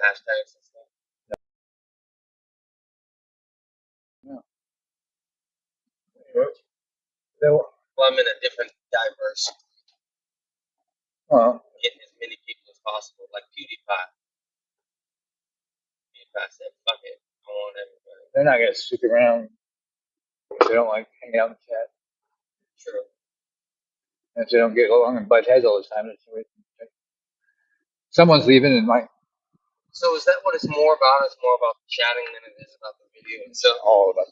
hashtags and stuff. No. Well, Well, I'm in a different diverse, well, getting as many people as possible, like PewDiePie. PewDiePie said, "Fuck it, I want everybody." they're not gonna stick around if they don't like hang out in chat. True. And if they don't get along and butt heads all the time, that's the way. Someone's leaving and like So is that what it's more about? It's more about the chatting than it is about the video itself. all of us.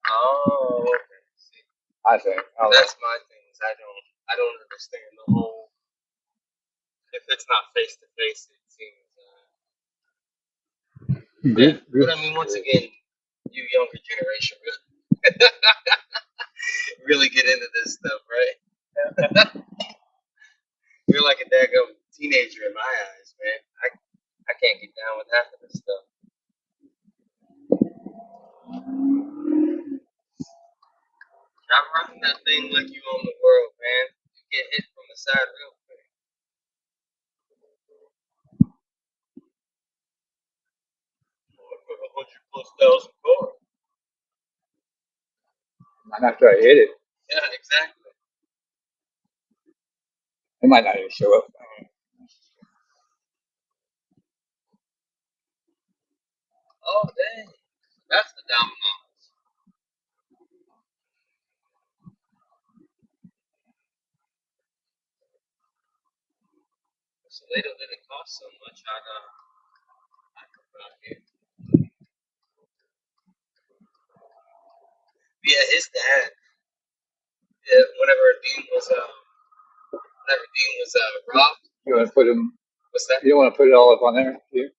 Oh, okay. See, I think. I don't know. that's my thing. Is I don't understand the whole. If it's not face to face, it seems. Yeah, but I mean, once again, you younger generation really get into this stuff, right? You're like a daggum teenager in my eyes, man. I can't get down with half of this stuff. I'm running that thing like you own the world, man. You get hit from the side real quick. Oh, I put 100,000+ cars. Not after I hit it, Yeah, exactly. it might not even show up. Oh, dang. That's the dominoes. So they didn't cost so much on here. Yeah, his dad. Yeah, whenever Dean was robbed. You want to put them? What's that? You don't want to put it all up on there? Do you?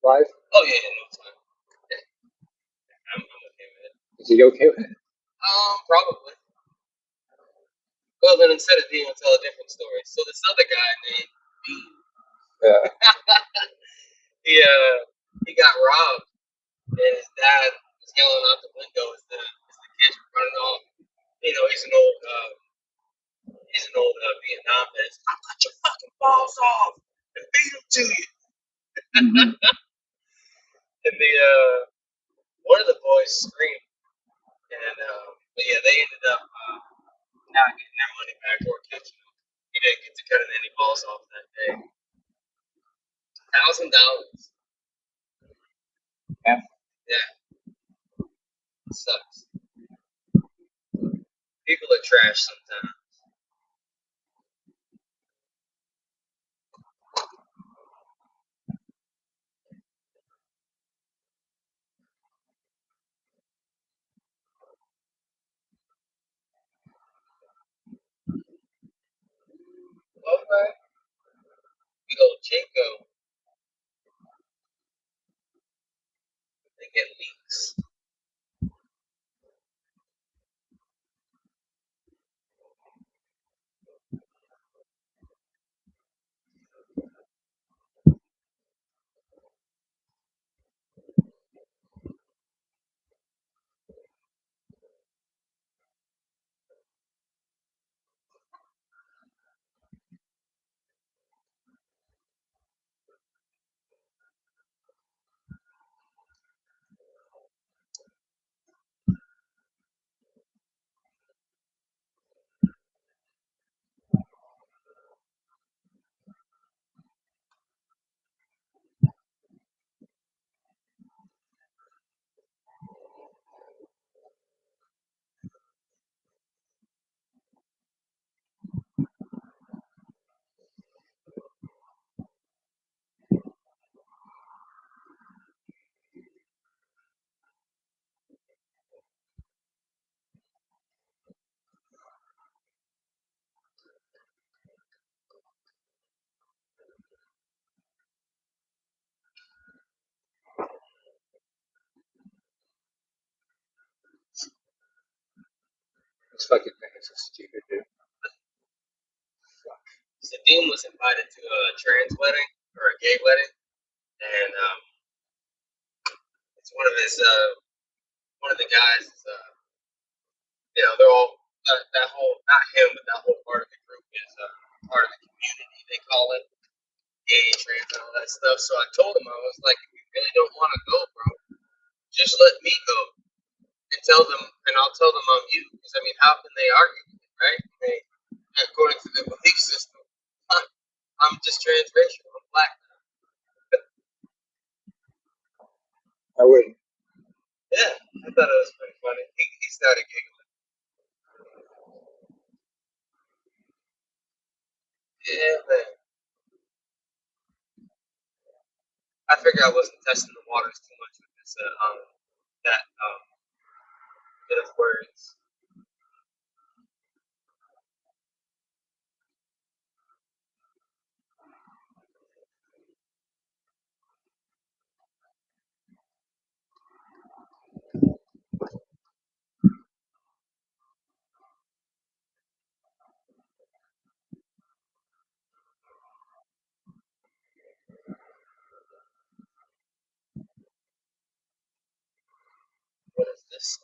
Live? Oh yeah, no, it's fine. Yeah, I'm okay with it. Is he okay with it? Probably. Well, then instead of Dean, I'll tell a different story. So this other guy named Dean, Yeah. he got robbed, and his dad was yelling out the window as the kids were running off. You know, he's an old Vietnam vet. I'll cut your fucking balls off and beat them to you. Mm-hmm. And the one of the boys screamed, and but yeah, they ended up not getting their money back or catching him. He didn't get to cut any balls off that day. $1,000. Yeah. Yeah, it sucks. People are trash sometimes. Okay. Good old Jinko. They get leaks. This fucking thing is so stupid, dude. So Dean was invited to a trans wedding or a gay wedding, and it's one of the guys is you know, they're all that whole, not him, but that whole part of the group is part of the community, they call it. gay, trans, and all that stuff. So I told him, I was like, if you really don't want to go, bro, just let me go and tell them, and I'll tell them I'm you. Because I mean, how can they argue with it, right? According to their belief system, I'm just transracial. I'm black. I wouldn't. Yeah, I thought it was pretty funny. He started giggling. Yeah, man. I figured I wasn't testing the waters too much with this that bit of words. What is this?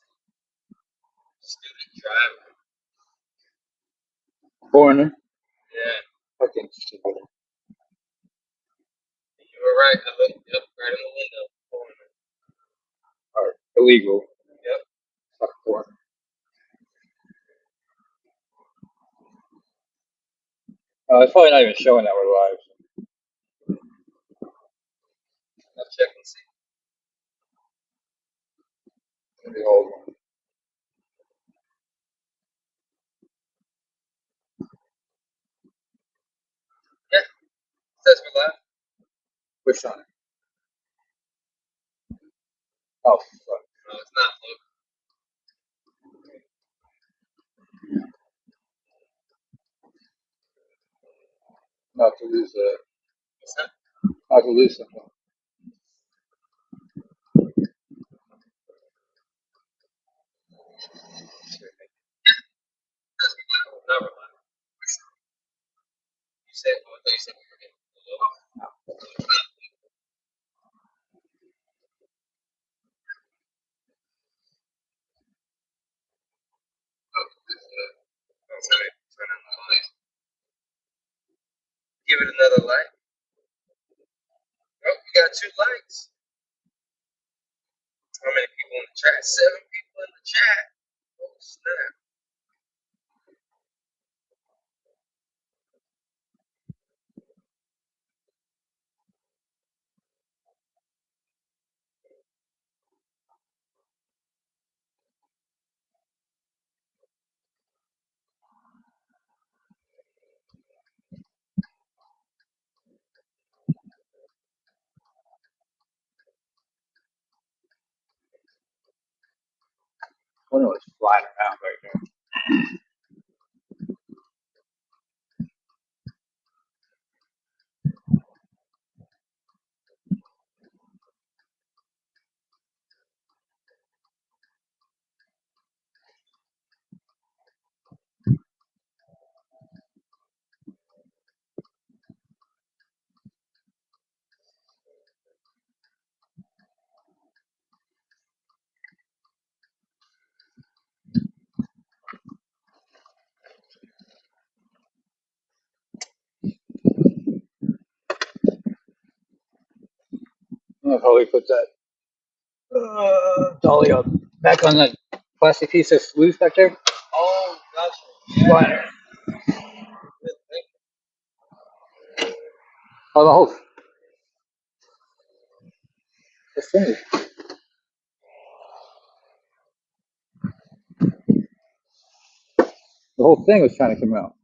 Student driver. Foreigner. Yeah, Fucking stupid. you were right. I looked up right in the window. Foreigner. Or illegal. Yep. Fuck foreigner. It's probably not even showing that we're live. I'll check and see. So the old one. Yeah, it says we're live. Which on it? Oh, fuck. No, it's not. Look. Not to lose What's that? not to lose something. It says we're live. Now we're live. You said, oh, I thought you said we were getting hello. Oh, sorry. Turn on the light. Give it another light. Oh, we got 2 lights. How many people in the chat? 7 people in the chat. Oh, snap. I wonder what's flying around right there. I don't know how we put that dolly up back on that plastic piece of loose back there. Oh, gotcha. Flying around. Good thing. Oh, the thing, the whole thing was trying to come out.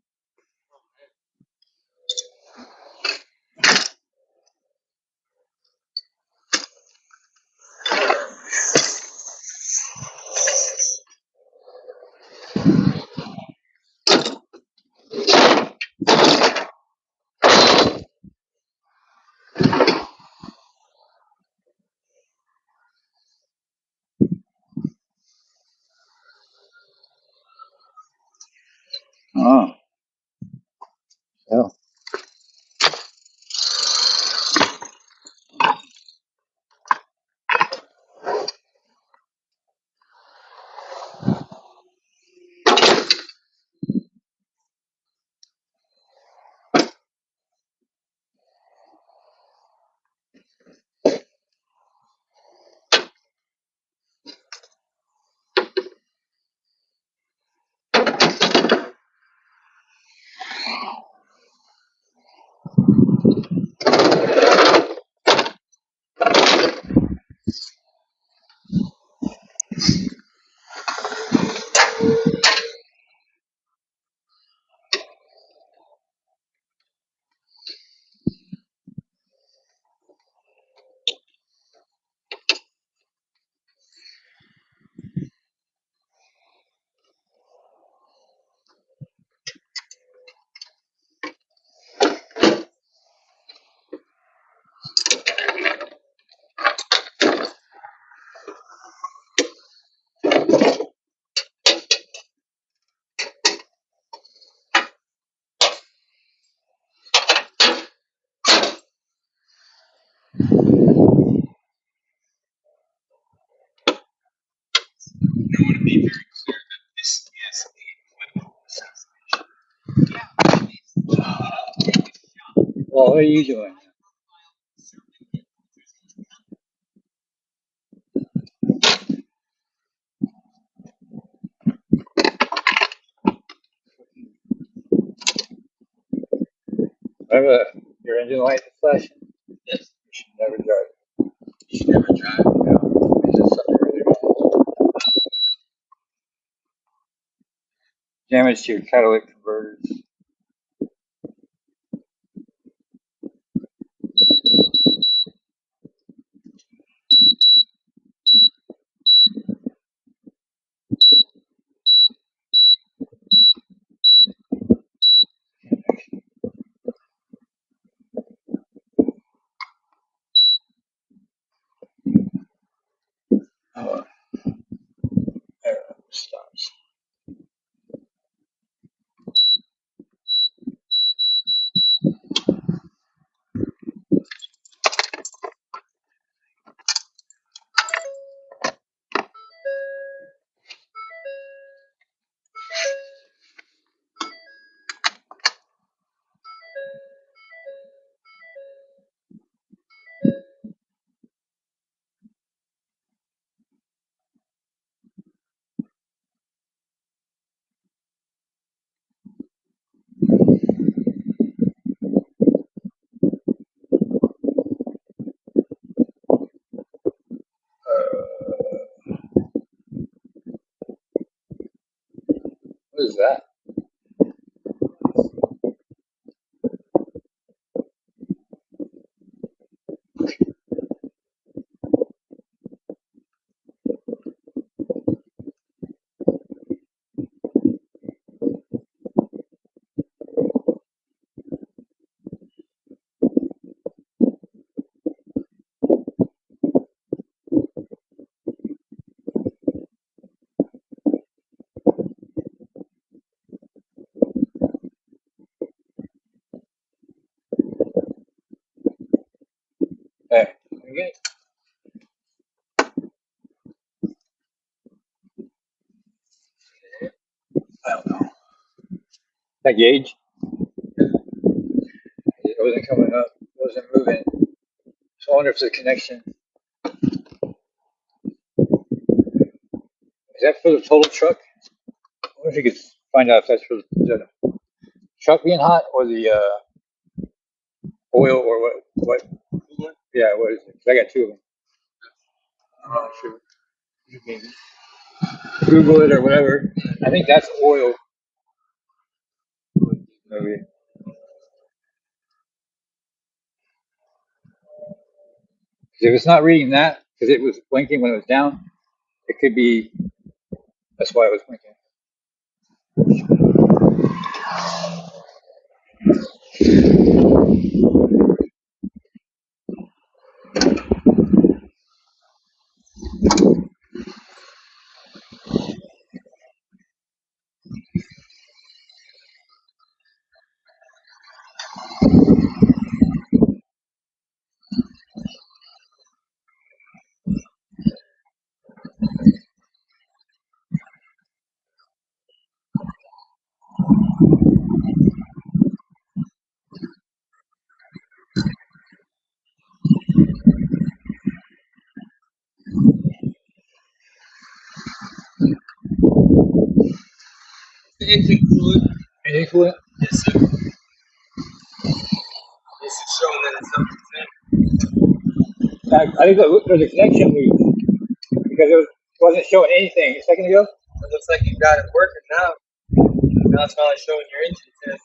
Oh, yeah. I want to be very clear that this is a political assassination. Well, what are you doing? Remember, your engine light is flashing. Yes. You should never drive. You should never drive. No, it's just something really wrong. Damage to your catalytic converters. Oh, there it stops. What is that? Hey, okay. I don't know. That gauge? It wasn't coming up. It wasn't moving. So I wonder if the connection is that for the total truck? I wonder if you could find out if that's for the truck being hot or the oil or what? What? Yeah, what is it? 'Cause I got two of them. I'm not sure. You can Google it or whatever. I think that's oil. Maybe. 'Cause if it's not reading that, because it was blinking when it was down, it could be that's why it was blinking. The engine fluid. Any fluid? Yes, sir. This is showing that it's up to 10. I think there's a connection loop because it wasn't showing anything a second ago. It looks like you got it working now. Now it's finally showing your engine test.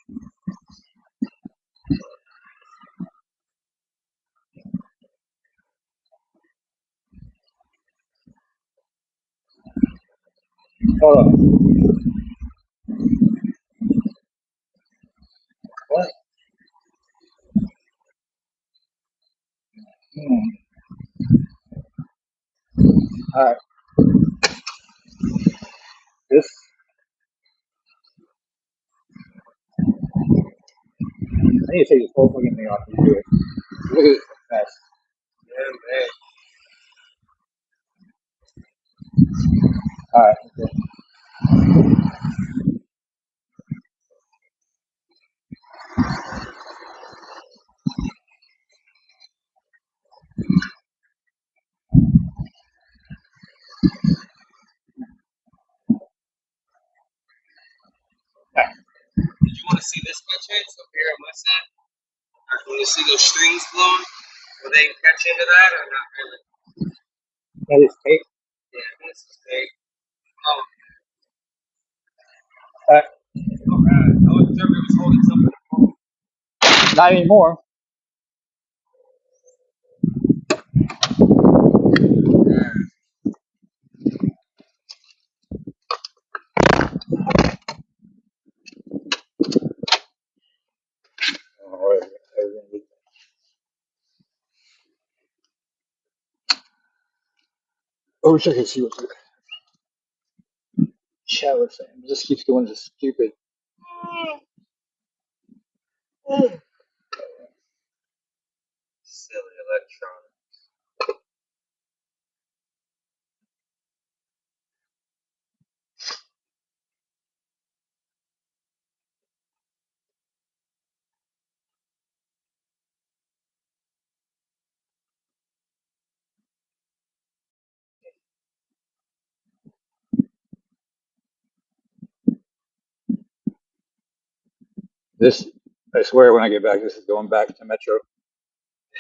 Hold on. What? Hmm. All right. This. I need to take this whole fucking thing off and do it. Look at this mess. Yeah, man. All right. Okay. Did you want to see this by chance up here on my side? When you see those strings flowing, will they catch into that or not really? That is tape. Yeah, this is big. Oh, All right. alright. I was sure it was holding something. Not anymore. Oh, I wish I could see what the chat was saying. It just keeps going to stupid. Silly electronic. This, I swear, when I get back, this is going back to Metro.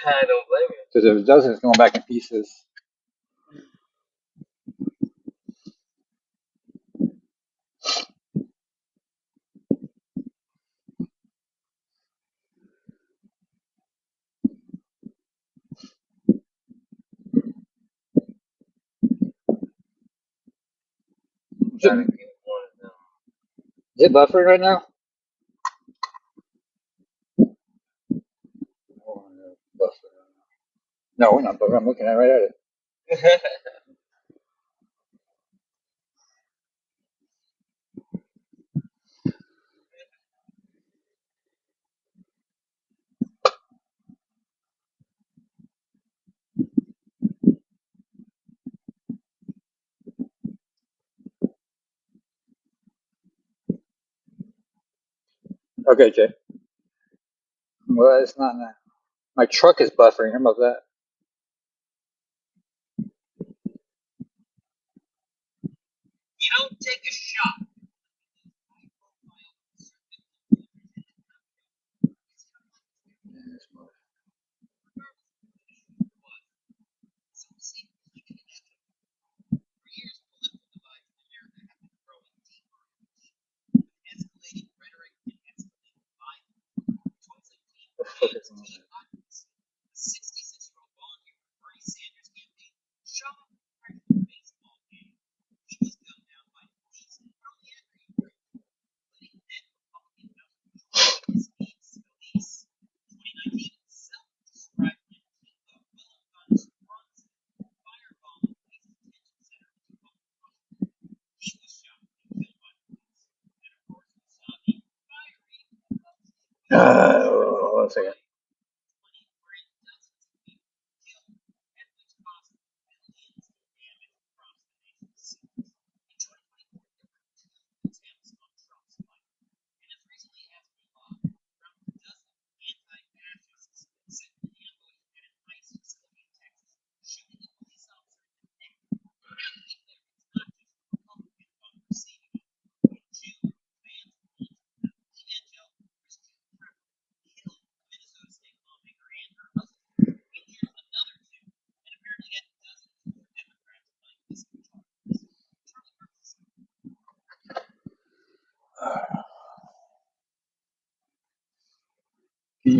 I don't blame you. Because if it doesn't, it's going back in pieces. Is Gotta it, get one of them. is it buffering right now? Oh, no, buffering. No, we're not buffering. I'm looking right at it. Okay, Jay. Well, it's not now. My truck is buffering. How about that? You don't take a shot. The fuck is wrong with it? Hold on a second.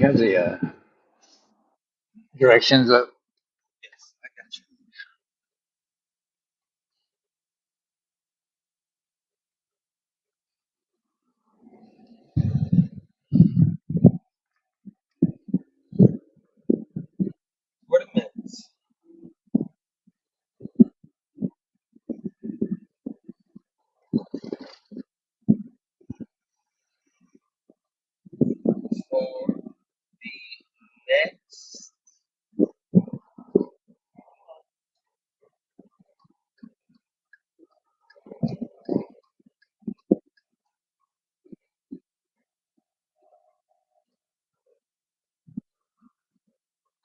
have the directions up. Yes, I got you. What a minutes for the next.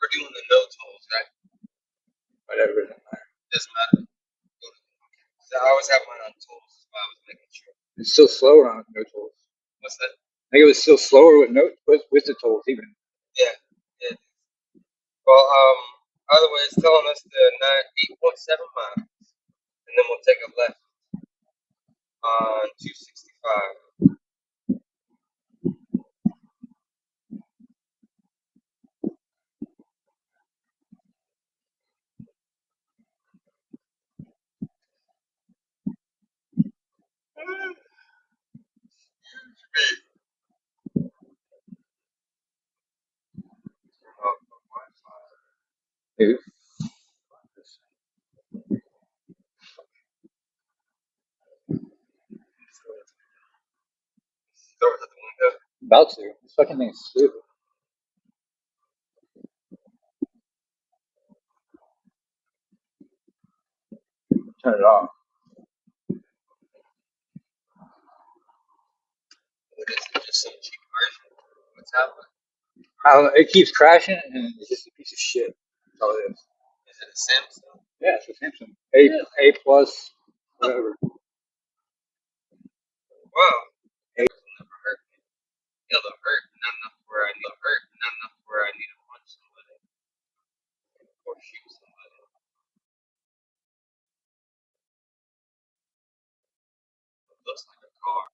We're doing the no tolls, right? Whatever. Doesn't matter. So I always have mine on tolls. So I was making sure. It's still slower on no tolls. What's that? I think it was still slower with no with the tolls even. Yeah. Yeah. Well, either way, it's telling us the 8.7 miles, and then we'll take a left on 265. Oh, Dude, doors at the window. about to. This fucking thing is stupid. Turn it off. What is it? Just some cheap version. What's happening? I don't know. It keeps crashing and it's just a piece of shit. That's all it is. Is it a Samsung? Yeah, it's a Samsung. A plus, whatever. Wow. A. Never hurt me. It'll hurt, not enough where I need to punch somebody or shoot somebody. It looks like a car.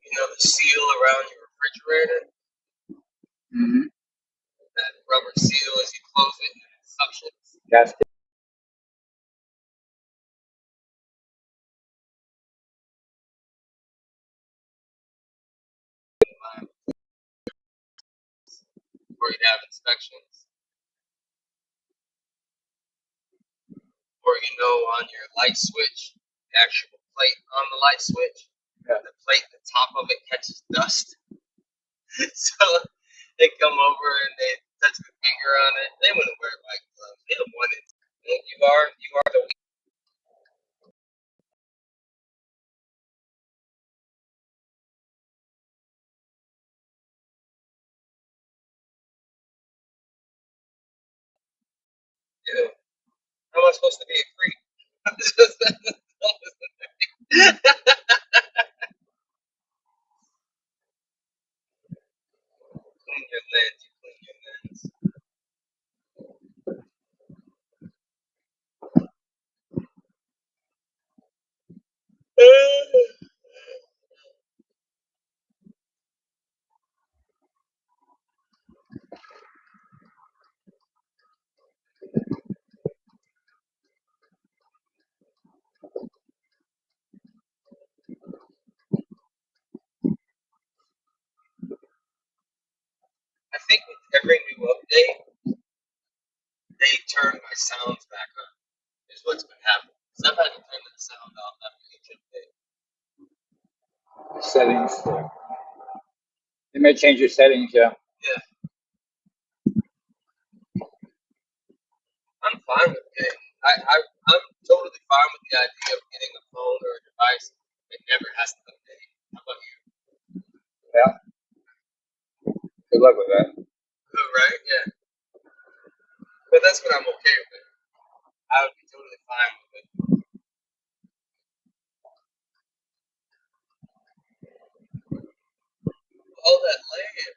You know the seal around your refrigerator? Mm-hmm. That rubber seal as you close it and it suctions. Gas. Where you'd have inspections. Or on your light switch, the actual plate on the light switch, Yeah. the plate, the top of it catches dust. So they come over and they touch the finger on it. They wouldn't wear it like gloves. They don't want it. You are the Yeah. How am I supposed to be a creep? Clean your lens. You clean your lens. I think with every new update, they turn my sounds back on. Is what's been happening. Because I've had to turn the sound off after each update. Settings. They may change your settings, yeah. Yeah. I'm fine with it. I'm totally fine with the idea of getting a phone or a device that never has to update. How about you? Yeah. Good luck with that. Oh, right? Yeah. But that's what I'm okay with. I would be totally fine with it. All that land.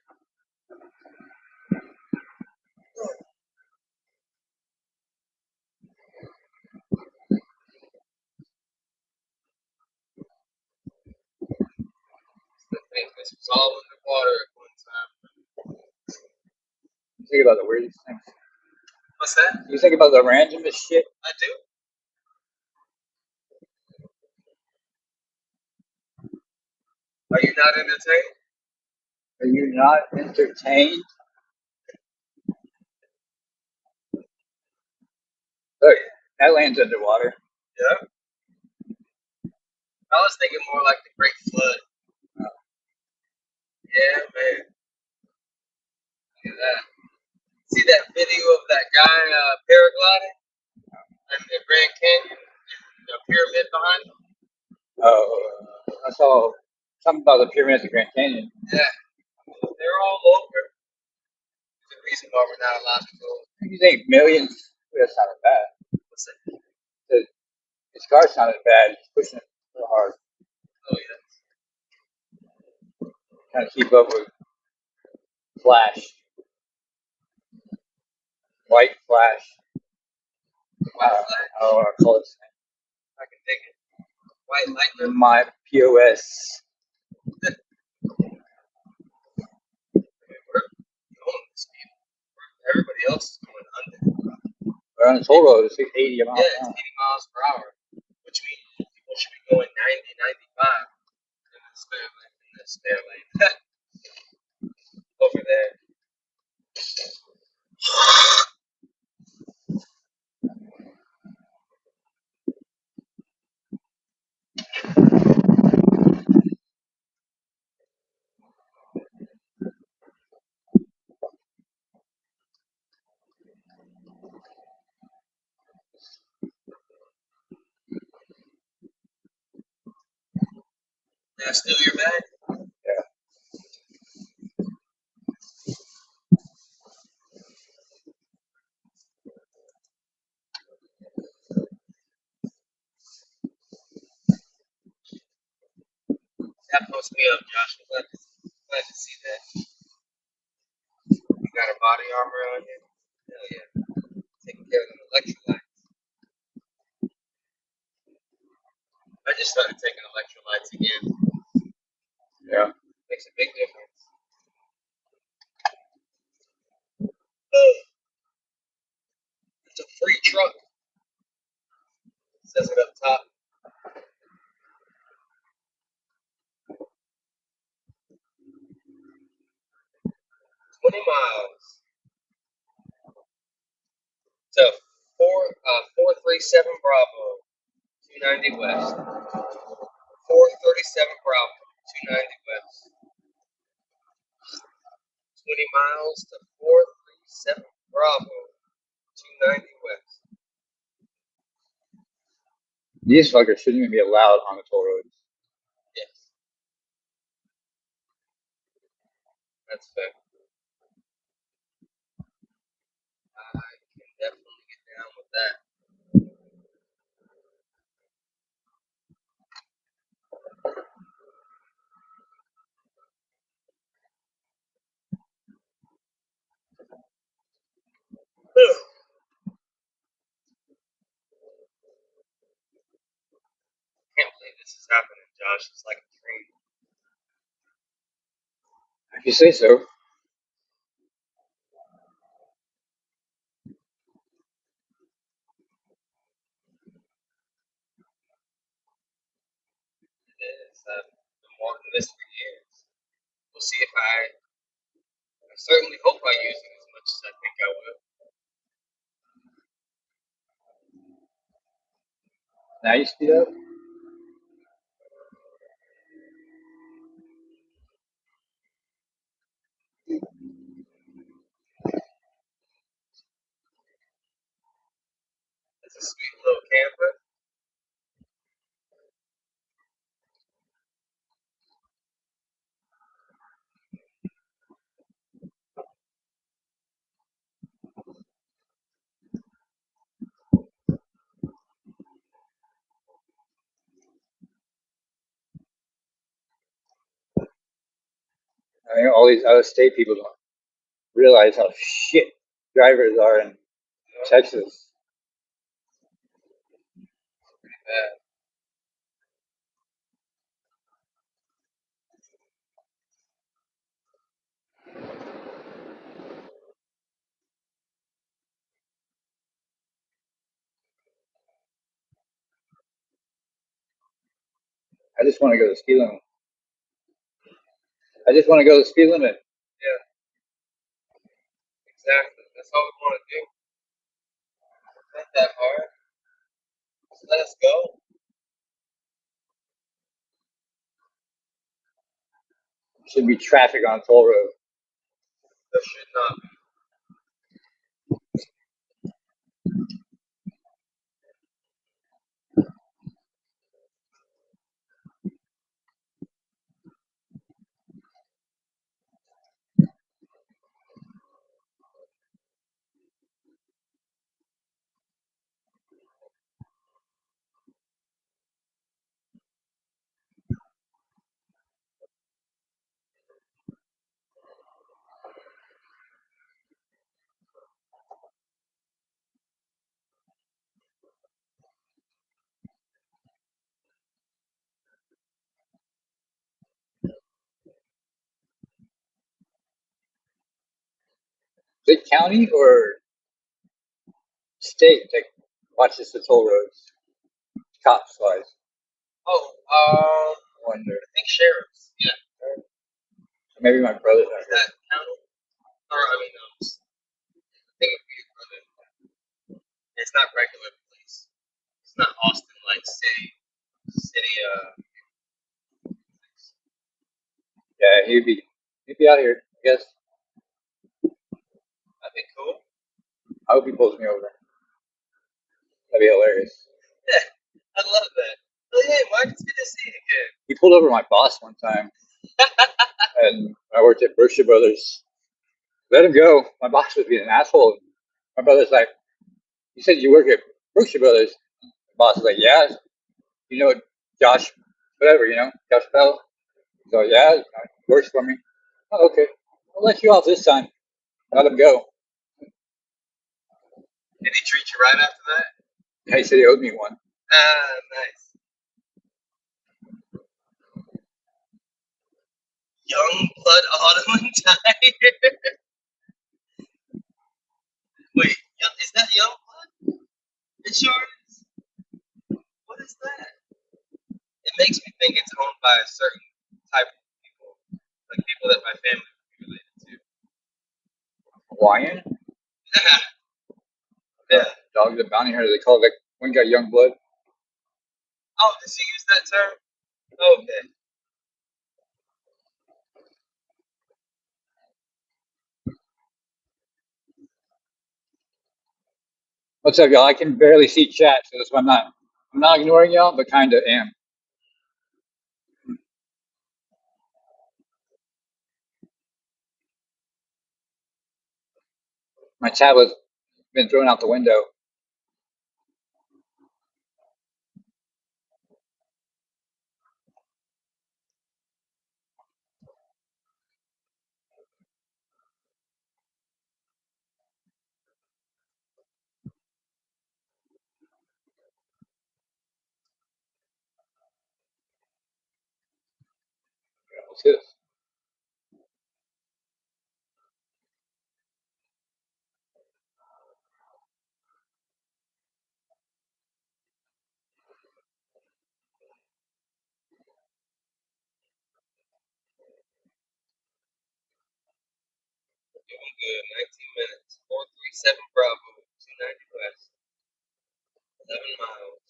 The thing, this was all underwater at one time. You think about the weirdest things. What's that? You think about the randomest shit. I do. Are you not entertained? Are you not entertained? Look, that land's underwater. Yeah. I was thinking more like the Great Flood. Yeah, man. Look at that. See that video of that guy paragliding and the Grand Canyon and the pyramid behind him? I saw something about the pyramids of Grand Canyon. Yeah. They're all over. There's a reason why we're not allowed to go. You think millions? That's not bad. What's that? His car sounded bad. He's pushing it so hard, Oh, yeah. trying to keep up with Flash, White Flash. White flag. I don't know what I call it. I can dig it. White lightning. My POS. We're going the speed. Everybody else is going under. We're on a toll road. It's like 80 miles Yeah, an it's hour. 80 miles per hour, which means people should be going 90, 95 in the spare lane. Over there. Did I steal your bag? Yeah. That post me up, Josh. I'm glad to see that. You got a body armor on you? Hell yeah. Taking care of them electrolytes. I just started taking electrolytes again. Yeah. Makes a big difference. It's a free truck. It says it up top. 20 miles to 437 Bravo, 290 West. 437 Bravo, 290 West. 20 miles to 437 Bravo, 290 West. These fuckers shouldn't even be allowed on the toll roads. Yes. That's fair. I can definitely get down that. Can't believe this is happening, Josh. It's like a dream. If you say so. It is. I've been wanting this for years. We'll see if I certainly hope I use it as much as I think I will. Now you speed up. It's a sweet little camper. I mean, all these out of state people don't realize how shit drivers are in Texas. Pretty bad. I just want to go to the speed limit. I just want to go to the speed limit. Yeah, exactly. That's all we want to do. It's not that hard. Just let us go. Should be traffic on toll road. There should not be. Is it county or state that watches the toll roads? Cops wise. Oh, I wonder. I think sheriffs. Yeah. Maybe my brother's Is not here. that county? Or I mean, I think it would be brother. It's not regular police. It's not Austin like city. Yeah, he'd be out here. I guess. That'd be cool. I hope he pulls me over. That'd be hilarious. Yeah, I love that. Oh, hey, Mike, it's good to see you again. He pulled over my boss one time, and I worked at Berkshire Brothers. Let him go. My boss was being an asshole. My brother's like, "You said you work at Berkshire Brothers." The boss is like, "Yeah, you know Josh, whatever, Josh Bell." So yeah, he works for me. Oh, okay, I'll let you off this time. Let him go. Did he treat you right after that? Yeah, he said he owed me one. Ah, nice. Young blood autumn and tide. Wait, is that young blood? It sure is. What is that? It makes me think it's owned by a certain type of people, like people that my family would be related Hawaiian? to. Yeah. Dog the bounty hunter. They call it like one guy young blood. Oh, does he use that term? Okay. What's up, y'all? I can barely see chat, so that's why I'm not ignoring y'all, but kind of am. My tablet's been thrown out the window. What's this? Doing good. 19 minutes. 437 Bravo. 290 West. 11 miles.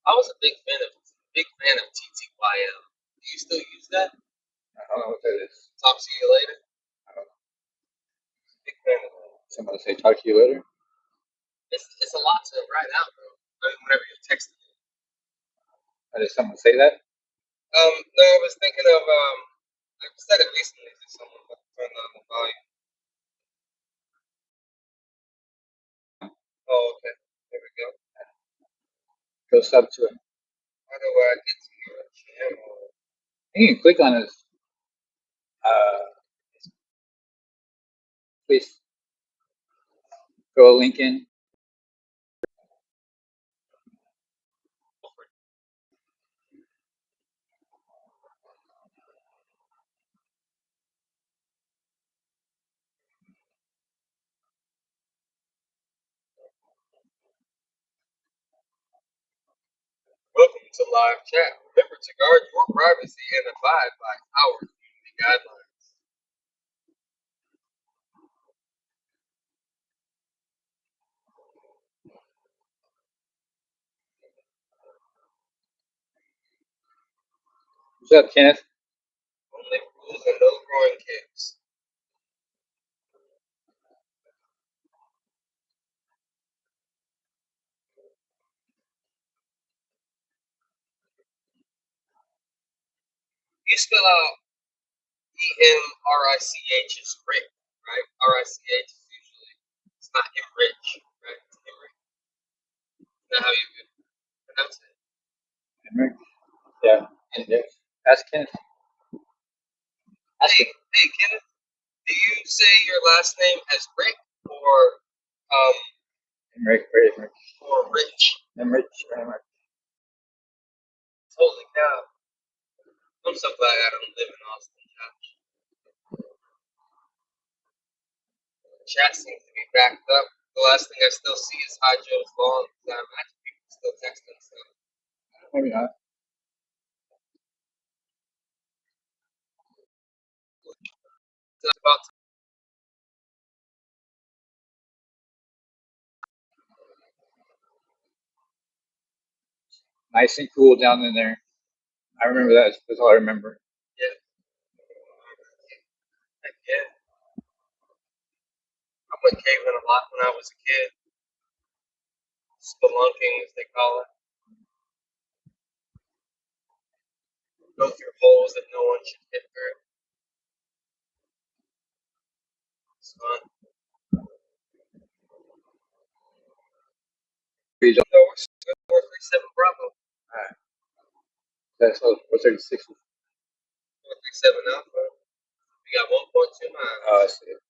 I was a big fan of TTYL. Do you still use that? I don't know what that is. Talk to you later. I don't know. Big fan of that. Someone say talk to you later. It's a lot to write out, bro. Whenever you're texting. Did someone say that? No, I was thinking of I said it recently to someone, but turn on the volume. Oh, okay. There we go. Go sub to it. How do I get to your channel? You can click on this. Please go link in. Welcome to live chat. Remember to guard your privacy and abide by our community guidelines. What's up, Kenneth? Only rules and no growing kicks. You spell out EMRICH is Rick, right? RICH is usually, it's not enrich, right? It's enrich. Is that how you would pronounce it? Henrik? Yeah. Yes. Ask Kenneth. Hey, Kenneth, do you say your last name as Rick or um Henrik. or Rich? Henrik. Holy cow! I'm so glad I don't live in Austin, Josh. Chat seems to be backed up. The last thing I still see is Hi Joe's Lawn. I imagine people still texting stuff. Maybe not. It's about Nice and cool down in there. I remember that. That's all I remember. yeah. Heck yeah. I went caving a lot when I was a kid. Spelunking, as they call it. Go through holes that no one should hit through. It's fun. Please don't. No, we're good. 437 Bravo. Alright. That's all. What's 36? 437 Alpha. We got 1.2 miles. Oh, I see it.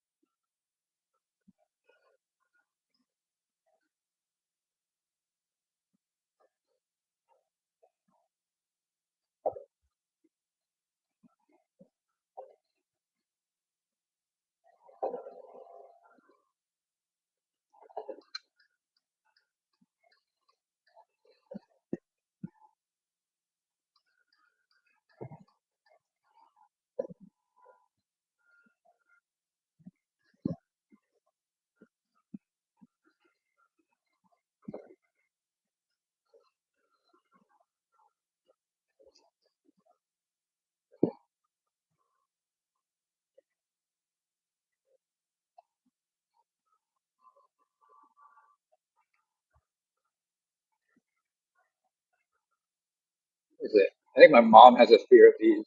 Is it? I think my mom has a fear of these.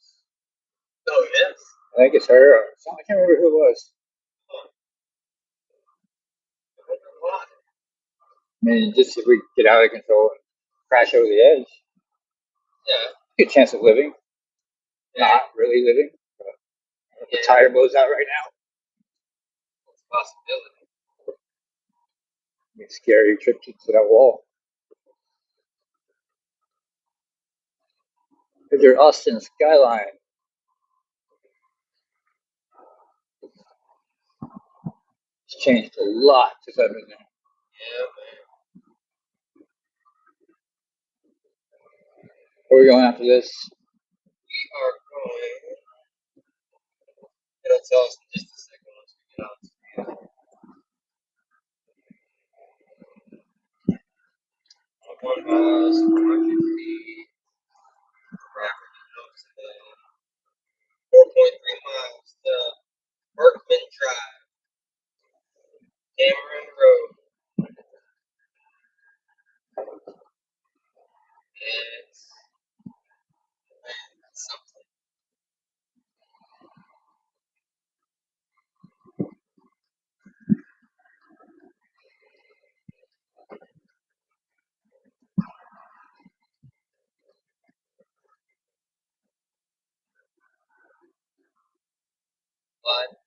Oh, yes. I think it's her. Or I can't remember who it was. Why? I mean, just if we get out of control and crash over the edge. Yeah. Good chance of living, not really living. The Yeah, tire blows out right now. it's a possibility. It's scary trip to that wall. Is there Austin skyline? It's changed a lot since I've been there. Yeah, man. Where are we going after this? We are going. It'll tell us in just a second once we get on. 1,400 feet. Rapidly goes to 4.3 miles to Berkman Drive, Cameron Road. It's something. But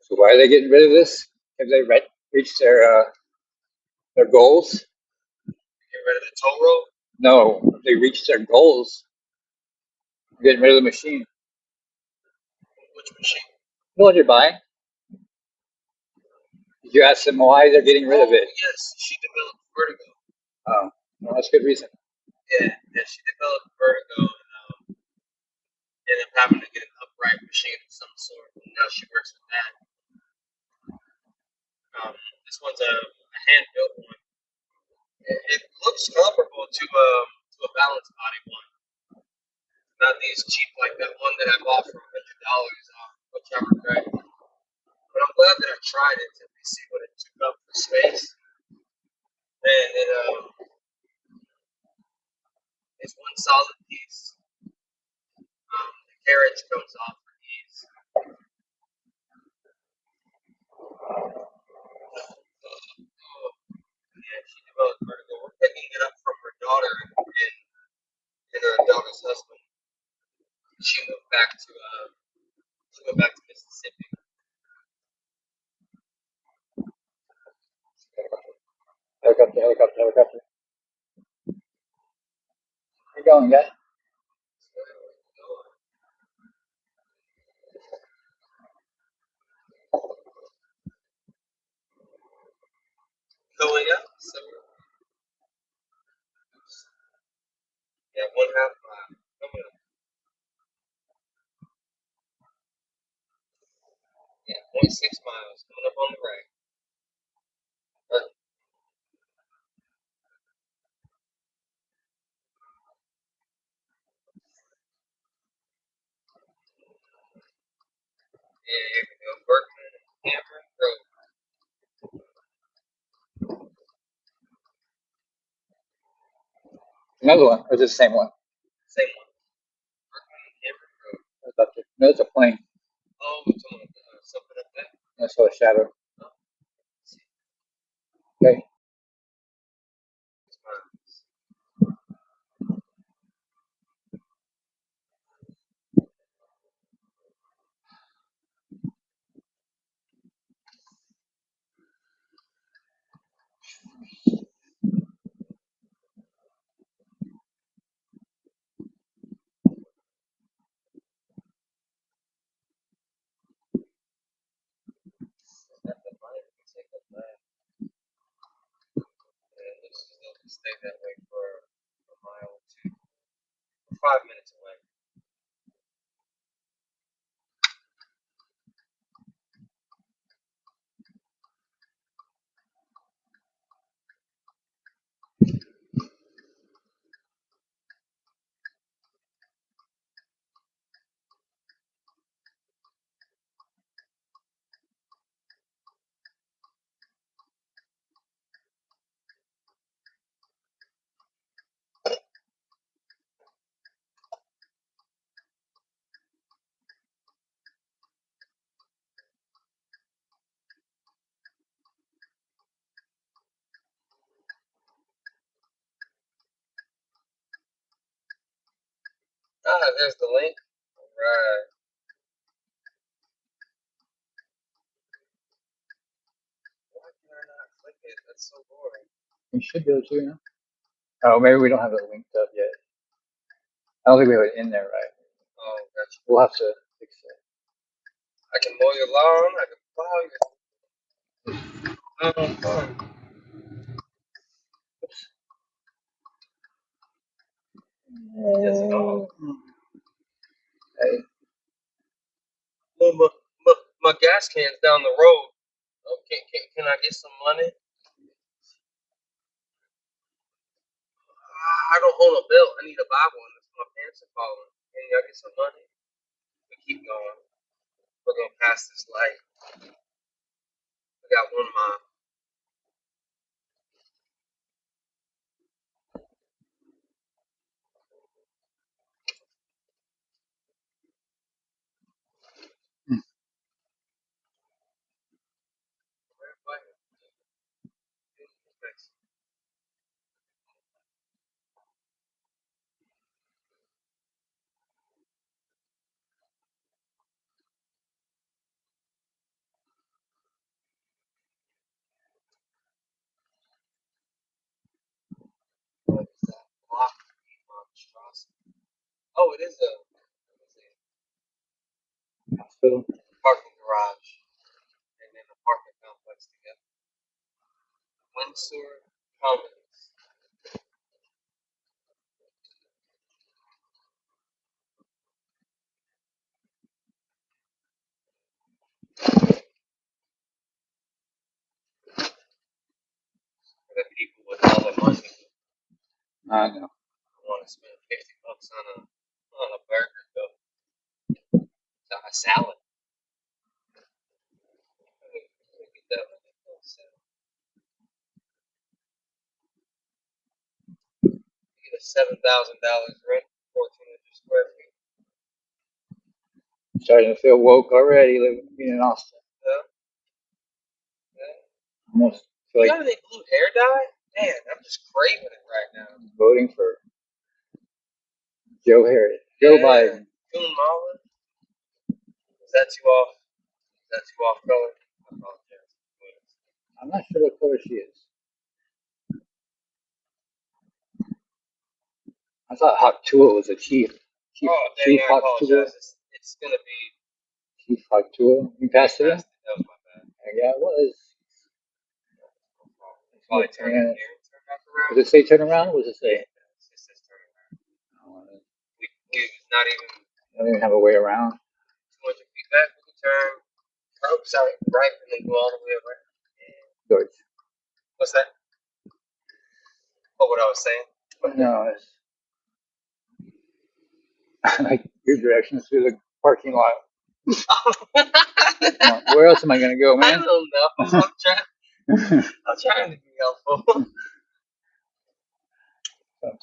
So why are they getting rid of this? Have they reached their goals? get rid of the toll road. No, they reached their goals. Getting rid of the machine. Which machine? You know what you're buying? Did you ask them why they're getting rid of Oh, it? yes, she developed vertigo. Oh, well, that's good reason. Yeah, she developed vertigo and ended up having to get an upright machine of some sort. And now she works with that. This one's a hand built one. It looks comparable to a balance body one. Not these cheap like that one that I bought for $100 off whichever right. But I'm glad that I tried it to see what it took up for space. And it's one solid piece. The carriage comes off for ease. Yeah, she developed vertigo. We're picking it up from her daughter and her daughter's husband. She moved back to Mississippi. Helicopter, helicopter, helicopter. Where you going, guy? Going up, so yeah, 1/2 mile. Coming up. Yeah, 0.6 miles coming up on the right. But yeah, here we go. Berkman Cameron Road. Another one. Or is it the same one? Same one. Berkman Cameron Road. Helicopter. No, it's a plane. Oh, we're talking about something up there. I saw a shadow. Oh, Okay. 6 miles. At the line, we take a left. And let's just stay that way for a mile or two. 5 minutes away. There's the link. Right. Why can I not click it? That's so boring. We should be able to, now. Oh, maybe we don't have it linked up yet. I don't think we have it in there, right? Oh, gotcha. We'll have to fix it. I can mow your lawn. I can plow your. Yes, you know. Hey, My, my gas can's down the road. Oh, can I get some money? I don't own a bill. I need to buy one. That's my parents are calling. Can y'all get some money? We keep going. We're gonna pass this light. We got 1 mile. Oh, it is a hospital. parking garage and then apartment complex together. Windsor Commons. For the people with all the money I know. who want to spend $50 on a burger, though. A salad. Get that one. Get a $7,000 rent, 1,400 square feet. Starting to feel woke already living in Austin. Yeah. Yeah. Almost feel You like got any blue hair dye? Man, I'm just craving it right now. voting for Joe Harris. Joe Biden. June Marlin. Is that too off? Is that too off color? I apologize. I'm not sure what color she is. I thought Haktua was a chief. Chief, Oh, dang, Chief I Haktua. apologize. It's going to be. Chief Haktua. You passed it in? That was my bad. Yeah, it was. Probably turn it here, turn back around. Does it say turn around? What does it say? It says turn around. It's not even I don't even have a way around. 200 feet back. We can turn. Oh, sorry, right, and then go all the way around. George. What's that? Oh, what I was saying? No, it's like your directions through the parking lot. Where else am I gonna go, I man? don't know. I'm trying to be helpful. What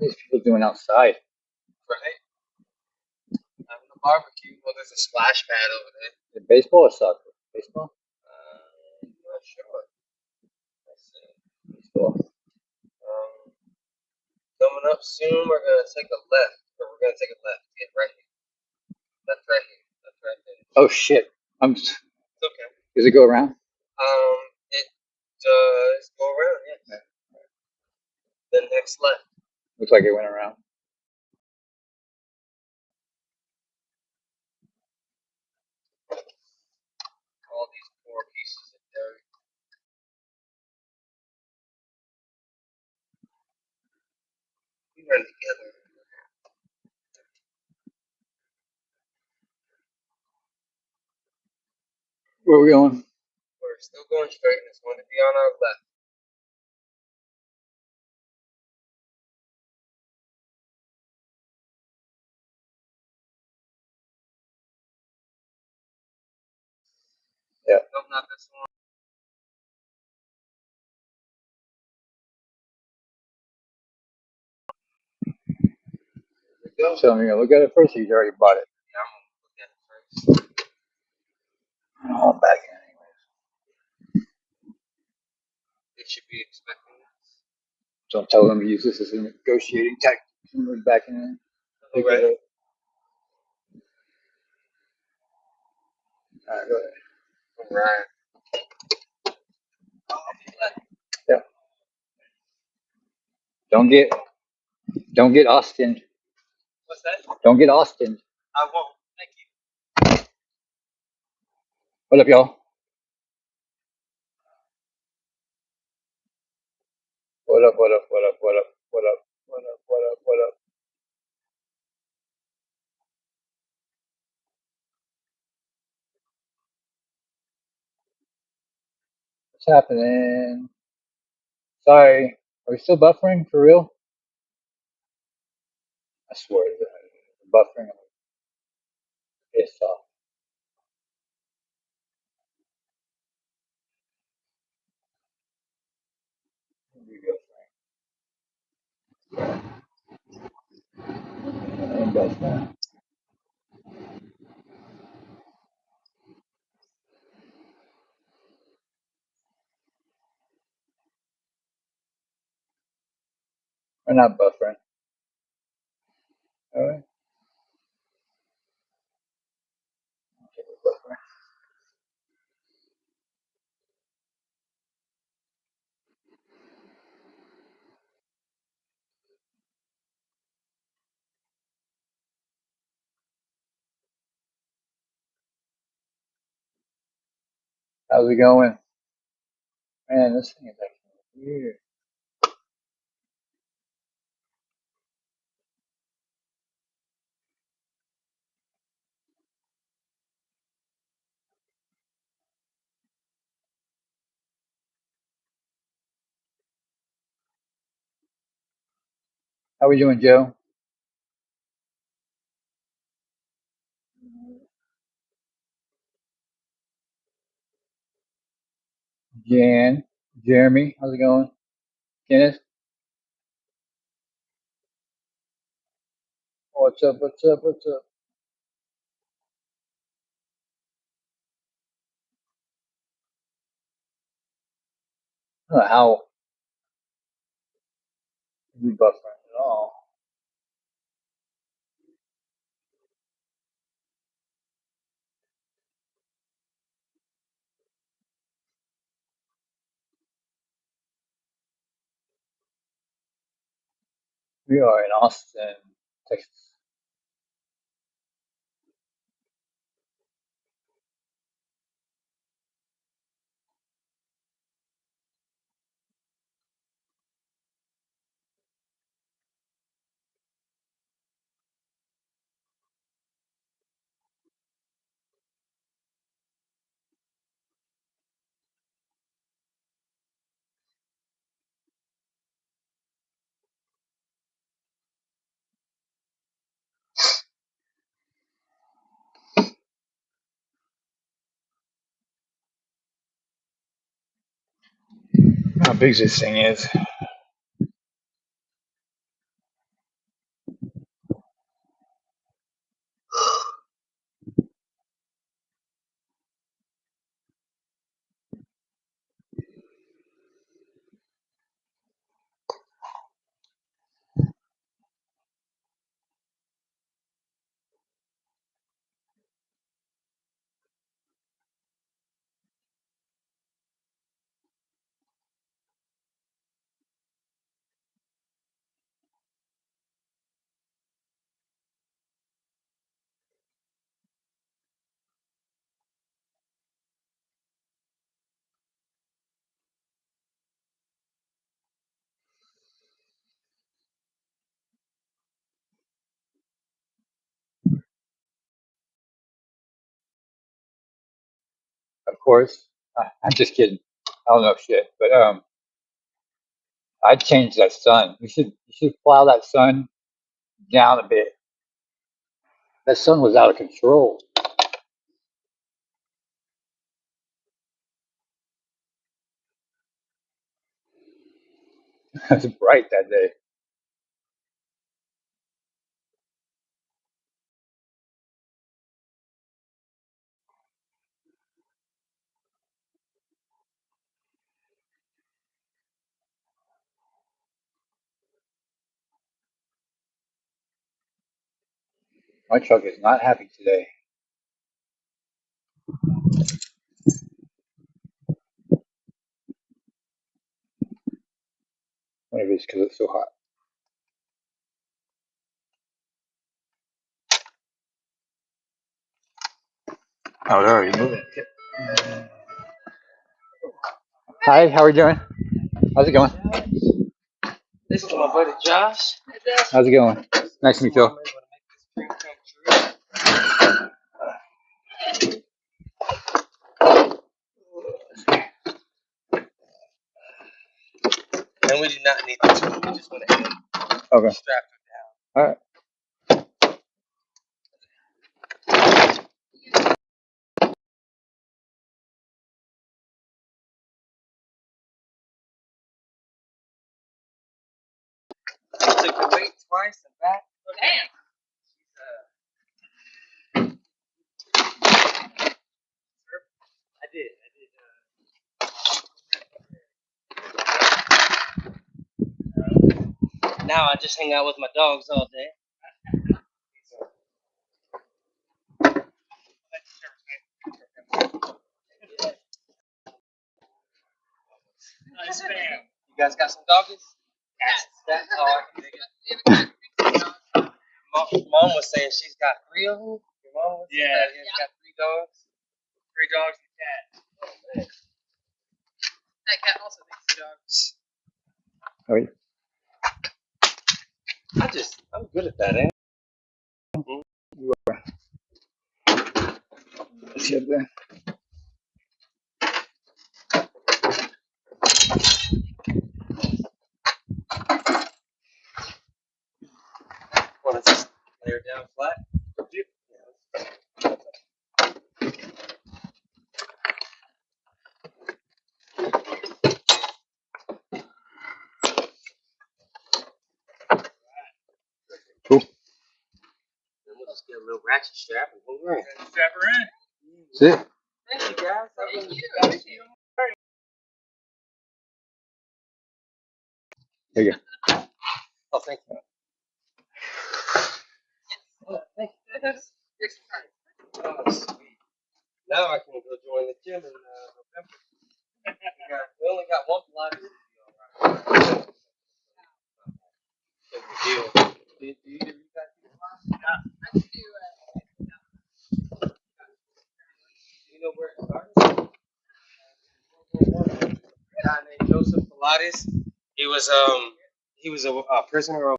are these people doing outside? Right? Having a barbecue. Well, there's a splash pad over there. Is it baseball or soccer? Baseball? I'm not sure. Let's see. Baseball. Coming up soon, we're gonna take a left. Or we're gonna take a left. Get right here. Left right here. Left right there. Oh shit! It's okay. Does it go around? It does go around. Yes. Yeah. The next left. Looks like it went around. All these poor pieces of dirt. We run together. Where are we going? We're still going straight, and it's going to be on our left. Yeah. Nope, not this one. There we go. So I'm gonna look at it first. Or you already bought it. Yeah, I'm gonna look at it first. Oh, I'm back in They should be expecting this. Don't tell them to use this as a negotiating tactic. We're backing in. All right. All right, go ahead. All right. Yeah. Don't get Austin. What's that? Don't get Austin. I won't. Thank you. What up, y'all? What up? What up? What up? What up? What up? What up? What up? What up? What's happening? Sorry. Are we still buffering for real? I swear to God. Buffering. I'm pissed off. Here you go, Frank. I ain't buffering. We're not buffering. All right. Okay, we're buffering. How's it going? Man, this thing is acting weird. How we doing, Joe? Jan, Jeremy, how's it going? Kenneth, what's up? What's up? What's up? I don't know how we buffering at all. We are in Austin, Texas. How big this thing is? Of course. I'm just kidding. I don't know shit, but I'd change that sun. You should plow that sun down a bit. That sun was out of control. It was bright that day. My truck is not happy today. Maybe it's because it's so hot. Oh, they're already moving. Hi, how are we doing? How's it going? This is my buddy Josh. How's it going? Nice to meet you. And we did not need the tool. We just went ahead and Okay. strapped it down. All right. She took the weight twice and back. Damn. I did. Now I just hang out with my dogs all day. Nice man. You guys got some doggies? Yes. That's all I can dig it. Mom was saying she's got 3 of them. Your mom was saying she's got 3 dogs. 3 dogs and a cat. Oh, man. That cat also thinks the dogs. How are you? I'm good at that, eh? You are. Let's see up there. Want to just lay her down flat? Cool. Then we'll just get a little ratchet strap and pull her in. Strap her in. See it? Thank you, guys. Thank you. There you go. Oh, thank you. Oh, thank you. You're surprised. Oh, sweet. Now I can go join the gym in November. We only got one Pilates to do, all right. Big deal. Do you guys do Pilates? I can do Do you know where it started? A guy named Joseph Pilates. He was a prisoner of.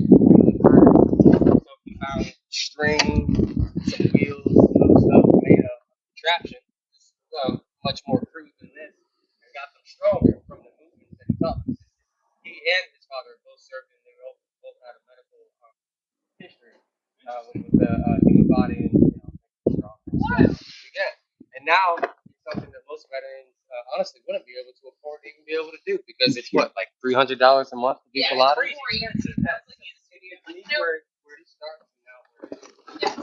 So he found string, some wheels, and other stuff made a contraption, much more crude than this, and got them stronger from the movements that he taught them. He and his father both served in the both had a medical history with the human body and strong. Yeah, and now it's something that most veterans honestly wouldn't be able to afford to even be able to do because it's what, like $300 a month to do Pilates. it's more expensive. That's like Where do you start? Now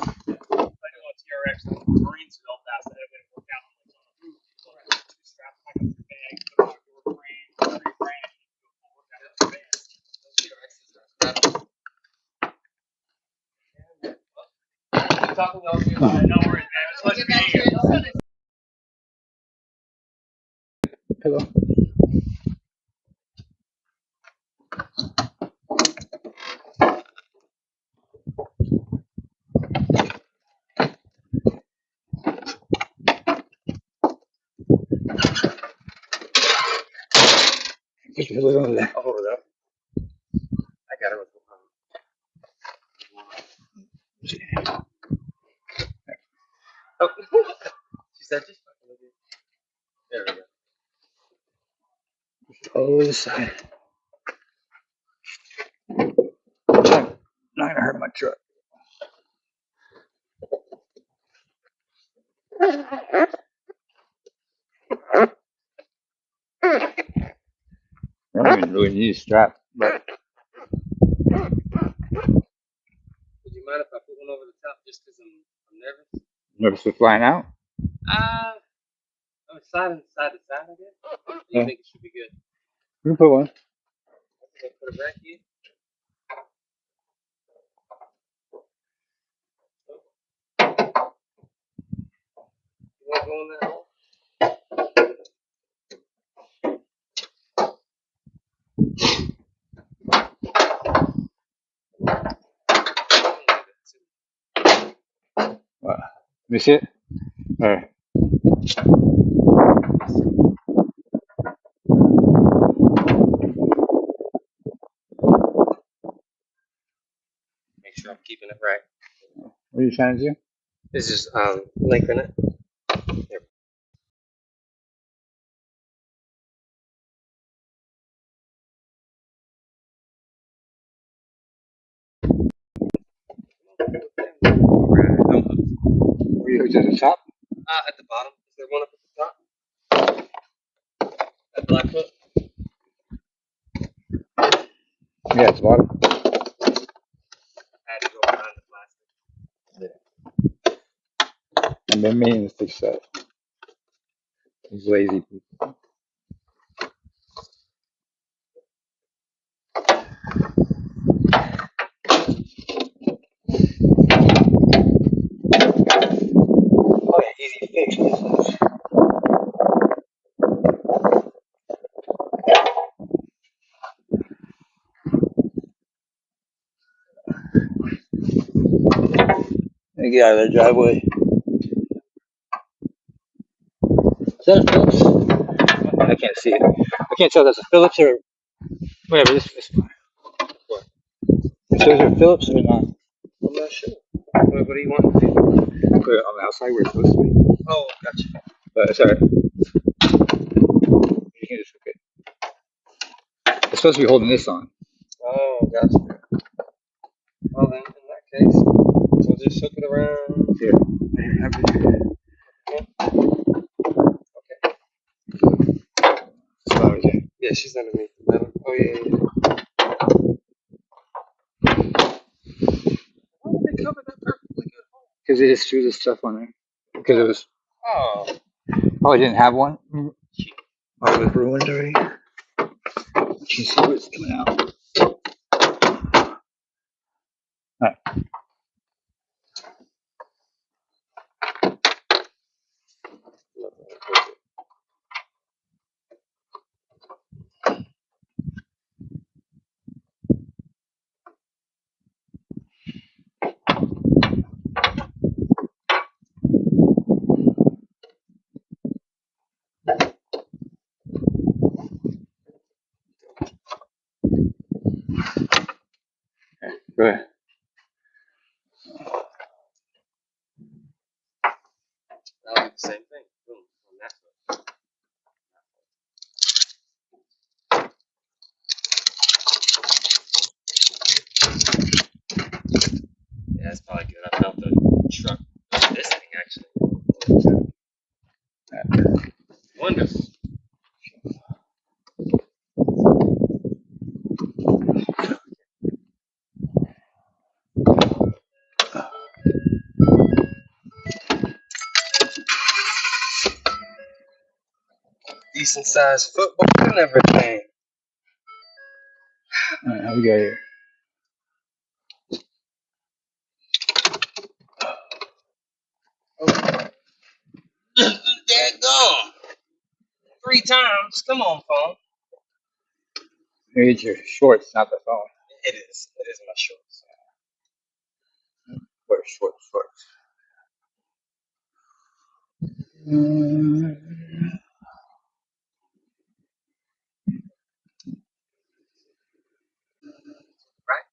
I know a TRX in the Marines who helped us that it would work out on the roof. Two straps like a bag, the outdoor frame, 3 grand, work out the band. those TRXs are strapped. Keep talking over here. No worries, man. It's We'll like get back to it. Hello. Just a little over there. I'll hold it up. I got it. Oh. She said just fucking with it. There we go. All over the side. Not gonna hurt my truck. I don't even really need a strap, but Would you mind if I put one over the top just because I'm nervous? nervous with flying out. I'm side to side, I guess. You Yeah. think it should be good? You can put one. Can I put it back here? You want to go in that hole? Let me see it. All right. Make sure I'm keeping it right. What are you trying to do? This is linking it. There. Alright, Were you hooked at the top? at the bottom. Is there one up at the top? That black hook? Yeah, it's the bottom. I had to go behind the plastic. And then maintenance fix that. These lazy people. Oh yeah, easy fix. Let me get out of the driveway. Is that a Phillips? I can't see it. I can't tell if that's a Phillips or whatever. This What? it shows a Phillips or not. I'm not sure. What do you want to do? Put it on the outside where it's supposed to be. Oh, gotcha. But it's alright. You can just hook it. It's supposed to be holding this on. Oh, gotcha. Well then, in that case, we'll just hook it around. Here. Okay. It's not okay. Yeah, she's underneath the metal. Oh yeah, yeah. Why would they cover that perfectly good hole? Because they just threw this stuff on there. Because it was. Oh. Oh, I didn't have one? Oh, it was ruined already. You can see what's coming out. Alright. Go ahead. That'll do the same thing. Boom. On that foot. Yeah, that's probably good. I felt the truck. This thing actually. Wonderful. Decent sized football and everything. Alright, how we got here? There gone. 3 times. Come on, phone. Here's your shorts, not the phone. It is. It is my shorts. Wear shorts. Right?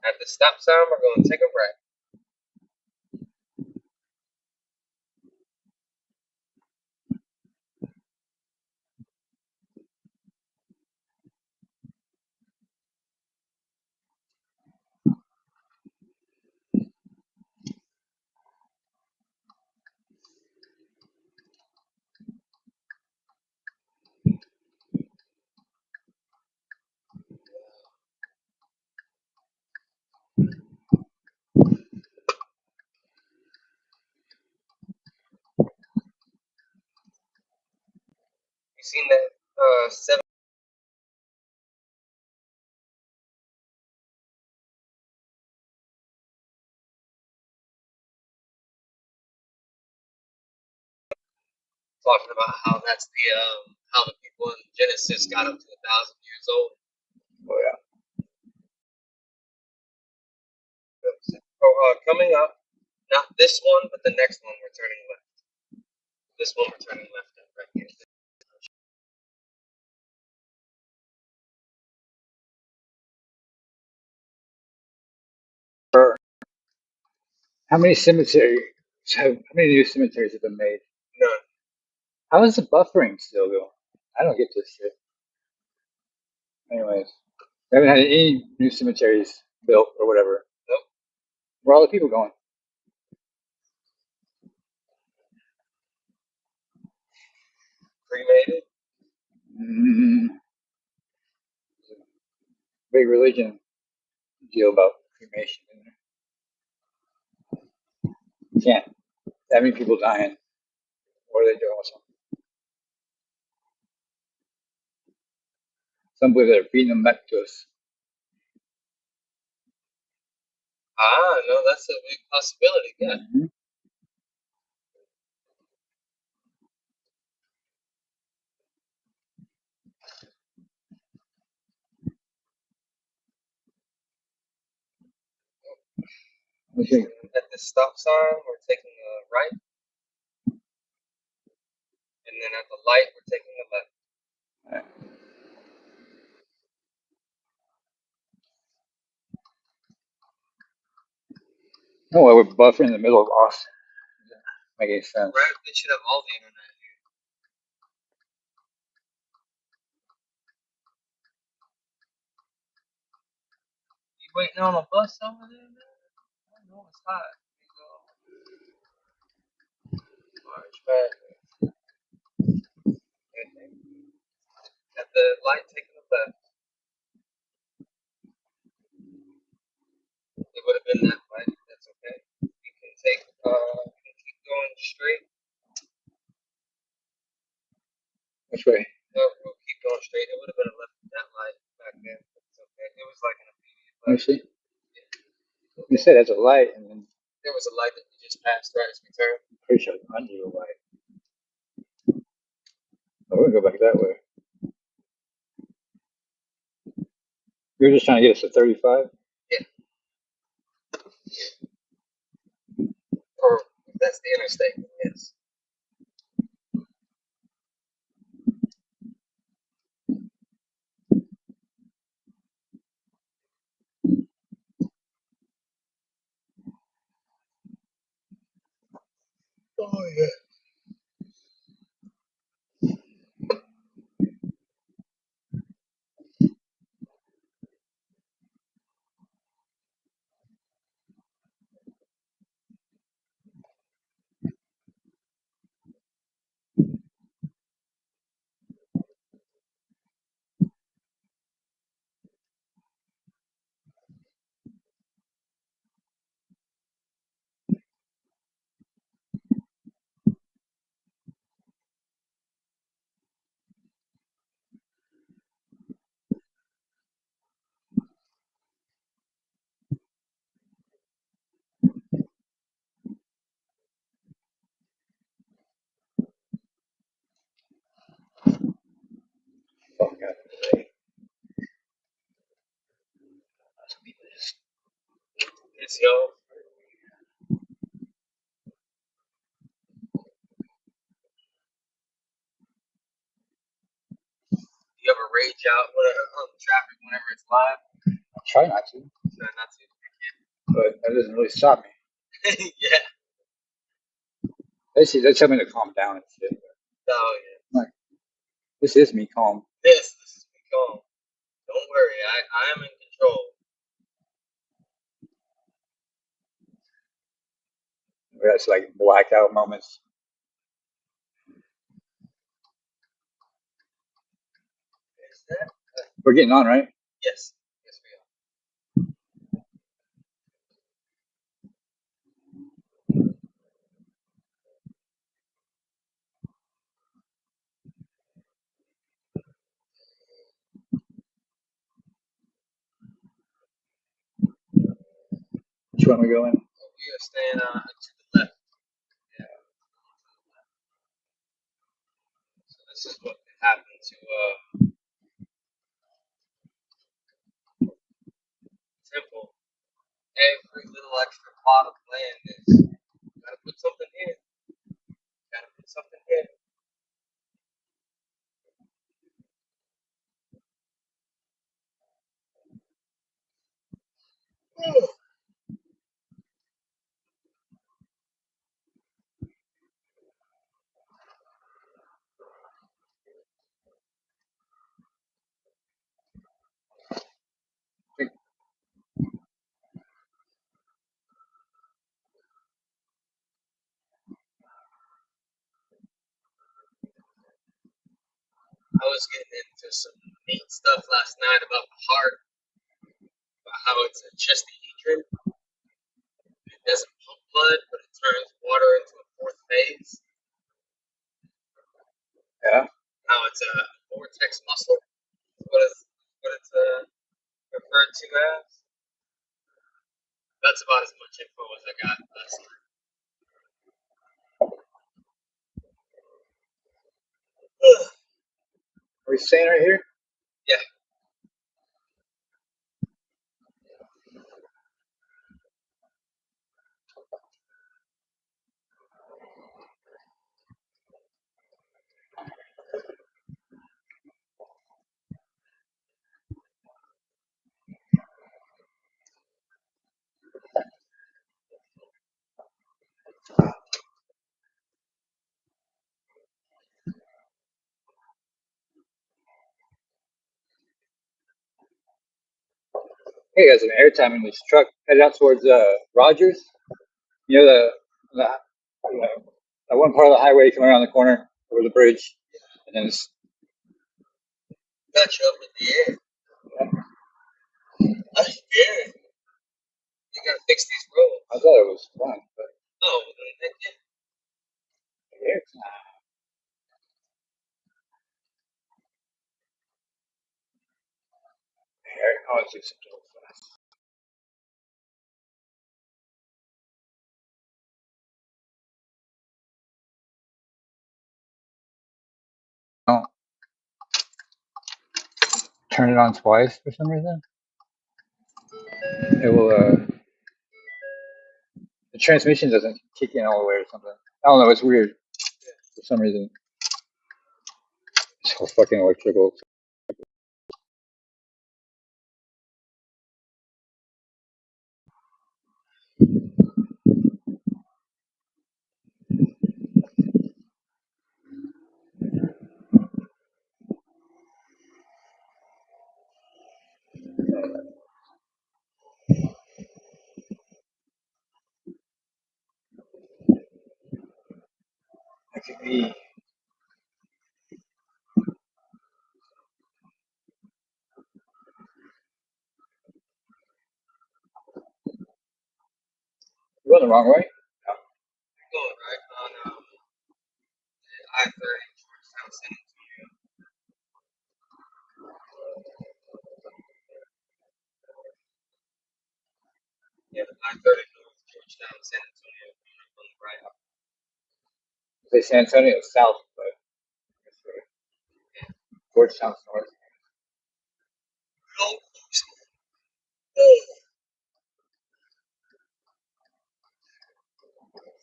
At the stop sign, we're going to take a right. seen that 7 talking about how that's how the people in Genesis got up to 1,000 years old. Oh yeah. Coming up, not this one, but the next one, we're turning left. This one, we're turning left at right here. How many cemeteries how many new cemeteries have been made? None. How is the buffering still going? I don't get this shit. Anyways, we haven't had any new cemeteries built or whatever. Nope. Where are all the people going? Cremated. Big religion deal about cremation in there. You can't. That many people dying. What are they doing with them? Some believe they're feeding them back to us. No, that's a big possibility. Yeah. Mm-hmm. Okay. At this stop sign, we're taking a right, and then at the light, we're taking a left. Right. No, we're buffering in the middle of Austin. Make any sense? Right, they should have all the internet here. You waiting on a bus over there, man? I know it's hot. Large bag. At the light, taking a left. It would have been that way. That's okay. You can take. You can keep going straight. Which way? We'll keep going straight. It would have been a left that light back then. It's okay. It was like an immediate Let me light. see. You said that's a light, and then There was a light that we just passed right as we turned. pretty sure under the light. Oh, we're gonna go back that way. You're just trying to get us to 35? Yeah. Or that's the interstate. Yes. Oh yeah. Fuck out of the way. Some people just It's y'all. You ever rage out on traffic whenever it's live? I try not to, No, not to. but that doesn't really stop me. Yeah. They tell me to calm down and shit. Oh yeah. Like, this is me calm. This is me calm. Don't worry, I am in control. That's like blackout moments. Is that? We're getting on, right? Yes. Yes, we are. one we go in? We are staying to the left. Yeah. So this is what could happen to Temple. Every little extra plot of land is gotta put something here. Gotta put something here. I was getting into some neat stuff last night about the heart, about how it's a chestahedron. It doesn't pump blood, but it turns water into a fourth phase. Yeah. How it's a vortex muscle. What it's referred to as. That's about as much info as I got last night. Are we staying right here? Yeah. Hey, there's an airtime in this truck headed out towards Rogers. You know the that one part of the highway coming around the corner over the bridge, and then it's Got you up in the air. That's scary. You gotta fix these roads. I thought it was fun, but Oh, well, then heck yeah. airtime. Oh, it's acceptable. Don't turn it on twice for some reason. It will. The transmission doesn't kick in all the way or something. I don't know. It's weird for some reason. It's so fucking electrical. That could be. You're going the wrong way. You're going right on I-30 Georgetown, San Antonio. Yeah, I-30 North Georgetown, San Antonio. On the right. Say San Antonio south, but Georgetown north.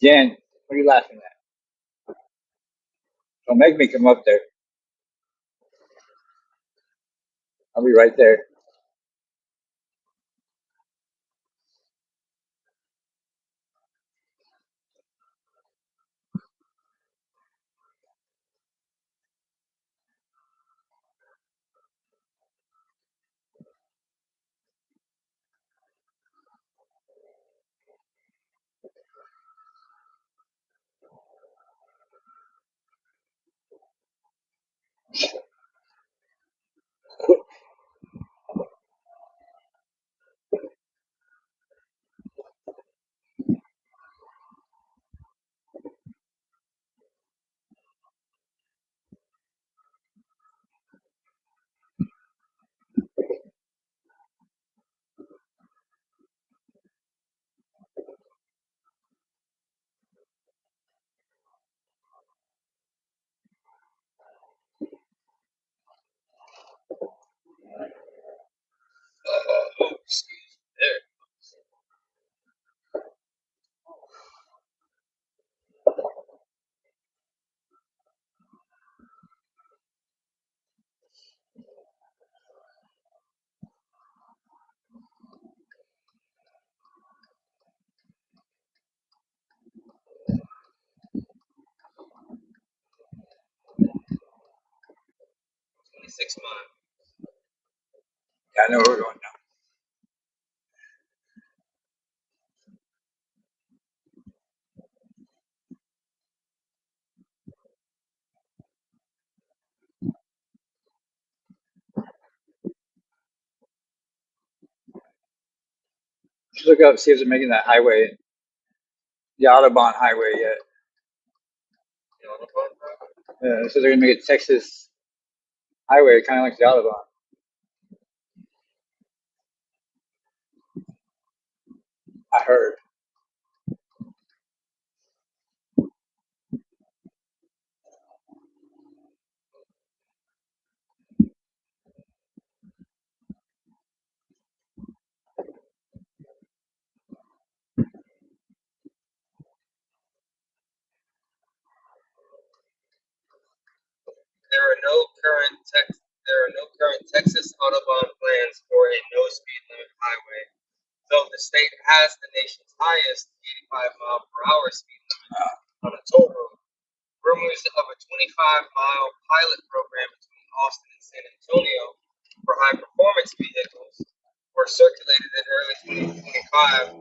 Jan, what are you laughing at? Don't make me come up there. I'll be right there. 6 miles. Yeah, I know where we're going now. Just look up, see if they're making that highway, the Autobahn highway yet. You know, the fun So they're gonna make a Texas highway, kind of like the Autobahn. I heard. There are no current Texas Autobahn plans for a no speed limit highway, though the state has the nation's highest 85-mile-per-hour speed limit on a toll road. Rumors of a 25-mile pilot program between Austin and San Antonio for high performance vehicles were circulated in early 2025,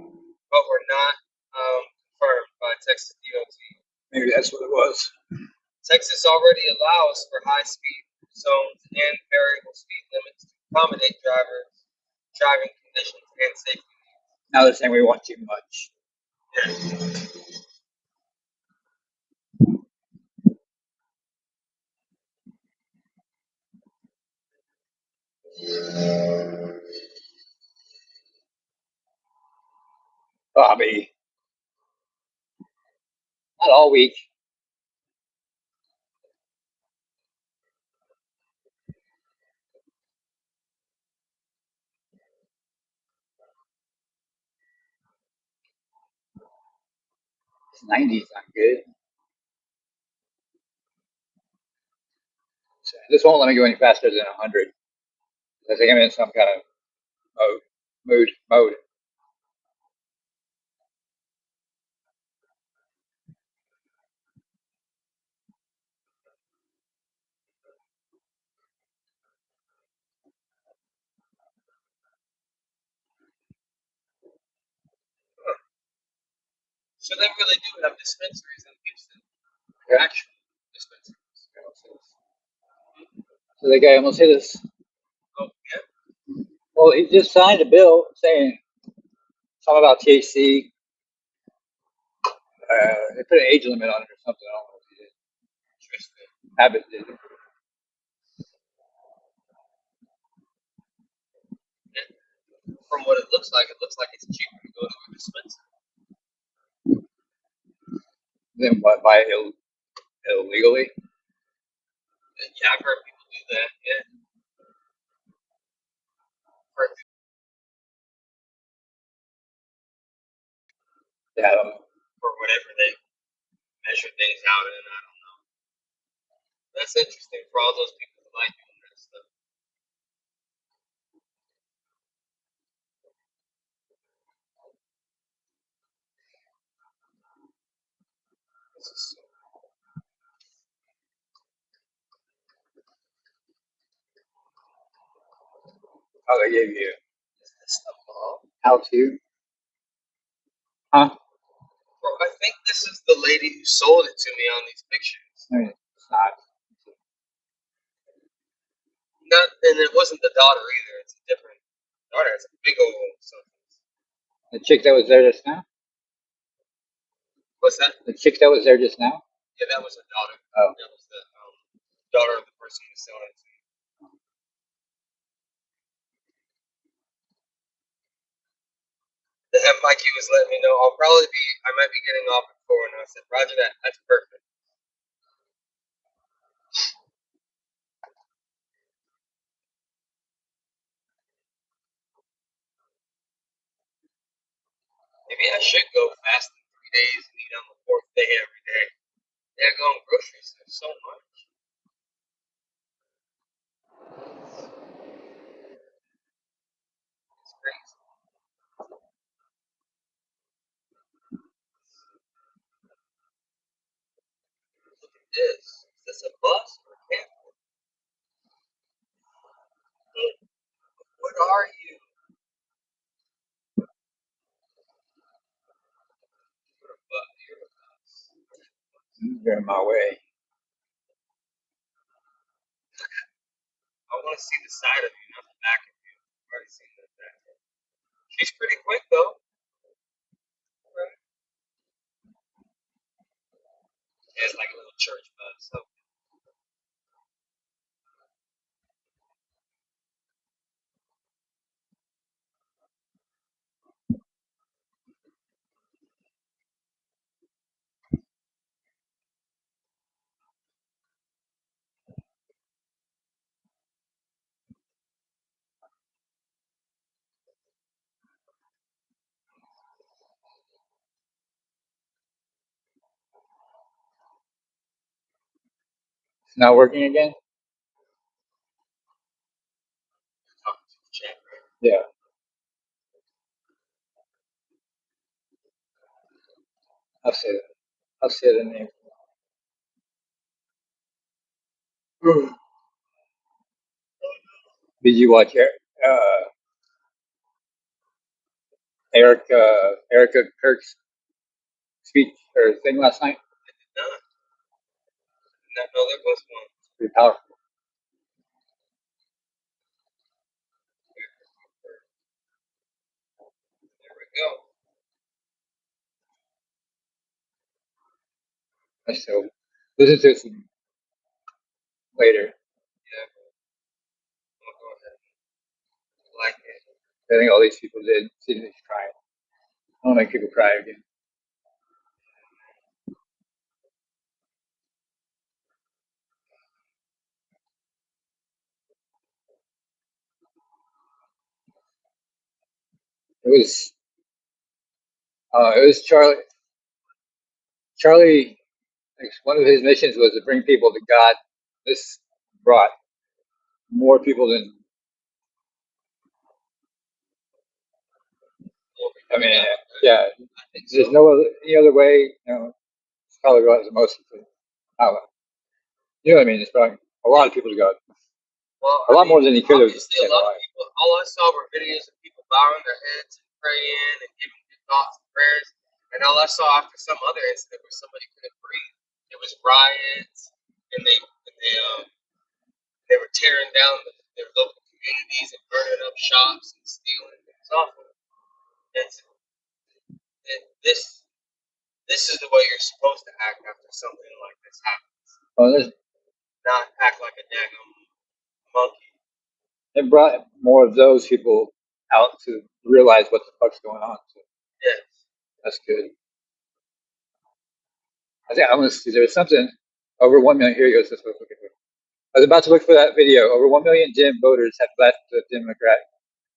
but were not confirmed by Texas DOT. Maybe that's what it was. Texas already allows for high speed zones and variable speed limits to accommodate drivers, driving conditions, and safety needs. Now they're saying we want too much. Bobby, not all week. It's 90s, not good. So this won't let me go any faster than 100. I think I'm in some kind of mode. So they really do have dispensaries in Houston, Okay. actual dispensaries. So the guy almost hit us. Oh, yeah. Well, he just signed a bill saying something about THC. They put an age limit on it or something. I don't know what he did. Interesting. Abbott did it. From what it looks like it's cheaper to go to a dispensary. Then what? Buy it illegally? Yeah, I've heard people do that. Yeah. For Yeah, I don't know. whatever they measure things out in, I don't know. That's interesting for all those people who like doing that stuff. This is so Oh, they gave you Is this the mom? how to? Huh? Bro, I think this is the lady who sold it to me on these pictures. I mean, it's not. Not, and it wasn't the daughter either. It's a different daughter. It's a big old something. The chick that was there just now? What's that? The chick that was there just now? Yeah, that was a daughter. Oh. That was the daughter of the person who was selling it to me. And Mikey was letting me know I might be getting off at 4, and I said, Roger that. That's perfect. Maybe I should go fast in 3 days and eat on the 4th day every day. Yeah, going groceries. There's so much. It's crazy. Look at this. Is this a bus or a camper? are you? You're a bus. They're in my way. I want to see the side of you, not the back of you. I've already seen the back. She's pretty quick though. Right. It's like a little church bus. So It's not working again? talking to the chat, right? Yeah. I'll say that. I'll say the name. Did you watch Erica Kirk's speech or thing last night? I did not. Did not know there was one. Pretty powerful. There we go. So listen to some later. Yeah. I'll go ahead. Like it. I think all these people did. See me crying. I don't make people cry again. It was Charlie. Charlie, like, one of his missions was to bring people to God. This brought more people than, I mean, yeah. There's no other, any other way. It's probably brought the most. I don't know. You know what I mean? It's brought a lot of people to God. Well, A lot more than he could have obviously, a said lot of alive. people. All I saw were videos of people bowing their heads and praying and giving good thoughts and prayers. And all I saw after some other incident where somebody couldn't breathe, it was riots, and they were tearing down their local communities and burning up shops and stealing. It was awful. It's, this is the way you're supposed to act after something like this happens. Well, Not act like a daggum monkey. it brought more of those people out to realize what the fuck's going on. So Yes. that's good. I think I want to see. There's something over 1 million. Here he goes. That's what I was looking for. I was about to look for that video. Over 1 million Dem voters have left the Democrat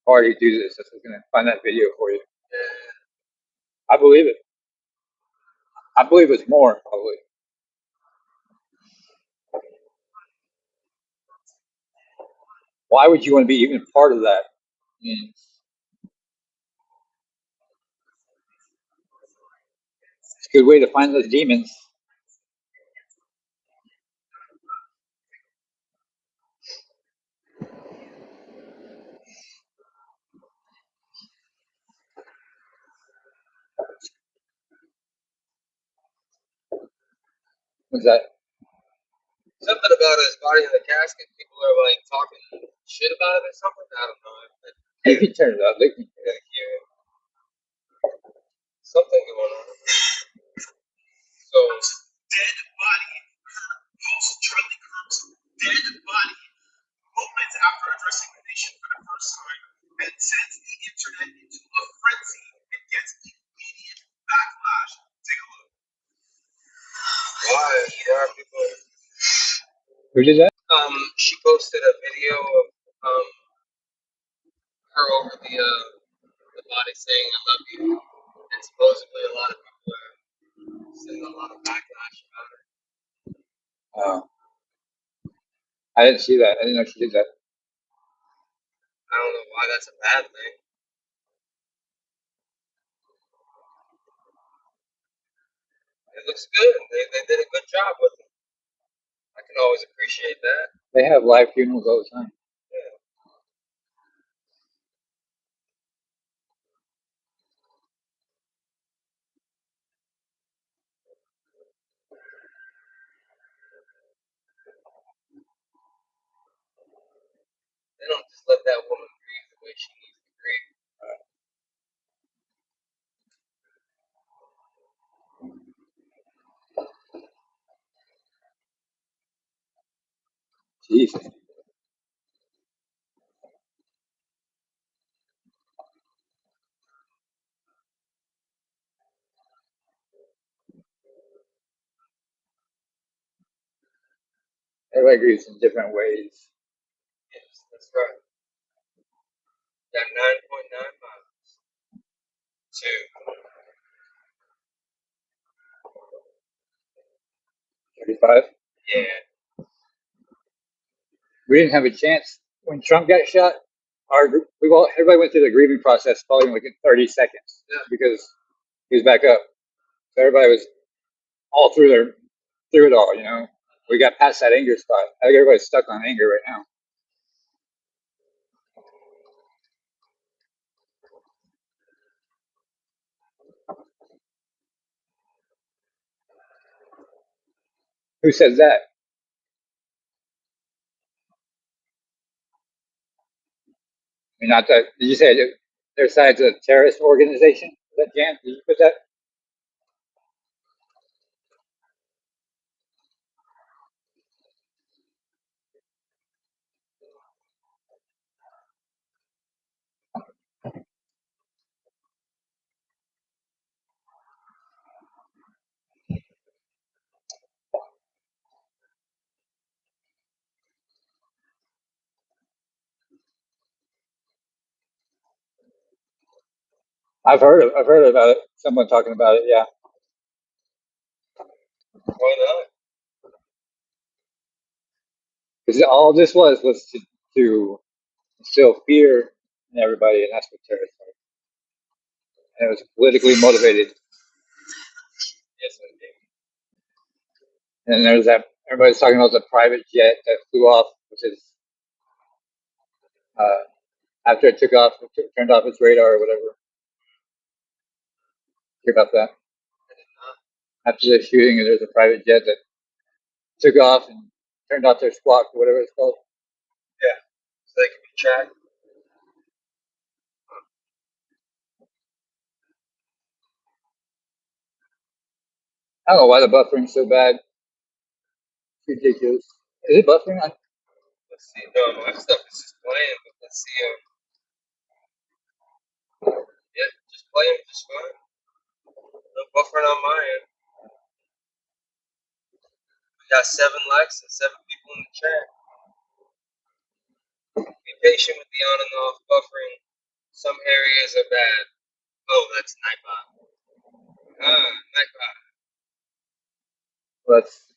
Party due to this. I was going to find that video for you. I believe it. I believe it's more, probably. Why would you want to be even part of that? I mean, it's a good way to find those demons. What's that? Something about his body in the casket. People are like talking shit about it or something. I don't know. You can turn it up. They can I gotta hear it. Something going on. So dead body. Post Charlie Kirk's dead body. Moments after addressing the nation for the first time, and sends the internet into a frenzy and gets immediate backlash. Take a look. Why? Why are people? Who did that? She posted a video of her over the body saying "I love you," and supposedly a lot of people are sending a lot of backlash about her. Oh, I didn't see that. I didn't know she did that. I don't know why that's a bad thing. It looks good. They did a good job with it. I can always appreciate that. They have live funerals all the time. Yeah. that woman grieve the way she needs to grieve. Jesus. Everybody grieves in different ways. Yes, that's right. Got 9.9 miles to 35. yeah. We didn't have a chance when Trump got shot. Everybody went through the grieving process probably like in 30 seconds Yeah. because he was back up. So everybody was all through it all. You know, we got past that anger spot. I think everybody's stuck on anger right now. Who says that? I mean, not that. Did you say their side's a terrorist organization? Is that Jan? Did you put that? I've heard about it. Someone talking about it. Yeah, Why not? because all this was to instill fear in everybody, and that's what terrorists are. And it was politically motivated. Yes, indeed. And there's that everybody's talking about the private jet that flew off, which is uh, after it took off, turned off its radar or whatever. Hear about that? I did not. After the shooting, there's a private jet that took off and turned off their squawk or whatever it's called. Yeah. So they can be tracked. I don't know why the buffering's so bad. It's ridiculous. Is it buffering? Let's see. No, my stuff is just playing, but let's see. Yeah, just playing just fine. No buffering on my end. We got 7 likes and 7 people in the chat. Be patient with the on and off buffering. Some areas are bad. Oh, that's Nightbot. Nightbot. Well, that's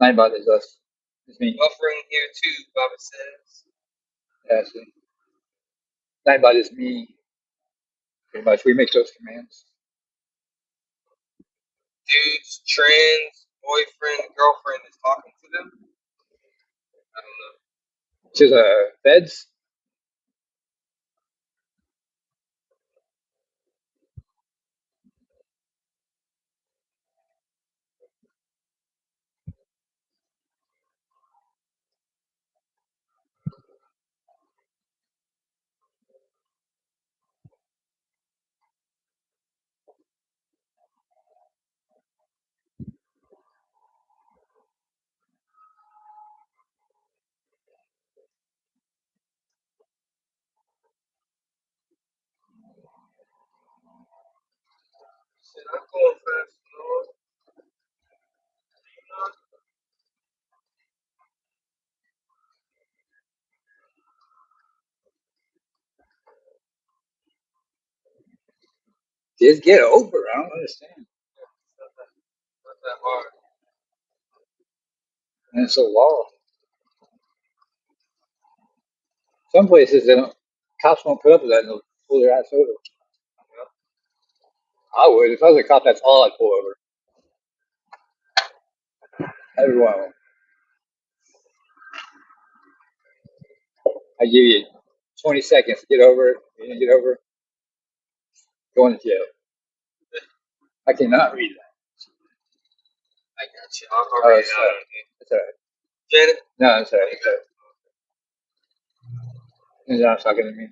Nightbot is us. It's me. Buffering here too, Baba says. Yeah, see. Nightbot is me. Pretty much. We make those commands. Dude's trans boyfriend, girlfriend is talking to them. I don't know. To the feds. Shit, I'm going fast, Lord. Just get over. I don't understand. Not that hard. And it's a law. Some places they don't. Cops won't put up with that and they'll pull their ass over. I would. If I was a cop, that's all I'd pull over. Everyone. I give you 20 seconds to get over it. You didn't get over it, going to jail. I cannot read that. I got you. I'll Oh, read it it's, out on here. it's all right. Janet? No, it's all right. It's all right. He's not talking to me.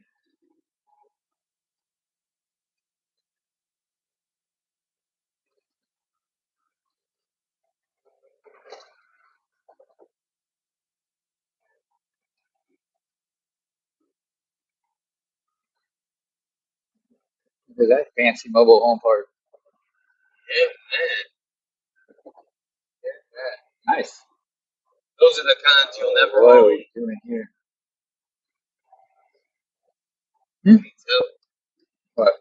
Look at that fancy mobile home park. Yeah, man. Yeah. Nice. Those are the kinds you'll never What are own. we doing here? Needs help. What?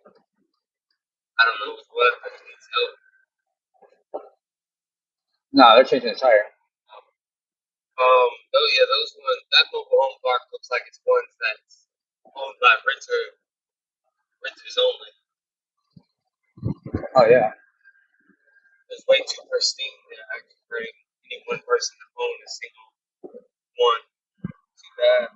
I don't know what, but it needs help. No, they're changing the tire. Oh yeah, those ones. That mobile home park looks like it's ones that's owned by renters only. Oh yeah. It's way too pristine there, actually, for any one person to own a single one. Too bad.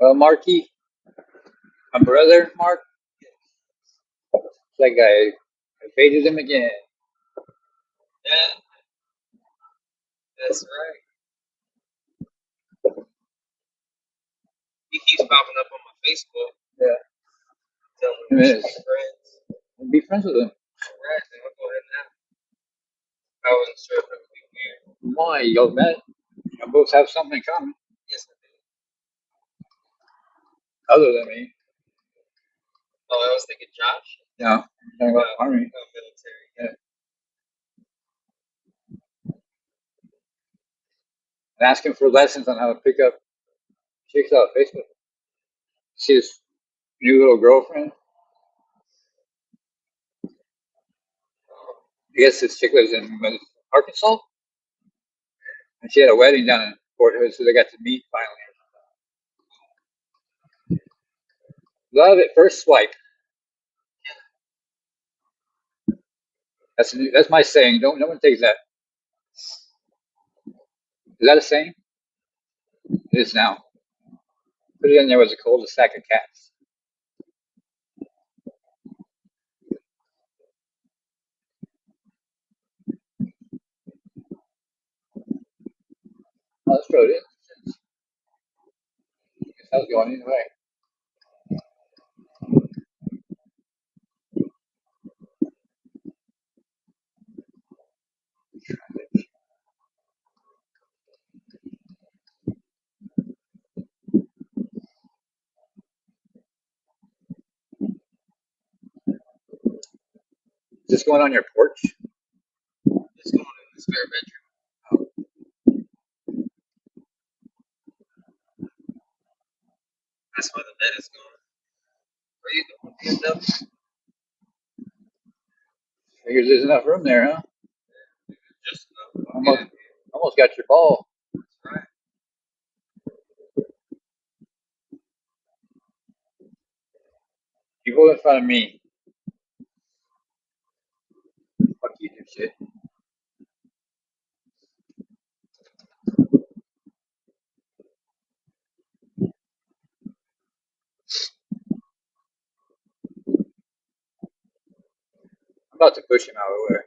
Well, Marky, my brother, Mark, that guy, I faded him again. Yeah, that's right. He keeps popping up on my Facebook, Yeah. telling me Him we should is. be friends. Be friends with him. Alright, then I'll go ahead now. I wasn't sure if it would be weird. Why, y'all met? You both have something in common, Yes, I did. other than me. Oh, I was thinking Josh. No, talking about Army. Military. Yeah. And ask him for lessons on how to pick up chicks off Facebook. See his new little girlfriend. I guess this chick lives in Arkansas, and she had a wedding down in Fort Hood, so they got to meet finally. Love at first swipe. That's my saying. Don't no one takes that. Is that a saying? It is now. Put it in there as a cul-de-sac of cats. Oh, let's throw it in. Guess I was going either way. Is this going on your porch? It's going in the spare bedroom. That's why the bed is gone. Where you going? End up Figures there's enough room there, huh? just enough. Almost got your ball. That's right. You go in front of me. Fuck you, shit. I'm about to push him out of the way.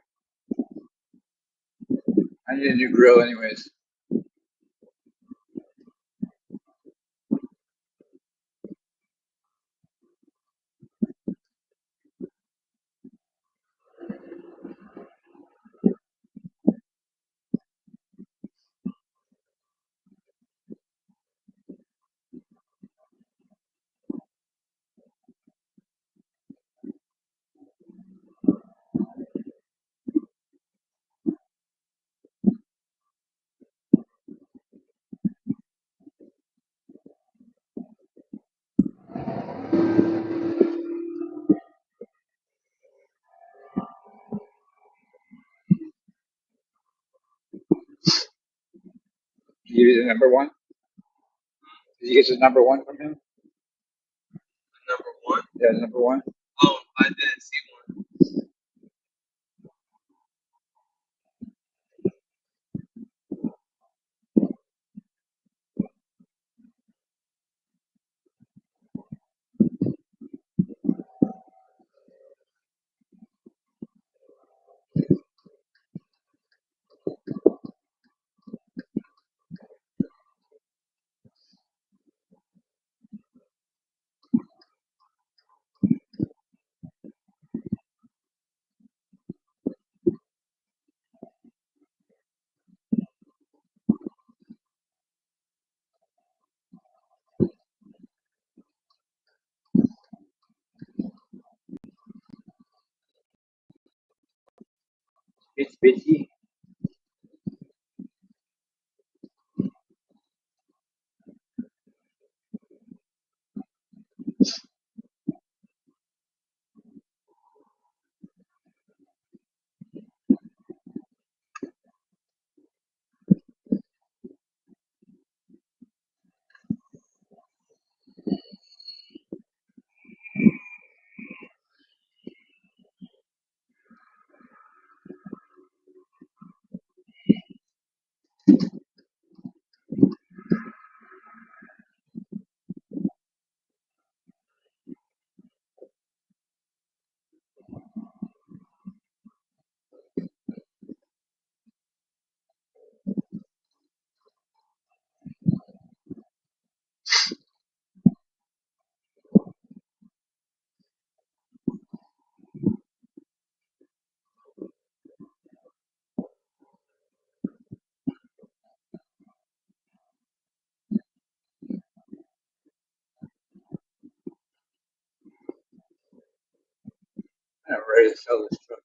I need a new grill, anyways. Did you get the number one? Did you get the number one from him? Number one. Yeah, the number one. Oh, I did see one. Mitsubishi. I'm ready to sell this truck.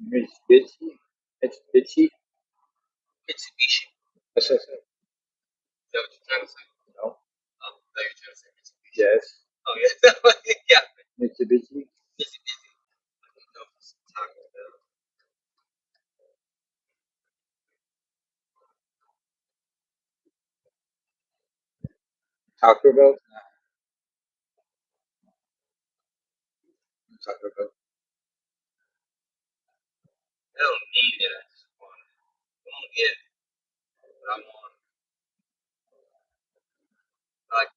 Mitsubishi. Mitsubishi. Mitsubishi. That's what I said. Is that what you're trying to say? No. Oh, I thought you were trying to say Mitsubishi. Yes. Oh, yeah. Yeah. Mitsubishi. Mitsubishi. I don't know if it's Taco Bell. Taco Bell. Nah. Taco Bell. I don't need it. I just want it. I won't get it, but I want it. Like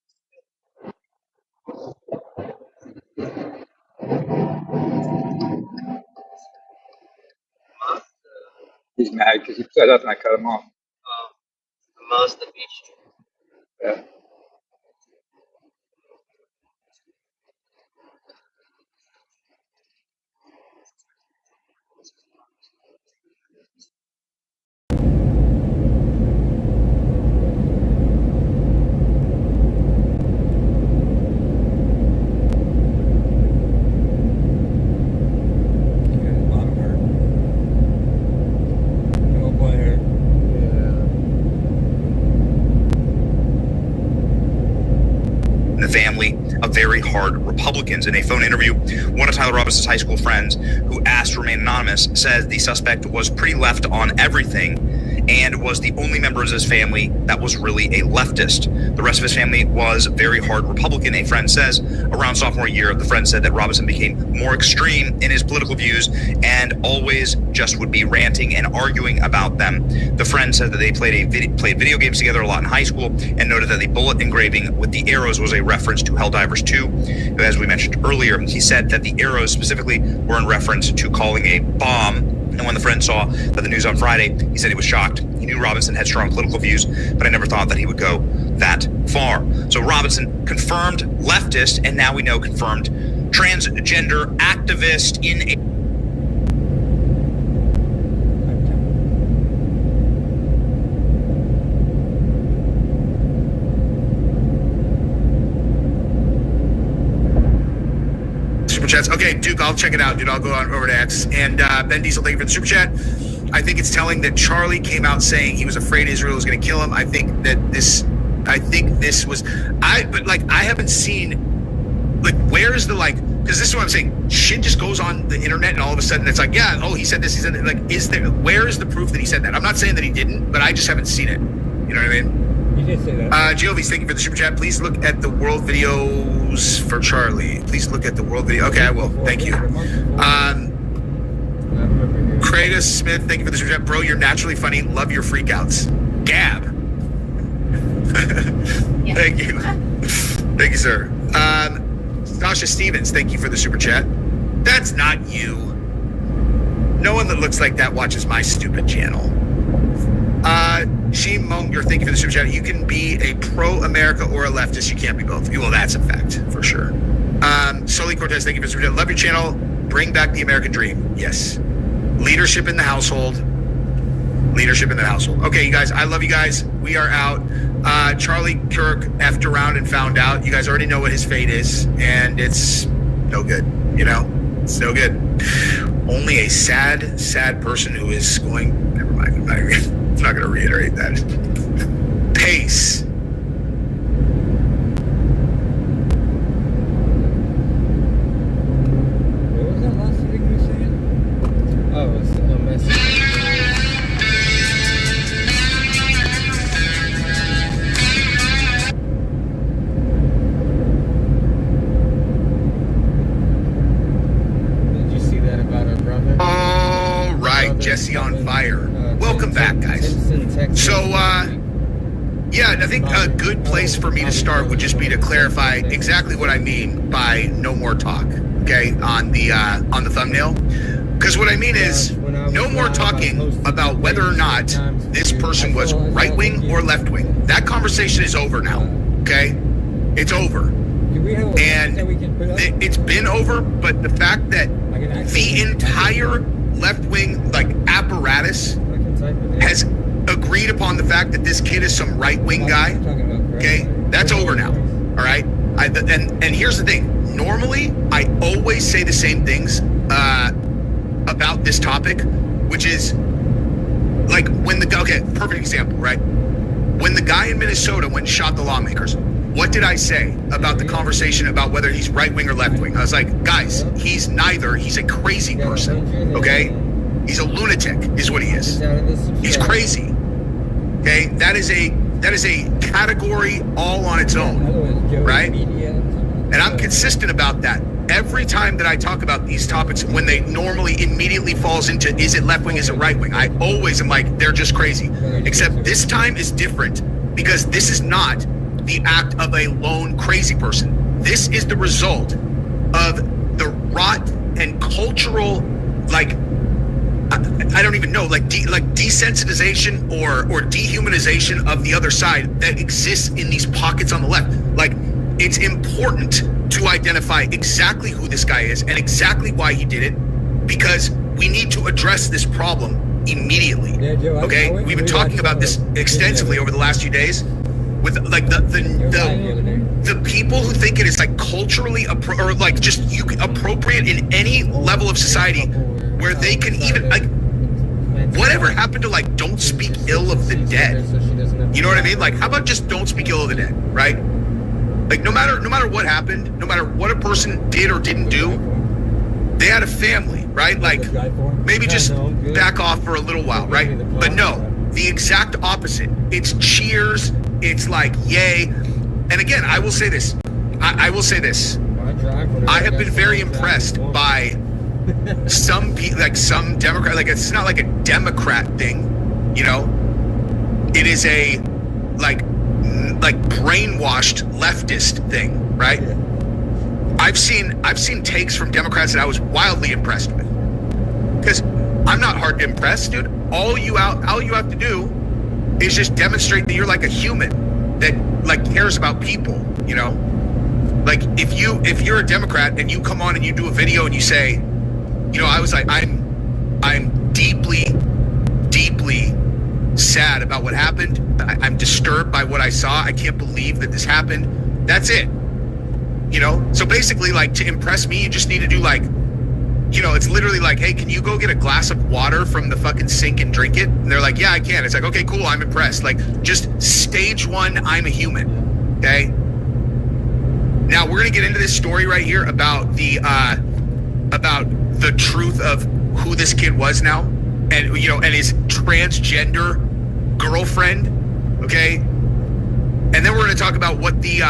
Mazda, He's mad because he set up and I cut him off. the Mazda Bistro. Yeah. Bottom hurt. Oh boy, hurt. The family of very hard Republicans. In a phone interview, one of Tyler Robinson's high school friends, who asked to remain anonymous, said the suspect was pretty left on everything and was the only member of his family that was really a leftist. The rest of his family was very hard Republican, a friend says. Around sophomore year, the friend said that Robinson became more extreme in his political views and always just would be ranting and arguing about them. The friend said that they played video games together a lot in high school and noted that the bullet engraving with the arrows was a reference to Helldivers 2. As we mentioned earlier, he said that the arrows specifically were in reference to calling a bomb. And when the friend saw that the news on Friday, he said he was shocked. He knew Robinson had strong political views, but I never thought that he would go that far. So Robinson, confirmed leftist, and now we know confirmed transgender activist in a Super chats. Okay, Duke, I'll check it out, dude. I'll go on over to X. And Ben Diesel, thank you for the super chat. I think it's telling that Charlie came out saying he was afraid Israel was going to kill him. I think this was, but like, I haven't seen, like, where's the, like, because this is what I'm saying. Shit just goes on the internet and all of a sudden it's like, yeah, oh, he said this, he said that. Like, where is the proof that he said that? I'm not saying that he didn't, but I just haven't seen it. You know what I mean? You did say that. Giovis, thank you for the super chat. Please look at the world videos for Charlie. Please look at the world video. Okay, I will. Thank you. Kratos Smith, thank you for the super chat. Bro, you're naturally funny. Love your freakouts. Gab. Thank you. Thank you, sir. Stasha Stevens, thank you for the super chat. That's not you. No one that looks like that watches my stupid channel. Sheen Monger, thank you for the super chat. You can be a pro-America or a leftist. You can't be both. Well, that's a fact, for sure. Sully Cortez, thank you for the super chat. Love your channel. Bring back the American dream. Yes. Leadership in the household. Leadership in the household. Okay, you guys, I love you guys. We are out. Charlie Kirk effed around and found out. You guys already know what his fate is, and it's no good, you know? It's no good. Only a sad, sad person who is going... Never mind, I'm not going to reiterate that. Pace. What was that last thing you were saying? Oh, it's a message. Did you see that about our brother? All right, Jesse on fire. Welcome back, guys. So, yeah, I think a good place for me to start would just be to clarify exactly what I mean by no more talk, okay, on the thumbnail. Because what I mean is no more talking about whether or not this person was right-wing or left-wing. That conversation is over now, okay? It's over. And it's been over, but the fact that the entire left-wing, like, apparatus has agreed upon the fact that this kid is some right-wing guy, okay? That's over now, all right? And here's the thing. Normally, I always say the same things about this topic, which is, like, when the guy... Okay, perfect example, right? When the guy in Minnesota went and shot the lawmakers, what did I say about the conversation about whether he's right-wing or left-wing? I was like, guys, he's neither. He's a crazy person, okay? He's a lunatic, is what he is. He's crazy. Okay, that is a category all on its own, right? And I'm consistent about that. Every time that I talk about these topics, when they normally immediately falls into is it left wing, is it right wing, I always am like, they're just crazy. Except this time is different because this is not the act of a lone crazy person. This is the result of the rot and cultural, like, I don't even know, like desensitization or dehumanization of the other side that exists in these pockets on the left. Like, it's important to identify exactly who this guy is and exactly why he did it, because we need to address this problem immediately. Okay, we've been talking about this extensively over the last few days with like the people who think it is like culturally or like just appropriate in any level of society where they can even, like, whatever happened to, like, don't speak ill of the dead? You know what I mean? Like, how about just don't speak ill of the dead, right? Like, no matter what happened, no matter what a person did or didn't do, they had a family, right? Like, maybe just back off for a little while, right? But no, the exact opposite. It's cheers. It's like, yay. And again, I will say this. I will say this. I have been very impressed by some people, like some Democrat, like it's not like a Democrat thing, you know, it is a like brainwashed leftist thing, right? I've seen takes from Democrats that I was wildly impressed with, because I'm not hard to impress, dude. All you have to do is just demonstrate that you're like a human that like cares about people, you know. Like if you're a Democrat and you come on and you do a video and you say, you know, I was like, I'm deeply, deeply sad about what happened. I'm disturbed by what I saw. I can't believe that this happened. That's it. You know? So basically, like, to impress me, you just need to do, like, you know, it's literally like, hey, can you go get a glass of water from the fucking sink and drink it? And they're like, yeah, I can. It's like, okay, cool, I'm impressed. Like, just stage one, I'm a human. Okay? Now, we're going to get into this story right here about the truth of who this kid was now, and you know, and his transgender girlfriend, okay? And then we're going to talk about what the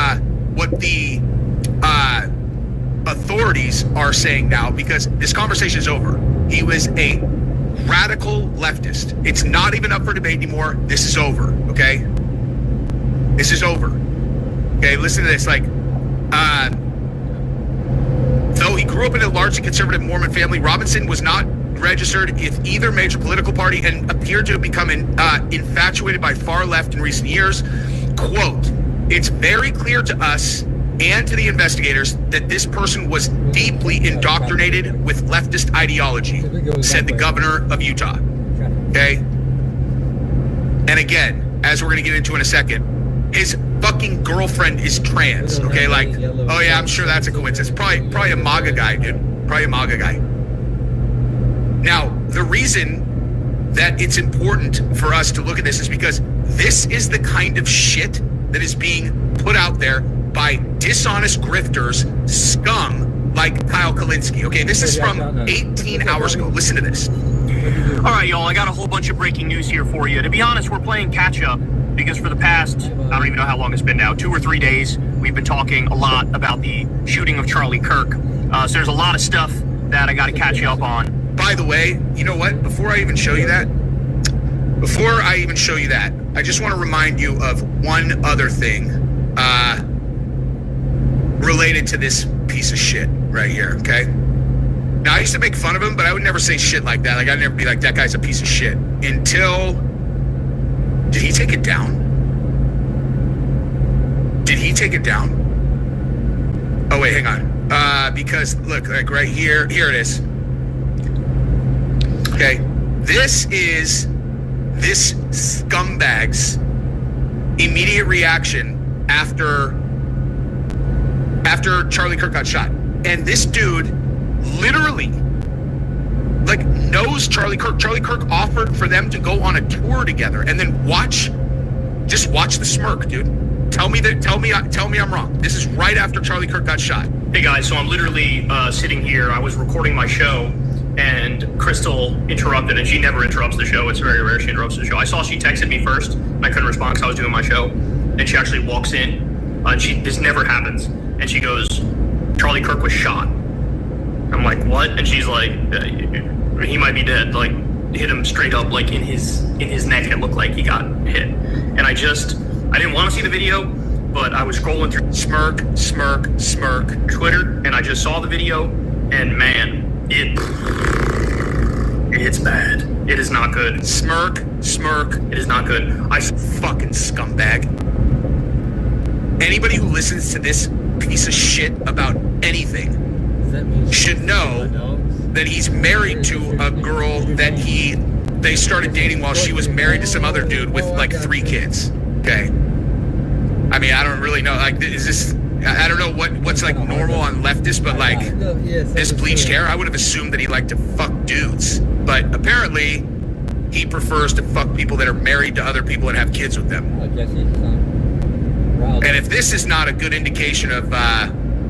authorities are saying now, because this conversation is over. He was a radical leftist. It's not even up for debate anymore. This is over, okay? This is over. Okay, listen to this. Like, grew up in a largely conservative Mormon family. Robinson was not registered with either major political party and appeared to have become infatuated by far left in recent years. Quote, "It's very clear to us and to the investigators that this person was deeply indoctrinated with leftist ideology," said the governor of Utah. Okay? And again, as we're going to get into in a second, his fucking girlfriend is trans. Okay? Like, oh yeah, I'm sure that's a coincidence. Probably a MAGA guy, dude. Probably a MAGA guy. Now, the reason that it's important for us to look at this is because this is the kind of shit that is being put out there by dishonest grifters, scum like Kyle Kulinski. Okay, this is from 18 hours ago. Listen to this. All right, y'all, I got a whole bunch of breaking news here for you. To be honest, we're playing catch up because for the past, I don't even know how long it's been now, 2 or 3 days, we've been talking a lot about the shooting of Charlie Kirk. So there's a lot of stuff that I got to catch you up on. By the way, you know what? Before I even show you that, I just want to remind you of one other thing related to this piece of shit right here, okay? Now, I used to make fun of him, but I would never say shit like that. Like, I'd never be like, that guy's a piece of shit. Until... Did he take it down? Did he take it down? Oh, wait, hang on. Because, look, like right here it is. Okay, this is this scumbag's immediate reaction after Charlie Kirk got shot. And this dude literally like knows Charlie Kirk. Charlie Kirk offered for them to go on a tour together, and then just watch the smirk, dude. Tell me I'm wrong. This is right after Charlie Kirk got shot. Hey guys, so I'm literally sitting here. I was recording my show, and Crystal interrupted, and she never interrupts the show. It's very rare she interrupts the show. I saw she texted me first, and I couldn't respond because I was doing my show. And she actually walks in, and this never happens. And she goes, "Charlie Kirk was shot." I'm like, "What?" And she's like, "He might be dead." Like, hit him straight up, like in his neck. It looked like he got hit. And I didn't want to see the video, but I was scrolling through smirk Twitter, and I just saw the video, and man, it's bad. It is not good. Smirk. It is not good. I Fucking scumbag. Anybody who listens to this piece of shit about anything should know that he's married to a girl that they started dating while she was married to some other dude with like 3 kids. Okay. I mean, I don't really know. Like, is this? I don't know what's like normal on leftists, but like this bleached hair, I would have assumed that he liked to fuck dudes, but apparently he prefers to fuck people that are married to other people and have kids with them. And if this is not a good indication of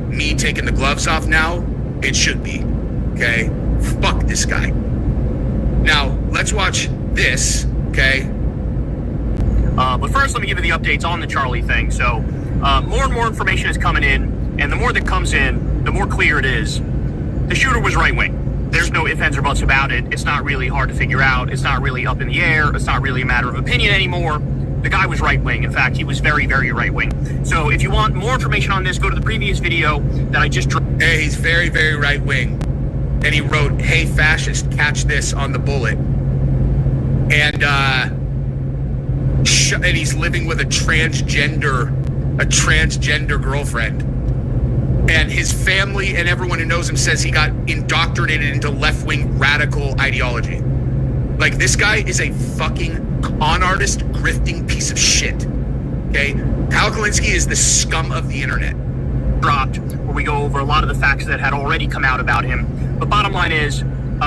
me taking the gloves off now, it should be. Okay? Fuck this guy. Now, let's watch this, okay? But first, let me give you the updates on the Charlie thing. So, more and more information is coming in, and the more that comes in, the more clear it is. The shooter was right-wing. There's no ifs, ands, or buts about it. It's not really hard to figure out. It's not really up in the air. It's not really a matter of opinion anymore. The guy was right-wing. In fact, he was very, very right-wing. So if you want more information on this, go to the previous video that I just... Hey, he's very, very right-wing. And he wrote, "Hey, fascist, catch this," on the bullet. And he's living with a transgender girlfriend. And his family and everyone who knows him says he got indoctrinated into left-wing radical ideology. Like, this guy is a fucking con artist, grifting piece of shit. Okay? Kyle Kulinski is the scum of the internet. Dropped, where we go over a lot of the facts that had already come out about him. But bottom line is,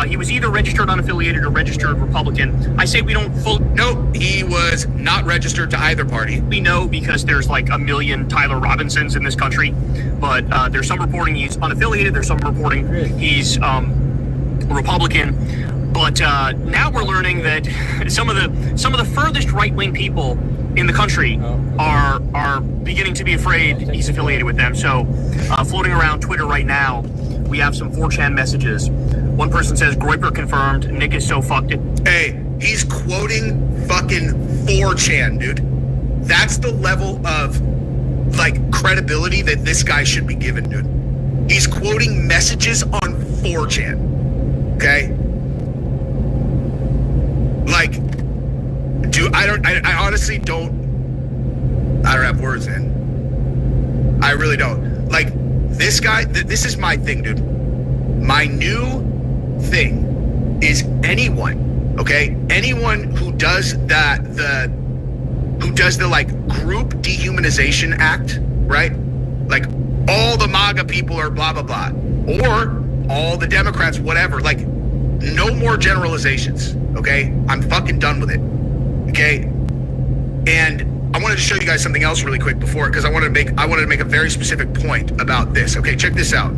he was either registered unaffiliated or registered Republican. I say we don't fully... No, he was not registered to either party. We know because there's like a million Tyler Robinsons in this country. But there's some reporting he's unaffiliated. There's some reporting he's Republican. But now we're learning that some of the furthest right-wing people in the country are beginning to be afraid he's affiliated with them. So floating around Twitter right now, we have some 4chan messages. One person says, "Groyper confirmed. Nick is so fucked it." Hey, he's quoting fucking 4chan, dude. That's the level of like credibility that this guy should be given, dude. He's quoting messages on 4chan. Okay? Like, dude, I honestly don't have words, man. I really don't. Like, this guy, this is my thing, dude. My new thing is anyone, okay? Anyone who does the like group dehumanization act, right? Like all the MAGA people are blah, blah, blah. Or all the Democrats, whatever. Like, no more generalizations, okay? I'm fucking done with it, okay? And I wanted to show you guys something else really quick before, because I wanted to make a very specific point about this. Okay, check this out.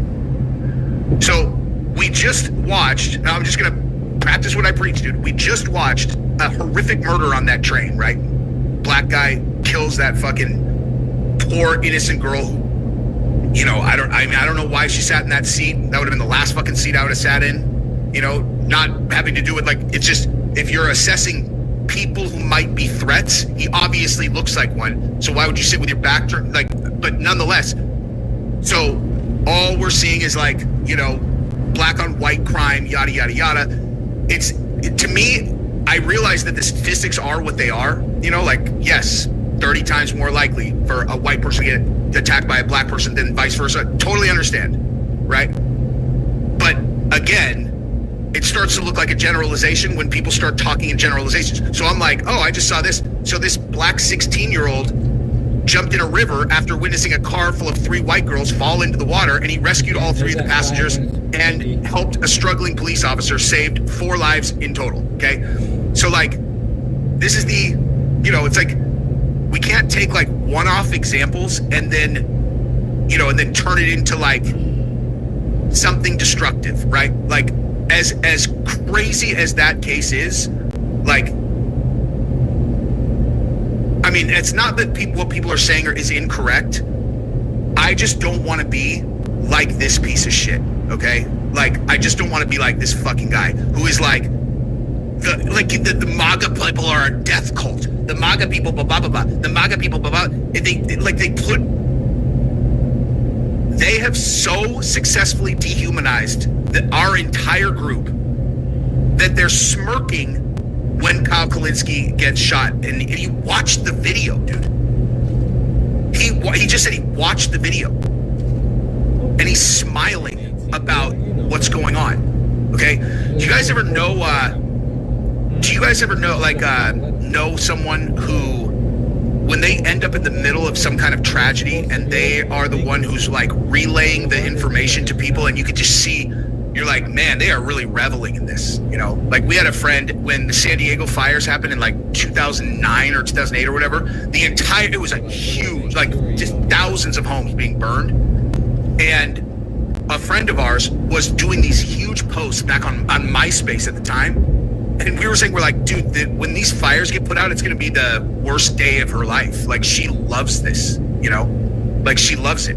So we just watched, now I'm just gonna practice what I preach, dude. We just watched a horrific murder on that train, right? Black guy kills that fucking poor innocent girl who, you know, I don't know why she sat in that seat. That would have been the last fucking seat I would have sat in, you know, not having to do with, like, it's just, if you're assessing people who might be threats, he obviously looks like one. So why would you sit with your back turned? Like, but nonetheless, so all we're seeing is, like, you know, black on white crime, yada, yada, yada. To me, I realize that the statistics are what they are, you know, like, yes, 30 times more likely for a white person to get attacked by a black person than vice versa. Totally understand, right? But again, it starts to look like a generalization when people start talking in generalizations. So I'm like, oh, I just saw this. So this black 16-year-old jumped in a river after witnessing a car full of 3 white girls fall into the water, and he rescued all 3 of the passengers and helped a struggling police officer, saved 4 lives in total, okay? So, like, this is the, you know, it's like, we can't take, like, one-off examples and then, you know, and then turn it into, like, something destructive, right? Like, as crazy as that case is, like, I mean, it's not that what people are saying is incorrect. I just don't want to be like this piece of shit, okay? Like, I just don't want to be like this fucking guy who is like, the MAGA people are a death cult. The MAGA people, blah, blah, blah, blah. The MAGA people, blah, blah. They have so successfully dehumanized our entire group that they're smirking when Kyle Kulinski gets shot. And you watched the video, dude. He just said he watched the video. And he's smiling about what's going on. Okay? Do you guys ever know, know someone who, when they end up in the middle of some kind of tragedy and they are the one who's, like, relaying the information to people, and you could just see, you're like, man, they are really reveling in this, you know? Like, we had a friend, when the San Diego fires happened in, like, 2009 or 2008 or whatever, it was, like, huge, like, just thousands of homes being burned. And a friend of ours was doing these huge posts back on MySpace at the time. And we were saying, we're like, dude, when these fires get put out, it's going to be the worst day of her life. Like, she loves this, you know? Like, she loves it.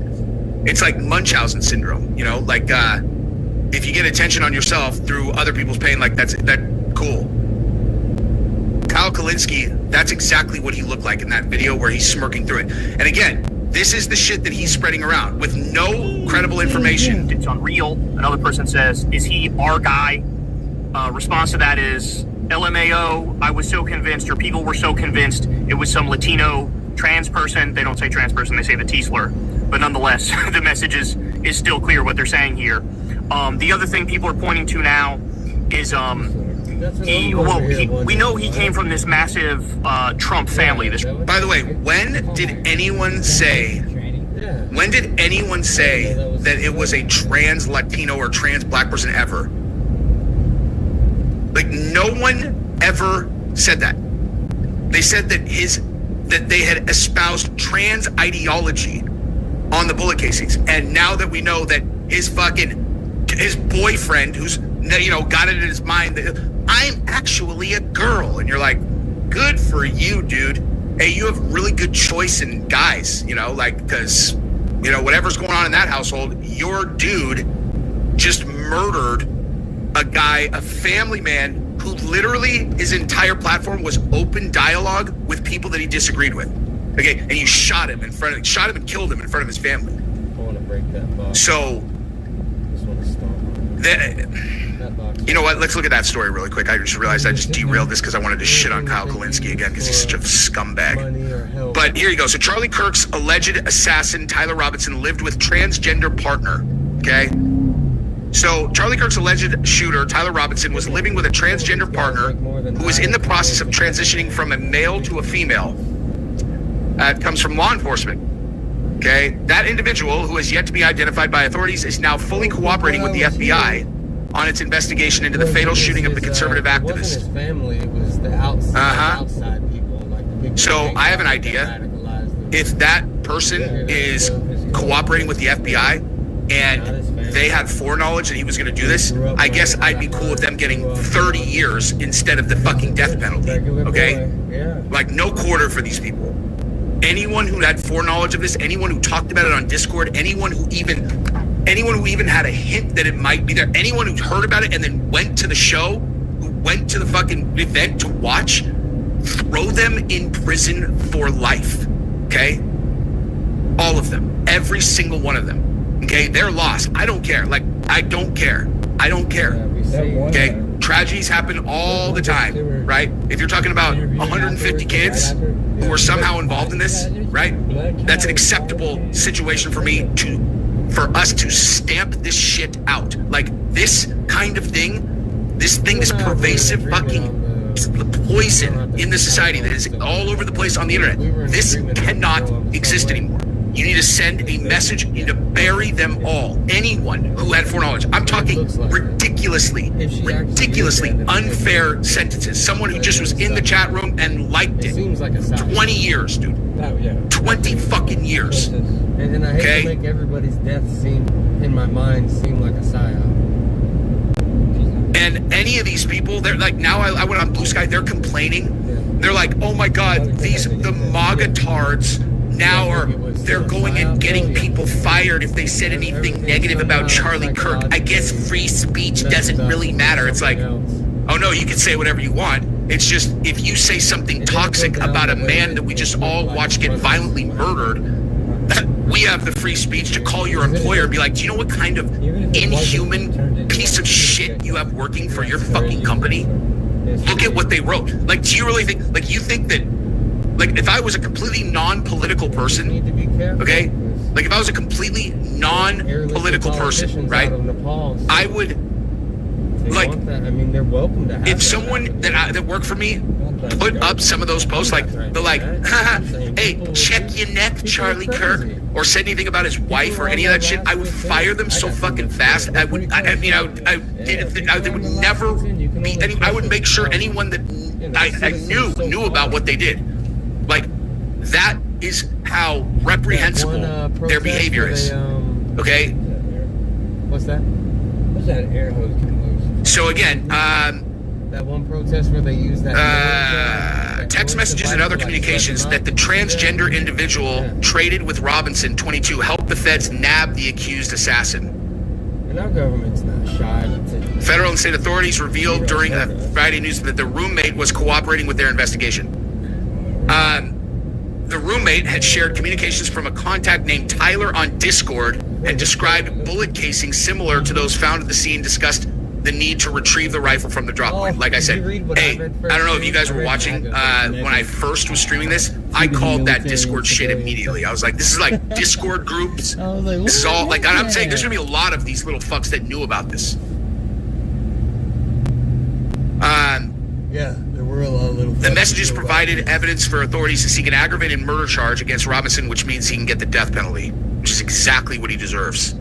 It's like Munchausen syndrome, you know? Like, if you get attention on yourself through other people's pain, like, that's cool. Kyle Kulinski, that's exactly what he looked like in that video where he's smirking through it. And again, this is the shit that he's spreading around with no credible information. It's unreal. Another person says, is he our guy? Response to that is, LMAO, I was so convinced, or people were so convinced it was some Latino trans person. They don't say trans person, they say the T slur. But nonetheless, the message is still clear what they're saying here. The other thing people are pointing to now is we know he came from this massive Trump family. By the way, when did anyone say that it was a trans Latino or trans black person ever? Like, no one ever said that. They said that they had espoused trans ideology on the bullet casings. And now that we know that his boyfriend, who's, you know, got it in his mind that I'm actually a girl, and you're like, good for you, dude. Hey, you have really good choice in guys, you know, like, because, you know, whatever's going on in that household, your dude just murdered a guy, a family man, who literally his entire platform was open dialogue with people that he disagreed with. Okay, and you shot him and killed him in front of his family. I want to break that box. So You know what? Let's look at that story really quick. I just realized I just derailed this because I wanted to shit on Kyle Kulinski again because he's such a scumbag. But here you go. So Charlie Kirk's alleged assassin, Tyler Robinson, lived with transgender partner. Okay? So Charlie Kirk's alleged shooter, Tyler Robinson, was living with a transgender partner who was in the process of transitioning from a male to a female. That comes from law enforcement. Okay? That individual, who has yet to be identified by authorities, is now fully cooperating with the FBI on its investigation into the fatal shooting of the conservative activist. His family, it was the outside people, like the people. So I have an idea. If that person is cooperating with the FBI and they had foreknowledge that he was going to do this, I guess I'd be cool with them getting 30 years instead of the fucking death penalty. Okay? Like no quarter for these people. Anyone who had foreknowledge of this, anyone who talked about it on Discord, anyone who even had a hint that it might be there, anyone who heard about it and then went to the show, who went to the fucking event to watch, throw them in prison for life. Okay? All of them. Every single one of them. Okay? They're lost. I don't care. Like, I don't care. I don't care. Okay? Tragedies happen all the time, right? If you're talking about 150 kids who were somehow involved in this, right? That's an acceptable situation for me for us to stamp this shit out. Like this kind of thing, this pervasive fucking poison in the society that is all over the place on the internet. This cannot exist anymore. You need to send a message. You need to bury them all. Anyone who had foreknowledge. I'm talking ridiculously unfair sentences. Someone who just was in the chat room and liked it. 20 years, dude. 20 fucking years. And I hate to make everybody's death in my mind seem like a psyop. And any of these people, they're like, now I went on Blue Sky, they're complaining. They're like, oh my God, the MAGA tards now they're going and getting people fired if they said anything negative about Charlie Kirk. I guess free speech doesn't really matter. It's like, oh no, you can say whatever you want. It's just, if you say something toxic about a man that we just all watched get violently murdered, we have the free speech to call your employer and be like, do you know what kind of inhuman piece of shit you have working for your fucking company? Look at what they wrote. Like, do you really think, like, you think that, like, if I was a completely non-political person, okay? Like, if I was a completely non-political person, right? I would, like, they're welcome to have if someone that worked for me put up some of those posts, like, they're like, hey, check your neck, Charlie Kirk, or said anything about his wife or any of that shit, I would fire them so fucking fast. I would never be I would make sure anyone that I knew about what they did. Like, that is how reprehensible their behavior is. Okay? What's that? What's that air hose coming loose? So again, that one protest where they used that text messages and other communications that the transgender individual traded with Robinson, 22, helped the feds nab the accused assassin. And our government's not shy. Federal and state authorities revealed during the Friday news that the roommate was cooperating with their investigation. The roommate had shared communications from a contact named Tyler on Discord and described bullet casings similar to those found at the scene, discussed the need to retrieve the rifle from the drop point. Like I said, hey, I don't know if you guys were watching when I first was streaming this, I called that Discord shit immediately. I was like, this is like Discord groups. This is all, like, I'm saying there's gonna be a lot of these little fucks that knew about this. Yeah, there were a lot of little. The messages provided evidence for authorities to seek an aggravated murder charge against Robinson, which means he can get the death penalty, which is exactly what he deserves.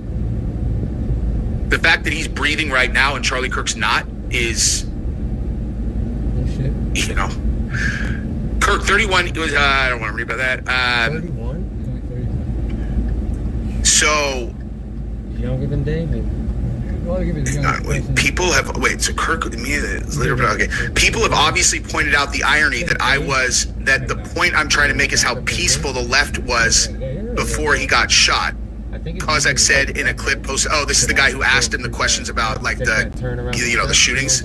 The fact that he's breathing right now and Charlie Kirk's not is, you know, Kirk 31. It was I don't want to read about that. 31. So younger than David. People have so Kirk later. Okay, people have obviously pointed out the irony that that the point I'm trying to make is how peaceful the left was before he got shot. Kozak said in a clip posted. Oh, this is the guy who asked him the questions about like the the shootings.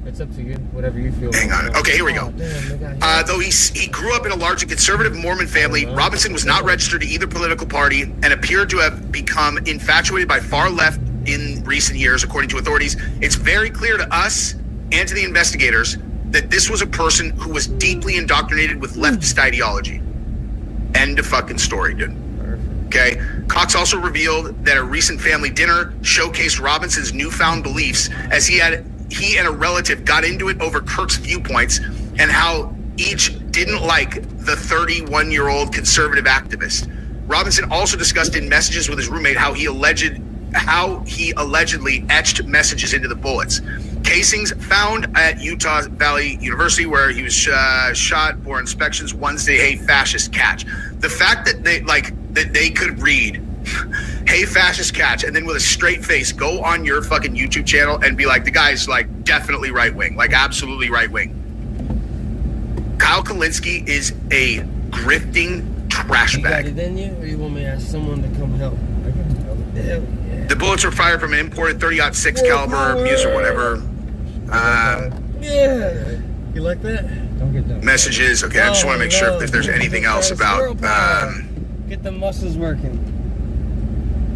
It's up to you, whatever you feel. Hang on. Okay, here we go. Though he grew up in a largely conservative Mormon family, Robinson was not registered to either political party and appeared to have become infatuated by far left in recent years, according to authorities. It's very clear to us and to the investigators that this was a person who was deeply indoctrinated with leftist ideology. End of fucking story, dude. Okay. Cox also revealed that a recent family dinner showcased Robinson's newfound beliefs as he and a relative got into it over Kirk's viewpoints and how each didn't like the 31-year-old conservative activist. Robinson also discussed in messages with his roommate how he allegedly etched messages into the bullets. Casings found at Utah Valley University, where he was shot for inspections Wednesday. Hey, fascist catch. The fact that they could read hey, fascist catch, and then with a straight face go on your fucking YouTube channel and be like, the guy's like definitely right wing, like absolutely right wing. Kyle Kulinski is a grifting trash You got bag. it in you, or you want me to ask someone to come help? I can help. Hell yeah. The bullets were fired from an imported 30-06 caliber Muse or whatever. Yeah. You like that? Don't get done. Messages. Okay, I just want to make sure if there's anything else about. Get the muscles working.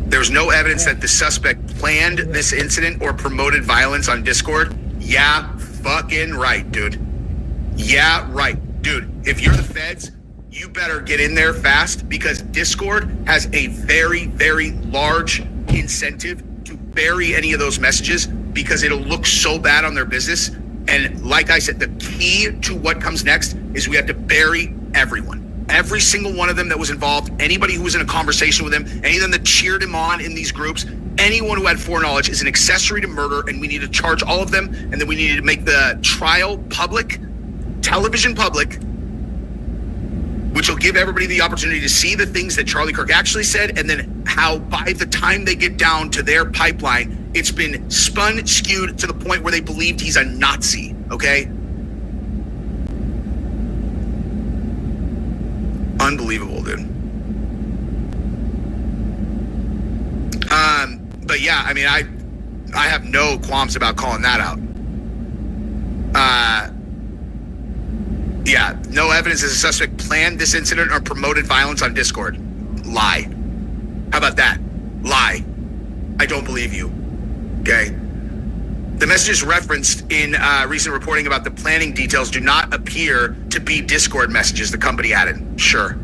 There was no evidence that the suspect planned this incident or promoted violence on Discord. Yeah, fucking right, dude. Yeah, right. Dude, if you're the feds, you better get in there fast, because Discord has a very, very large incentive to bury any of those messages, because it'll look so bad on their business. And like I said, the key to what comes next is we have to bury everyone. Every single one of them that was involved, anybody who was in a conversation with him, any of them that cheered him on in these groups, anyone who had foreknowledge is an accessory to murder, and we need to charge all of them, and then we need to make the trial public, television public, which will give everybody the opportunity to see the things that Charlie Kirk actually said, and then how by the time they get down to their pipeline, it's been spun, skewed to the point where they believed he's a Nazi, okay? Unbelievable, dude. But yeah, I mean, I have no qualms about calling that out. Yeah, no evidence that the suspect planned this incident or promoted violence on Discord. Lie. How about that? Lie. I don't believe you. Okay. The messages referenced in recent reporting about the planning details do not appear to be Discord messages, the company added. Sure.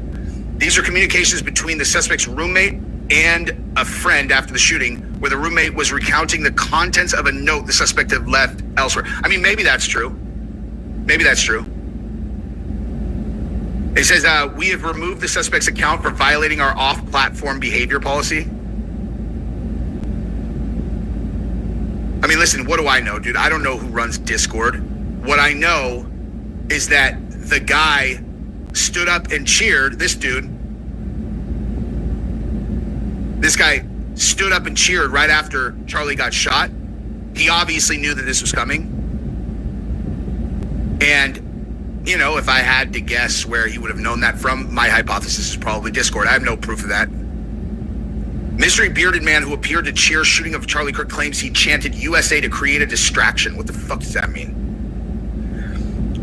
These are communications between the suspect's roommate and a friend after the shooting, where the roommate was recounting the contents of a note the suspect had left elsewhere. I mean, maybe that's true. Maybe that's true. It says, we have removed the suspect's account for violating our off-platform behavior policy. I mean, listen, what do I know, dude? I don't know who runs Discord. What I know is that the guy stood up and cheered, this guy stood up and cheered right after Charlie got shot. He obviously knew that this was coming. And, you know, if I had to guess where he would have known that from, my hypothesis is probably Discord. I have no proof of that. Mystery bearded man who appeared to cheer shooting of Charlie Kirk claims he chanted USA to create a distraction. What the fuck does that mean?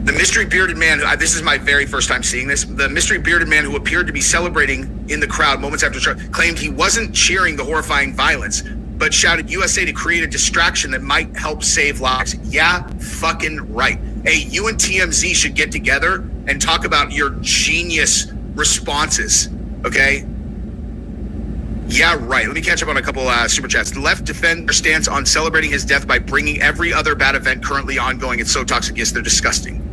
The mystery bearded man, this is my very first time seeing this. The mystery bearded man who appeared to be celebrating in the crowd moments after Charlie claimed he wasn't cheering the horrifying violence, but shouted USA to create a distraction that might help save lives. Yeah, fucking right. Hey, you and TMZ should get together and talk about your genius responses, okay? Yeah, right. Let me catch up on a couple super chats. The left defend their stance on celebrating his death by bringing every other bad event currently ongoing. It's so toxic. Yes, they're disgusting.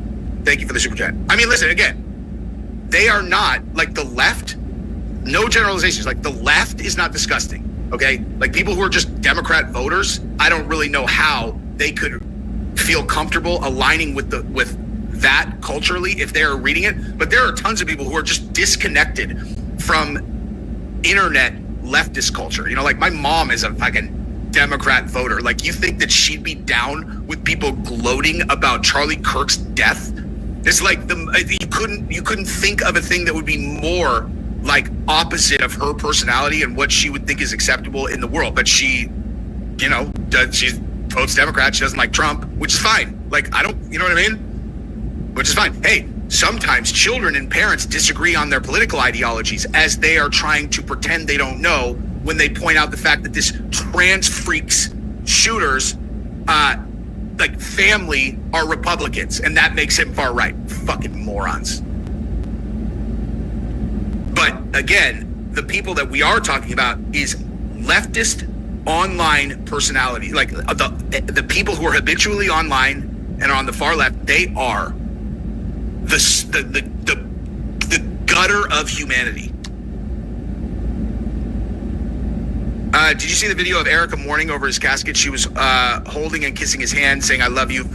Thank you for the super chat. I mean, listen, again, they are not like the left. No generalizations. Like the left is not disgusting, okay? Like people who are just Democrat voters, I don't really know how they could feel comfortable aligning with that culturally if they're reading it. But there are tons of people who are just disconnected from internet leftist culture. You know, like my mom is a fucking Democrat voter. Like you think that she'd be down with people gloating about Charlie Kirk's death? It's like you couldn't think of a thing that would be more like opposite of her personality and what she would think is acceptable in the world. But she, you know, she votes Democrat. She doesn't like Trump, which is fine. Like I don't, you know what I mean? Which is fine. Hey, sometimes children and parents disagree on their political ideologies as they are trying to pretend they don't know when they point out the fact that this trans freaks shooters, like family, are Republicans, and that makes him far right. Fucking morons. But again, the people that we are talking about is leftist online personality, like the people who are habitually online and on the far left. They are the gutter of humanity. Did you see the video of Erica mourning over his casket? She was holding and kissing his hand, saying, "I love you."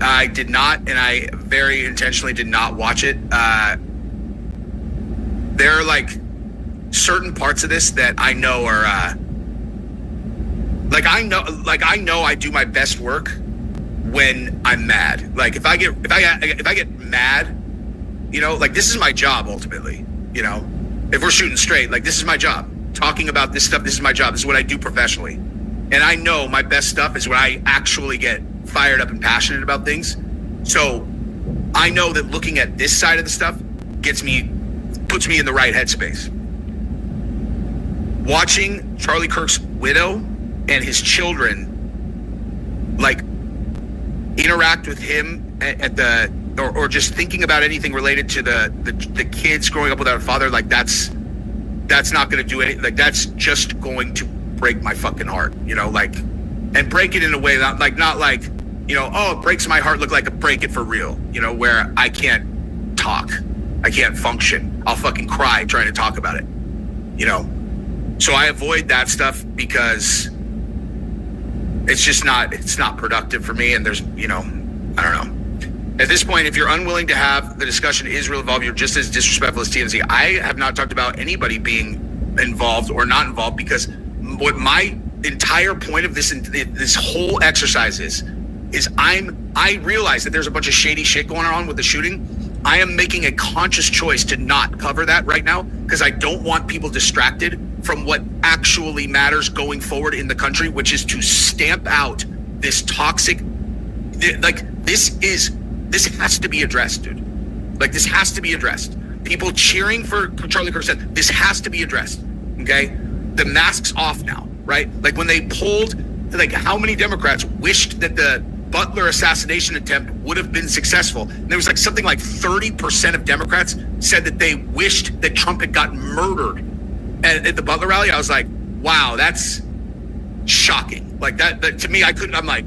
I did not, and I very intentionally did not watch it. There are like certain parts of this that I know are I know I do my best work when I'm mad. Like if I get mad, you know, like this is my job ultimately, you know. If we're shooting straight, like this is my job. Talking about this stuff, this is my job. This is what I do professionally. And I know my best stuff is when I actually get fired up and passionate about things. So I know that looking at this side of the stuff puts me in the right headspace. Watching Charlie Kirk's widow and his children like interact with him at the or just thinking about anything related to the kids growing up without a father, like that's not going to do anything. Like that's just going to break my fucking heart, you know, like, and break it in a way that not like, you know, oh, it breaks my heart, look like a break it for real, you know, where I can't talk, I can't function, I'll fucking cry trying to talk about it, you know. So I avoid that stuff because it's not productive for me. And there's, you know, I don't know. At this point, if you're unwilling to have the discussion Israel involved, you're just as disrespectful as TMZ. I have not talked about anybody being involved or not involved, because what my entire point of this whole exercise is I realize that there's a bunch of shady shit going on with the shooting. I am making a conscious choice to not cover that right now because I don't want people distracted from what actually matters going forward in the country, which is to stamp out this toxic, like this has to be addressed, dude. Like this has to be addressed. People cheering for Charlie Kirk said this has to be addressed. Okay, the mask's off now, right? Like when they polled, like how many Democrats wished that the Butler assassination attempt would have been successful. And there was like something like 30% of Democrats said that they wished that Trump had gotten murdered at the Butler rally. I was like, wow, that's shocking. Like that to me, I'm like,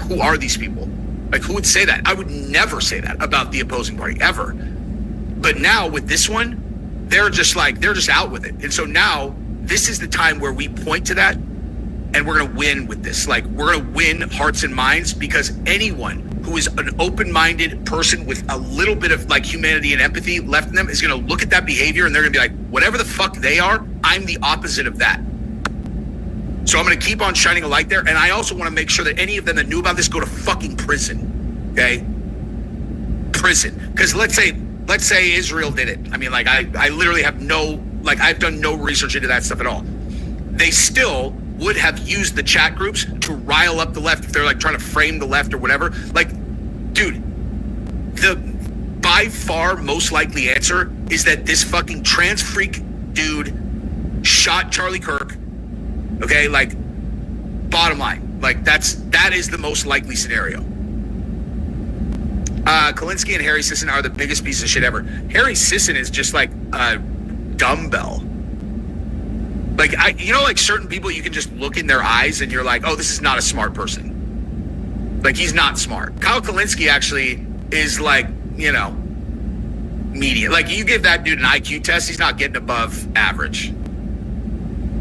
who are these people? Like who would say that? I would never say that about the opposing party ever. But now with this one, they're just out with it. And so now this is the time where we point to that and we're going to win with this. Like we're going to win hearts and minds, because anyone who is an open-minded person with a little bit of like humanity and empathy left in them is going to look at that behavior and they're going to be like, whatever the fuck they are, I'm the opposite of that. So I'm going to keep on shining a light there. And I also want to make sure that any of them that knew about this go to fucking prison. Okay? Prison. Because let's say Israel did it. I mean, like I literally have I've done no research into that stuff at all. They still would have used the chat groups to rile up the left if they're like trying to frame the left or whatever. Like, dude, the by far most likely answer is that this fucking trans freak dude shot Charlie Kirk. Okay, like bottom line, like that is the most likely scenario. Kalinsky and Harry Sisson are the biggest piece of shit ever. Harry Sisson is just like a dumbbell. Like like certain people you can just look in their eyes and you're like, oh, this is not a smart person. Like he's not smart. Kyle Kalinsky actually is like, you know, medium. Like you give that dude an IQ test, he's not getting above average.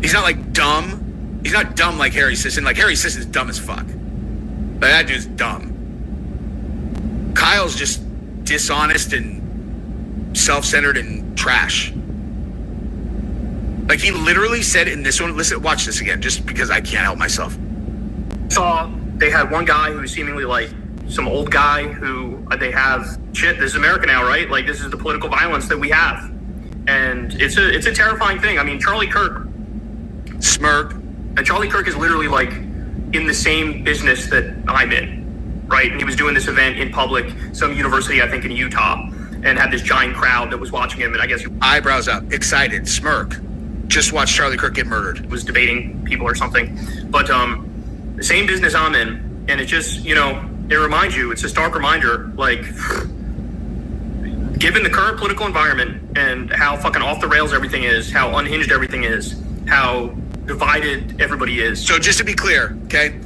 He's not like dumb. He's not dumb like Harry Sisson. Like Harry Sisson's dumb as fuck. Like that dude's dumb. Kyle's just dishonest and self-centered and trash. Like he literally said in this one, listen, watch this again, just because I can't help myself. Saw they had one guy who was seemingly like some old guy who they have shit. This is America now, right? Like this is the political violence that we have, and it's a terrifying thing. I mean, Charlie Kirk, smirk, and Charlie Kirk is literally like in the same business that I'm in, right? And he was doing this event in public, some university I think in Utah, and had this giant crowd that was watching him. And I guess eyebrows up, excited, smirk. just watched Charlie Kirk get murdered. Was debating people or something, but the same business I'm in, and it just, you know, it reminds you, it's a stark reminder, like, given the current political environment and how fucking off the rails everything is, how unhinged everything is, how divided everybody is. So just to be clear, okay,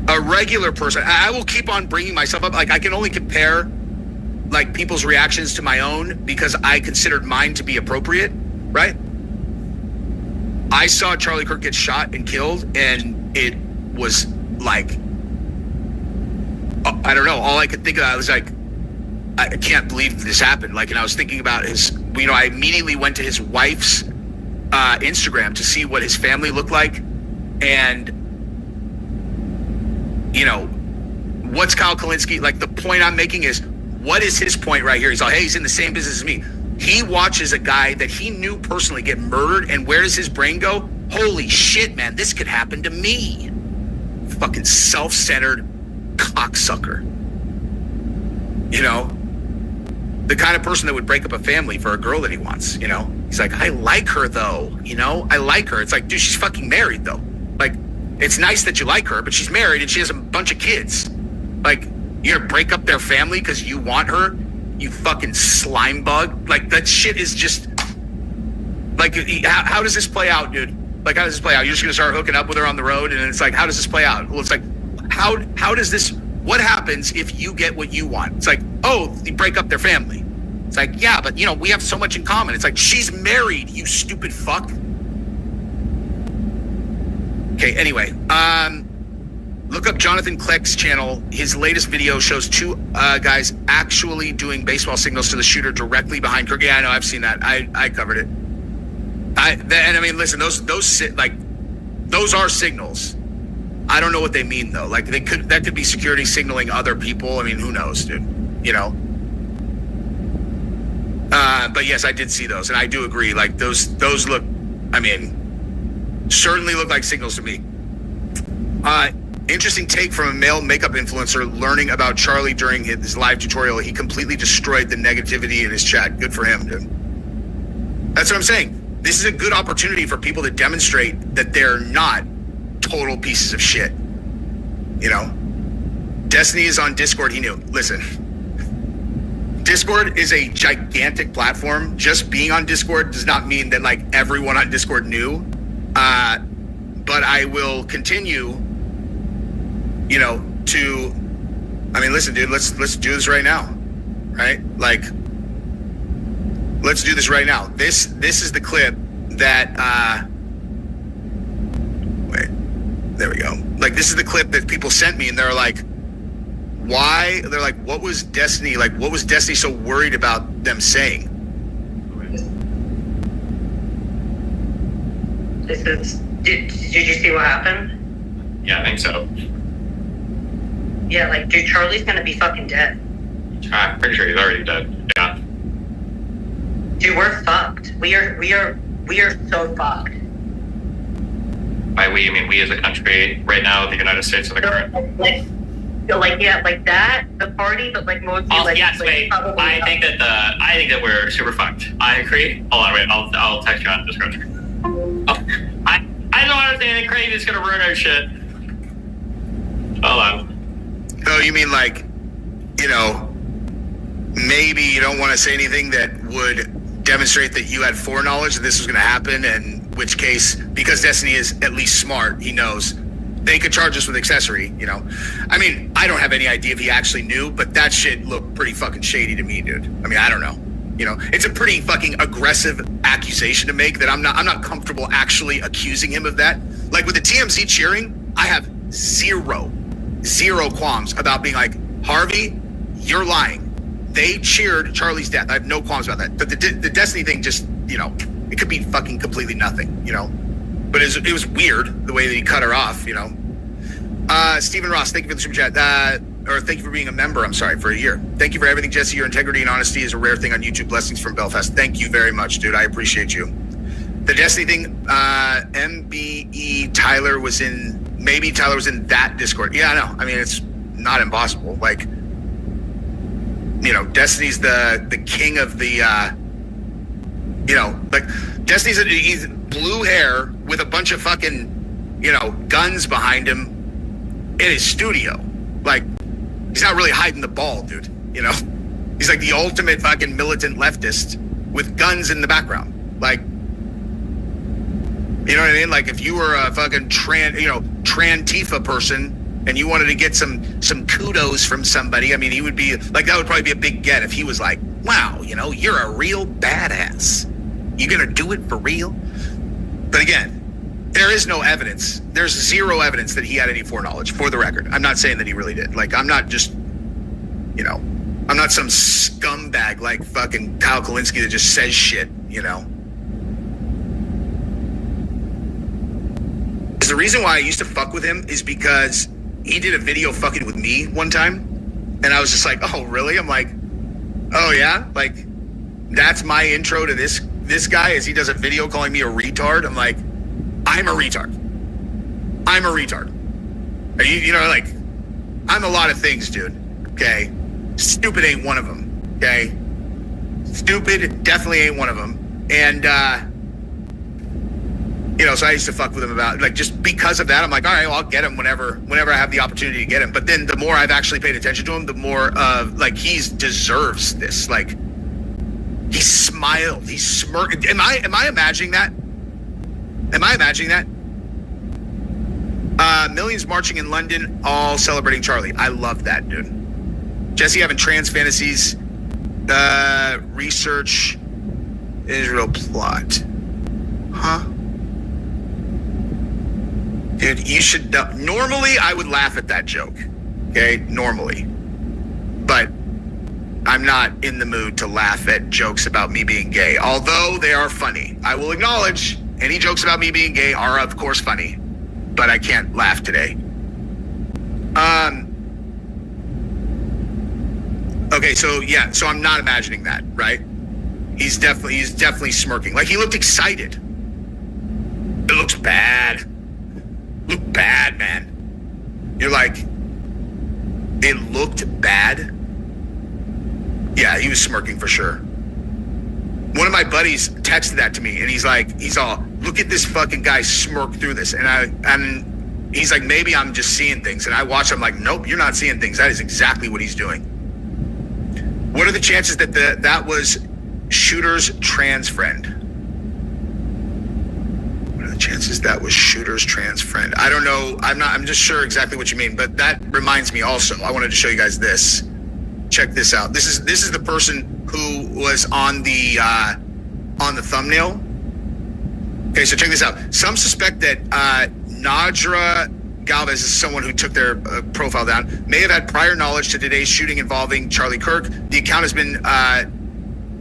a regular person, I will keep on bringing myself up, like I can only compare like people's reactions to my own because I considered mine to be appropriate, right? I saw Charlie Kirk get shot and killed, and it was like, I don't know, all I could think of, I was like, I can't believe this happened. Like, and I was thinking about his, you know, I immediately went to his wife's Instagram to see what his family looked like. And, you know, what's Kyle Kulinski? Like, the point I'm making is, what is his point right here? He's like, hey, he's in the same business as me. He watches a guy that he knew personally get murdered, and where does his brain go? Holy shit, man, this could happen to me. Fucking self-centered cocksucker. You know? The kind of person that would break up a family for a girl that he wants, you know? He's like, I like her though, you know? I like her. It's like, dude, she's fucking married though. Like, it's nice that you like her, but she's married and she has a bunch of kids. Like, you're gonna break up their family because you want her? You fucking slime bug. Like, that shit is just, like, how does this play out, dude? Like, how does this play out? You're just gonna start hooking up with her on the road, and it's like, how does this play out? Well, it's like, how does this, what happens if you get what you want? It's like, oh, you break up their family. It's like, yeah, but, you know, we have so much in common. It's like, she's married, you stupid fuck. Okay, anyway, look up Jonathan Kleck's channel. His latest video shows two guys actually doing baseball signals to the shooter directly behind Kirk. Yeah, I know, I've seen that. I covered it. And I mean, listen, those are signals. I don't know what they mean though. Like, that could be security signaling other people. I mean, who knows, dude? You know. But yes, I did see those, and I do agree. Like, those look, I mean, certainly look like signals to me. Interesting take from a male makeup influencer learning about Charlie during his live tutorial. He completely destroyed the negativity in his chat. Good for him, dude. That's what I'm saying. This is a good opportunity for people to demonstrate that they're not total pieces of shit. You know? Destiny is on Discord. He knew. Listen. Discord is a gigantic platform. Just being on Discord does not mean that, like, everyone on Discord knew. But I will continue, you know, to, I mean, listen, dude, let's do this right now, right? Like, let's do this right now. This is the clip that, wait, there we go. Like, this is the clip that people sent me, and they're like, why? They're like, what was Destiny so worried about them saying? Did you see what happened? Yeah, I think so. Yeah, like, dude, Charlie's gonna be fucking dead. I'm pretty sure he's already dead. Yeah. Dude, we're fucked. We are so fucked. By we, you mean we as a country right now, the United States of the current. Like that, the party, but like mostly like. Yes, wait. I think that we're super fucked. I agree. Hold on, wait. I'll text you on Discord. Oh, I don't understand that Craig is gonna ruin our shit. Hold on. Oh, you mean like, you know, maybe you don't want to say anything that would demonstrate that you had foreknowledge that this was going to happen, in which case, because Destiny is at least smart, he knows they could charge us with accessory, you know. I mean, I don't have any idea if he actually knew, but that shit looked pretty fucking shady to me, dude. I mean, I don't know. You know, it's a pretty fucking aggressive accusation to make that I'm not comfortable actually accusing him of that. Like, with the TMZ cheering, I have zero qualms about being like, Harvey, you're lying. They cheered Charlie's death. I have no qualms about that. But the Destiny thing, just, you know, it could be fucking completely nothing, you know. But it was weird the way that he cut her off, you know. Stephen Ross, thank you for the super chat. Or thank you for being a member, I'm sorry, for a year. Thank you for everything, Jesse. Your integrity and honesty is a rare thing on YouTube. Blessings from Belfast. Thank you very much, dude. I appreciate you. The Destiny thing, MBE Tyler was in that Discord. Yeah, I know. I mean, it's not impossible. Like, you know, Destiny's the king of the You know, like Destiny's he's blue hair with a bunch of fucking, you know, guns behind him in his studio. Like, he's not really hiding the ball, dude. You know, he's like the ultimate fucking militant leftist with guns in the background. Like, you know what I mean? Like, if you were a fucking Trantifa person and you wanted to get some kudos from somebody, I mean, he would be like, that would probably be a big get if he was like, wow, you know, you're a real badass. You gonna do it for real? But again, there is no evidence. There's zero evidence that he had any foreknowledge, for the record. I'm not saying that he really did. Like, I'm not just, you know, I'm not some scumbag like fucking Kyle Kulinski that just says shit, you know. The reason why I used to fuck with him is because he did a video fucking with me one time, and I was just like, oh, really? I'm like, oh, yeah? Like, that's my intro to this guy, is he does a video calling me a retard? I'm like, I'm a retard. I'm a retard. You know, like, I'm a lot of things, dude, okay? Stupid ain't one of them, okay? Stupid definitely ain't one of them. And, you know, so I used to fuck with him about, like, just because of that, I'm like, all right, well, I'll get him whenever I have the opportunity to get him. But then the more I've actually paid attention to him, the more like, he deserves this. Like, he smiled, he smirked. Am I imagining that? Am I imagining that? Millions marching in London, all celebrating Charlie. I love that, dude. Jesse having trans fantasies. Research Israel plot. Huh? Dude, you should know. Normally, I would laugh at that joke. Okay? Normally. But I'm not in the mood to laugh at jokes about me being gay, although they are funny. I will acknowledge any jokes about me being gay are, of course, funny, but I can't laugh today. Okay, so yeah, so I'm not imagining that, right? He's definitely smirking. Like, he looked excited. It looks bad. Looked bad, man. You're like, it looked bad? Yeah, he was smirking for sure. One of my buddies texted that to me, and he's all, look at this fucking guy smirk through this. And he's like, maybe I'm just seeing things. And I watch, I'm like, nope, you're not seeing things. That is exactly what he's doing. What are the chances that that was Shooter's trans friend? What are the chances that was Shooter's trans friend? I don't know. I'm just sure exactly what you mean, but that reminds me also, I wanted to show you guys this. Check this out. This is the person who was on the thumbnail. Okay, so check this out. Some suspect that Nadra Galvez is someone who took their profile down, may have had prior knowledge to today's shooting involving Charlie Kirk. The account has been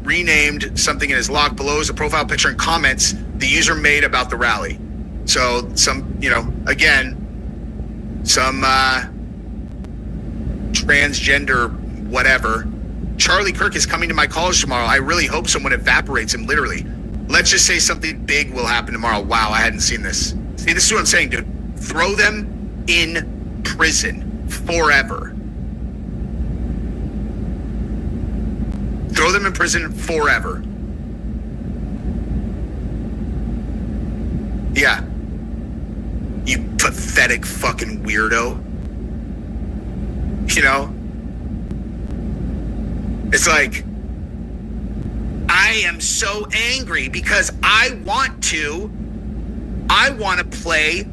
renamed. Something in his log below is a profile picture and comments the user made about the rally. So some, you know, again, some transgender whatever. Charlie Kirk is coming to my college tomorrow. I really hope someone evaporates him, literally. Let's just say something big will happen tomorrow. Wow, I hadn't seen this. See, this is what I'm saying, dude. Throw them in prison forever. Throw them in prison forever. Yeah. You pathetic fucking weirdo. You know? It's like, I am so angry because I want to play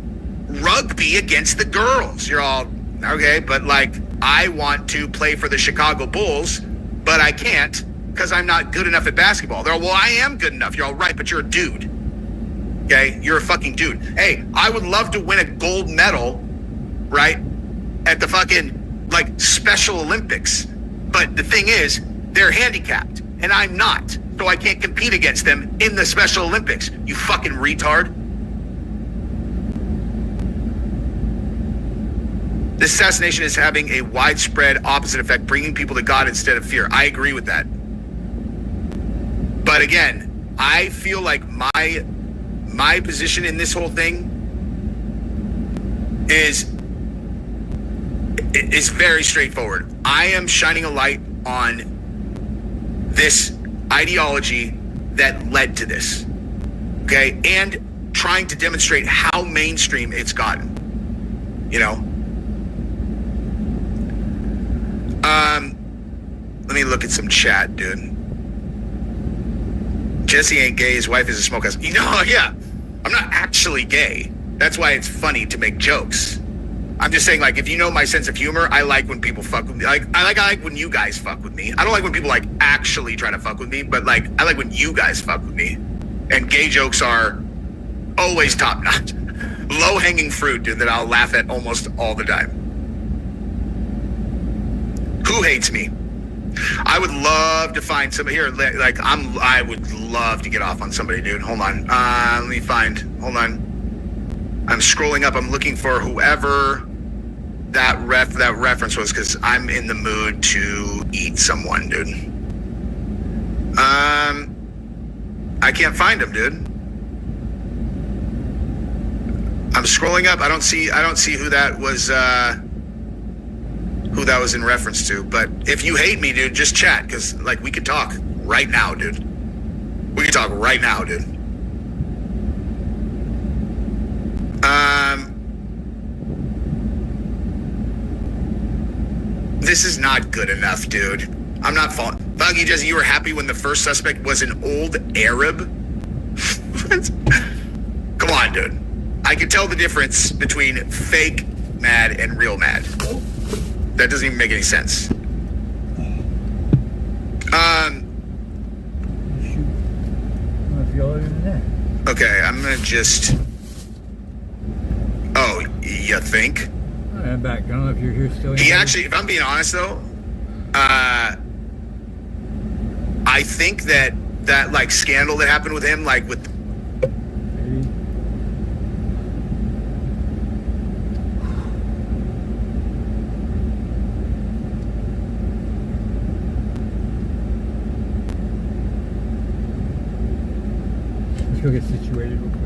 rugby against the girls. You're all, okay, but like, I want to play for the Chicago Bulls, but I can't because I'm not good enough at basketball. They're all, well, I am good enough. You're all right, but you're a dude. Okay, you're a fucking dude. Hey, I would love to win a gold medal, right, at the fucking, like, Special Olympics. But the thing is, they're handicapped, and I'm not. So I can't compete against them in the Special Olympics. You fucking retard. This assassination is having a widespread opposite effect, bringing people to God instead of fear. I agree with that. But again, I feel like my position in this whole thing is very straightforward. I am shining a light on this ideology that led to this. Okay, and trying to demonstrate how mainstream it's gotten. You know. Let me look at some chat, dude. Jesse ain't gay. His wife is a smokehouse. You know, yeah. I'm not actually gay. That's why it's funny to make jokes. I'm just saying, like, if you know my sense of humor, I like when people fuck with me. Like, I like when you guys fuck with me. I don't like when people, like, actually try to fuck with me, but, like, I like when you guys fuck with me. And gay jokes are always top-notch. Low-hanging fruit, dude, that I'll laugh at almost all the time. Who hates me? I would love to find somebody here. Like, I would love to get off on somebody, dude. Hold on. Let me find. Hold on. I'm scrolling up. I'm looking for whoever that reference was, because I'm in the mood to eat someone, dude. I can't find him, dude. I'm scrolling up. I don't see who that was. Who that was in reference to. But if you hate me, dude, just chat, because, like, we could talk right now, dude. We can talk right now, dude. This is not good enough, dude. I'm not fault. Buggy Jesse, you were happy when the first suspect was an old Arab? Come on, dude. I can tell the difference between fake mad and real mad. That doesn't even make any sense. Okay, I'm gonna just. Oh, you think? I'm back. I don't know if you're here still. He actually, if I'm being honest though, I think that like scandal that happened with him, like with. Let's go get situated real quick.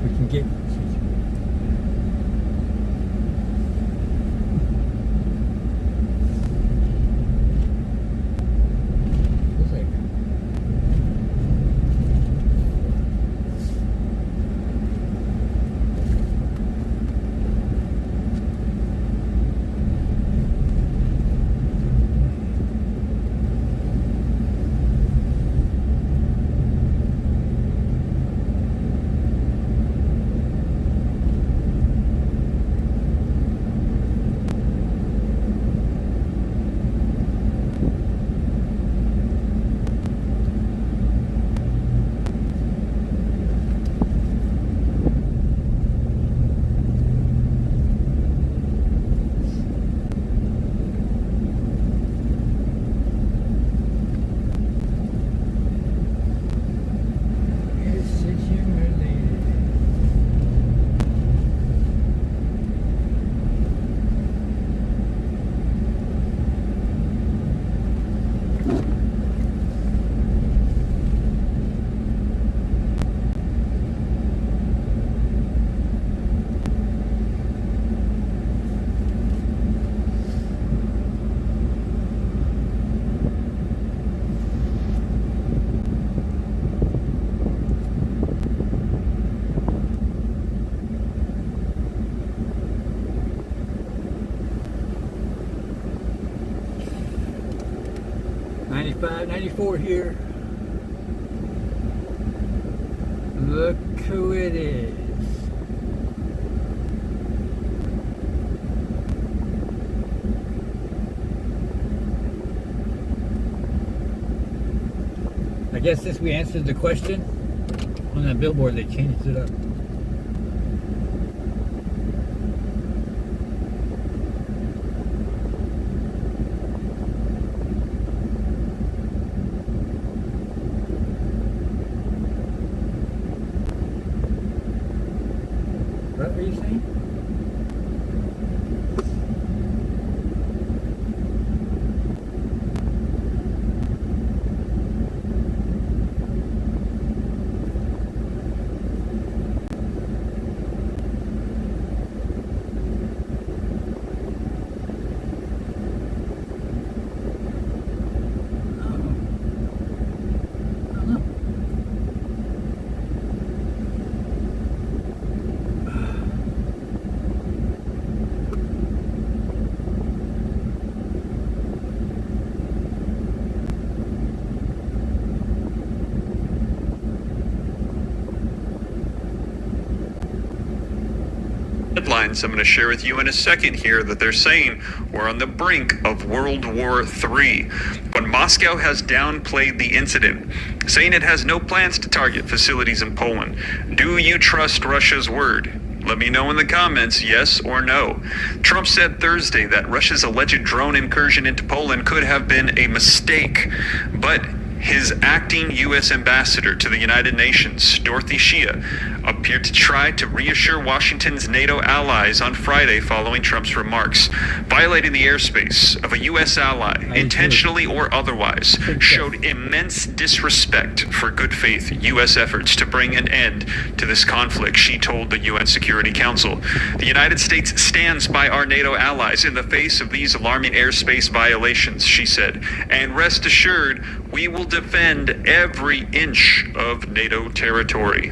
We can get situated. Feels like .94 here. Look who it is. I guess since we answered the question on that billboard, they changed it up. What were you saying? headlines I'm going to share with you in a second here that they're saying we're on the brink of World War III. But Moscow has downplayed the incident, saying it has no plans to target facilities in Poland. Do you trust Russia's word? Let me know in the comments, yes or no. Trump said Thursday that Russia's alleged drone incursion into Poland could have been a mistake, but his acting U.S. ambassador to the United Nations, Dorothy Shea, appeared to try to reassure Washington's NATO allies on Friday following Trump's remarks. Violating the airspace of a U.S. ally, intentionally or otherwise, showed immense disrespect for good faith U.S. efforts to bring an end to this conflict, she told the UN Security Council. The United States stands by our NATO allies in the face of these alarming airspace violations, she said, and rest assured, we will defend every inch of NATO territory.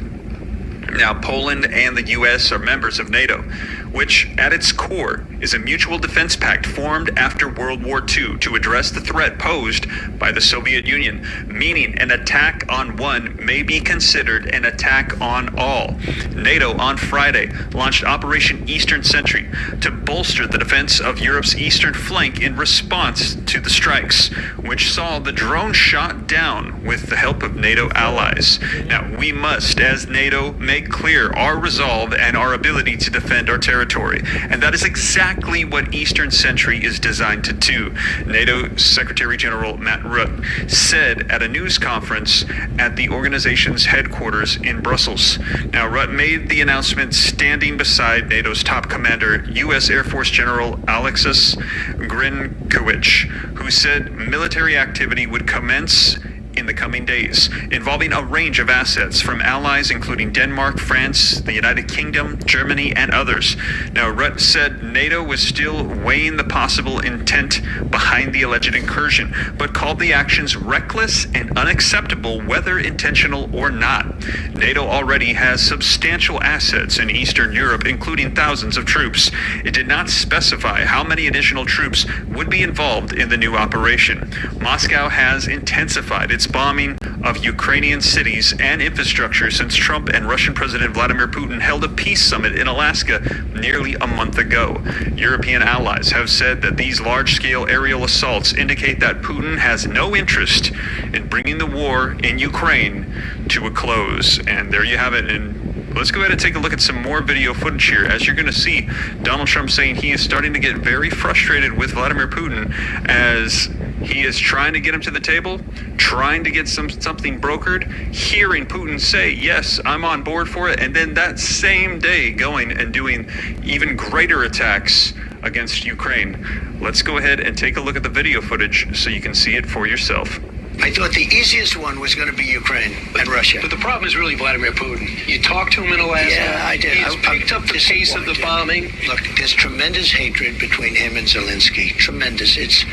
Now, Poland and the U.S. are members of NATO, which at its core is a mutual defense pact formed after World War II to address the threat posed by the Soviet Union, meaning an attack on one may be considered an attack on all. NATO on Friday launched Operation Eastern Sentry to bolster the defense of Europe's eastern flank in response to the strikes, which saw the drone shot down with the help of NATO allies. Now, we must, as NATO, make clear our resolve and our ability to defend our territory, and that is exactly what Eastern Sentry is designed to do, NATO Secretary General Matt Rutte said at a news conference at the organization's headquarters in Brussels. Now, Rutte made the announcement standing beside NATO's top commander, U.S. Air Force General Alexis Grynkewicz, who said military activity would commence in the coming days, involving a range of assets from allies including Denmark, France, the United Kingdom, Germany, and others. Now, Rutte said NATO was still weighing the possible intent behind the alleged incursion, but called the actions reckless and unacceptable, whether intentional or not. NATO already has substantial assets in Eastern Europe, including thousands of troops. It did not specify how many additional troops would be involved in the new operation. Moscow has intensified its bombing of Ukrainian cities and infrastructure since Trump and Russian President Vladimir Putin held a peace summit in Alaska nearly a month ago. European allies have said that these large-scale aerial assaults indicate that Putin has no interest in bringing the war in Ukraine to a close. And there you have it. And let's go ahead and take a look at some more video footage here. As you're going to see, Donald Trump saying he is starting to get very frustrated with Vladimir Putin as he is trying to get him to the table, trying to get something brokered, hearing Putin say, yes, I'm on board for it, and then that same day going and doing even greater attacks against Ukraine. Let's go ahead and take a look at the video footage so you can see it for yourself. I thought the easiest one was going to be Ukraine and Russia. But the problem is really Vladimir Putin. You talked to him in Alaska. Yeah, I did. He's picked up the pace of the bombing. Look, there's tremendous hatred between him and Zelensky. Tremendous. It's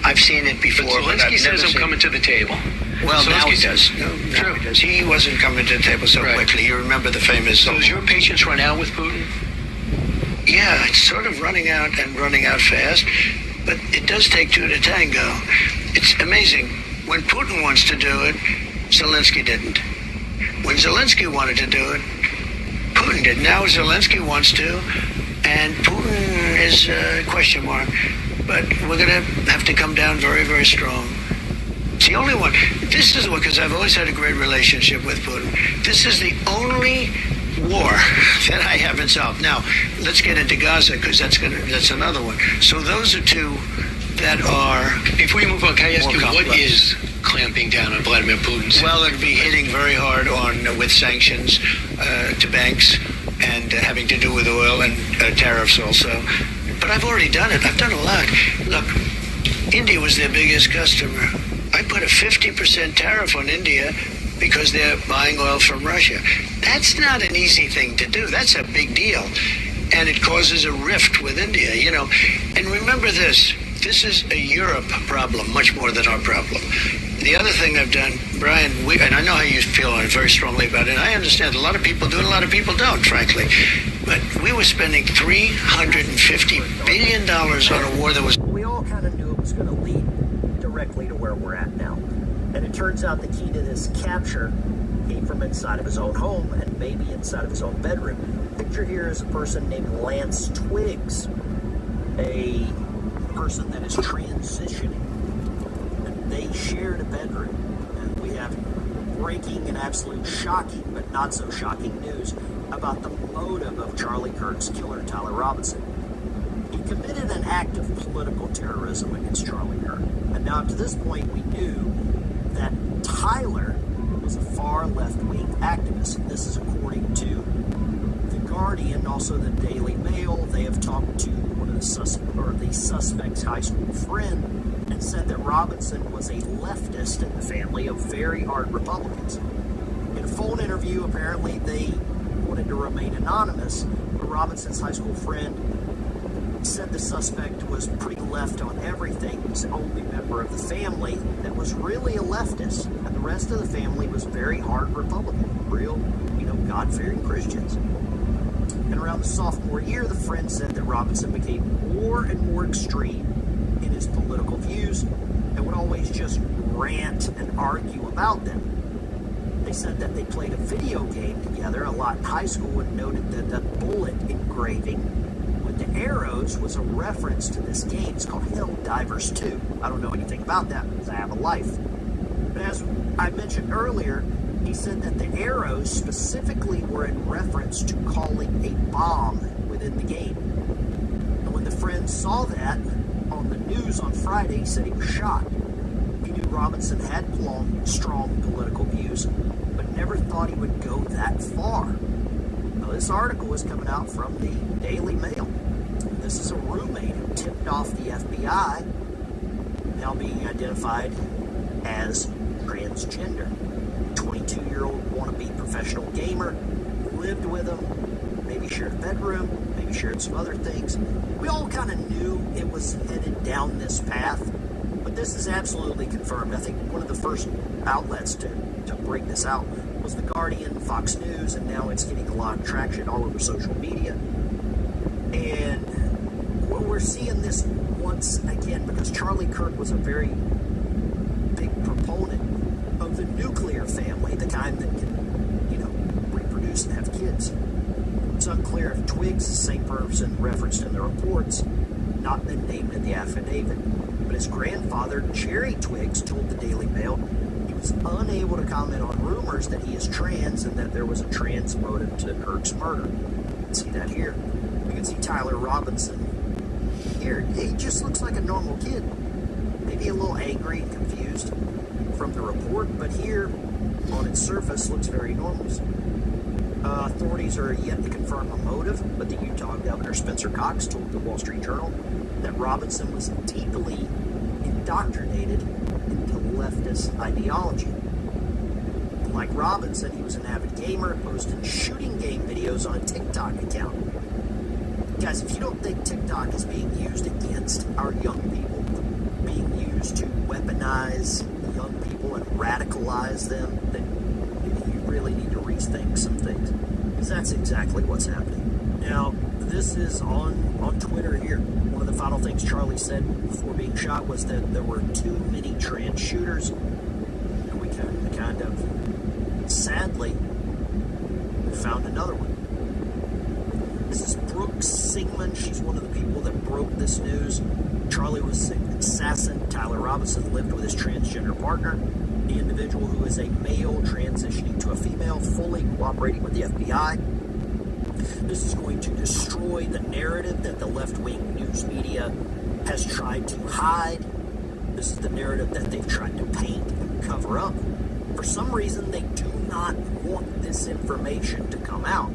I've seen it before. But Zelensky says I'm coming to the table. Well, Zelensky now he says. does. No, now he does. He wasn't coming to the table so quickly. You remember the famous... So is your patience run out with Putin? Yeah, it's sort of running out and running out fast. But it does take two to tango. It's amazing. When Putin wants to do it, Zelensky didn't. When Zelensky wanted to do it, Putin did. Now Zelensky wants to, and Putin is a question mark. But we're going to have to come down very, very strong. It's the only one. This is what, because I've always had a great relationship with Putin. This is the only war that I haven't solved. Now, let's get into Gaza, because that's another one. So those are two that are... Before you move on, can I ask you, complex. what is clamping down on Vladimir Putin? Well, it'll be hitting very hard with sanctions to banks and having to do with oil and tariffs also. But I've already done it. I've done a lot. Look, India was their biggest customer. I put a 50% tariff on India because they're buying oil from Russia. That's not an easy thing to do. That's a big deal. And it causes a rift with India, you know. And remember this is a Europe problem, much more than our problem. The other thing I've done, Brian, and I know how you feel very strongly about it, and I understand a lot of people do and a lot of people don't, frankly. But we were spending $350 billion on a war that was... We all kind of knew it was going to lead directly to where we're at now. And it turns turns out the key to this capture came from inside of his own home and maybe inside of his own bedroom. Picture here is a person named Lance Twiggs, a person that is transitioning, and they shared a bedroom. And we have breaking and absolute shocking, but not so shocking news about the motive of Charlie Kirk's killer, Tyler Robinson. He committed an act of political terrorism against Charlie Kirk. And now to this point, we knew that Tyler was a far left-wing activist. And this is according to The Guardian, also the Daily Mail. They have talked to one of the suspect's high school friend and said that Robinson was a leftist in the family of very hard Republicans. In a phone interview, apparently they wanted to remain anonymous, but Robinson's high school friend said the suspect was pretty left on everything. He was the only member of the family that was really a leftist, and the rest of the family was very hard Republican, real, God-fearing Christians. And around the sophomore year, the friend said that Robinson became more and more extreme in his political views and would always just rant and argue about them. They said that they played a video game together a lot in high school and noted that the bullet engraving with the arrows was a reference to this game. It's called Helldivers 2. I don't know anything about that because I have a life. But as I mentioned earlier, he said that the arrows specifically were in reference to calling a bomb within the game. And when the friend saw that on the news on Friday, he said he was shocked. He knew Robinson had strong political views, but never thought he would go that far. Now, this article is coming out from the Daily Mail. This is a roommate who tipped off the FBI, now being identified as transgender. 22-year-old wannabe professional gamer, lived with him, maybe shared a bedroom, maybe shared some other things. We all kind of knew it was headed down this path, but this is absolutely confirmed. I think one of the first outlets to bring this out was The Guardian, Fox News, and now it's getting a lot of traction all over social media. And we're seeing this once again because Charlie Kirk was a very big proponent of the nuclear family, the kind that can, reproduce and have kids. It's unclear if Twiggs is the same person referenced in the reports, not been named in the affidavit. But his grandfather, Jerry Twiggs, told the Daily Mail he was unable to comment on rumors that he is trans and that there was a trans motive to Kirk's murder. You can see that here. You can see Tyler Robinson here. He just looks like a normal kid. Maybe a little angry and confused from the report, but here on its surface looks very normal. Authorities are yet to confirm a motive, but the Utah Governor Spencer Cox told the Wall Street Journal that Robinson was deeply indoctrinated into leftist ideology. Like Robinson, he was an avid gamer, posted shooting game videos on a TikTok account. Guys, if you don't think TikTok is being used against our young people, being used to weaponize young people and radicalize them, then you really need to rethink some things, because that's exactly what's happening. Now, this is on Twitter here. One of the final things Charlie said before being shot was that there were too many trans shooters, and we kind of sadly found another one. This is Brooke Singman. She's one of the people that broke this news. Charlie was an assassin. Tyler Robinson lived with his transgender partner, the individual who is a male transitioning to a female, fully cooperating with the FBI. This is going to destroy the narrative that the left-wing news media has tried to hide. This is the narrative that they've tried to paint and cover up. For some reason, they do not want this information to come out.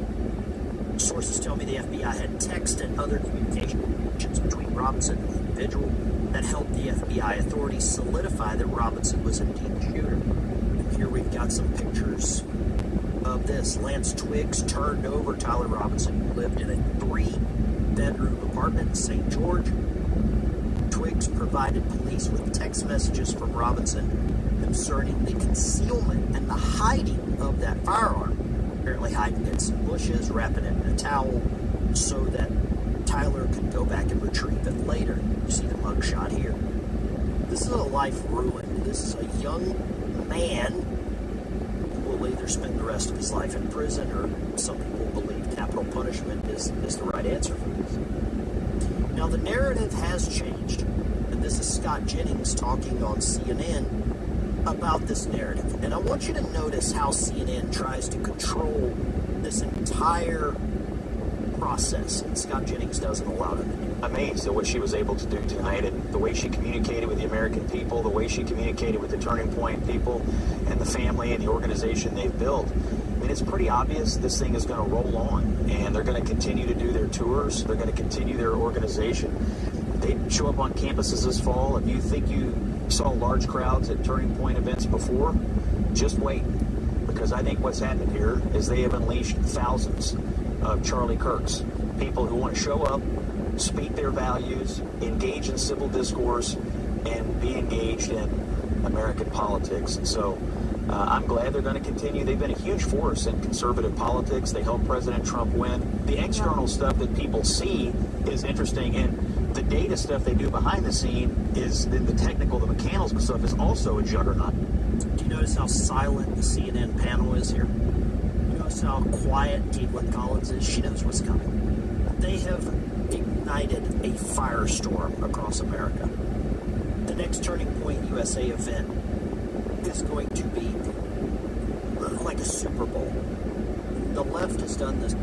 Sources tell me the FBI had text and other communications between Robinson and the individual that helped the FBI authorities solidify that Robinson was indeed the shooter. And here we've got some pictures of this. Lance Twiggs turned over Tyler Robinson, who lived in a 3-bedroom apartment in St. George. Twiggs provided police with text messages from Robinson concerning the concealment and the hiding of that firearm. Apparently hiding in some bushes, wrapping it in a towel, so that Tyler could go back and retrieve it later. You see the mugshot here. This is a life ruined. This is a young man who will either spend the rest of his life in prison, or some people believe capital punishment is the right answer for this. Now, the narrative has changed, and this is Scott Jennings talking on CNN about this narrative. And I want you to notice how CNN tries to control this entire process, and Scott Jennings doesn't allow it. Amazed at what she was able to do tonight, and the way she communicated with the American people, the way she communicated with the Turning Point people and the family and the organization they've built. I mean, it's pretty obvious this thing is going to roll on, and they're going to continue to do their tours. They're going to continue their organization. They show up on campuses this fall. If you think you saw large crowds at Turning Point events before, just wait, because I think what's happened here is they have unleashed thousands of Charlie Kirks, people who want to show up, speak their values, engage in civil discourse, and be engaged in American politics. So I'm glad they're going to continue. They've been a huge force in conservative politics. They helped President Trump win. The external stuff that people see is interesting, and the data stuff they do behind the scene is the technical, the mechanical stuff is also a juggernaut. Do you notice how silent the CNN panel is here? You notice how quiet Caitlin Collins is? She knows what's coming. They have ignited a firestorm across America. The next Turning Point USA event is going to be like a Super Bowl. The left has done this.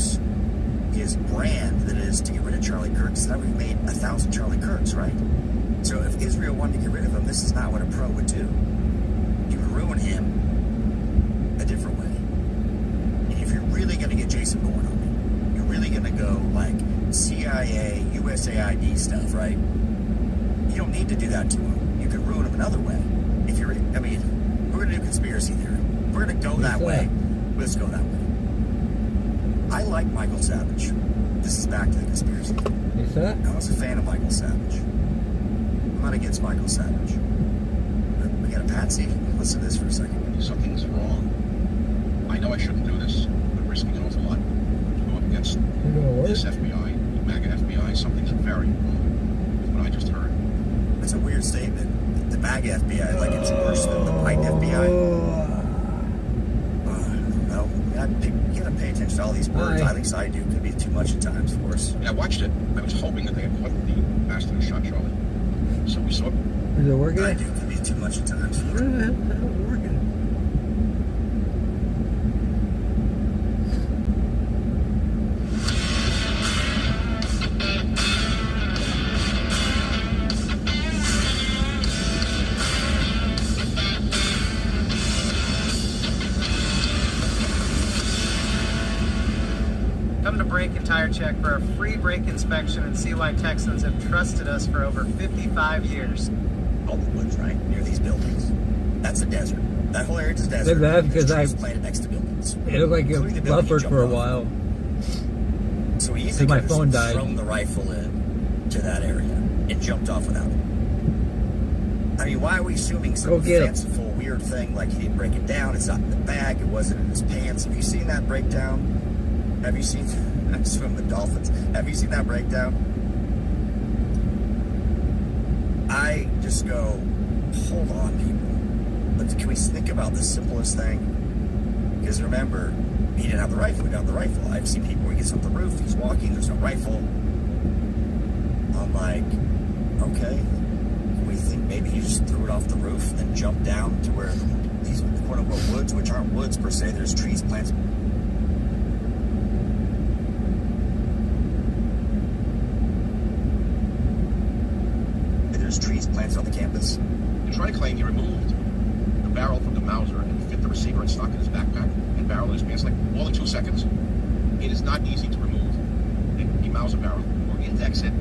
Kirks, his brand that is to get rid of Charlie Kirk. So now we've made 1,000 Charlie Kirks, right? So if Israel wanted to get rid of him, this is not what a pro would do. You would ruin him a different way. And if you're really going to get Jason Bourne on me, you're really going to go like CIA, USAID stuff, right? You don't need to do that to him. You can ruin him another way. If you're, I mean, we're going to do conspiracy theory. We're going to go that way. Let's go that way. I like Michael Savage. This is back to the conspiracy. What's that? I was a fan of Michael Savage. I'm not against Michael Savage. But we got a patsy. Listen to this for a second. Something's wrong. I know I shouldn't do this, but risking an awful lot to go up against this FBI, MAGA FBI, something's very wrong with what I just heard. That's a weird statement. The MAGA FBI, like it's worse than the white FBI. No, you gotta pay attention to all these words. At least I do. Could be too much at times for us. Yeah, I watched it. I was hoping that they had put the bastard who shot Charlie. So we saw it. Is it working? I do. Could be too much at times for us. Working. Come to Brake and Tire Check for a free brake inspection and see why Texans have trusted us for over 55 years. All the woods, right? Near these buildings. That's a desert. That whole area is desert. They're bad because I planted next to buildings. it looked like it buffered for a while. So he easily my could have phone died. thrown the rifle in to that area and jumped off without it. I mean, why are we assuming some fanciful, weird thing like he didn't break it down? It's not in the bag. It wasn't in his pants. Have you seen that breakdown? Have you seen? I swim with dolphins. Have you seen that breakdown? I just go, hold on, people. But can we think about the simplest thing? Because remember, he didn't have the rifle. He didn't have the rifle. I've seen people where he gets off the roof. He's walking. There's no rifle. I'm like, okay. Can we think maybe he just threw it off the roof and jumped down to where these quote-unquote woods, which aren't woods per se, there's trees, plants. There's trees planted on the campus. To try to claim he removed the barrel from the Mauser and fit the receiver and stock in his backpack and barrel in his pants like all in 2 seconds. It is not easy to remove the Mauser barrel or index it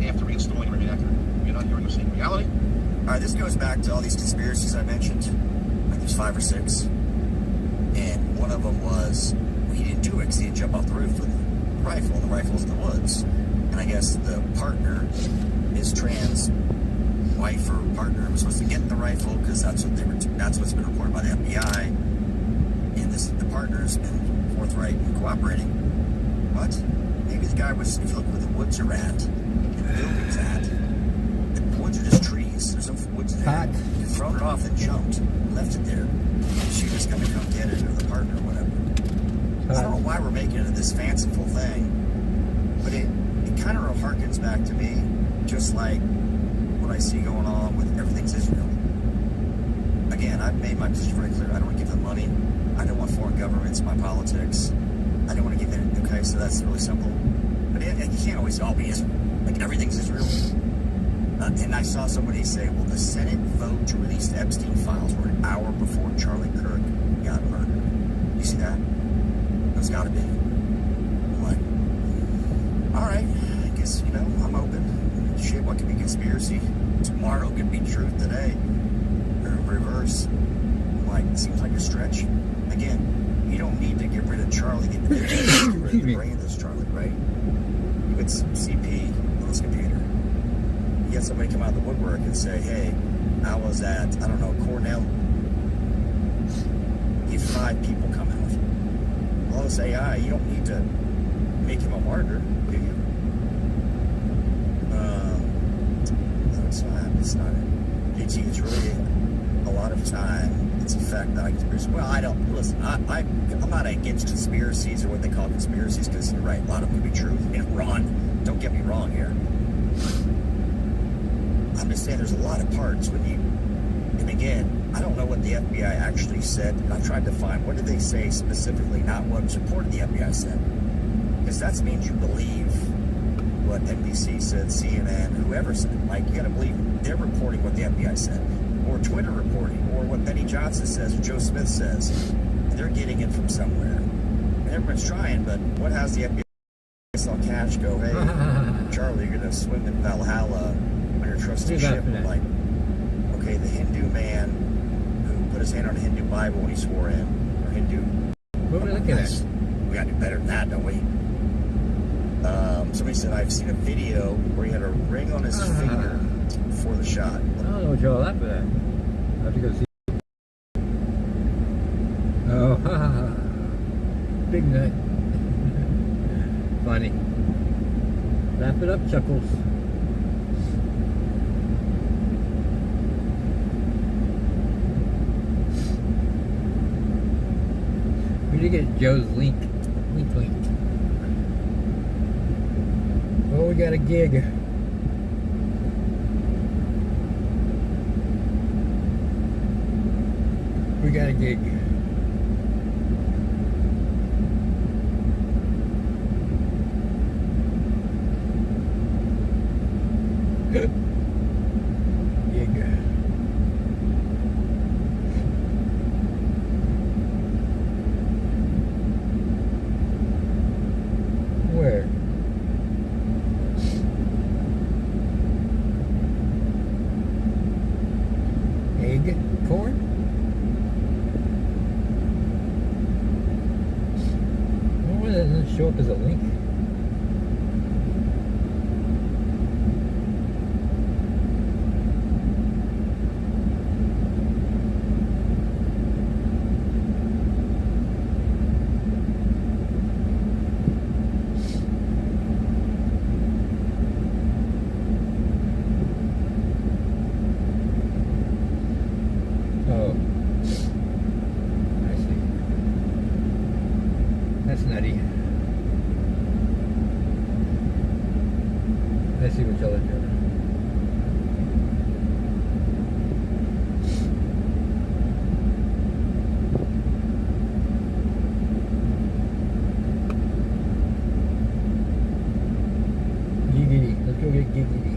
after reinstalling it remain accurate. You're not hearing the same reality. All right, this goes back to all these conspiracies I mentioned. I think there's 5 or 6. And one of them was, well, he didn't do it because he didn't jump off the roof with the rifle. The rifle's in the woods. And I guess the partner, his trans wife or partner, was supposed to get the rifle because that's what's been reported by the FBI. And the partner's been forthright and cooperating. What? Maybe the guy was, if you look where the woods are at, and the building's at, the woods are just trees. There's no woods there. You've thrown it off and jumped, left it there. She was going to come get it, or the partner, or whatever. I don't know why we're making it this fanciful thing, but it kind of harkens back to me, just like what I see going on with everything's Israel. Again, I've made my position very clear. I don't want to give them money. I don't want foreign governments in my politics. I don't want to give it. Okay, so that's really simple. But you can't always all be Israel. Like everything's Israel. And I saw somebody say, well, the Senate vote to release the Epstein files were an hour before Charlie Kirk got murdered. You see that? There's got to be. I'm like, all right, I guess, I'm open. Shit, what could be conspiracy? Tomorrow could be truth today. Or reverse. Like, it seems like a stretch. Again, you don't need to get rid of Charlie. Get rid of the brain of this Charlie, right? You get some CP on this computer. You get somebody come out of the woodwork and say, hey, I was at, I don't know, Cornell. If 5 people come out. Well, this AI, you don't need to make him a martyr, do you? It's not. It's really a lot of time. It's a fact that I don't listen. I'm not against conspiracies or what they call conspiracies because you're right. A lot of them could be true. And Ron, don't get me wrong here. I'm just saying there's a lot of parts when you. And again, I don't know what the FBI actually said. I tried to find what did they say specifically, not what was reported the FBI said. Because that means you believe what NBC said, CNN, whoever said. Like, you got to believe they're reporting what the FBI said, or Twitter reporting, or what Benny Johnson says, or Joe Smith says. They're getting it from somewhere. And everyone's trying, but what has the FBI saw Cash go, hey, Charlie, you're going to swim in Valhalla on your trusty ship? Like, okay, the Hindu man who put his hand on a Hindu Bible when he swore in, or Hindu. What are we looking at? We got to do better than that, don't we? Somebody said, I've seen a video where he had a ring on his finger before the shot. I don't know what y'all laugh at. I have to go see. Oh, big nut. Funny. Laugh it up, Chuckles. We need to get Joe's link. Link. Oh, we got a gig. We got a gig. Gig. Where? Egg corn? Why doesn't it show up as a link? Oh, I see. That's nutty. I see what y'all are doing. Giggity. Let's go get giggity.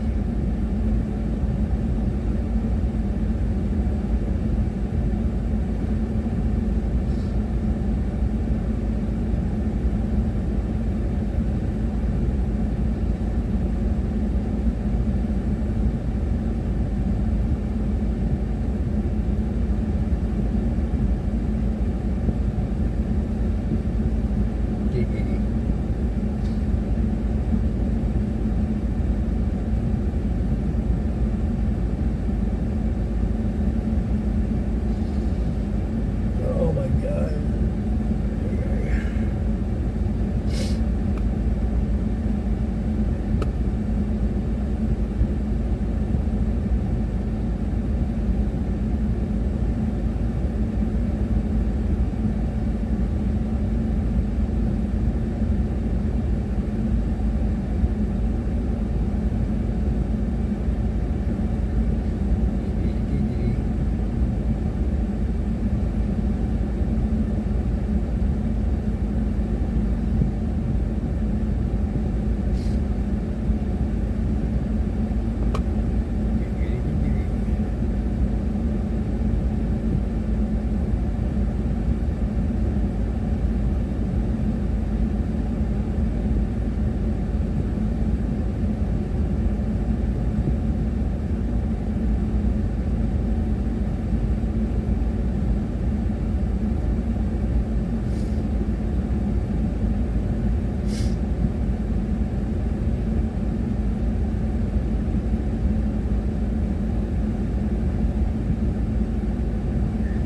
Oh my God.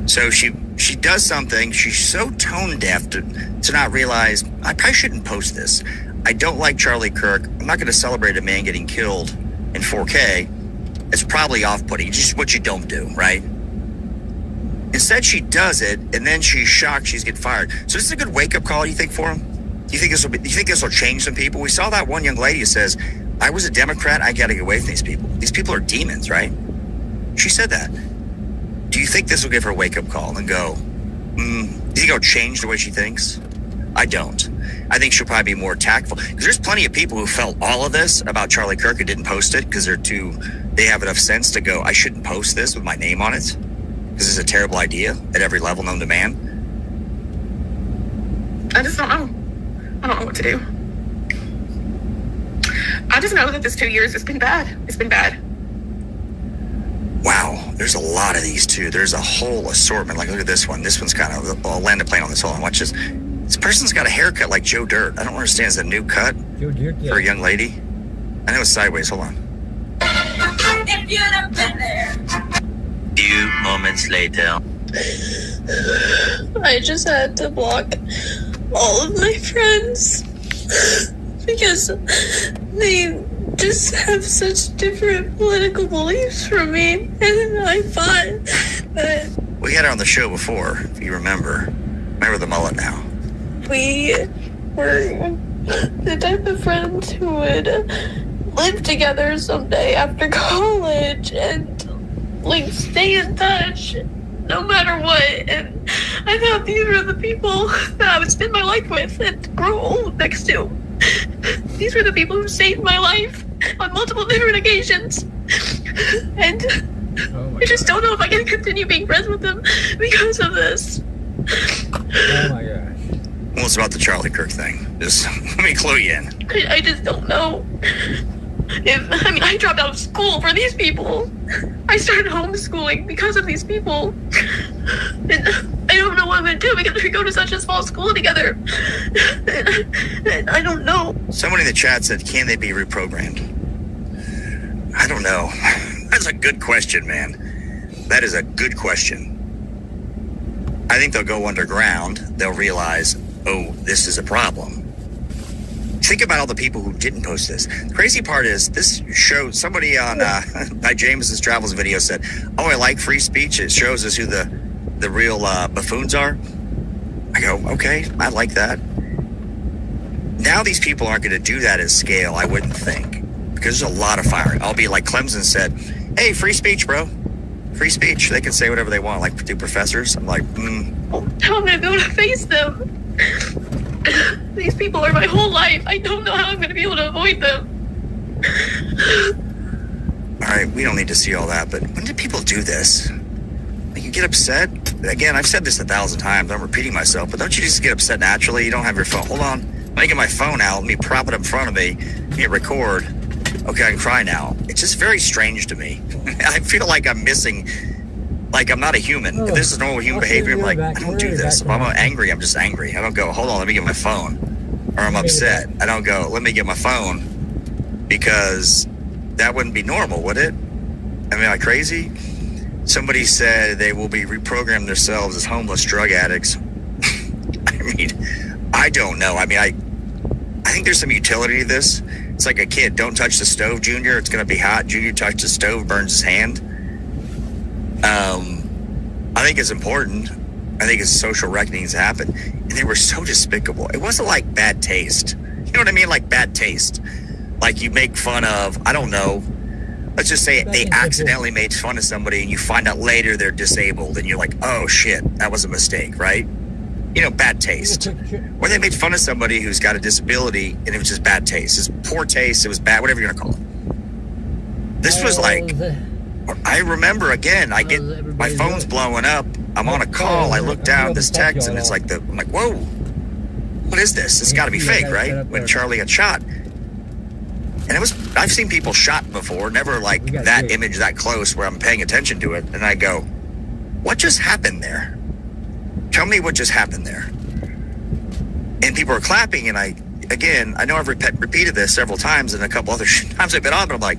So she does something. She's so tone deaf to not realize, I probably shouldn't post this. I don't like Charlie Kirk. I'm not going to celebrate a man getting killed in 4K. It's probably off-putting. It's just what you don't do, right? Instead, she does it, and then she's shocked she's getting fired. So this is a good wake-up call, you think, for him? Do you think this will change some people? We saw that one young lady who says, I was a Democrat, I got to get away from these people. These people are demons, right? She said that. Do you think this will give her a wake-up call and go, do you think it'll change the way she thinks? I don't. I think she'll probably be more tactful, because there's plenty of people who felt all of this about Charlie Kirk and didn't post it because they have enough sense to go, I shouldn't post this with my name on it because it's a terrible idea at every level known to man. I just don't know. I don't know what to do. I just know that this 2 years has been bad. It's been bad. Wow, there's a lot of these too. There's a whole assortment. Like, look at this one. This one's kind of, I'll land a plane on this. Hold on, watch this. This person's got a haircut like Joe Dirt. I don't understand. Is that a new cut Joe Dirt, yeah. for a young lady? I know it's sideways. Hold on. If you'd have been there. Few moments later. I just had to block all of my friends because they just have such different political beliefs from me, and I thought that We had her on the show before, if you remember. Remember the mullet now. we were the type of friends who would live together someday after college and like stay in touch no matter what. And I thought these were the people that I would spend my life with and grow old next to. These were the people who saved my life on multiple different occasions. And I just don't know if I can continue being friends with them because of this. Oh my gosh. Well, it's about the Charlie Kirk thing. Just let me clue you in. I just don't know. I dropped out of school for these people. I started homeschooling because of these people. And I don't know what I'm going to do because we go to such a small school together. And I don't know. Somebody in the chat said, can they be reprogrammed? I don't know. That's a good question, man. That is a good question. I think they'll go underground. They'll realize, oh, this is a problem. Think about all the people who didn't post this. The crazy part is this show, somebody on by James's Travels video said, oh, I like free speech. It shows us who the real buffoons are. I go, okay, I like that. Now these people aren't going to do that at scale, I wouldn't think. Because there's a lot of firing. I'll be like Clemson said, hey, free speech, bro. Free speech. They can say whatever they want, like do professors. I'm like, How am I going to be able to face them? These people are my whole life. I don't know how I'm going to be able to avoid them. all right, we don't need to see all that, but when did people do this? Like, you get upset? Again, I've said this 1,000 times. I'm repeating myself, but don't you just get upset naturally? You don't have your phone. Hold on. Let me get my phone out. Let me prop it up in front of me. Hit record. Okay, I can cry now. It's just very strange to me. I feel like I'm missing, like I'm not a human. If this is normal human behavior, I'm like, I don't do this. If I'm angry, I'm just angry. I don't go, hold on, let me get my phone. Or I'm upset. I don't go, let me get my phone. Because that wouldn't be normal, would it? I mean, am I crazy? Somebody said they will be reprogrammed themselves as homeless drug addicts. I mean, I don't know. I mean, I think there's some utility to this. It's like a kid. Don't touch the stove, Junior. It's going to be hot. Junior touched the stove, burns his hand. I think it's important. I think it's social reckonings happen. And they were so despicable. It wasn't like bad taste. You know what I mean? Like bad taste. Like you make fun of, I don't know. Let's just say they accidentally made fun of somebody and you find out later they're disabled and you're like, oh shit, that was a mistake, right? You know, bad taste. Or they made fun of somebody who's got a disability and it was just bad taste. It's poor taste, it was bad, whatever you're gonna call it. This was like, I remember again, I get, my phone's blowing up, I'm on a call, I look down this text and it's like, I'm like, whoa, what is this? It's gotta be fake, right? When Charlie got shot. And it was, I've seen people shot before, never like that image that close where I'm paying attention to it. And I go, what just happened there? Tell me what just happened there. And people are clapping, and I know I've repeated this several times and a couple other times I've been on, but I'm like,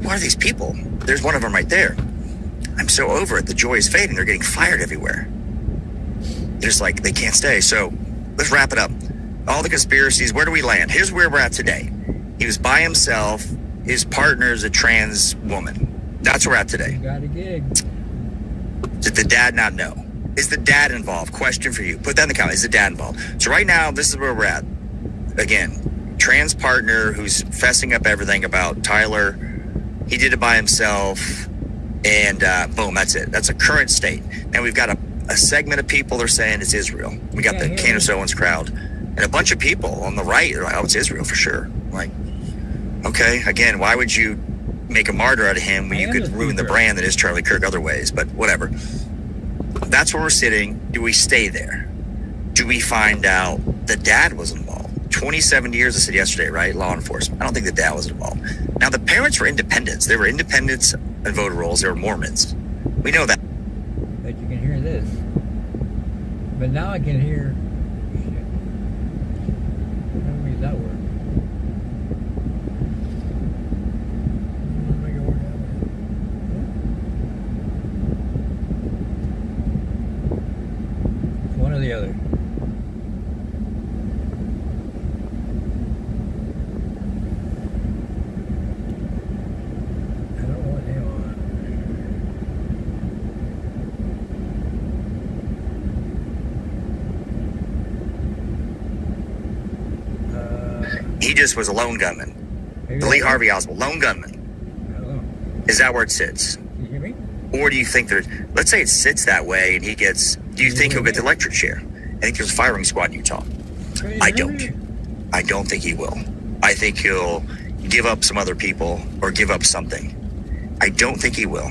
what are these people? There's one of them right there. I'm so over it. The joy is fading. They're getting fired everywhere. There's like, they can't stay. So let's wrap it up. All the conspiracies, where do we land? Here's where we're at today. He was by himself. His partner is a trans woman. That's where we're at today. Got a gig. Did the dad not know? Is the dad involved? Question for you. Put that in the comments. Is the dad involved? So right now, this is where we're at. Again, trans partner who's fessing up everything about Tyler. He did it by himself. And boom, that's it. That's a current state. Now we've got a segment of people that are saying it's Israel. We got the Candace Owens crowd. And a bunch of people on the right are like, oh, it's Israel for sure. Like, okay, again, why would you make a martyr out of him when you could ruin the brand that is Charlie Kirk other ways? But whatever. That's where we're sitting. Do we stay there? Do we find out the dad was involved? 27 years, I said yesterday, right? Law enforcement. I don't think the dad was involved. Now, the parents were independents. They were independents on voter rolls. They were Mormons. We know that. But you can hear this. But now I can hear... Shit. How do we use that word? One or the other. I don't know what they want. He just was a lone gunman. The Lee Harvey Oswald, lone gunman. Is that where it sits? You hear me? Or do you think there's, let's say it sits that way and he gets, do you think he'll get the electric chair? I think there's a firing squad in Utah. I don't. I don't think he will. I think he'll give up some other people or give up something. I don't think he will.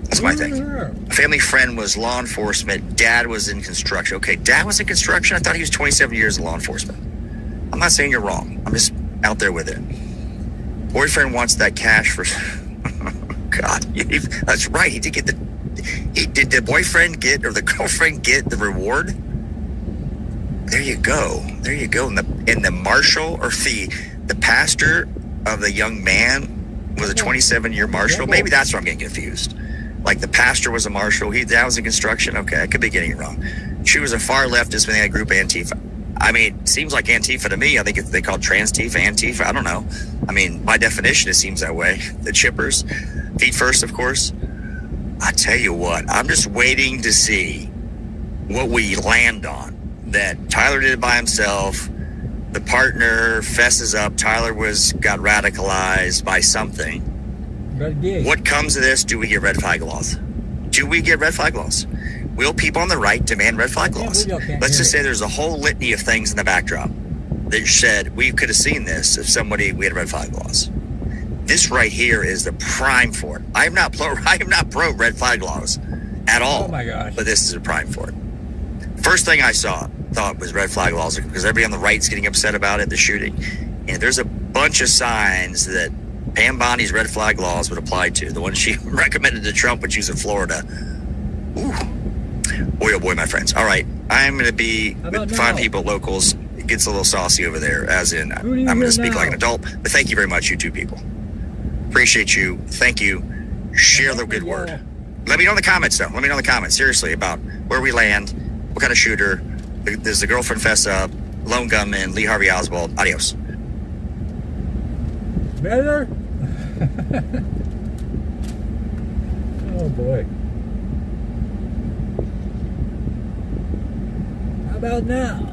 That's my thing. A family friend was law enforcement. Dad was in construction. Okay, dad was in construction. I thought he was 27 years in law enforcement. I'm not saying you're wrong. I'm just out there with it. Boyfriend wants that cash for... God, that's right. He did get did the boyfriend get or the girlfriend get the reward? There you go. There you go. And the marshal or the pastor of the young man was a 27-year marshal. Maybe that's where I'm getting confused. Like the pastor was a marshal. That was in construction. Okay, I could be getting it wrong. She was a far leftist when they had a group Antifa. I mean, it seems like Antifa to me. I think they call Trans-Tifa, Antifa. I don't know. I mean, by definition, it seems that way. The chippers, feet first, of course. I tell you what, I'm just waiting to see what we land on. That Tyler did it by himself. The partner fesses up. Tyler got radicalized by something. What comes of this? Do we get red flag laws? Do we get red flag laws? Will people on the right demand red flag laws? Let's just say there's a whole litany of things in the backdrop that said we could have seen this if we had red flag laws. This right here is the prime for it. I am not pro red flag laws at all. Oh my gosh. But this is a prime for it. First thing I thought was red flag laws because everybody on the right's getting upset about it, the shooting. And there's a bunch of signs that Pam Bondi's red flag laws would apply to. The one she recommended to Trump when she was in Florida. Ooh. Boy, oh boy, my friends. All right. I'm going to be with fine people, locals. It gets a little saucy over there, as in I'm going to speak like an adult. But thank you very much, you two people. Appreciate you. Thank you. Share the good word. Let me know in the comments, though. Let me know in the comments, seriously, about where we land, what kind of shooter. Does the girlfriend fess up? Lone gunman, Lee Harvey Oswald. Adios. Better? Oh, boy. How about now?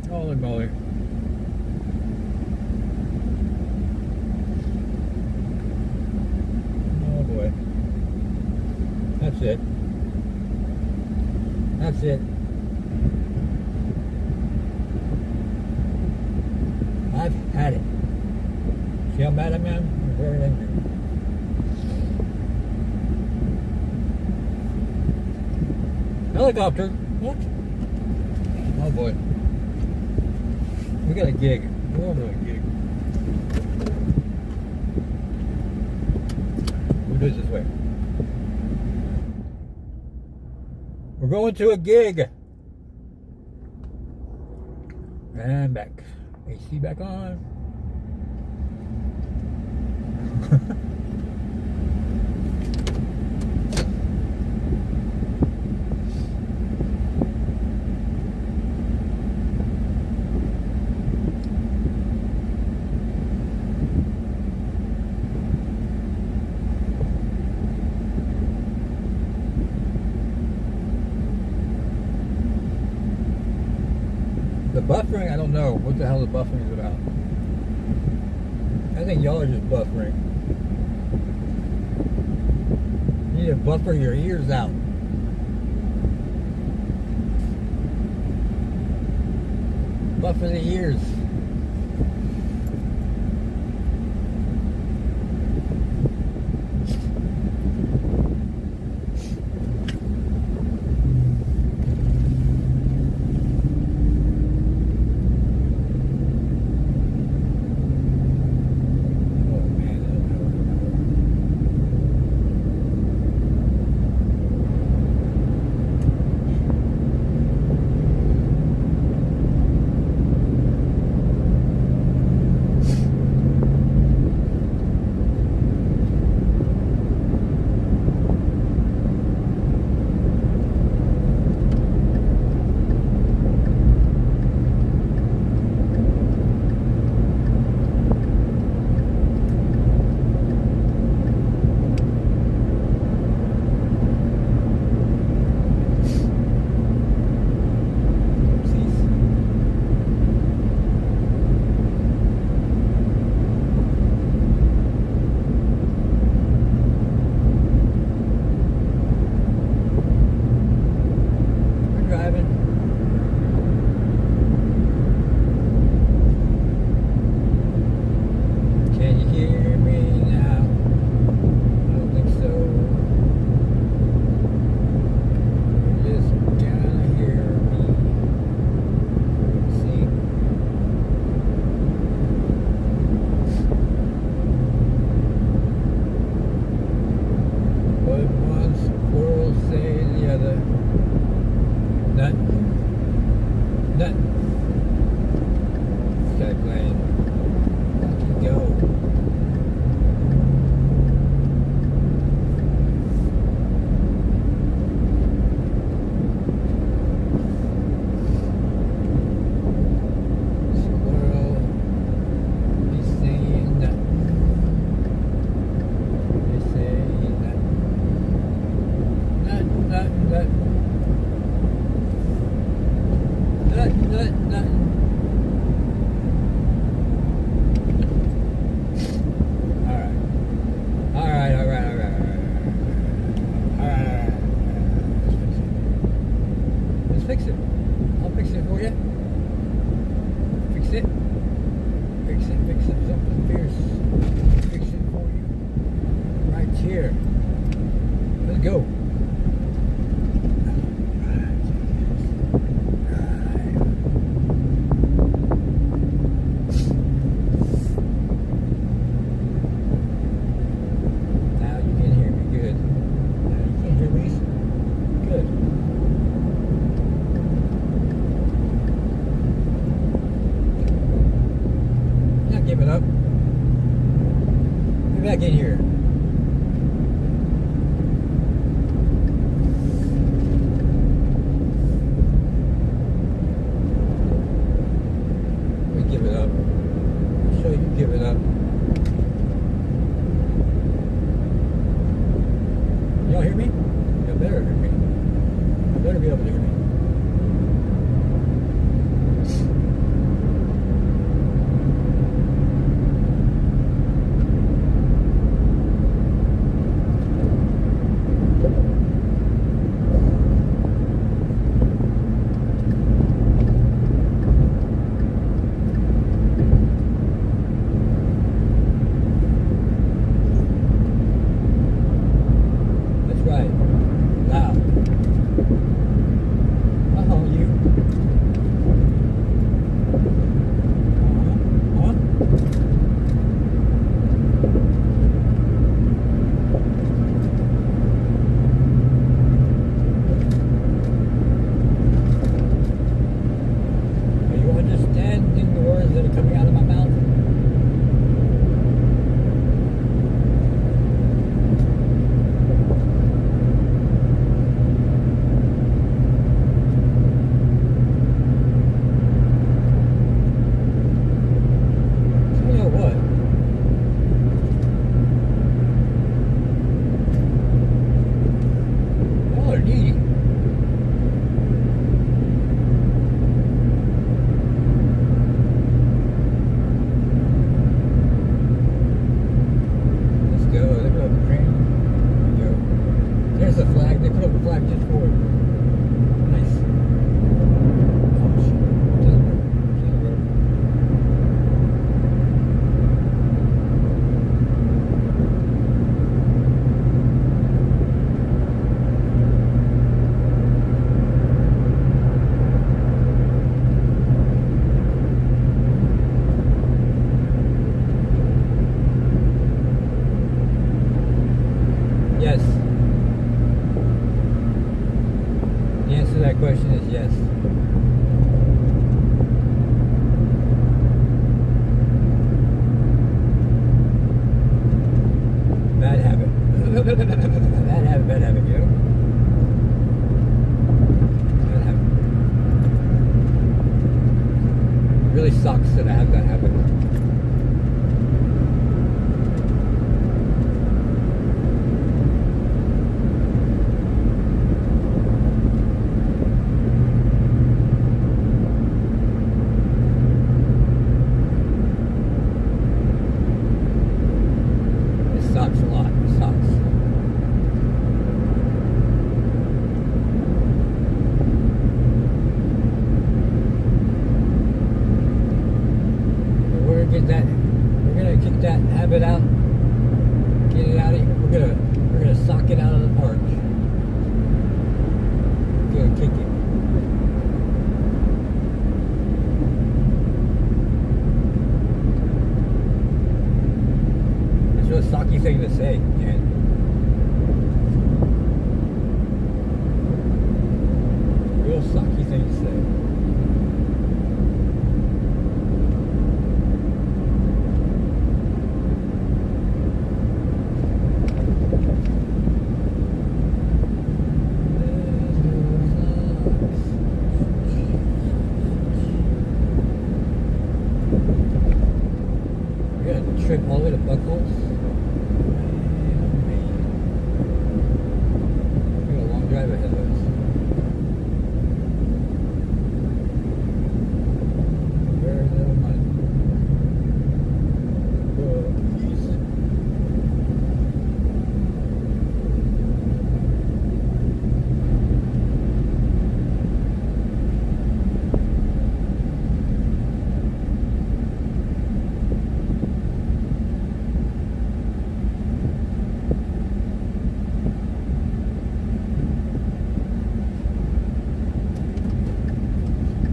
Holy moly. Oh boy. That's it. That's it. I've had it. See how mad I am? I'm very angry. Helicopter. What? Oh boy. We got a gig. We're over a gig. We'll do it this way. We're going to a gig. And back. AC back on. The buffering, I don't know what the hell the buffering is about. I think y'all are just buffering. You need to buffer your ears out. Buffer the ears. there's a flag. They put up a flag just for it. Nice. Oh, shit. Yes. The answer to that question is yes. Bad habit. Bad habit, you know? Bad habit. It really sucks that I have that habit. Sucks a lot. It sucks. But we're gonna kick that habit out. Get it out of here. We're gonna sock it out of the park. We're gonna kick it. It's a real socky thing to say, man. Real socky thing to say. We're gonna trip all the way to Buckles. We got a long drive ahead of us. Very little money. East.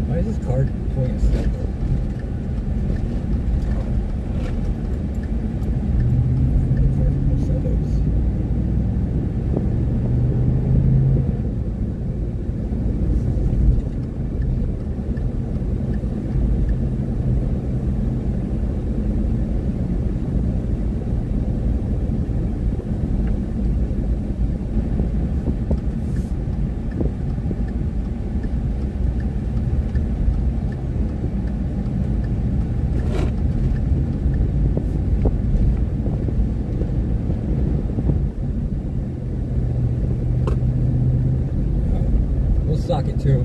Why is this car pointing south? We'll sock it too.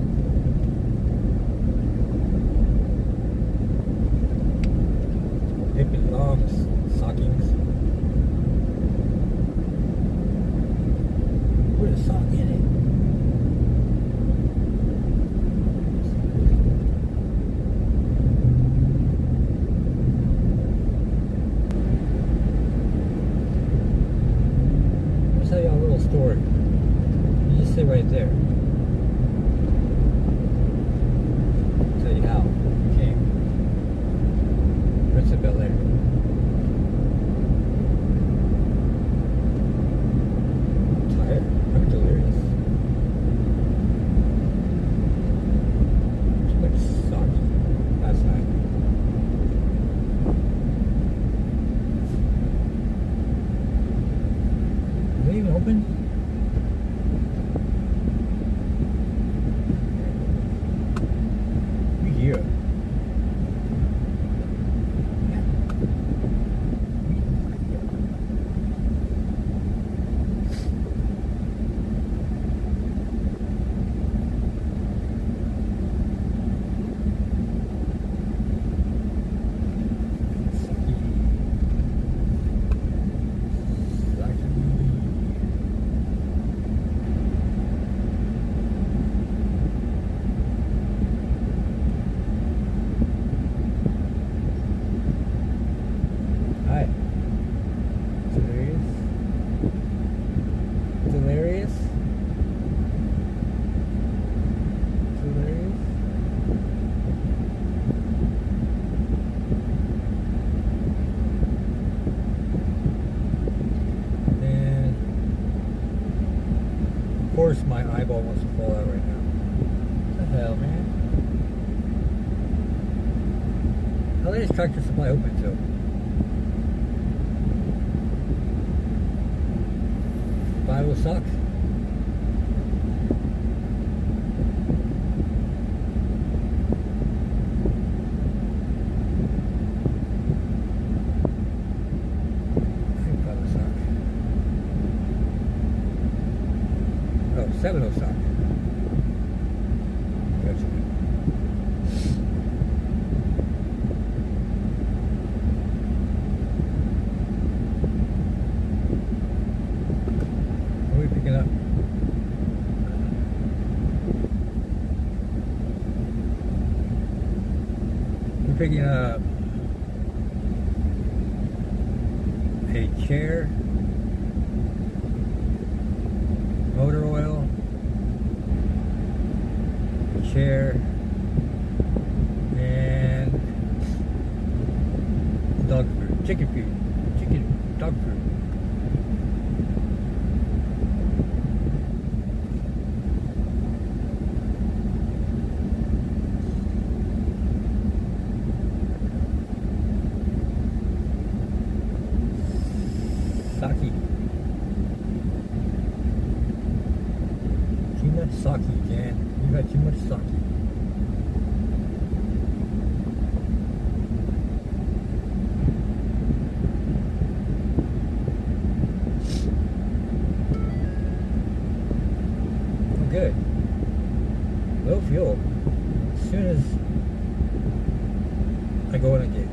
Hip and longs, sockings. Put a sock in it. I'll tell you a little story. You just sit right there. Tell you how it came. Prince of Bel-Air. I'm tired. I'm delirious. It's like soggy last night. Are they even open? this. Two days. And of course my eyeball wants to fall out right now. What the hell, man? How is Tractor Supply open till? Bible socks. Bible sock. Oh, 7 sock. Gotcha. What are we picking up? We're picking up a chair, motor oil, chair, and dog food, chicken dog food. Sake. Too much sake, Jan. You got too much sake. Oh, good. Low fuel. As soon as I go on a gig.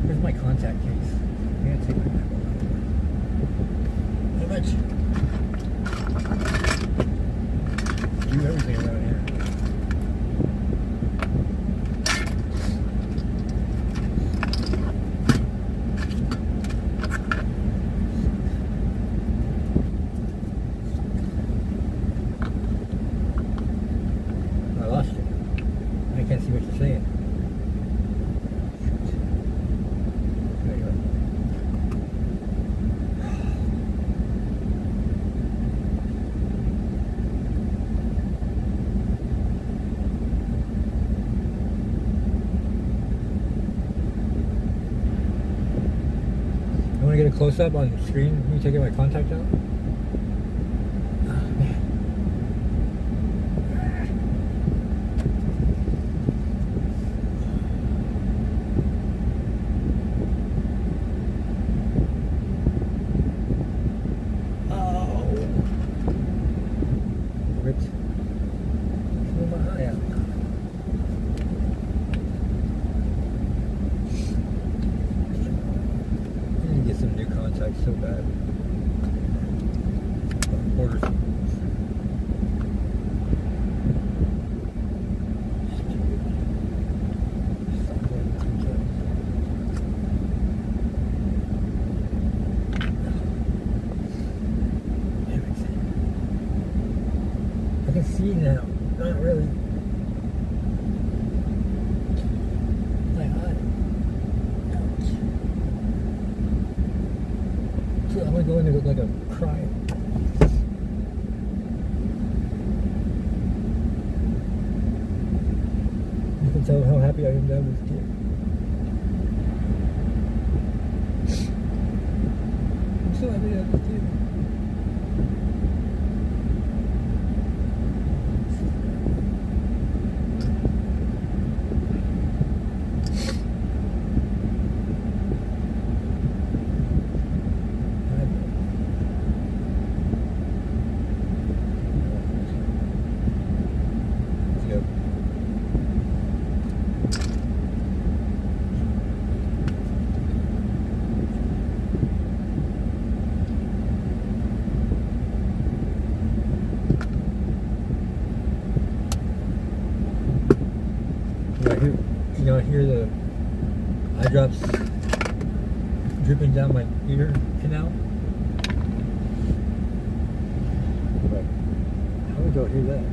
Where's my contact case? I can't take my eyeball out. How much? Do everything around here. I lost it. I can't see what you're saying. There you go. You want to get a close up on the screen? Me taking my contact out? Ripped. Pull my eye out. I need to get some new contacts so bad. Order some. I can see now. Not really. My eye. Ouch. So I'm gonna go in there with like a cry. You can tell how happy I am to have this kid. I'm so happy to have this kid. Let's go. eye drops dripping down my ear canal. But how would I hear that?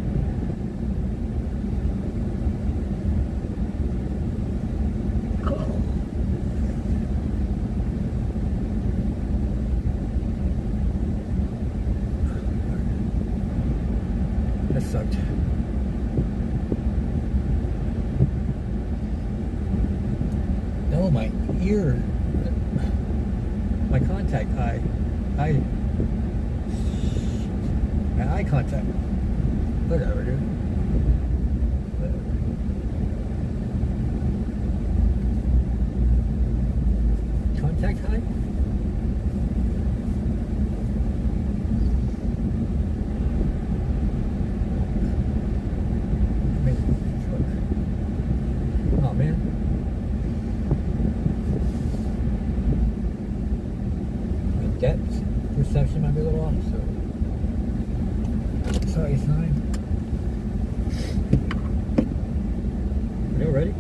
That sucked. No, my ear, my contact eye, my eye contact. Whatever, dude. Whatever. Contact high? Oh man. My depth perception might be a little off, so sorry, sign. You ready?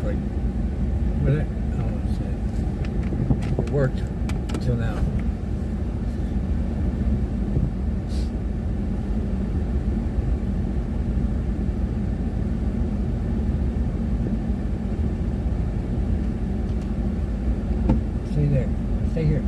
Like, what it? Oh, shit. It worked until now. Stay there. Stay here.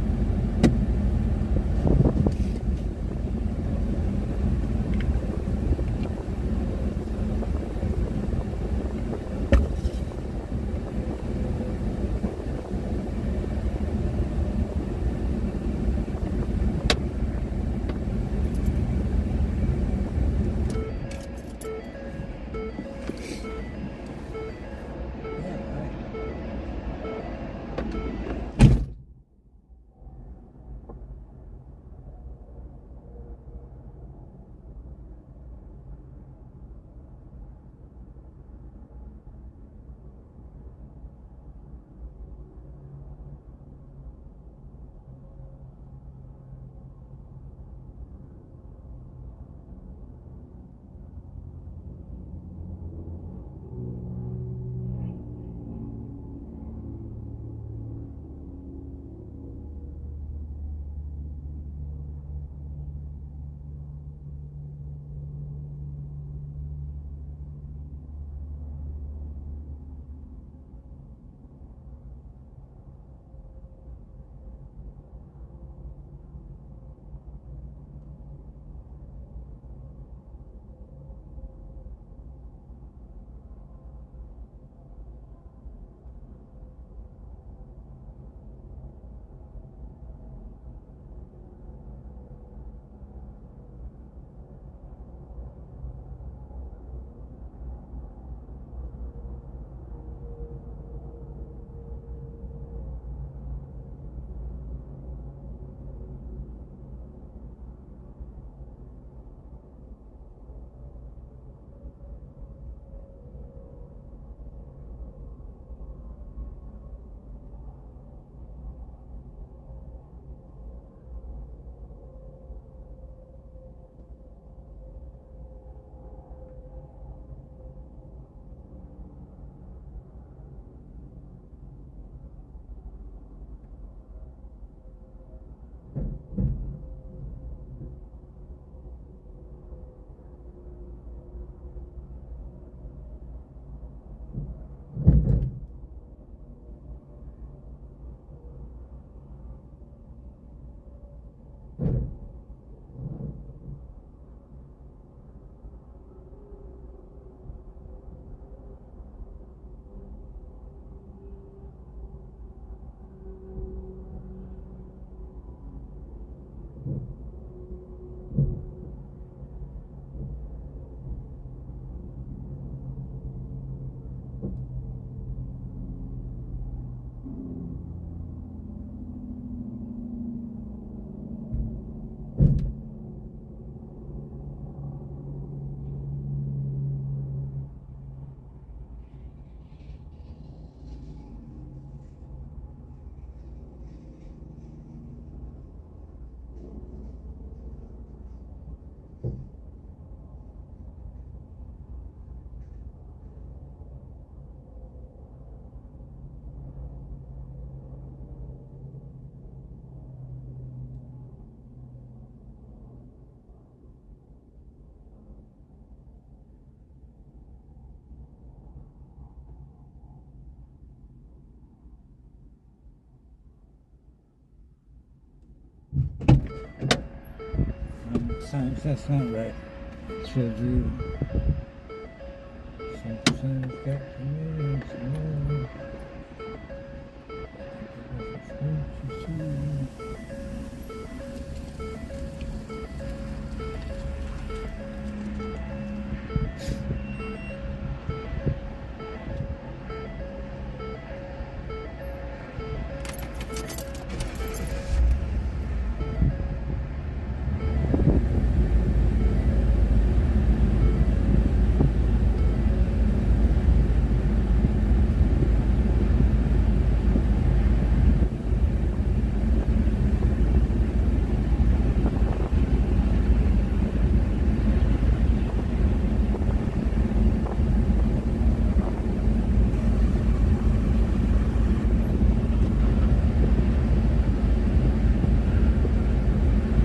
times. That's not right. Should you? Sometimes got to me some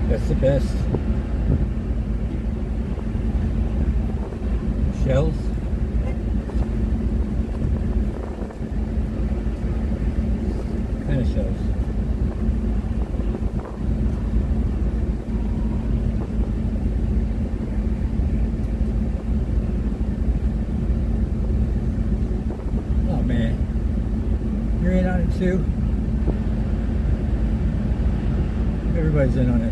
That's the best. Shells. What kind of shells? Oh man, you're in on it too. Everybody's in on it.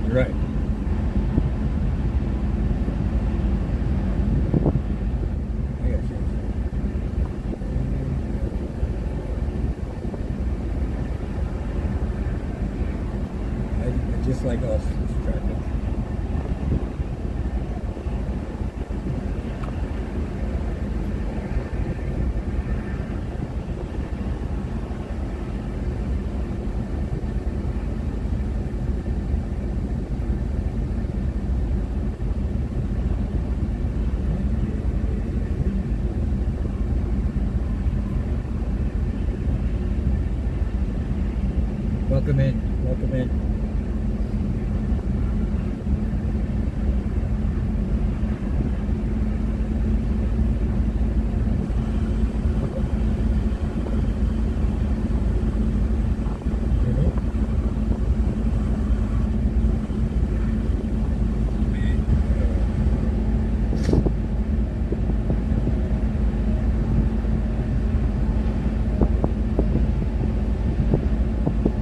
Right. I got you. I just like us, this traffic. Welcome in, welcome in.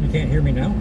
You can't hear me now?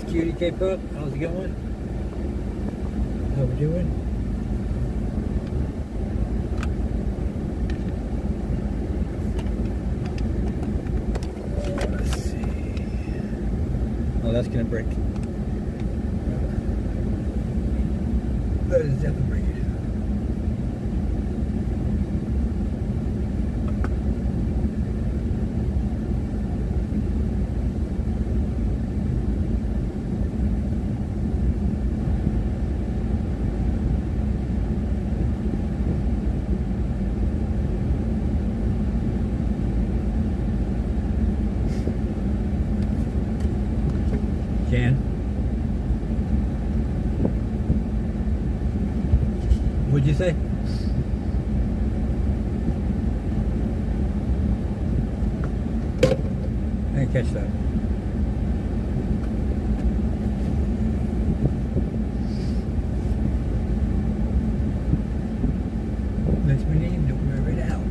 Cutie K-Pop. How's it going? How we doing? Let's see. Oh, that's gonna break. That is definitely breaking. Jan? What'd you say? I didn't catch that. That's my name, don't wear it out.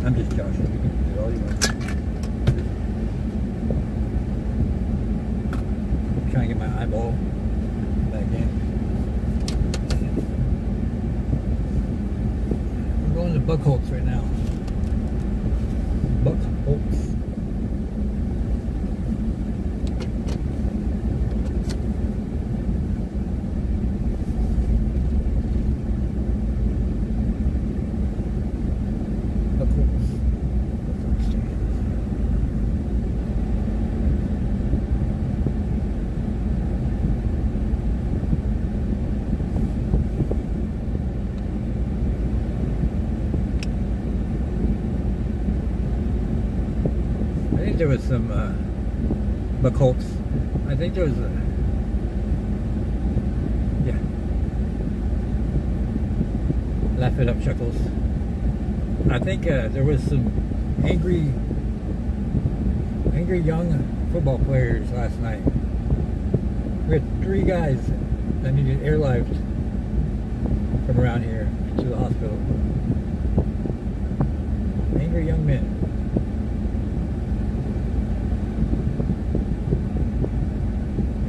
I'm just joshing. You can do all you want. I'm trying to get my eyeball back in. We're going to Buckholz right now. Buckholz. There was some Buckholz. I think there was a Laugh It Up Chuckles. I think there was some angry young football players last night. We had 3 guys that needed airlifted from around here to the hospital. Angry young men.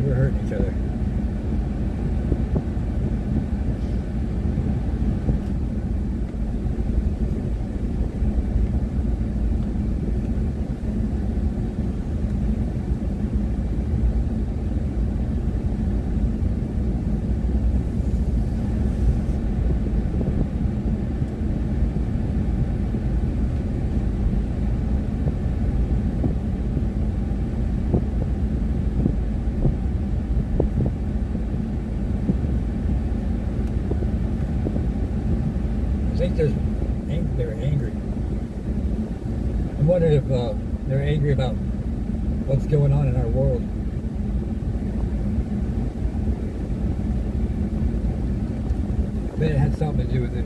We're hurting each other. I think they're angry. I'm wondering if they're angry about what's going on in our world. I bet it had something to do with it.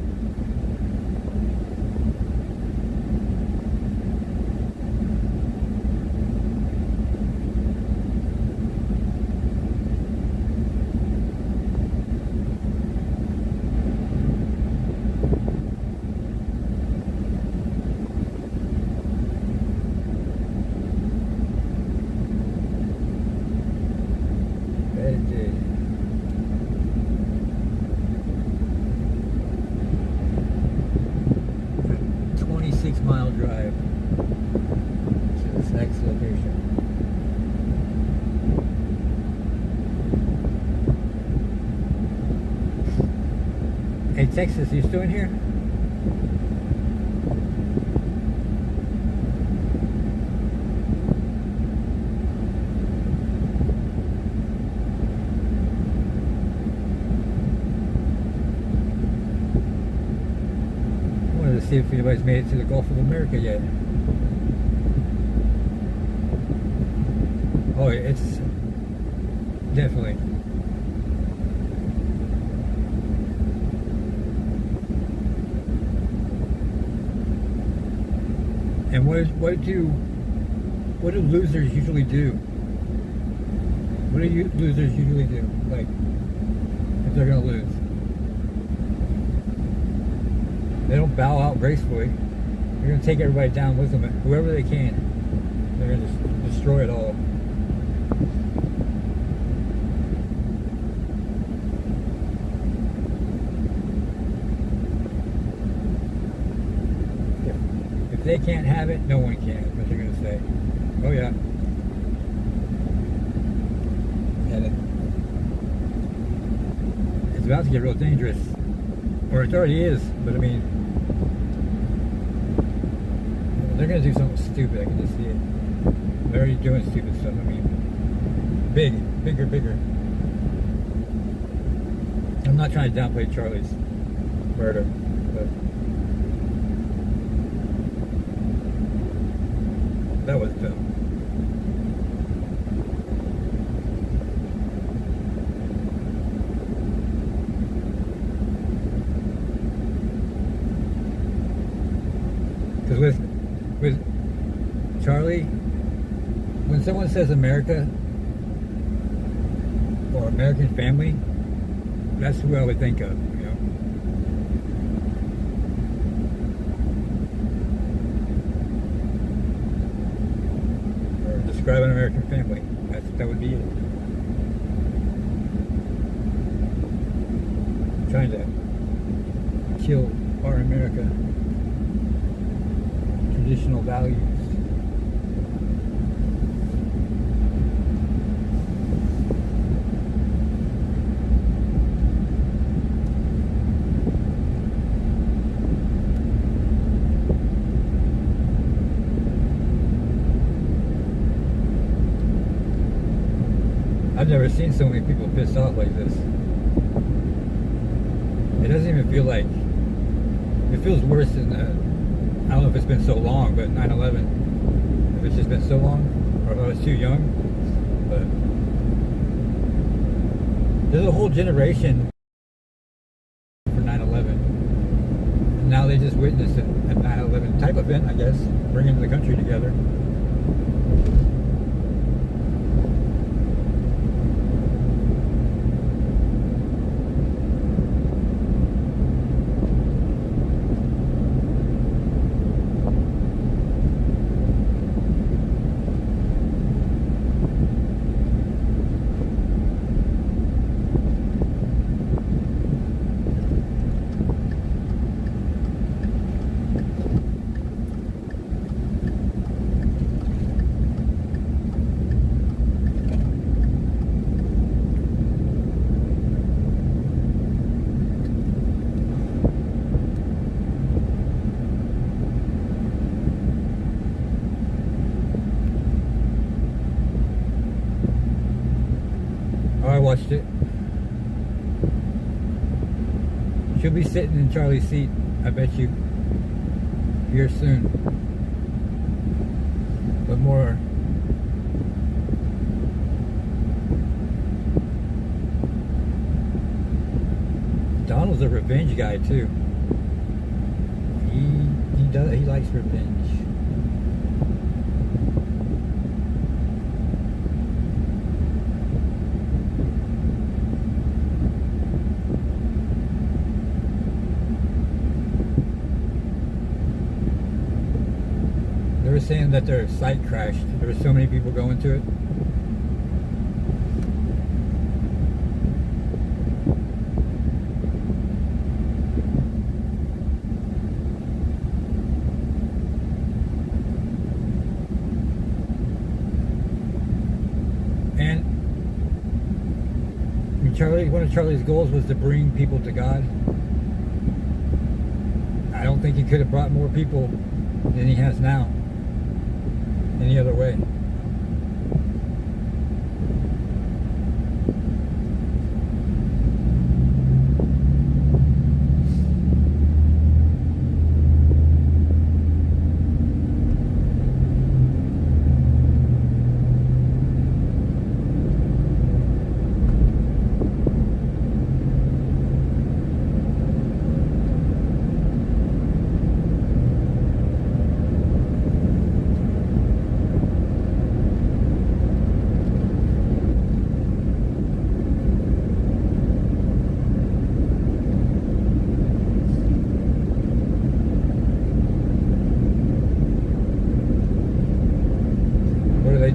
It 26-mile drive to this next location. Hey Texas, you still in here? See if anybody's made it to the Gulf of America yet. Oh, it's definitely. And what do losers usually do? What do losers usually do? Like, if they're gonna lose? They don't bow out gracefully. They're gonna take everybody down with them, whoever they can. They're gonna just destroy it all. If they can't have it, no one can. That's what they're gonna say. Oh yeah. And it's about to get real dangerous, or it already is. But I mean, they're gonna do something stupid. I can just see it. They're already doing stupid stuff. I mean, bigger. I'm not trying to downplay Charlie's murder, but that was dumb. Because with Charlie, when someone says America or American family, that's who I would think of, you know. Or describe an American family. That would be it. Trying to kill our America. Traditional values. I've never seen so many people pissed off like this. It doesn't even feel like, it feels worse than I don't know if it's been so long, but 9/11, if it's just been so long, or if I was too young, but there's a whole generation for 9/11. And now they just witnessed a 9/11 type event, I guess, bringing the country together. I watched it. She'll be sitting in Charlie's seat, I bet you, here soon. But more. Donald's a revenge guy too. He likes revenge. They were saying that their site crashed. There were so many people going to it. And one of Charlie's goals was to bring people to God. I don't think he could have brought more people than he has now. Any other way.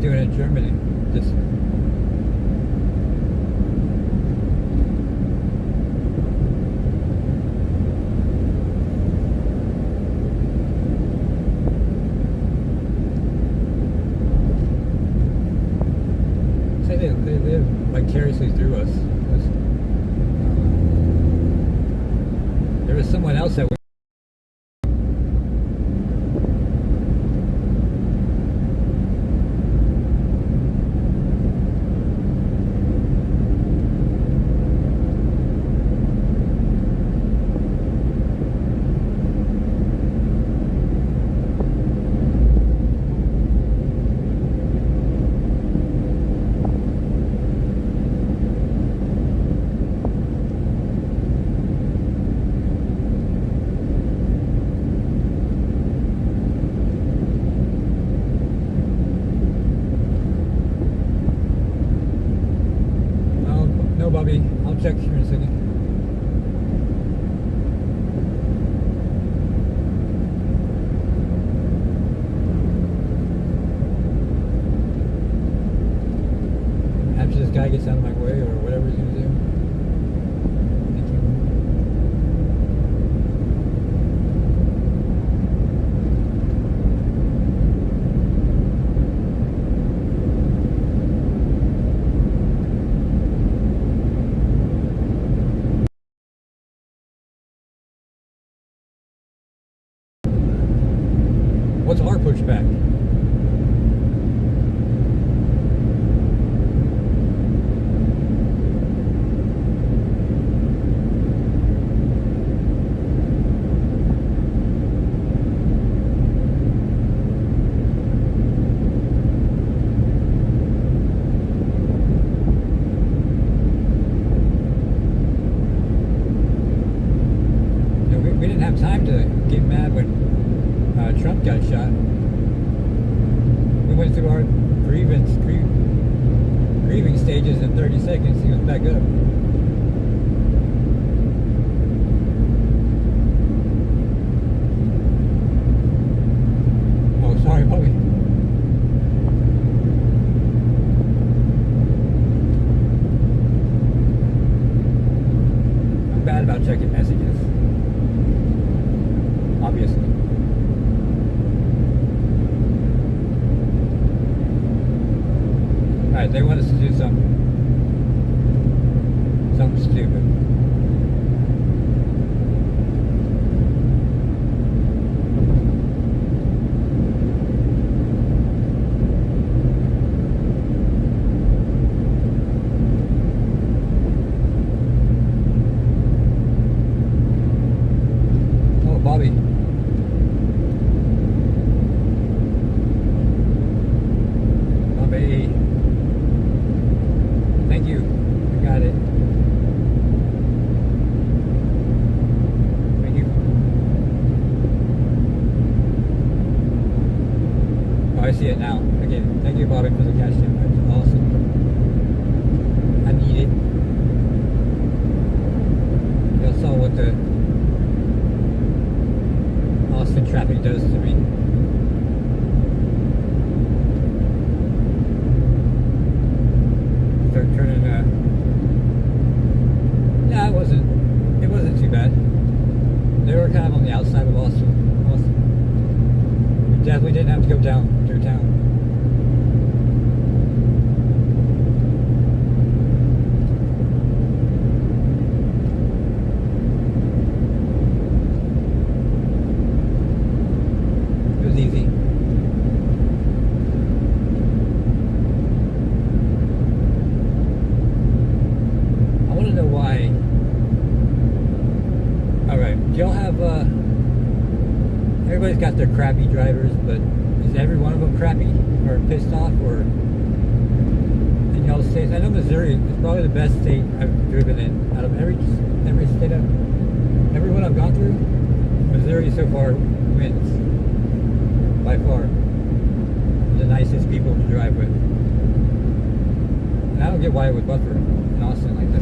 doing in Germany. Just say they live vicariously through us. There was someone else that Bobby, I'll check here in a second. After this guy gets out of my way or whatever he's gonna do. Thank you. What's our pushback? We didn't have time to get mad when Trump got shot. We went through our grieving stages in 30 seconds. He was back up. Oh, sorry, Bobby. I'm bad about checking messages. Obviously. Alright, they want us to do something stupid. Oh, Bobby. Bobby. Thank you. I got it. Thank you. Oh, I see it now. Okay. Thank you, Bobby, for the cash in. That's awesome. I need it. You all saw what the Austin traffic does to me. Start turning yeah, it wasn't too bad. They were kind of on the outside of Austin. We definitely didn't have to go down through town. It was easy. I want to know why. Alright, do y'all have, everybody's got their crappy drivers, but is every one of them crappy or pissed off or in y'all states? I know Missouri is probably the best state I've driven in out of every state everyone I've gone through. Missouri so far wins by far. The nicest people to drive with. And I don't get why it would buffer in Austin like that.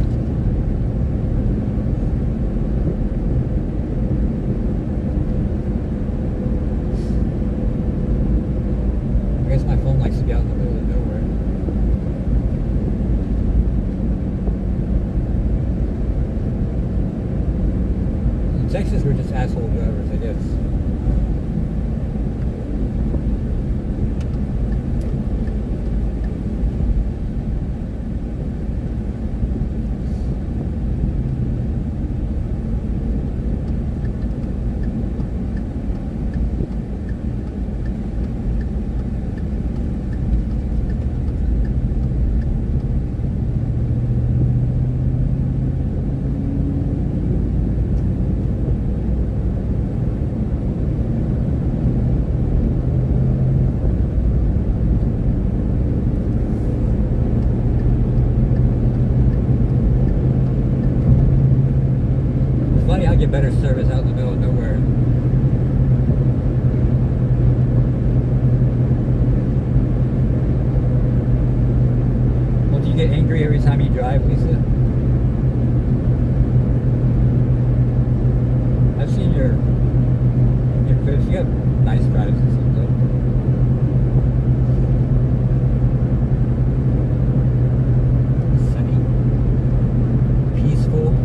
I guess my phone likes to be out in the middle of nowhere. asshole drivers, I guess. It's funny how you get better service out in the middle of nowhere. Well, do you get angry every time you drive, Lisa? I've seen your clips. You have nice drives, it seems like. Sunny, peaceful.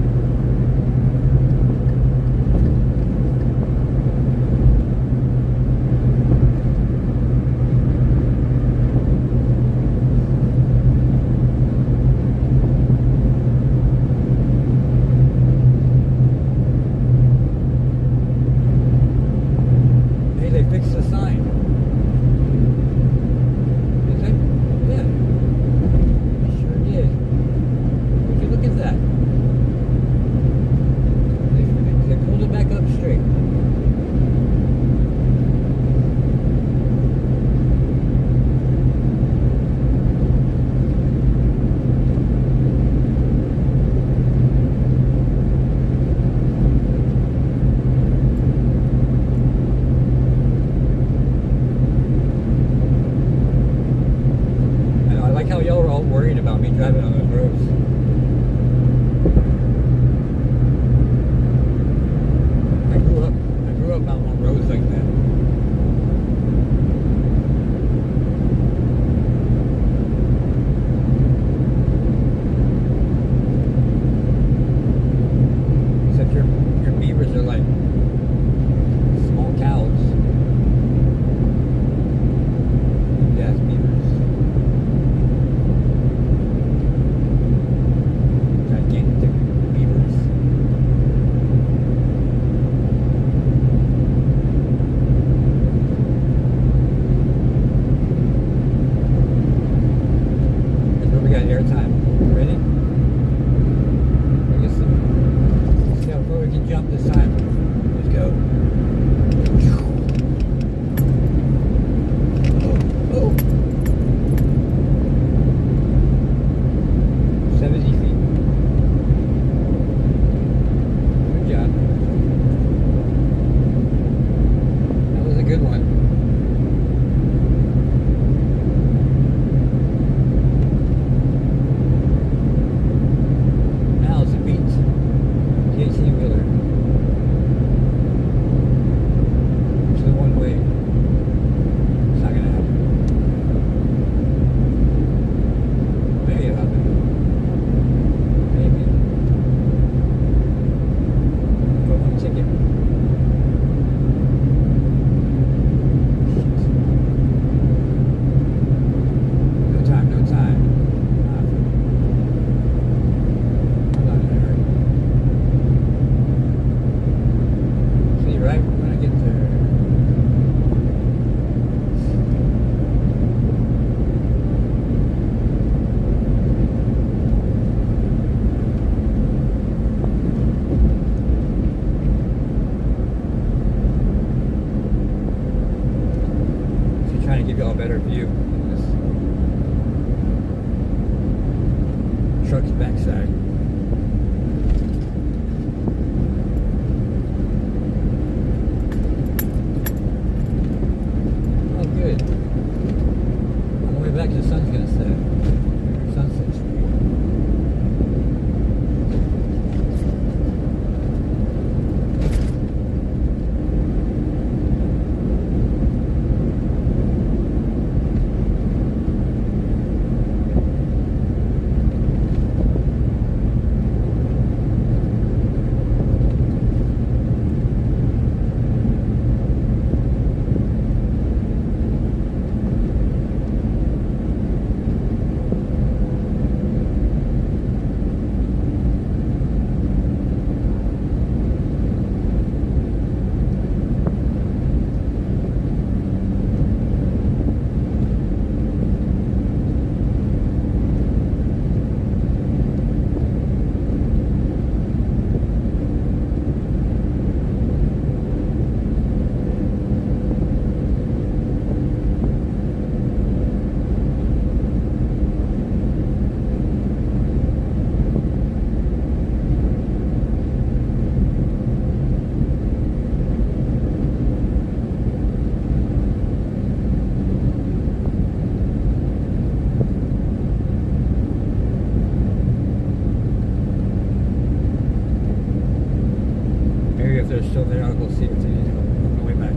if they're still there, I'll go see what's in on the way back.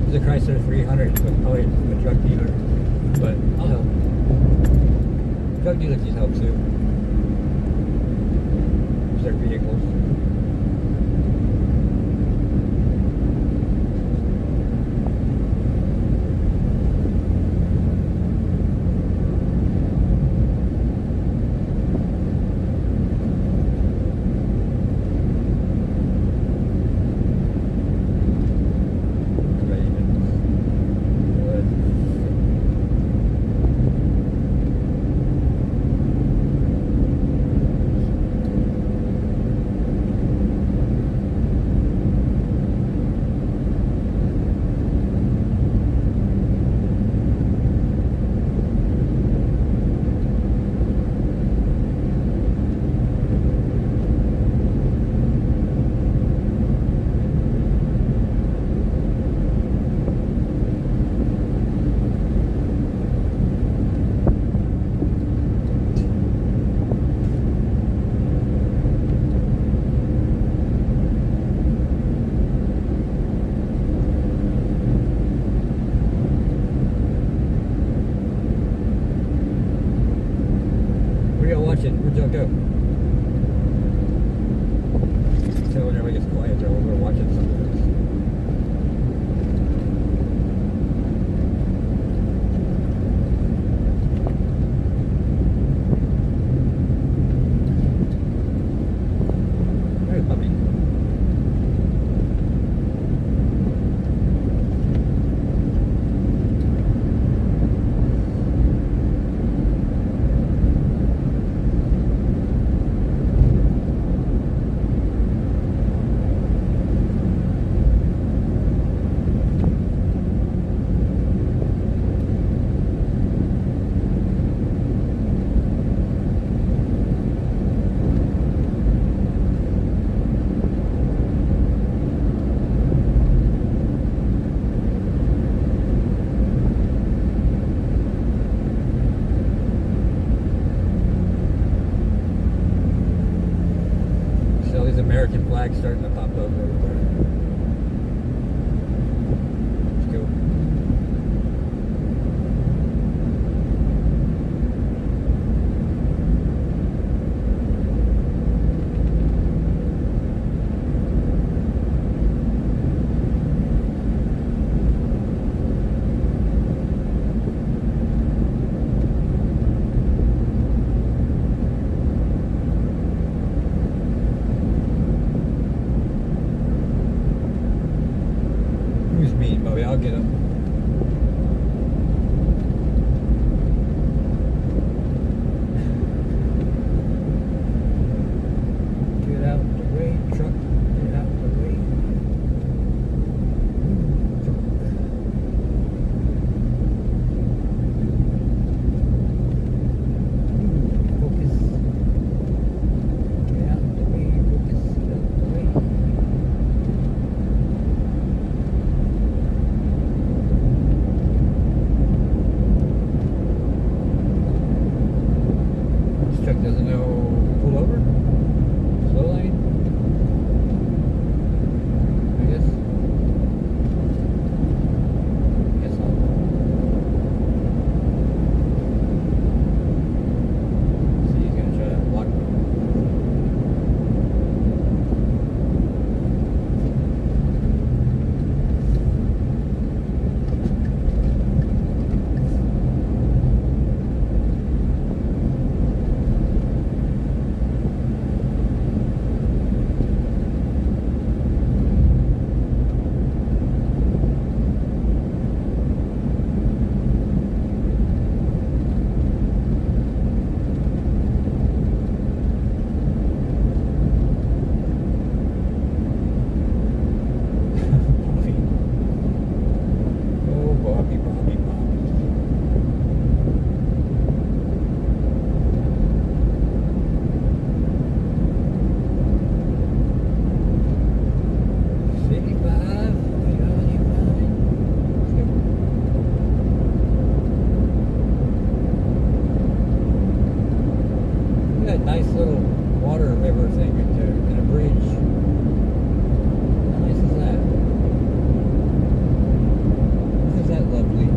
There's a Chrysler 300, so probably a drug dealer, but I'll help. Drug dealers need help too. It's their vehicles. Where'd y'all go? So whenever it gets quiet, they're over watching something else. There's puppy. American flag starting to pop up everywhere. Let's go. I'll get him. Get out the way, truck. Get out the way. Focus. Get out the way, focus. Get out the way. Truck doesn't know pull over? Slow lane? I guess. Guess not. See, he's gonna try to block me. Nice little water river thing right there, and a bridge. How nice is that? Isn't that lovely?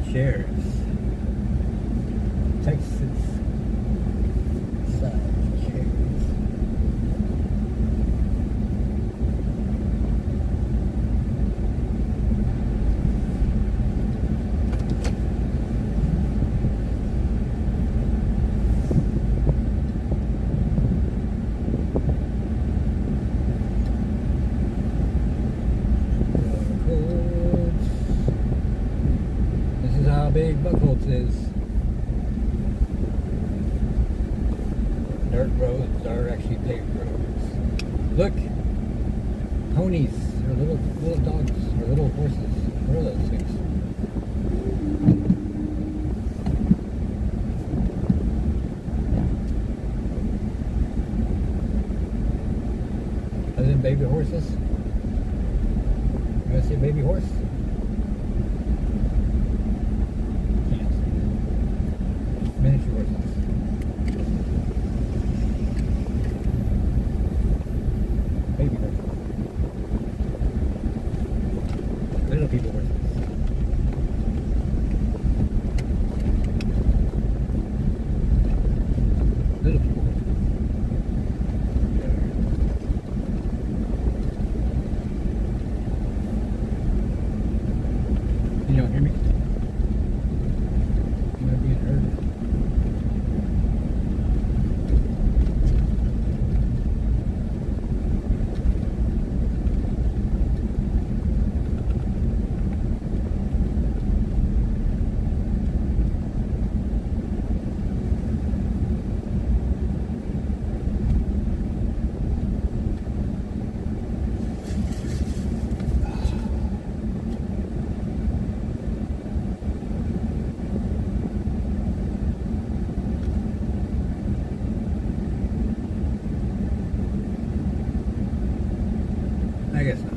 State Sheriffs. Texas Side Sheriffs. This is how big Buckholz is. Dirt roads are actually paved roads. Look, ponies or little dogs or little horses. What are those things? Are them baby horses? You want to see a baby horse? Can't. Miniature horses. Baby horses. Little people horses. Little people horses. You don't hear me? You might be heard. I guess not.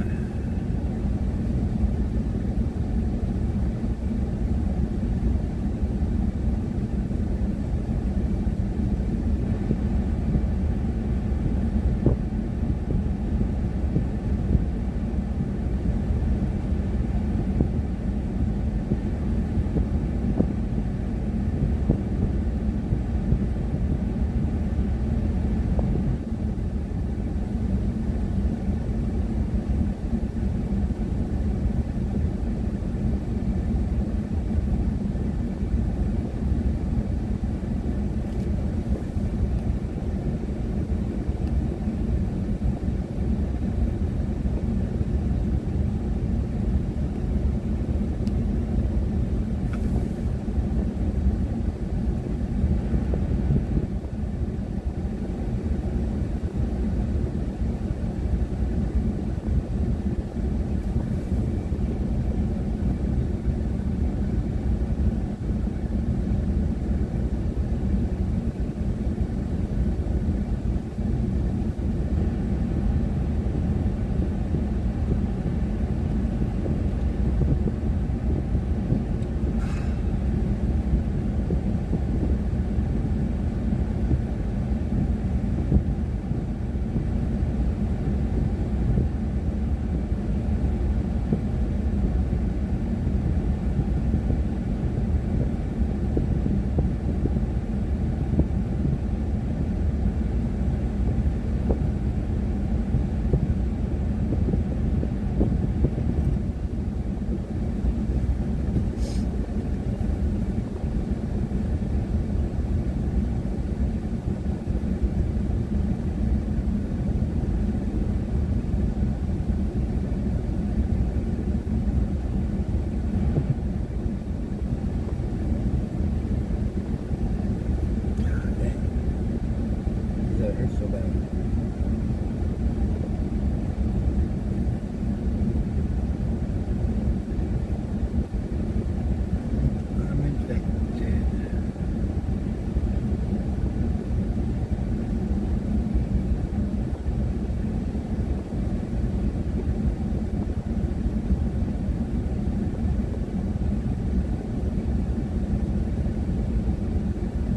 That hurts so bad. I'm infected.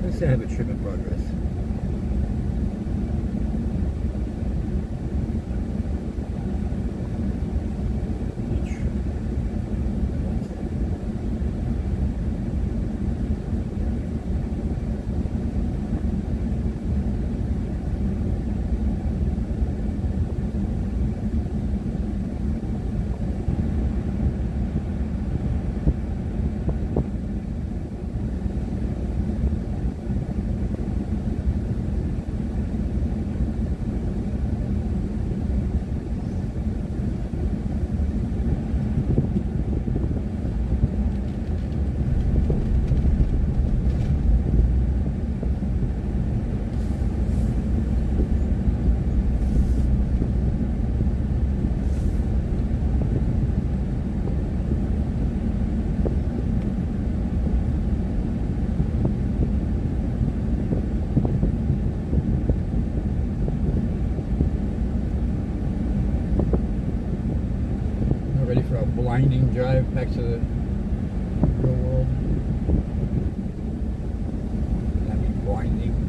Let's have a trip in progress. winding drive back to the real world. I mean, winding.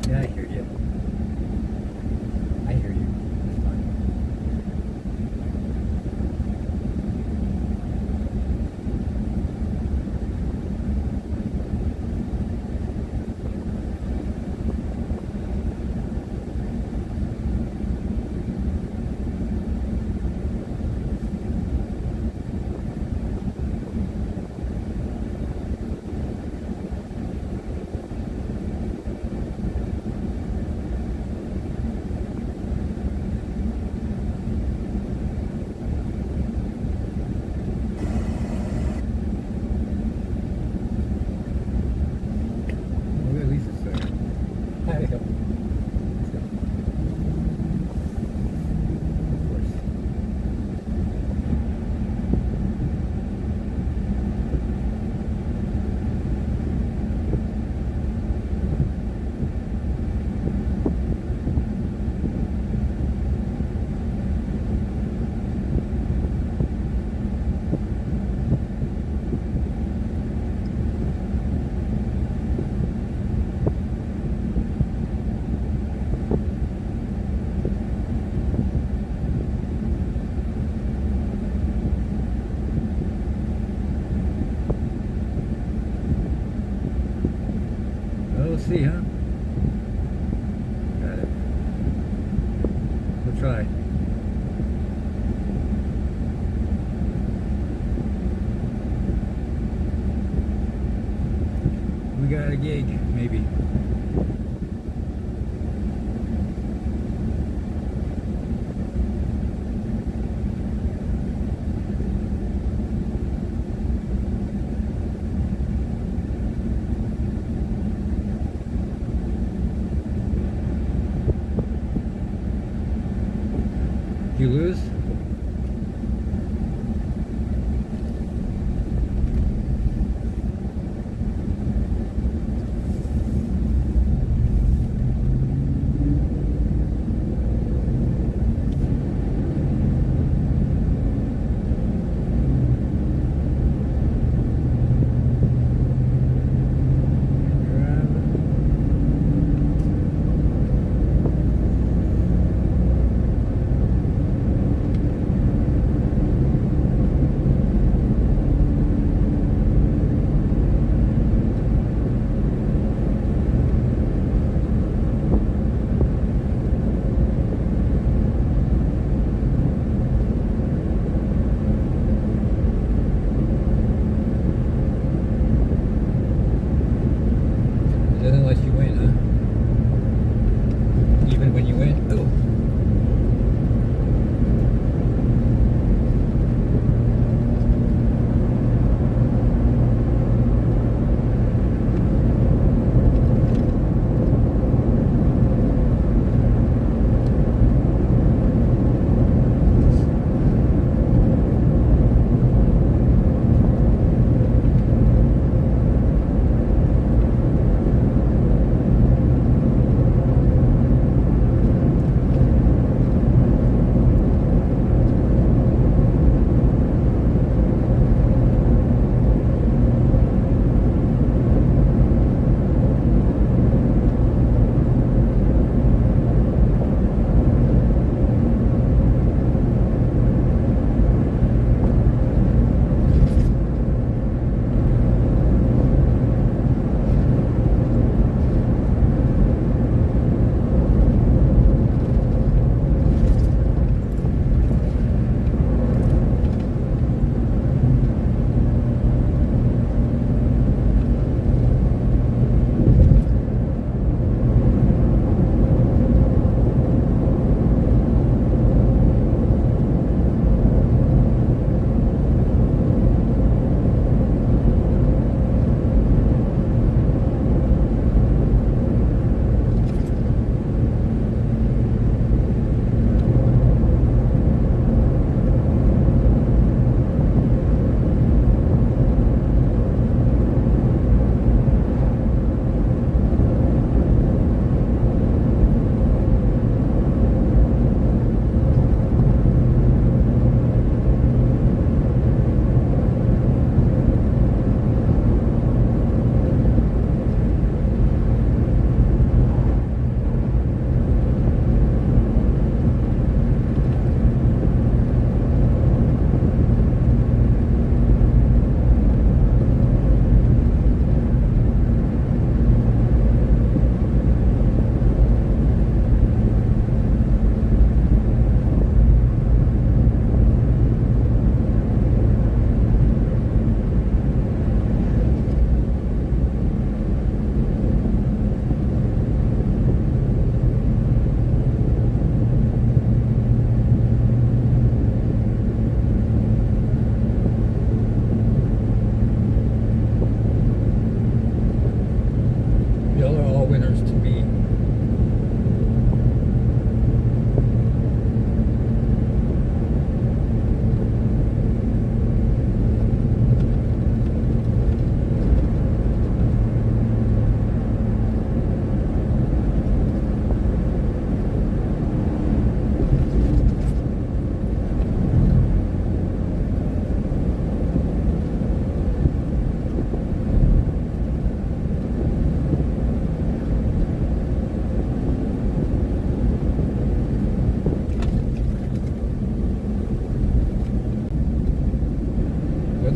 Yeah, I hear you. I hear you. It's fine. Well, at least it's there. Hi, let's go. Let's go. Of course. Well, we'll see, huh? Got it. We'll try. We got a gig, maybe. Did you lose?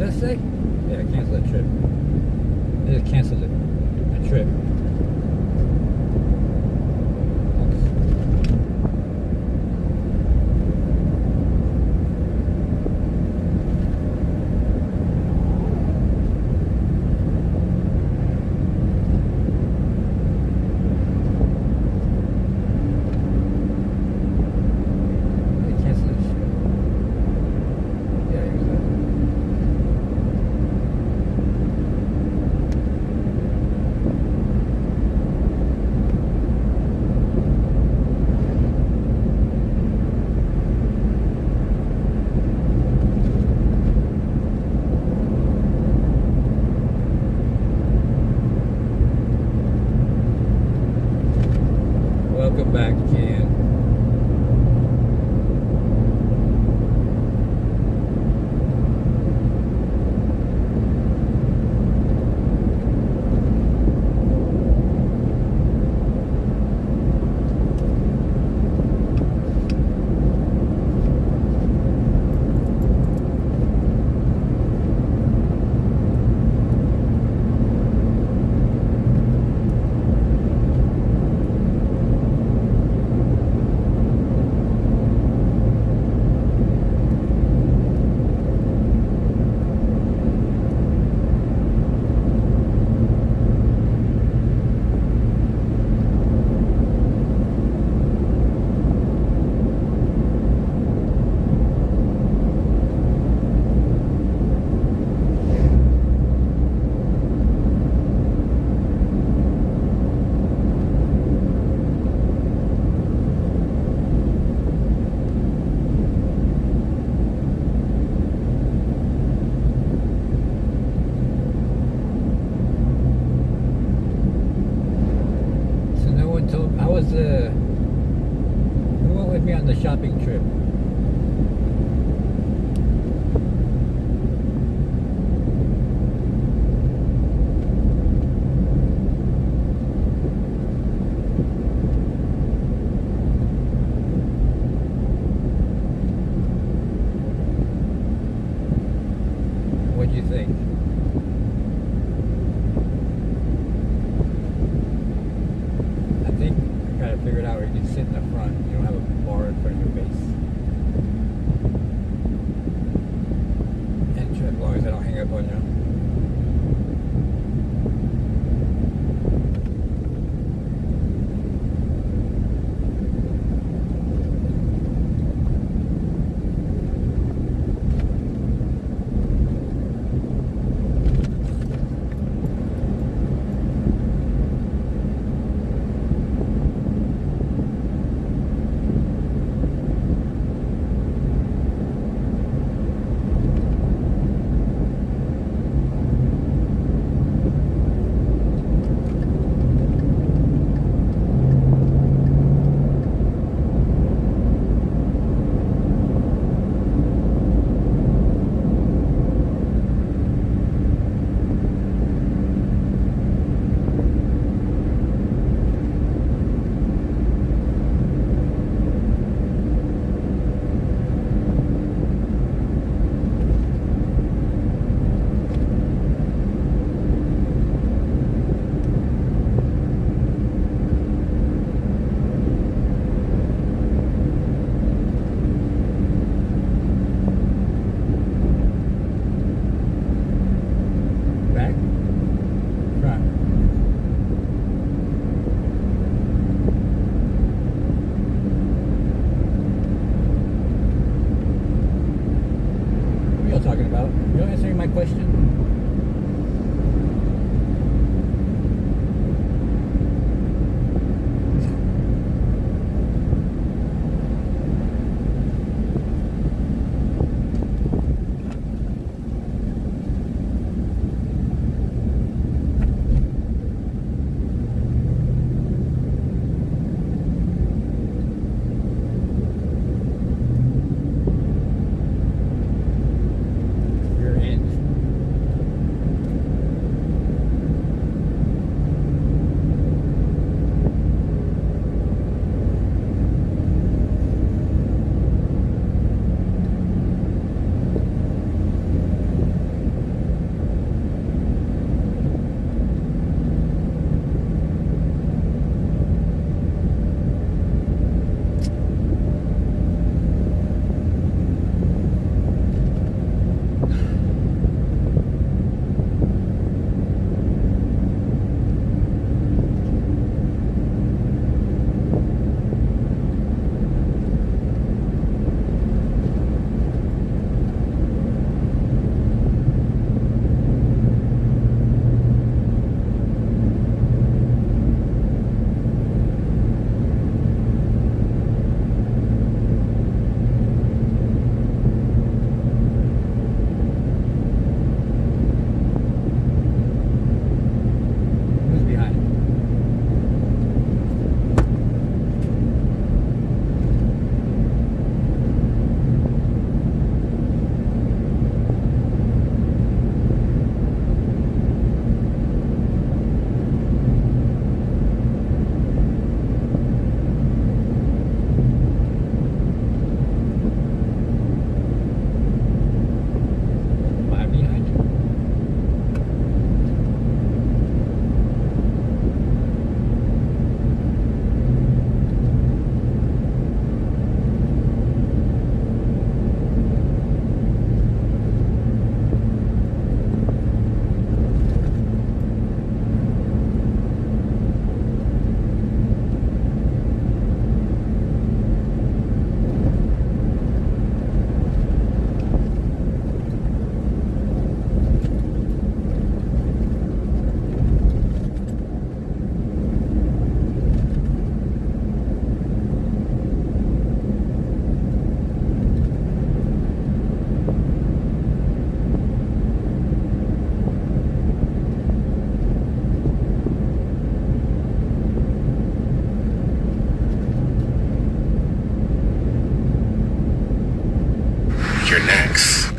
does it say? Yeah, cancel that trip. They just canceled it. That trip. Welcome back, Jan. Who went with me on the shopping trip? What'd you think? I think I gotta figure it out where you can sit in the front. You don't have a bar in front of your face. And as long as I don't hang up on you. Talking about? You're answering my question?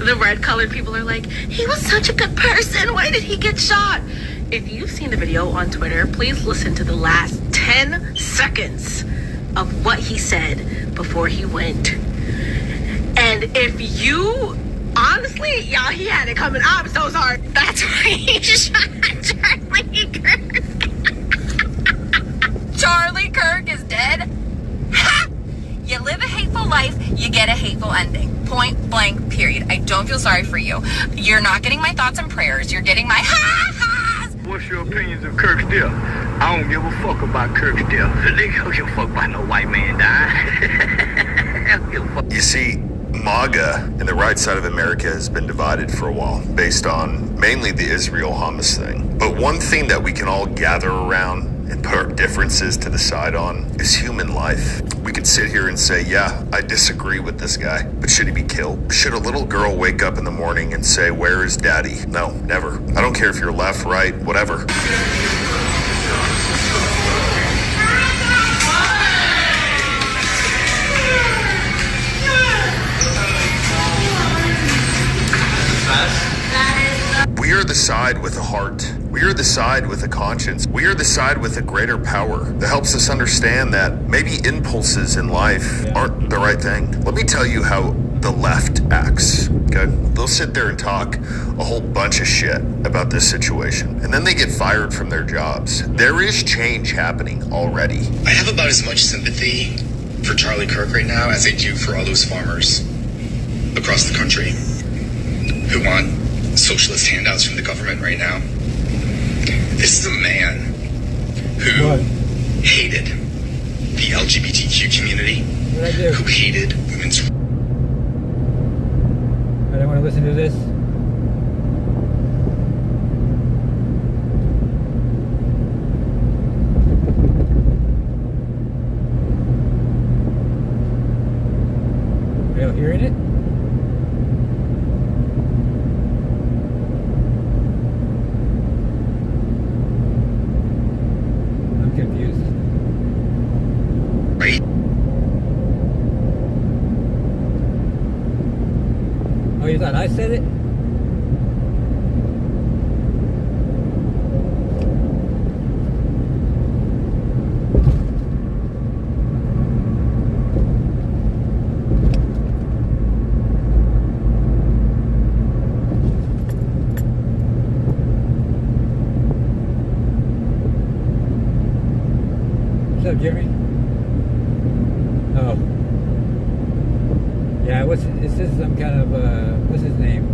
the red colored people are like, he was such a good person. Why did he get shot? If you've seen the video on Twitter, please listen to the last 10 seconds of what he said before he went. And if you, honestly, y'all, he had it coming. I'm so sorry. That's why he shot Charlie Kirk. Charlie Kirk is dead? Ha! You live a hateful life, you get a hateful ending. Point blank, period. I don't feel sorry for you. You're not getting my thoughts and prayers. You're getting my ha-has. What's your opinions of Kirk's death? I don't give a fuck about Kirk's death. They don't give a fuck about no white man dying. You see, MAGA and the right side of America has been divided for a while based on mainly the Israel Hamas thing. But one thing that we can all gather around and put our differences to the side on is human life. We could sit here and say, yeah, I disagree with this guy, but should he be killed? Should a little girl wake up in the morning and say, where is daddy? No, never. I don't care if you're left, right, whatever. We are the side with a heart. We are the side with a conscience. We are the side with a greater power that helps us understand that maybe impulses in life aren't the right thing. Let me tell you how the left acts, okay? They'll sit there and talk a whole bunch of shit about this situation, and then they get fired from their jobs. There is change happening already. I have about as much sympathy for Charlie Kirk right now as I do for all those farmers across the country who want socialist handouts from the government right now. This is a man who hated the LGBTQ community, who hated women's. I don't want to listen to this. Are you hearing it? Oh, you thought I said it? What's up, Jeremy? Oh. Yeah, is this some kind of, what's his name?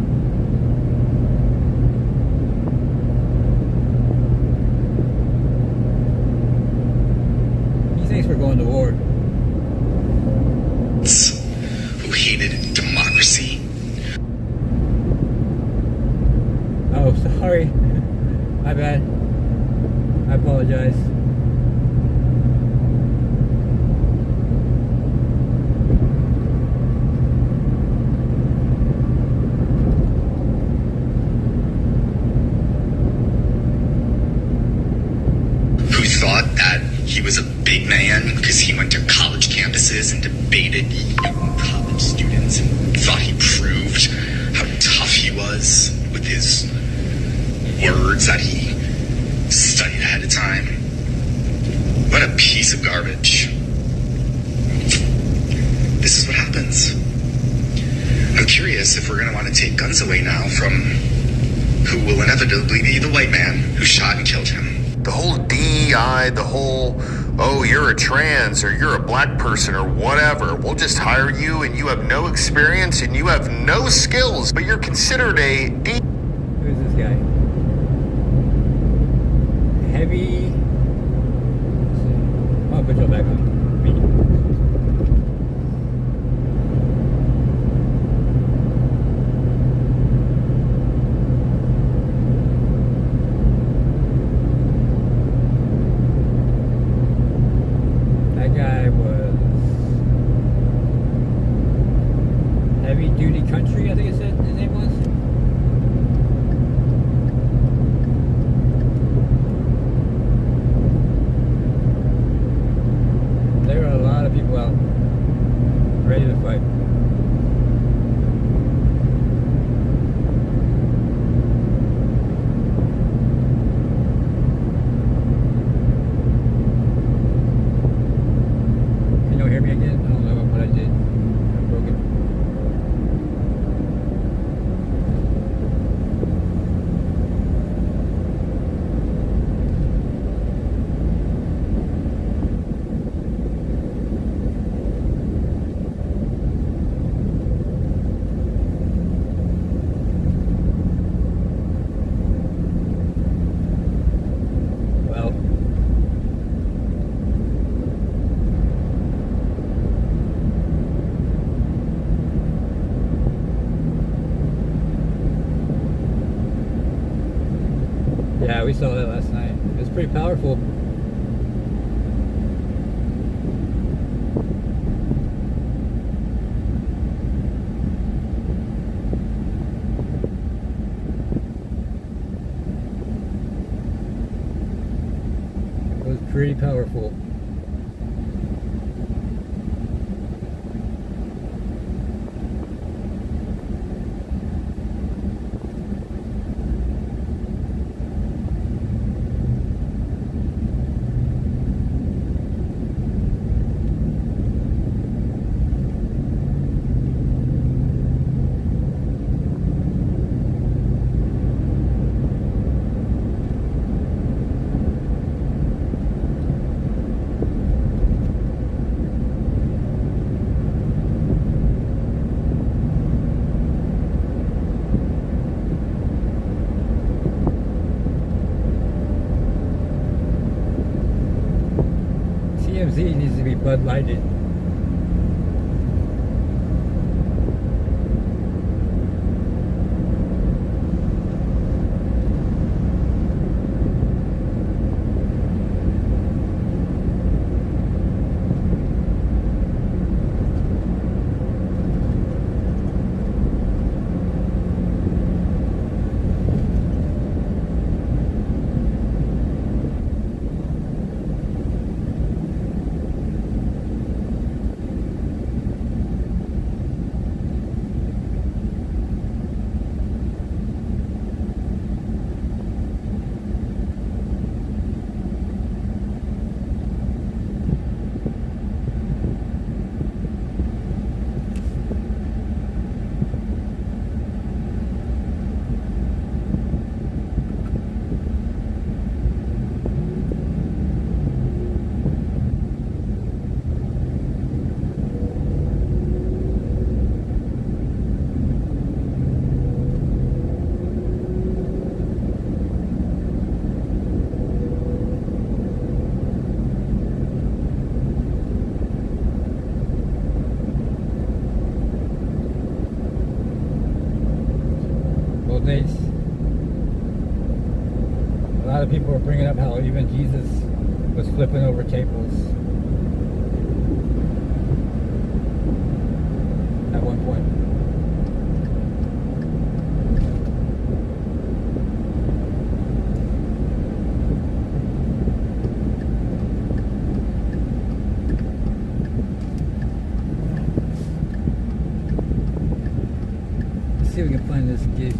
He thinks we're going to war. Who hated democracy. Oh, sorry. My bad. I apologize. He was a big man because he went to college campuses and debated college students and thought he proved how tough he was with his words that he studied ahead of time. What a piece of garbage. This is what happens. I'm curious if we're going to want to take guns away now from who will inevitably be the white man who shot and killed him. The whole DEI, the whole, oh, you're a trans or you're a black person or whatever. We'll just hire you and you have no experience and you have no skills, but you're considered a D. Who's this guy? Heavy. I'll put you back on. Me. Guy was Heavy Duty Country, I think it said his name was. we saw that last night. It was pretty powerful. It was pretty powerful. TMZ needs to be Bud Lighted. A lot of people are bringing up how even Jesus was flipping over tables at one point. Let's see if we can find this gate.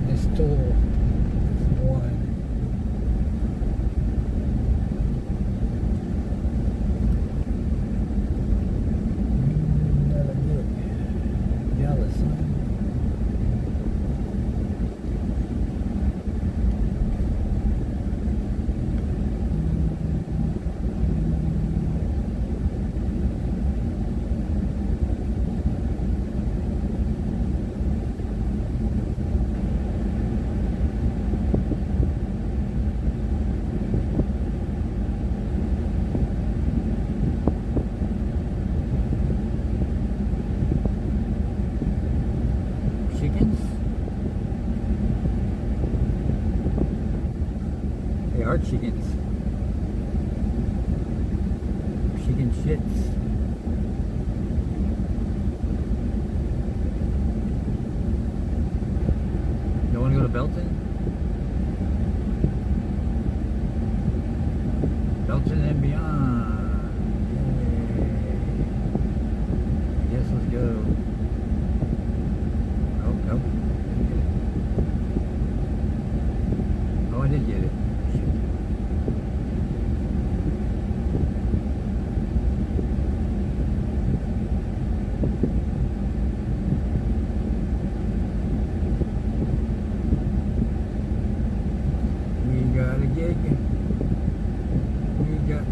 This door. Chickens? They are chickens. Chicken shits. You want to go to Belton? Belton and beyond. Yay. Yes, let's go. Nope. Oh, I did get it. Shit. We got a gig. We got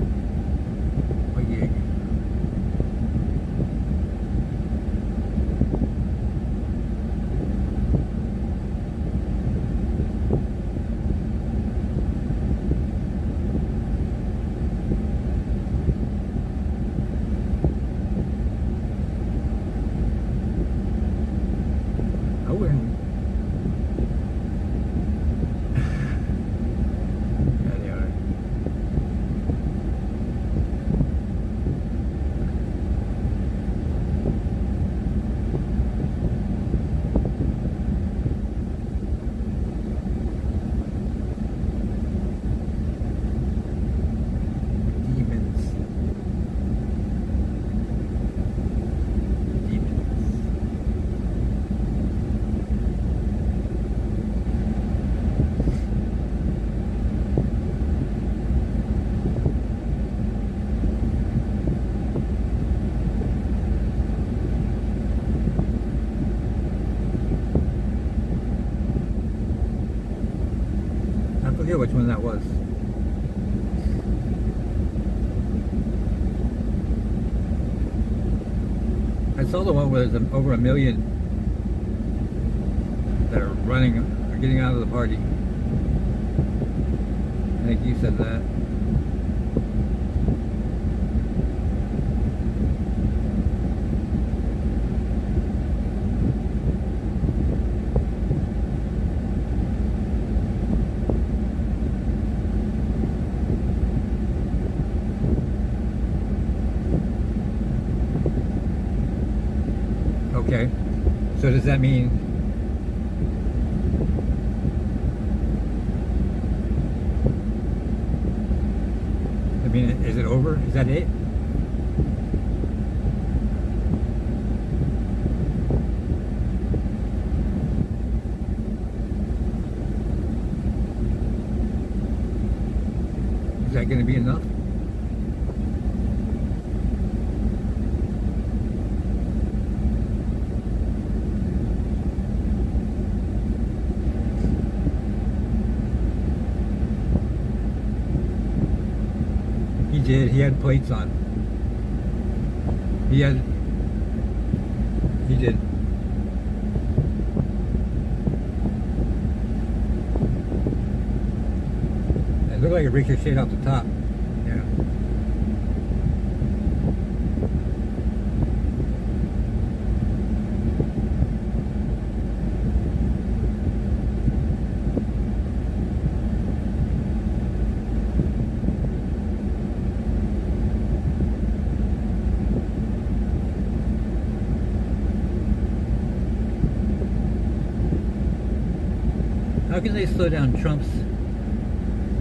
forget which one that was. I saw the one where there's over 1 million that are running or getting out of the party. I think you said that. Okay, so does that mean is it over? Is that it? Is that going to be enough? He did. He had plates on. He did. It looked like it ricocheted off the top. Yeah. How can they slow down Trump's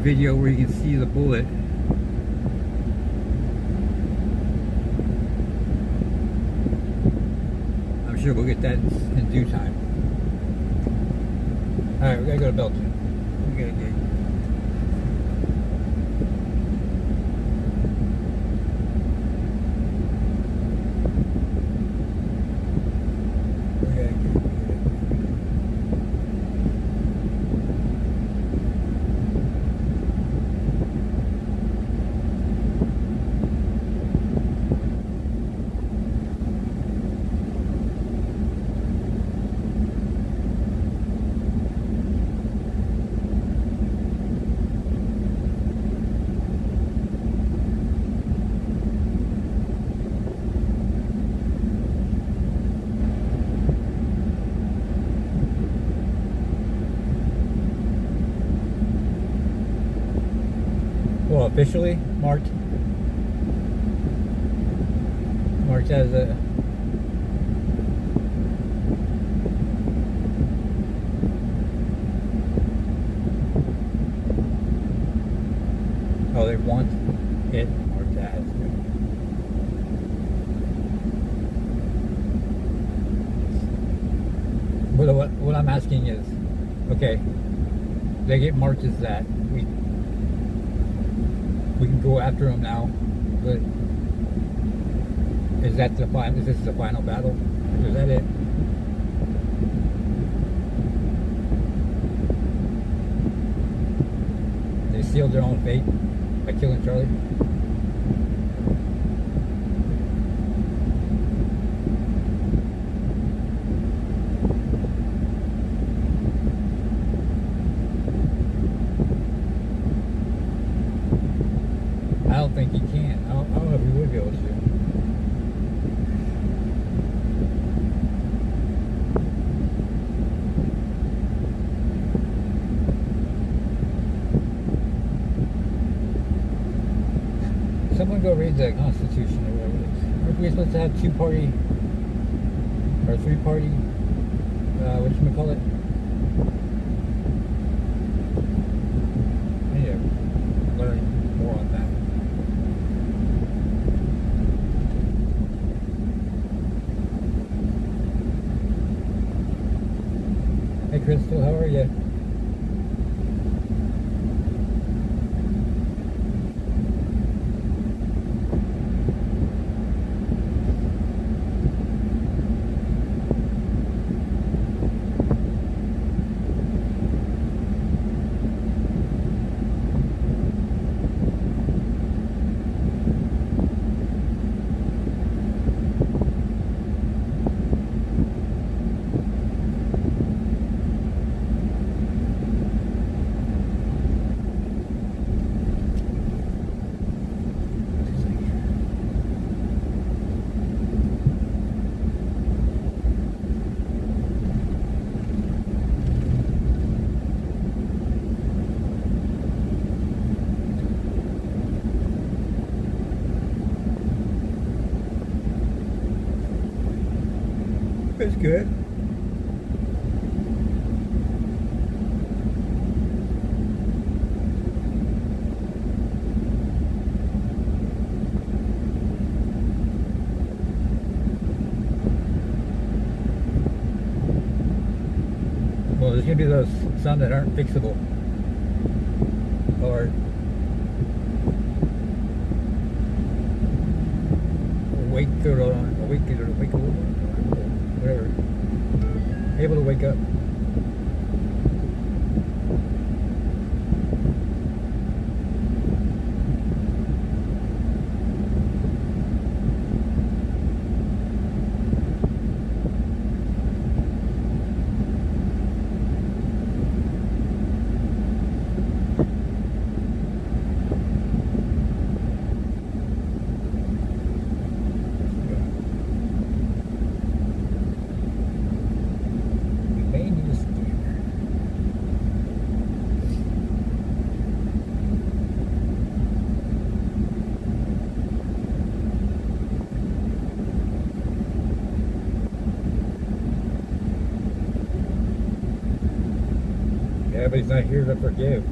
video where you can see the bullet? I'm sure we'll get that in due time. Alright, we gotta go to Belton. We gotta get. Well, officially marked as a they want it marked as. But what I'm asking is, okay, they get marked as that. We can go after them now, but is that the final? Is this the final battle? Is that it? They sealed their own fate by killing Charlie. I don't think he can. I don't know if he would be able to. Someone go read the Constitution or whatever it is. Aren't we supposed to have two-party or three-party, whatchamacallit? I need to learn more on that. Hey Crystal, how are you? That's good. Well, there's gonna be those some that aren't fixable, or whatever, able to wake up. Yeah, but he's not here to forgive.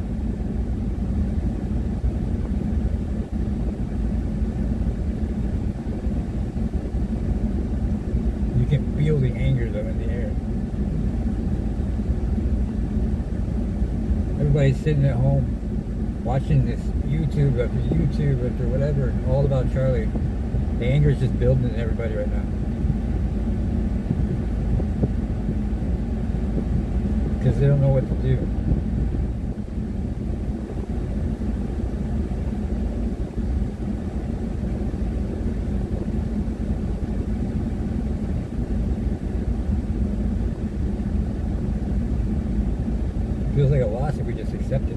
You can feel the anger though in the air. Everybody's sitting at home watching this YouTube after whatever, all about Charlie. The anger is just building in everybody right now. Because they don't know what to do. Feels like a loss if we just accept it.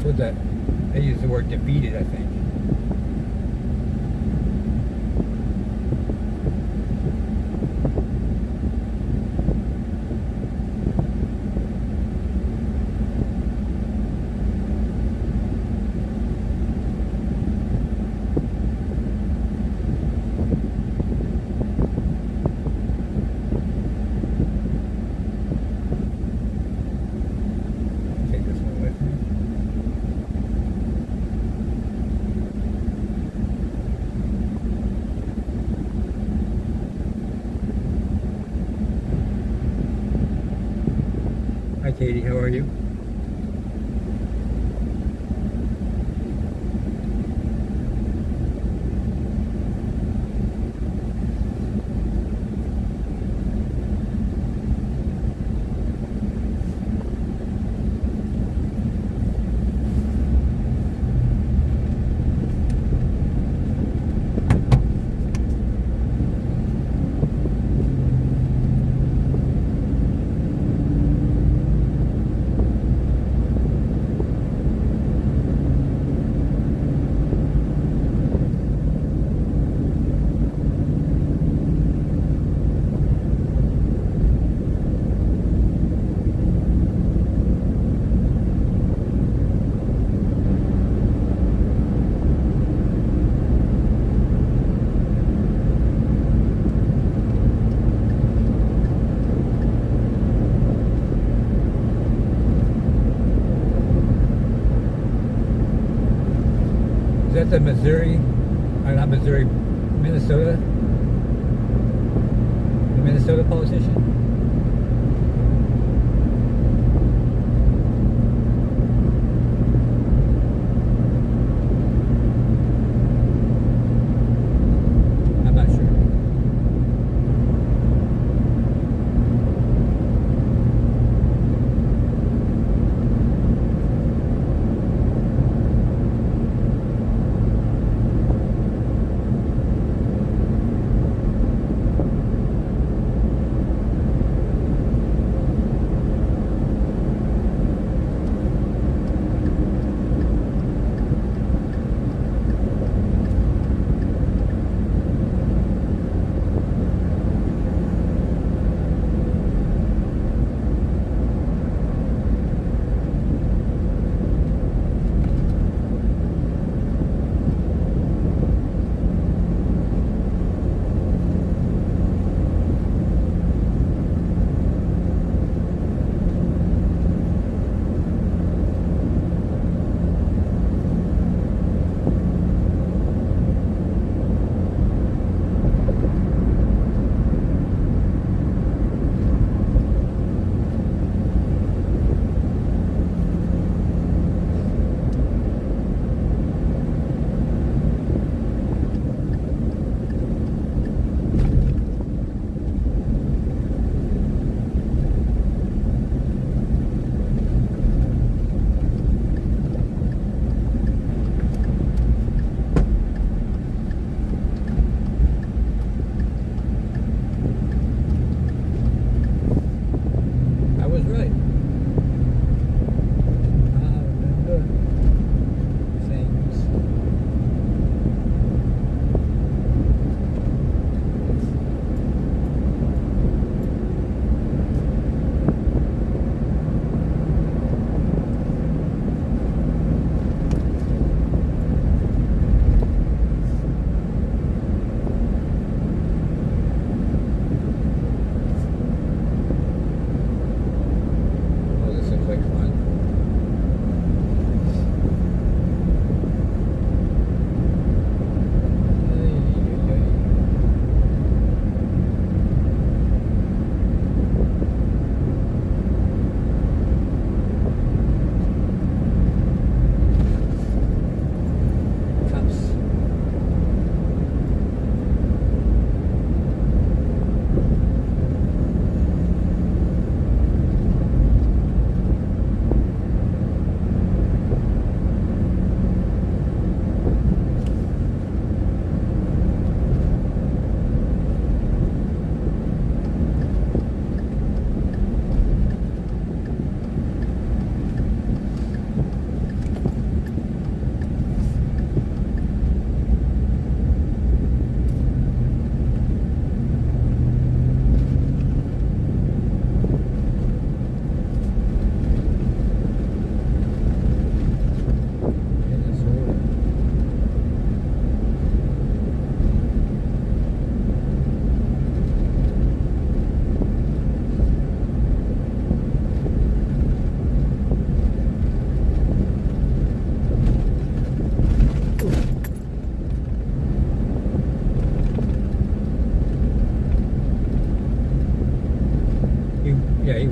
What's that? They use the word defeated, I think. Take this one with me. Hi Katie, how are you? Is that the Missouri, or not Missouri, Minnesota? The Minnesota politician? I'm not sure.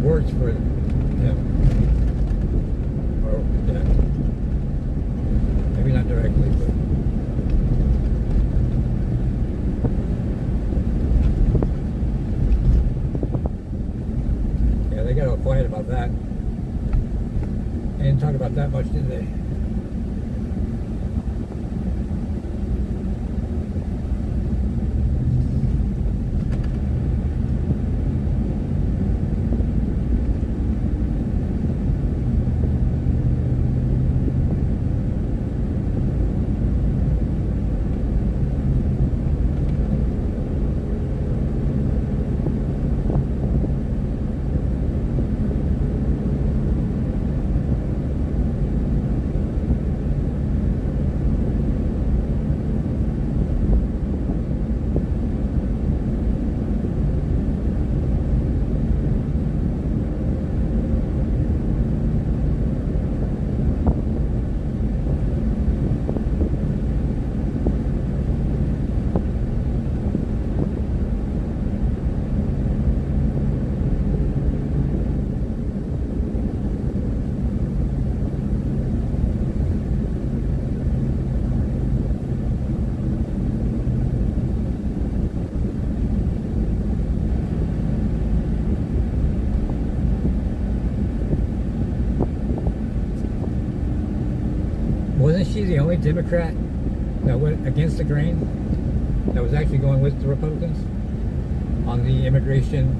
works for him. Or, yeah. Maybe not directly, but. Yeah, they got all quiet about that. They didn't talk about that much, did they? Wasn't she the only Democrat that went against the grain, that was actually going with the Republicans on the immigration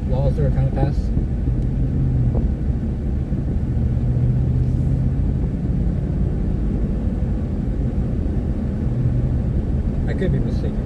laws that are kind of passed? I could be mistaken.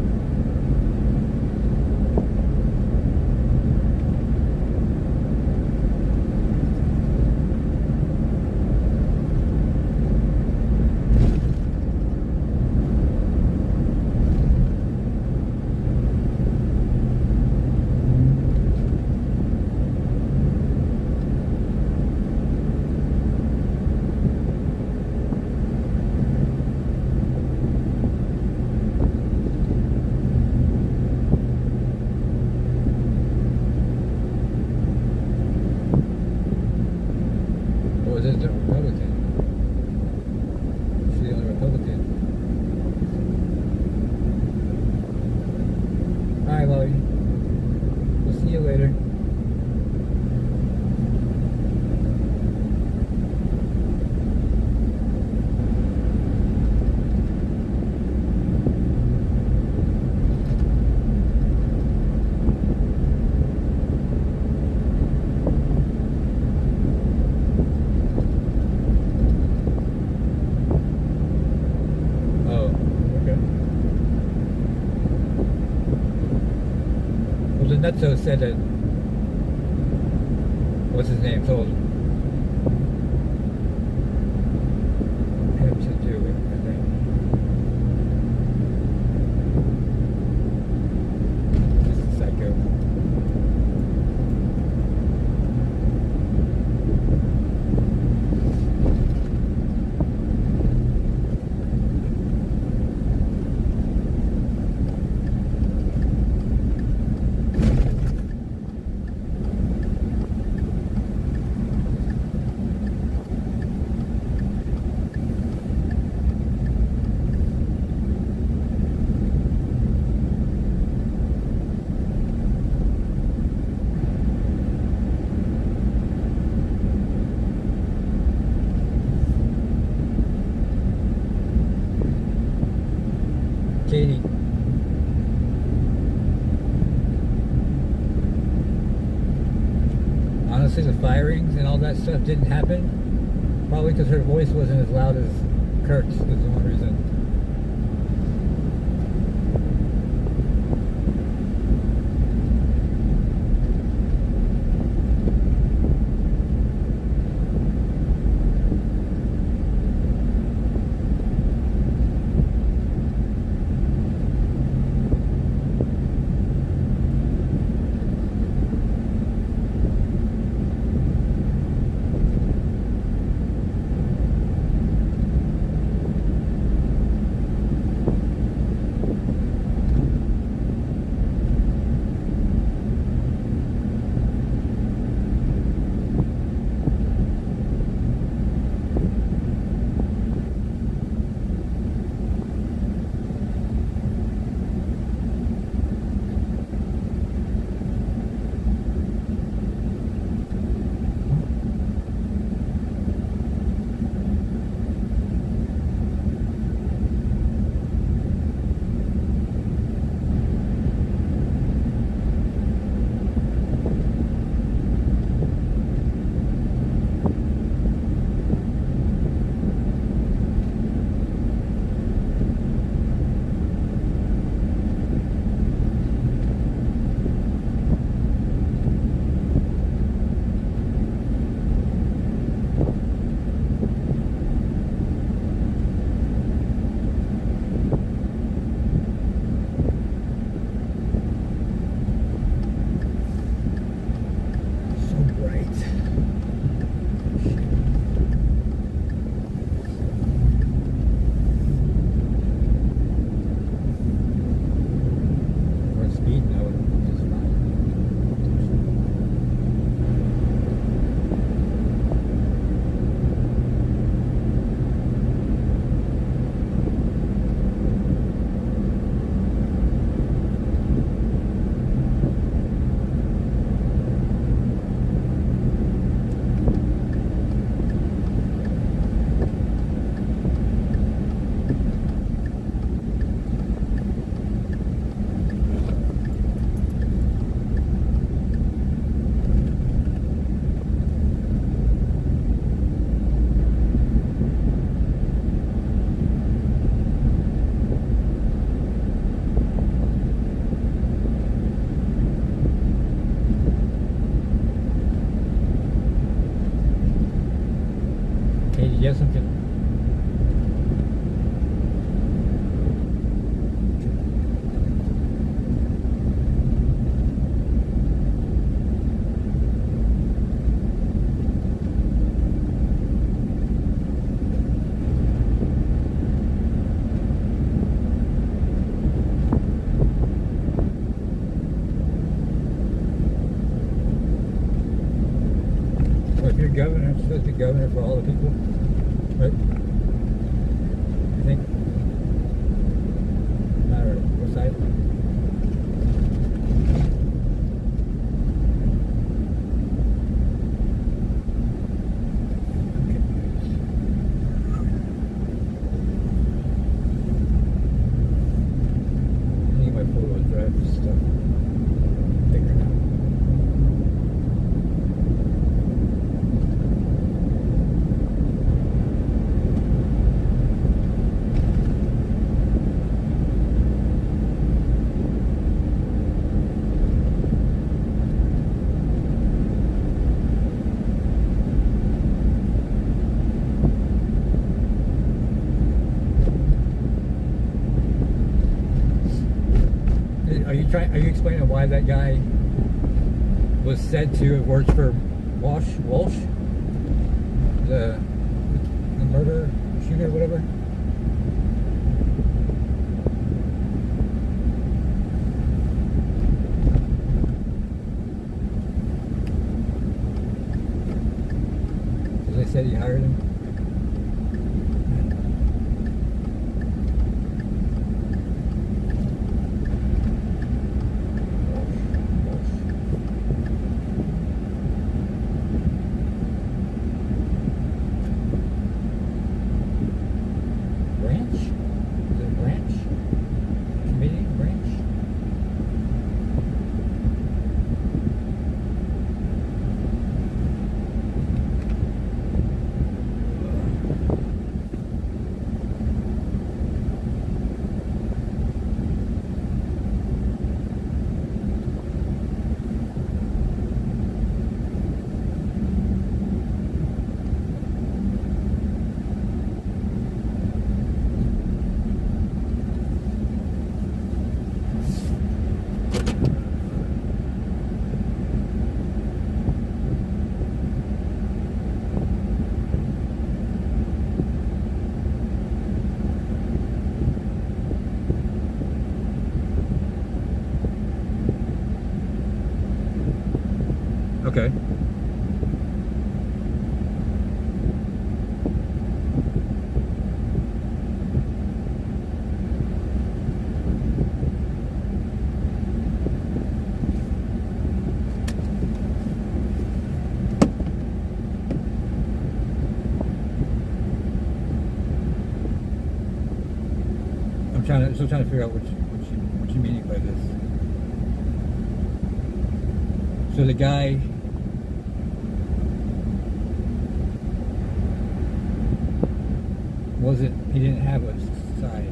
Nutso said that, what's his name, told him to do it, I think. This is psycho. Katie. Honestly, the firings and all that stuff didn't happen. Probably because her voice wasn't as loud as Kirk's is the one reason. governor for all the people, right? You think? No matter what side? I need my four-wheel drive stuff figured out. Are you explaining why that guy was said to have worked for Walsh, the murder shooter, whatever? They said he hired him. Okay. I'm still trying to figure out what you meaning by this. So the guy he didn't have a side.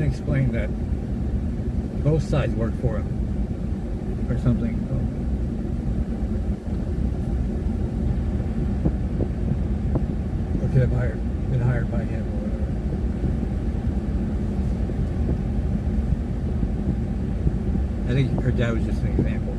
explain that both sides work for him or something. Or could have been hired by him or whatever. I think her dad was just an example.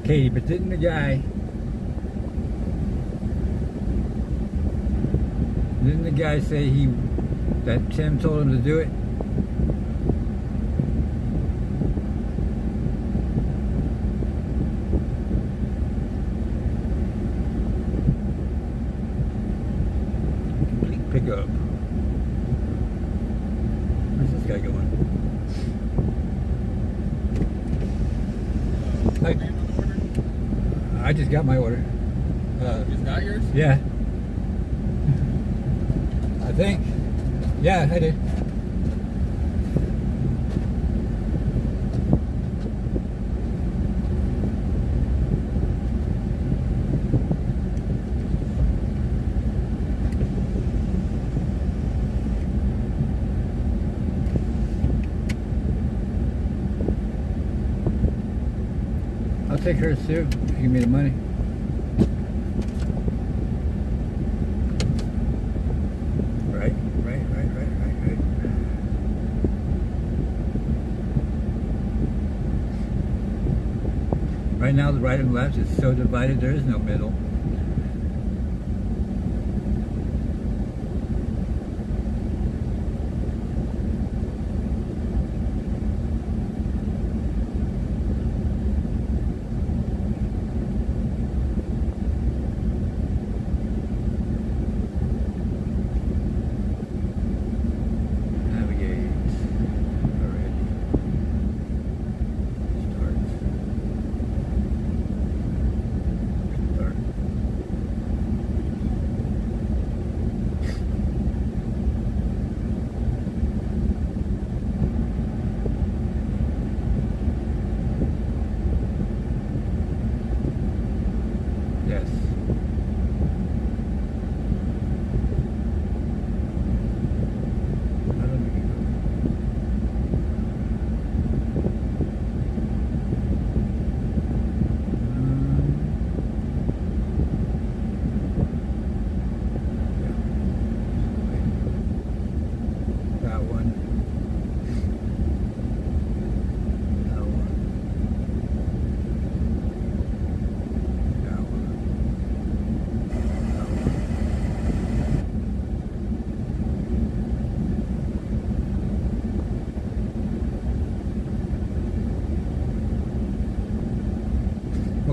Katie, but didn't the guy say that Tim told him to do it? Complete pickup. Where's this guy going? I just got my order. Is that yours? Yeah. I think. Yeah, I did. I'll take hers too. Give me the money. Right. Right now, the right and left is so divided, there is no middle.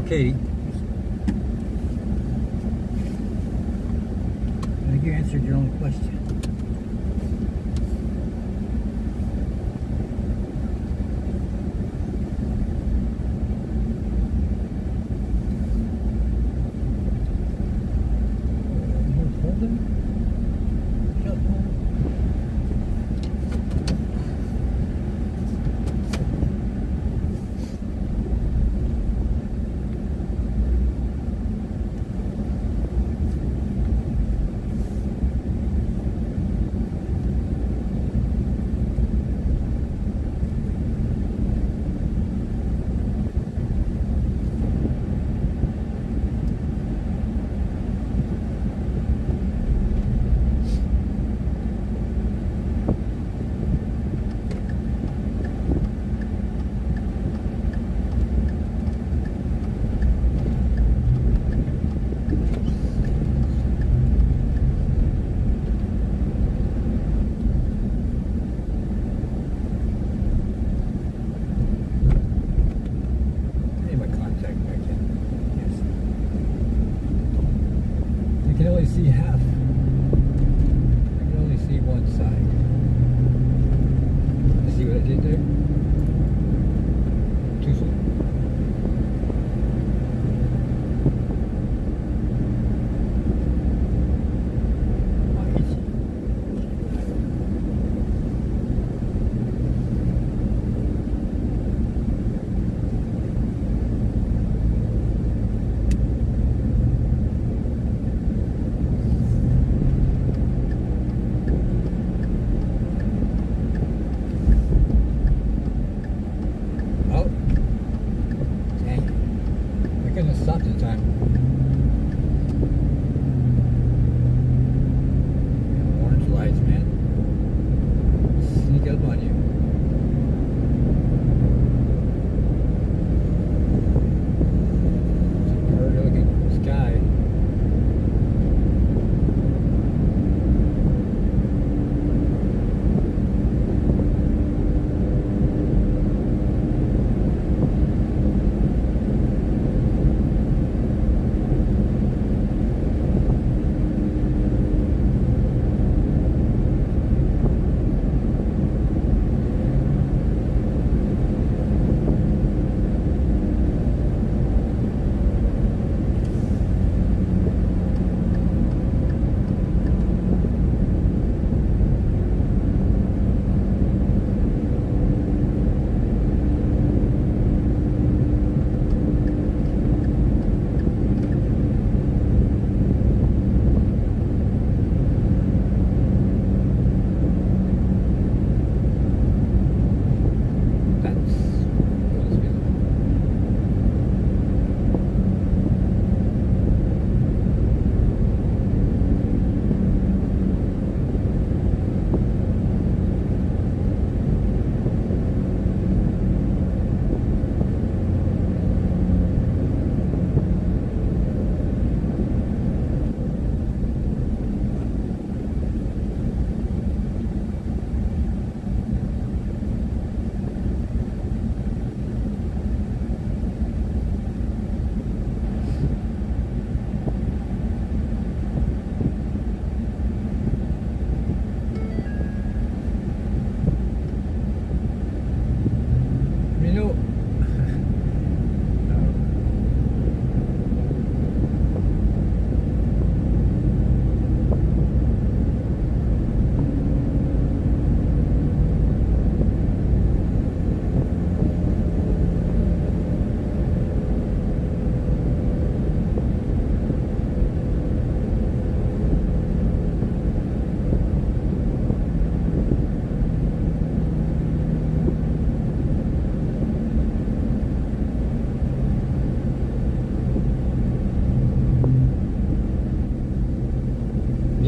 Katie, I think you answered your own question.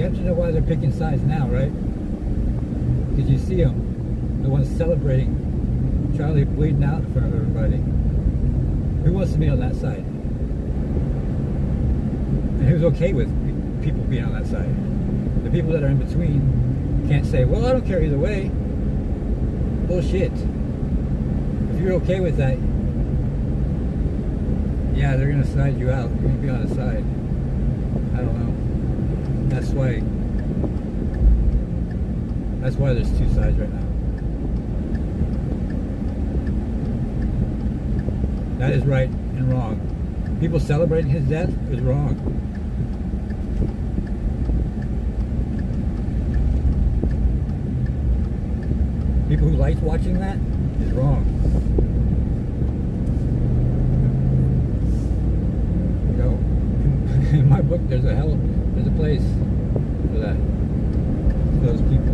have to know why they're picking sides now, right? Because you see them, the ones celebrating Charlie bleeding out in front of everybody. Who wants to be on that side? And who's okay with people being on that side? The people that are in between can't say, well, I don't care either way. Bullshit. If you're okay with that, yeah, they're gonna side you out. You're gonna be on the side. I don't know. That's why there's two sides right now. That is right and wrong. People celebrating his death is wrong. People who like watching that is wrong. You know, in my book, there's a place for that, for those people.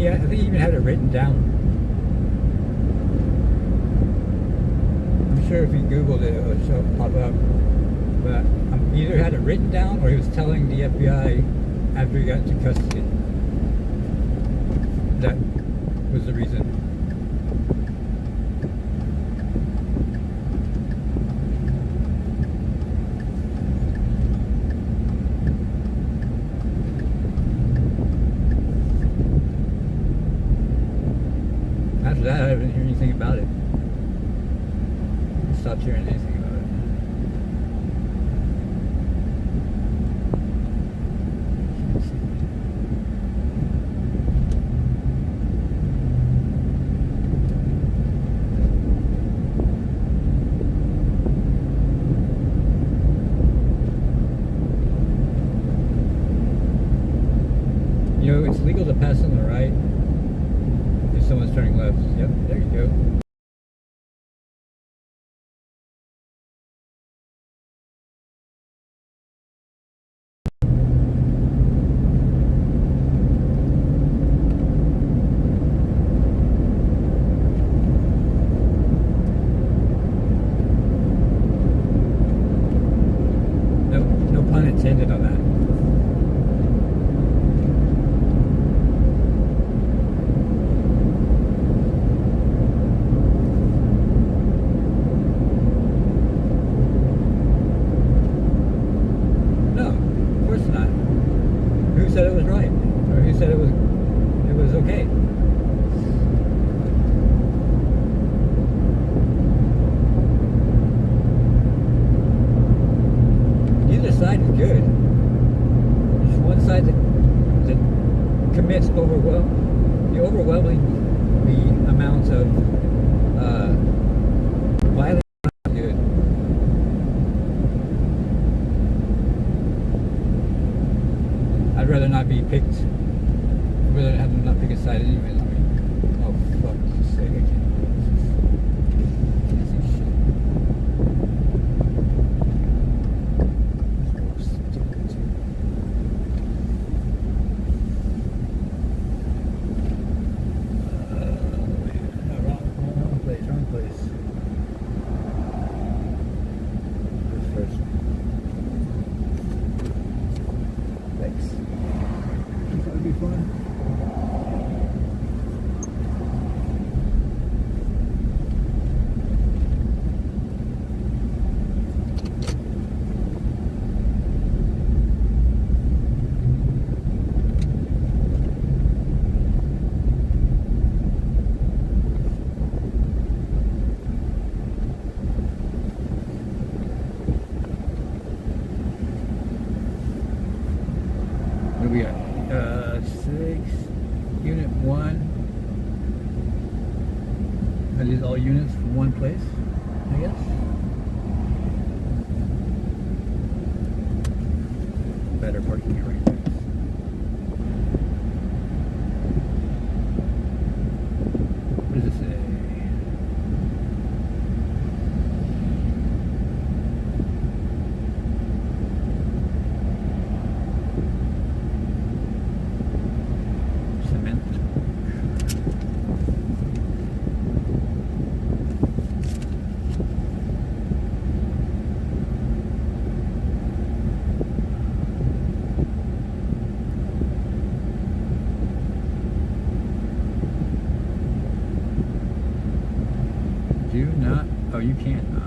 I think he even had it written down. I'm sure if you Googled it, it would pop up. But he either had it written down or he was telling the FBI after he got into custody. That was the reason. After that, I didn't hear anything about it. I stopped hearing anything about it. You know, it's legal to pass on the right. Someone's turning left. Yep, there you go. No pun intended on that. Are these all units from one place, I guess? Better parking arrangements. What does it say? Cement. Do not, oh, you can't knock.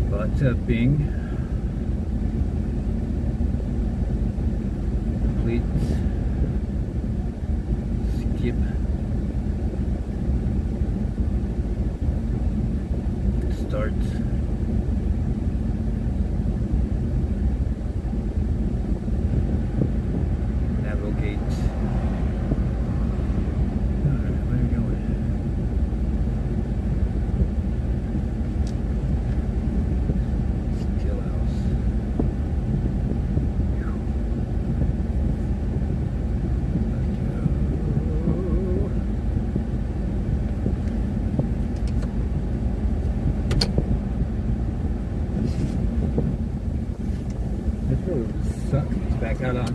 What's up, Bing? Complete. Skip. Start. Navigate. Alright, where are we going? Still house. This road sucks. It's back out on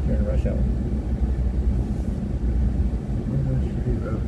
during rush hour. Street Road.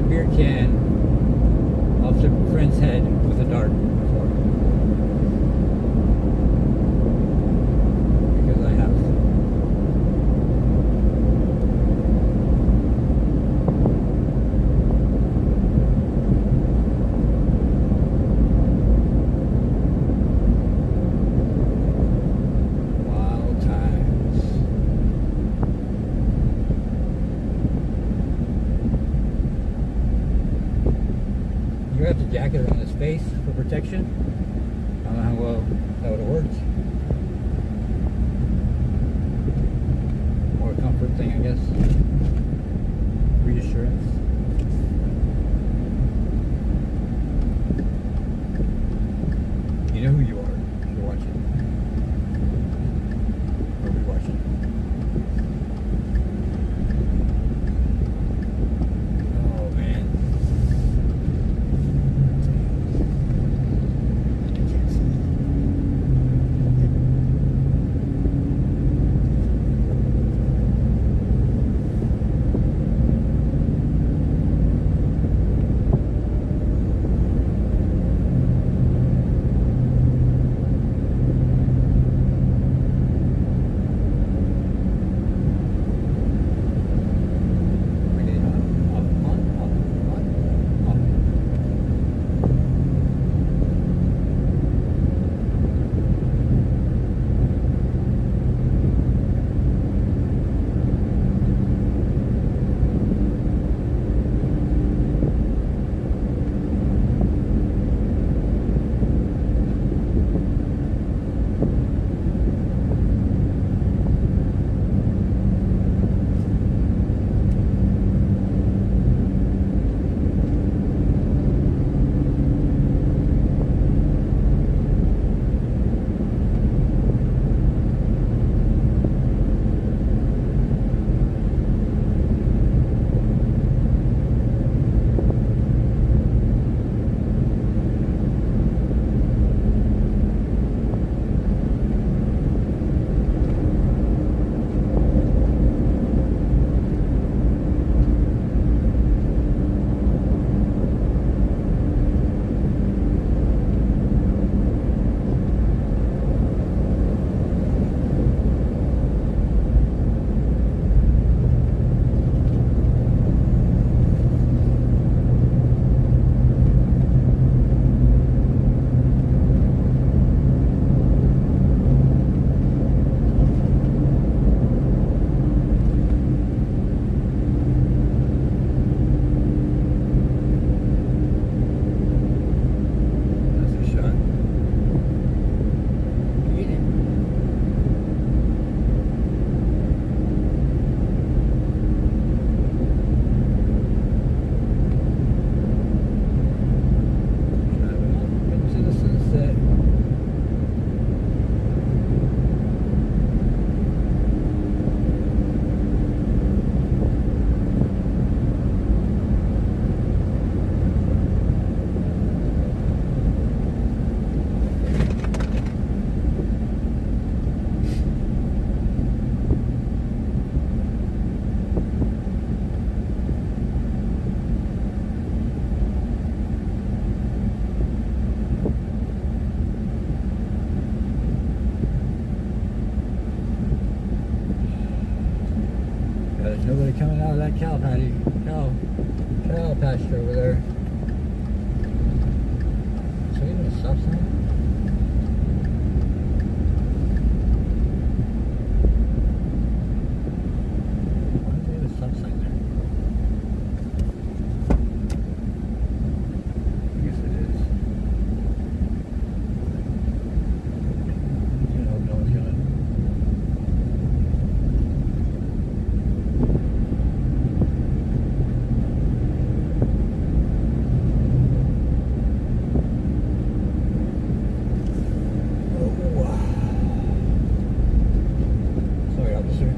beer can off the friend's head with a dart before. Because I have. Wild times. You have the jacket around his face for protection. I don't know how well that would have worked. Or a comfort thing, I guess. Reassurance. You know who you are if you're watching. Or rewatching. Oh man. There's nobody coming out of that cow pasture over there. So you gonna stop sign? Why do they have a stop sign there? I guess it is. You know, no one's gonna. Sorry, officer.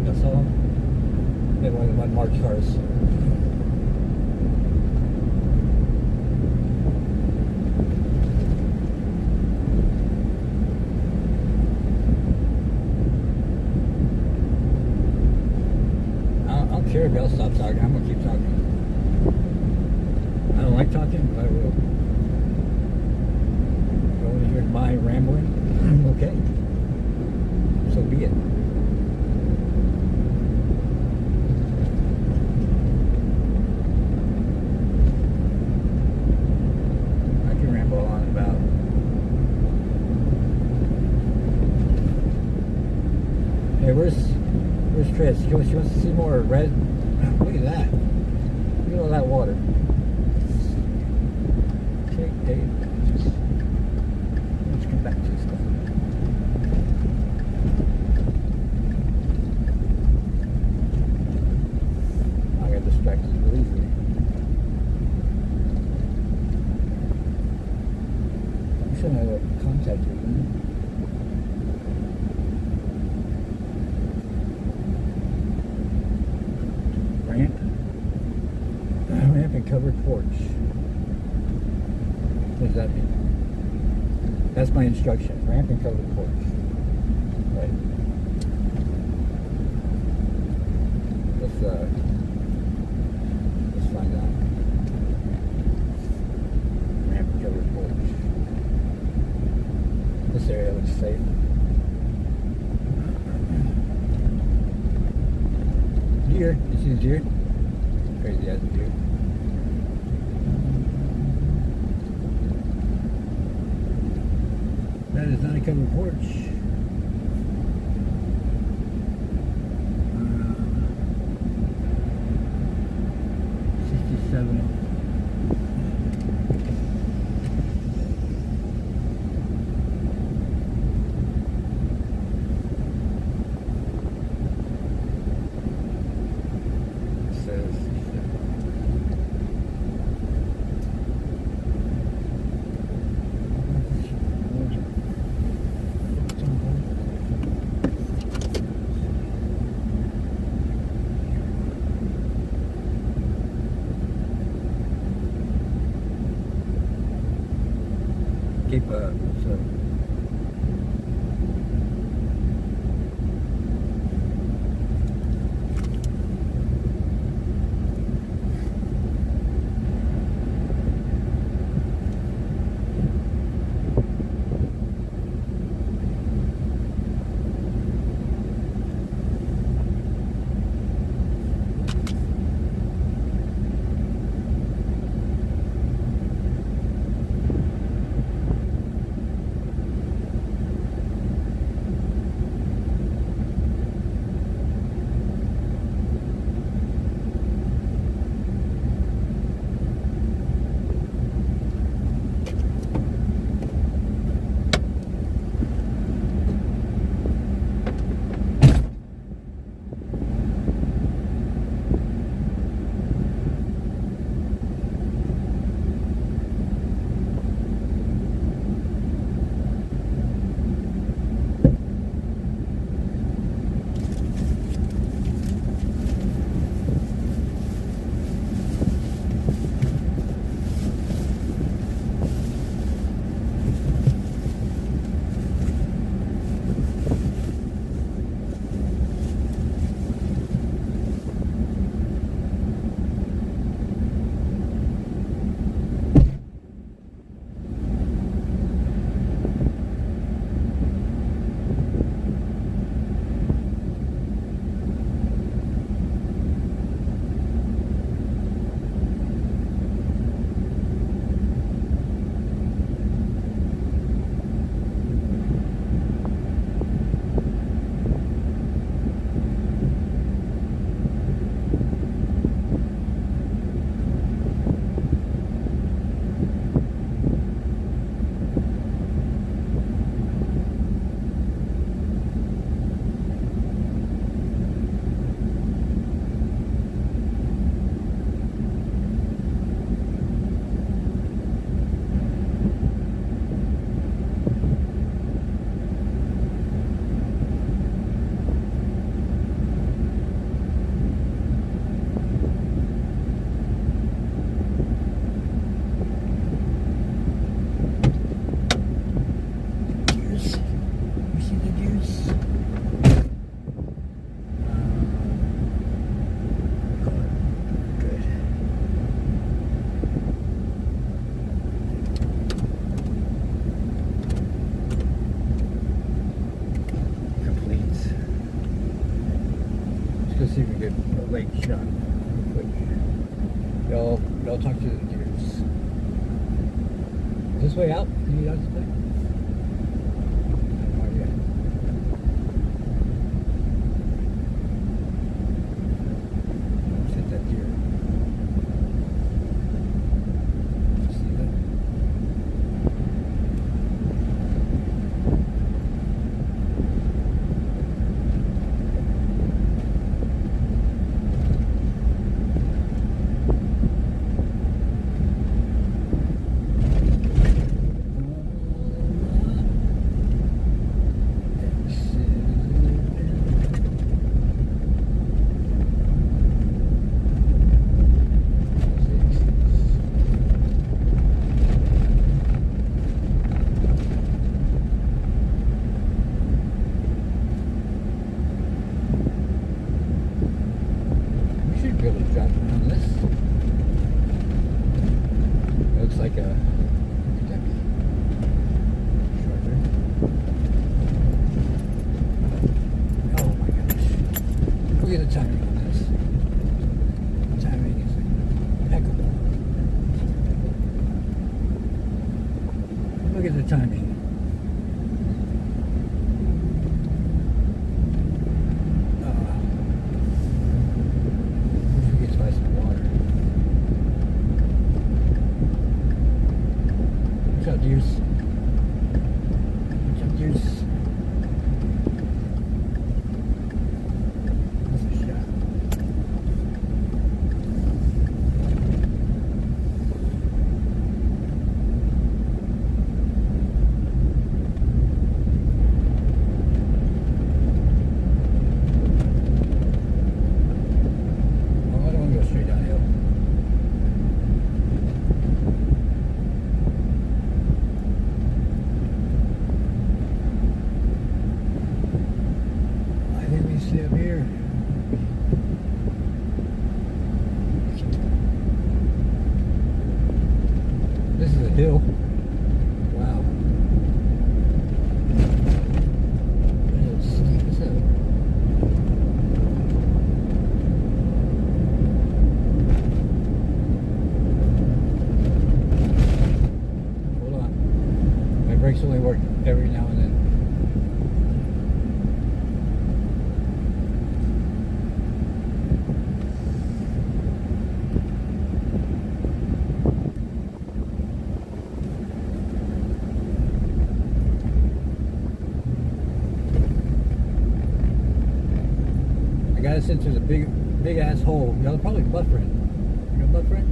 That's all. They one of the unmarked cars. stop talking. I'm gonna keep talking. I don't like talking, but I will. If you want to hear my rambling, okay. So be it. I can ramble on about hey, where's Trish? She wants to see more red. Look at that. Look at all that water. Okay, Dave. Let's come back to this stuff. I got distracted really easily. I should have a contact with him. Ramp and covered porch. What does that mean? That's my instruction. Ramp and covered porch. Right. Let's find out. Ramp and covered porch. This area looks safe. Deer. You see the deer? Crazy ass deer. That is not a covered porch. 67. lake shot. Y'all talk to the deers. Is this way out? Can you get out this way? Oh, yeah. Let's hit that deer. See that? Look at the timing. Wish we could buy some water. Watch out, deers. Watch out, deers. That's a shot. Up here. This is a hill. Wow. It's steep as hell. Hold on. My brakes only work every now and then. I got us into the big ass hole. Y'all probably buffering. You know buffering?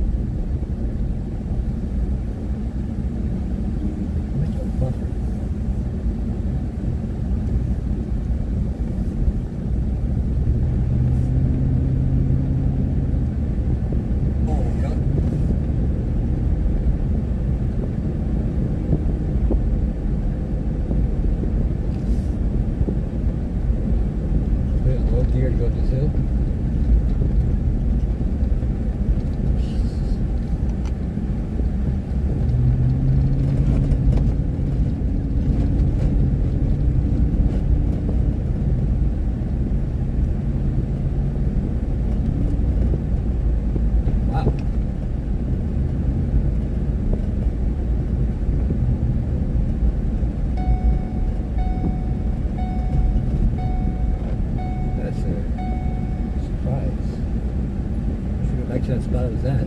What's buffering? Oh, yeah. There's a little deer to go up this hill. Wow. That's a surprise. Should go back to that spot I was at.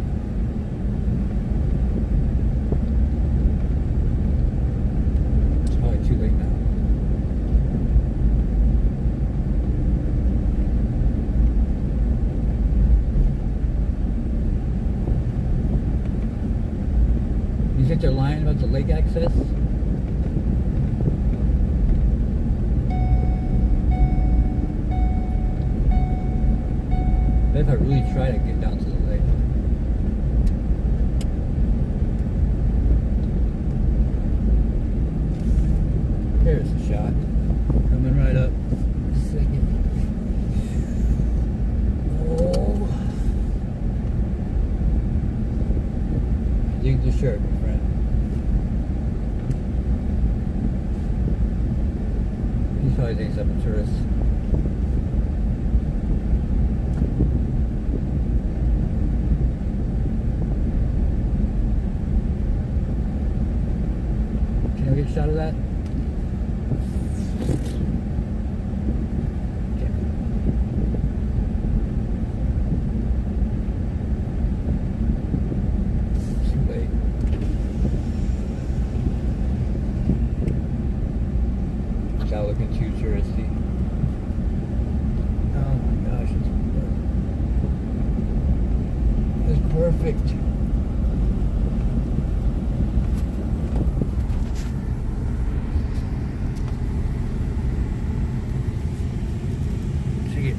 It's probably too late now. You think they're lying about the lake access? If I really try to get down to the lake. There's a shot. Coming right up. Second. Oh. Dig the shirt, my friend. He probably thinks I'm a tourist. shot of that? Too late. Without looking too touristy. Oh my gosh, it's perfect. Check it.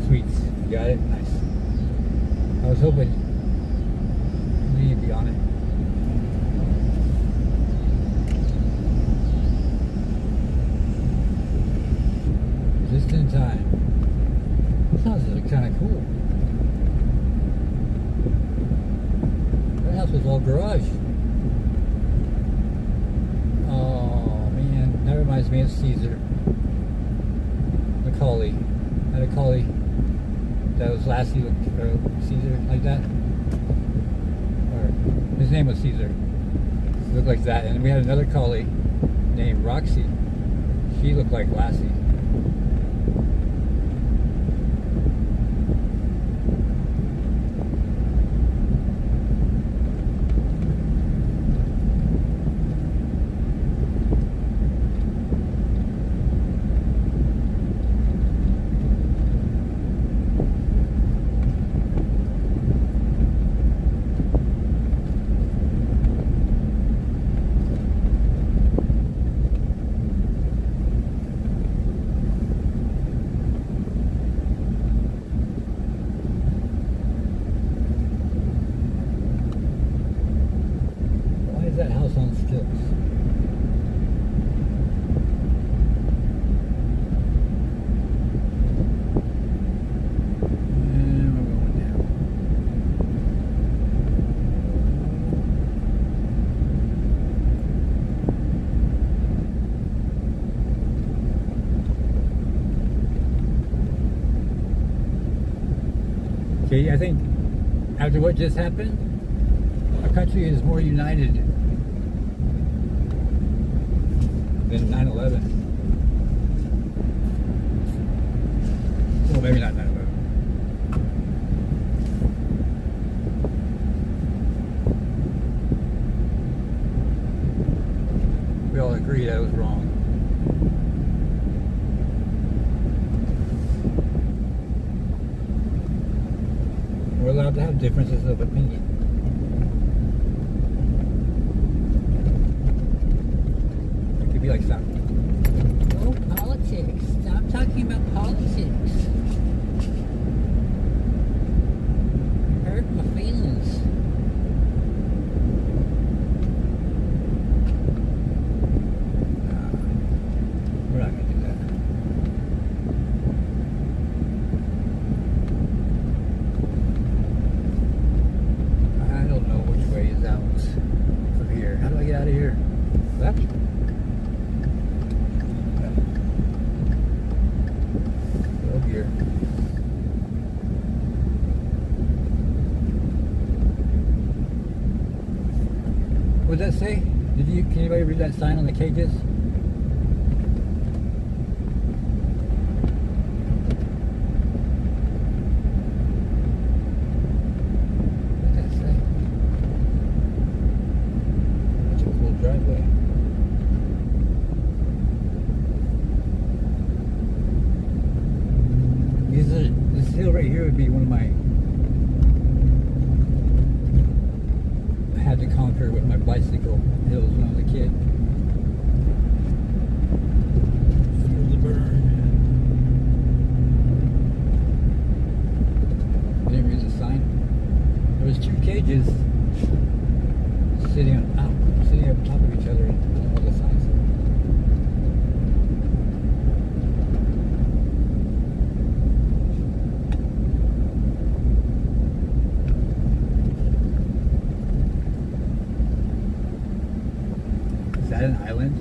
Sweets. You got it? Nice. I was hoping you'd be on it. Just in time. This house is kind of cool. That house was all garage. Oh man, that reminds me of Caesar. Macaulay. Had a collie that was Lassie or Caesar, like that. Or his name was Caesar. He looked like that. And we had another collie named Roxy. She looked like Lassie. That house on stilts. And we're going down. Okay, I think after what just happened, our country is more united than 9/11. Well, maybe not 9/11. We all agree that it was wrong. We're allowed to have differences of opinion. Be like, stop. No politics. Stop talking about politics. Hurt my feelings. We're not gonna do that. I don't know which way is out of here. How do I get out of here? Left? that say? Can anybody read that sign on the cages? What did that say? That's a cool driveway. This hill right here would be one of my had to conquer with my bicycle hills when I was a kid. Feel the burn. I didn't read the sign. There was 2 cages sitting up top of each other on all the signs. Is that an island?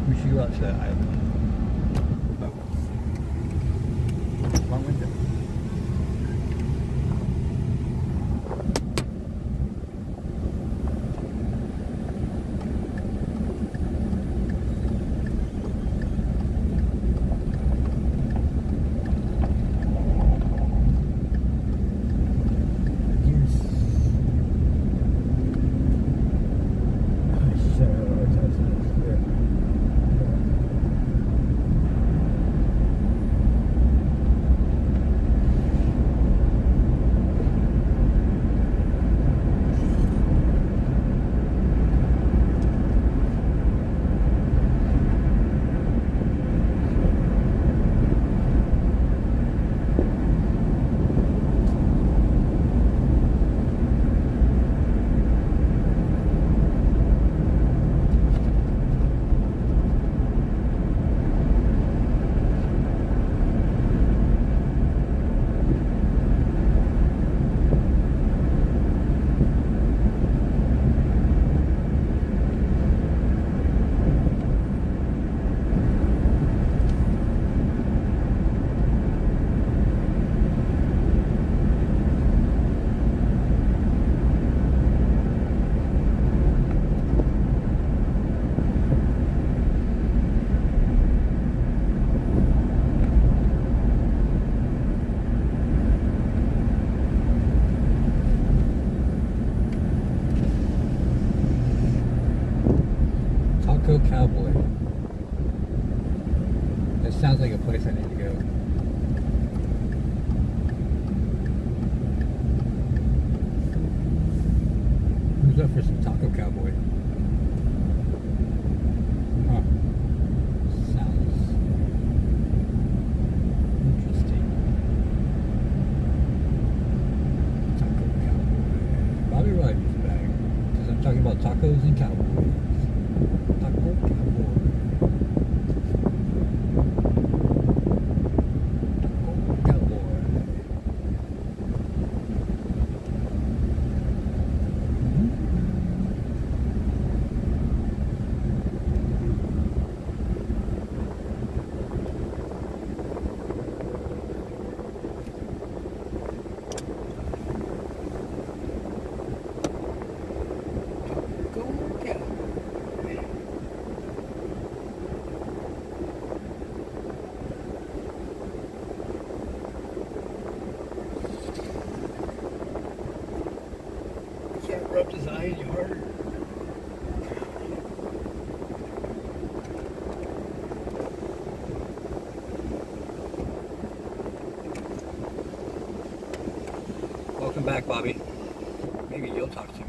We should go out to that island. Oh. Wrong window. Taco Cowboy. That sounds like a place I need to go. Who's up for some Taco Cowboy? Huh. Sounds interesting. Taco Cowboy. Bobby Rogers back. Because I'm talking about tacos and cowboys. Taco Cowboy. Can't rub his eye any harder. Welcome back, Bobby. Maybe you'll talk to me.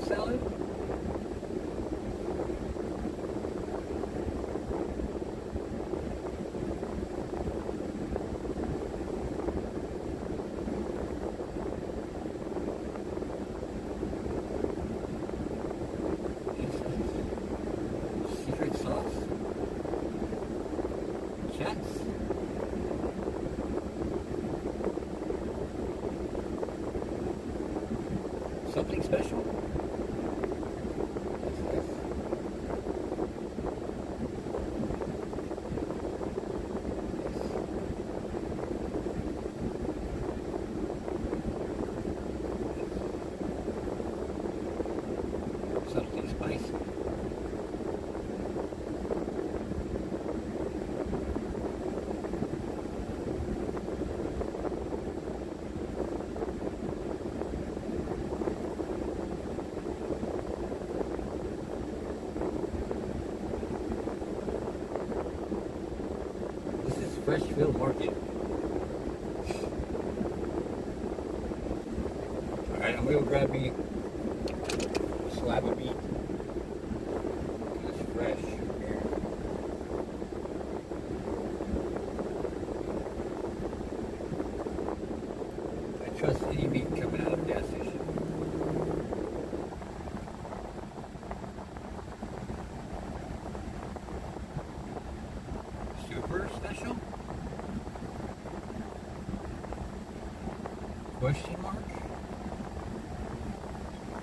fruit salad? Secret sauce? Chats? Something special? Something spicy. This is Freshfield Market. Alright, I'm gonna go grab me a slab of meat. It's fresh here. I trust any meat coming out of a gas station. Super special? Question mark?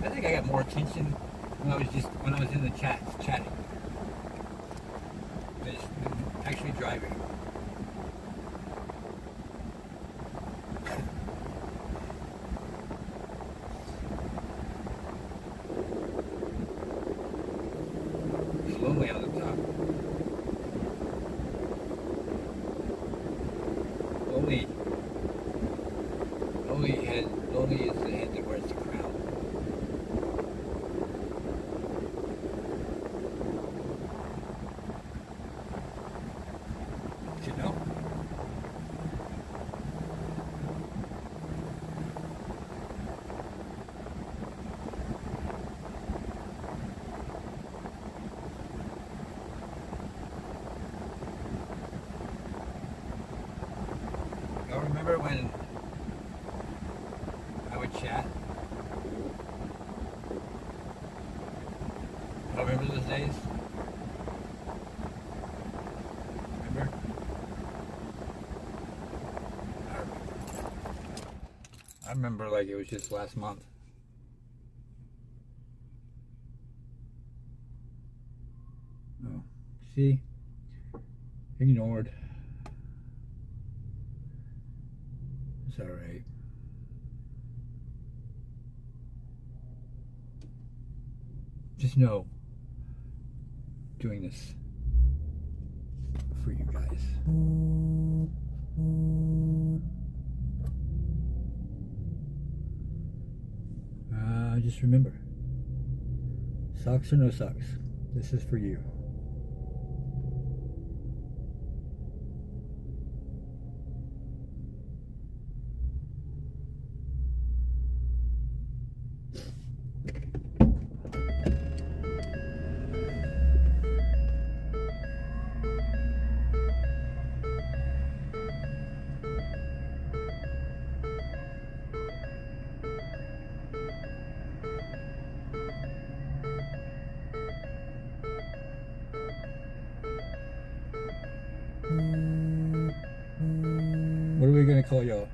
I think I got more attention when I was in the chatting. Just actually driving. It's lonely on the top. Lonely is the head that wears the crown. Did you know? Y'all remember when I would chat? Y'all remember those days? Remember? I remember like it was just last month. Oh, see? Ignored. It's alright. Just know, doing this for you guys. Just remember, socks or no socks, this is for you. What are we gonna call y'all?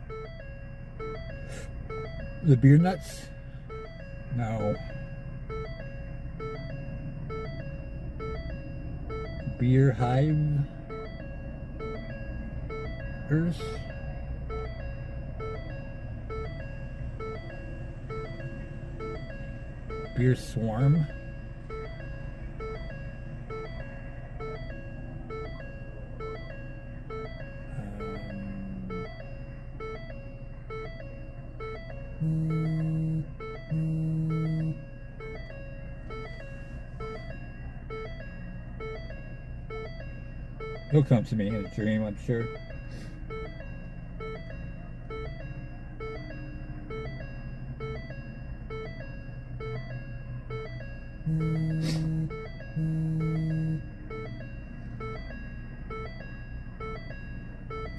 The beer nuts? No. Beer hivers? Beer swarm? He'll come to me in a dream, I'm sure.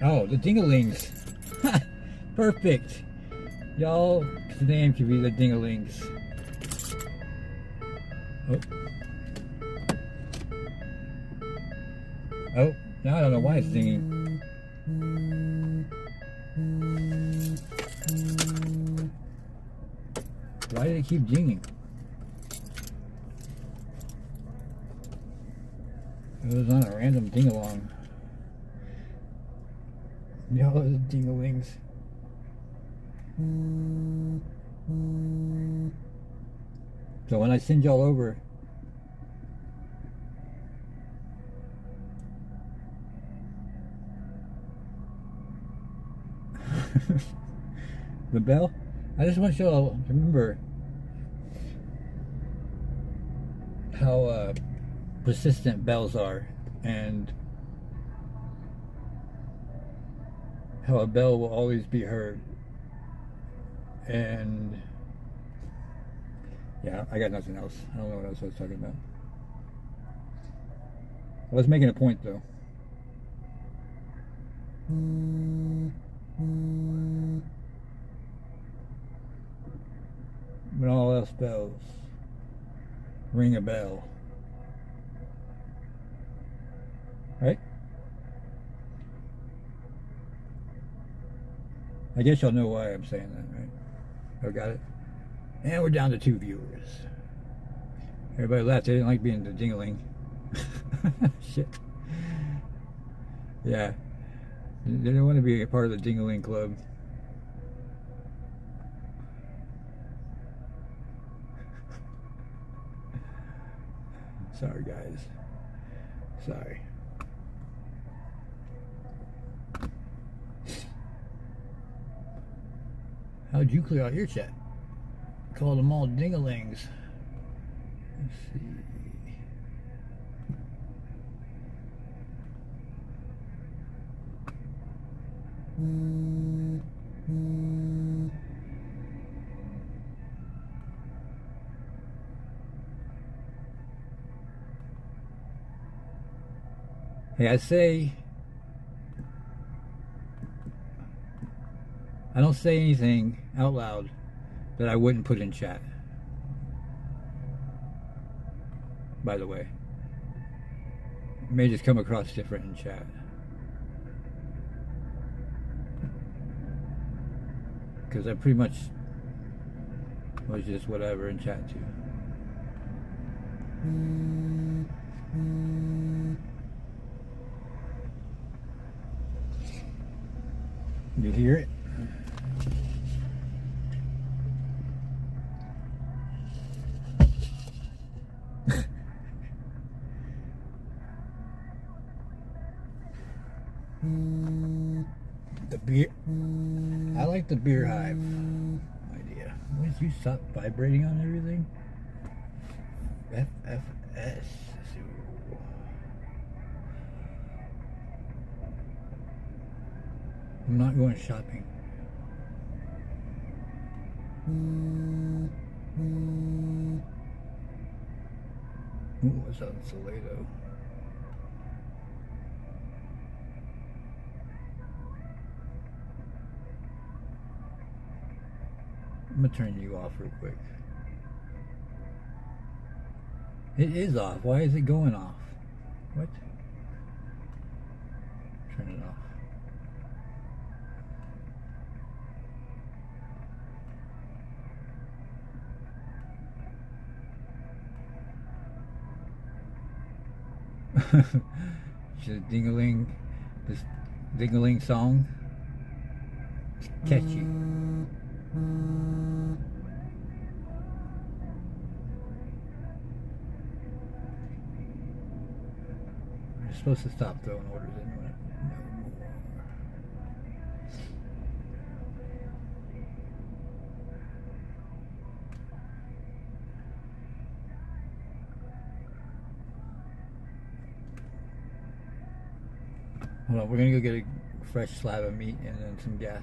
Oh, the Dingalings. Perfect. Y'all, the name could be the Dingalings. Oh. Oh, now I don't know why it's dinging. Why did it keep dinging? It was on a random ding-along. Y'all are the Dingalings. So when I send y'all over, the bell, I just want y'all to remember how persistent bells are, and how a bell will always be heard. And yeah, I got nothing else. I don't know what else I was talking about. I was making a point though. When all else fails, ring a bell. Right? I guess y'all know why I'm saying that, right? Oh, got it? And we're down to 2 viewers. Everybody left. They didn't like being the Dingaling. Shit. Yeah. They don't want to be a part of the Dingaling club. Sorry, guys. Sorry. How'd you clear out your chat? Called them all Dingalings. Let's see. Hey, I don't say anything out loud that I wouldn't put in chat. By the way, it may just come across different in chat. Because I pretty much was just whatever in chat too. You hear it? The beer. I like the beer hive idea. Why did you stop vibrating on everything? FFS. I'm not going shopping. Ooh, what's that? Salado. I'm gonna turn you off real quick. It is off. Why is it going off? What? Turn it off. Just Dingaling, this Dingaling song. It's catchy. You're supposed to stop throwing orders in. Hold on, we're gonna go get a fresh slab of meat and then some gas.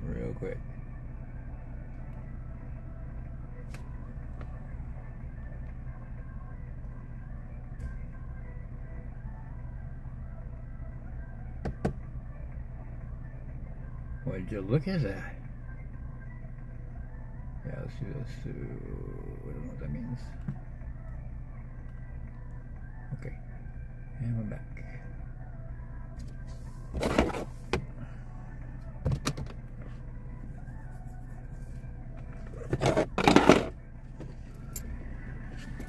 Real quick. Would you look at that? Yeah, let's do this. I don't know what that means. Okay. And we're back.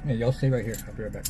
Yeah, y'all stay right here. I'll be right back.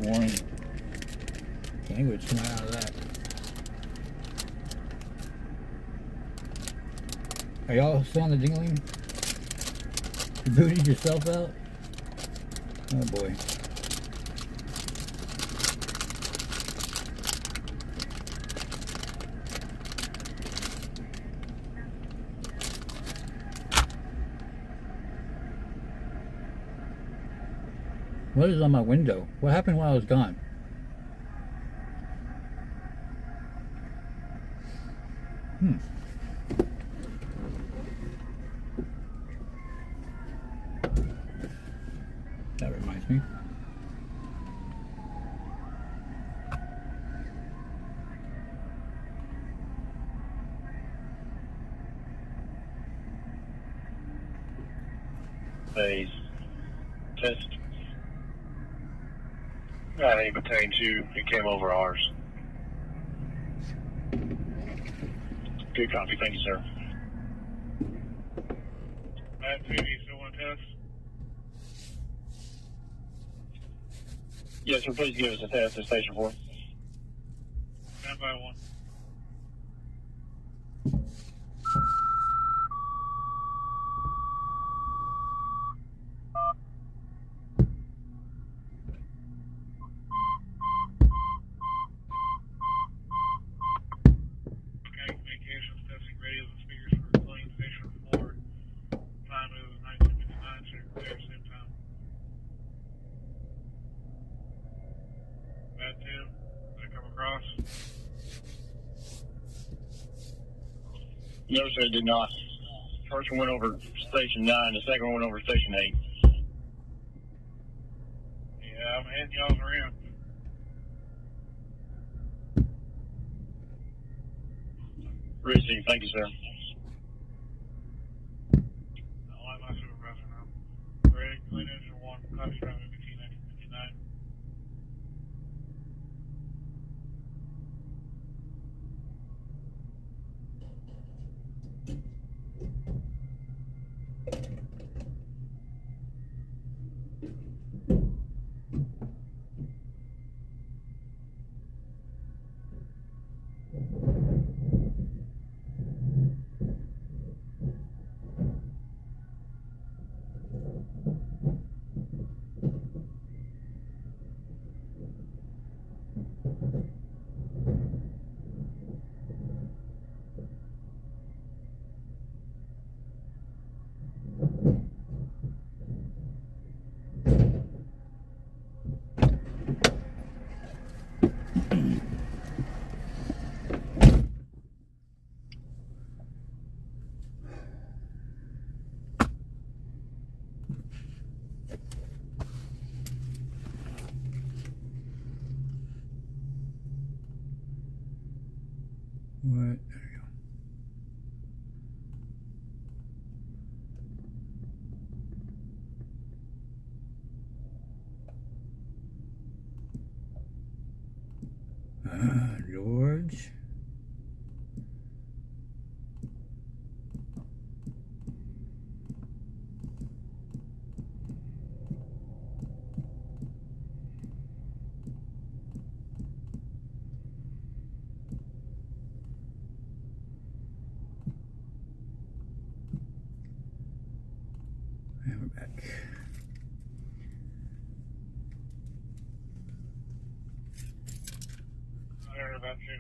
Warning. Language come out of that. Are y'all still on the dingling? You booted yourself out? Oh boy. What is on my window? What happened while I was gone? That reminds me. Phase test. I think pertained to it came over ours. Good copy, thank you, sir. Matt 2, do you still want to test? Yes, sir, please give us a test at Station 4. Stand by 1. Okay, communications testing radios and speakers for plane Station 4. Time is 1959, check clear, same time. Matt 2, did it come across? No, sir, it did not. First one went over Station 9, the second one went over Station 8. Yeah, I'm heading y'all around. Receive, thank you, sir. I'll let my supervisor know. Ready, clean engine 1, copy from 1959. What? There we go. George. And we're back. I heard about you.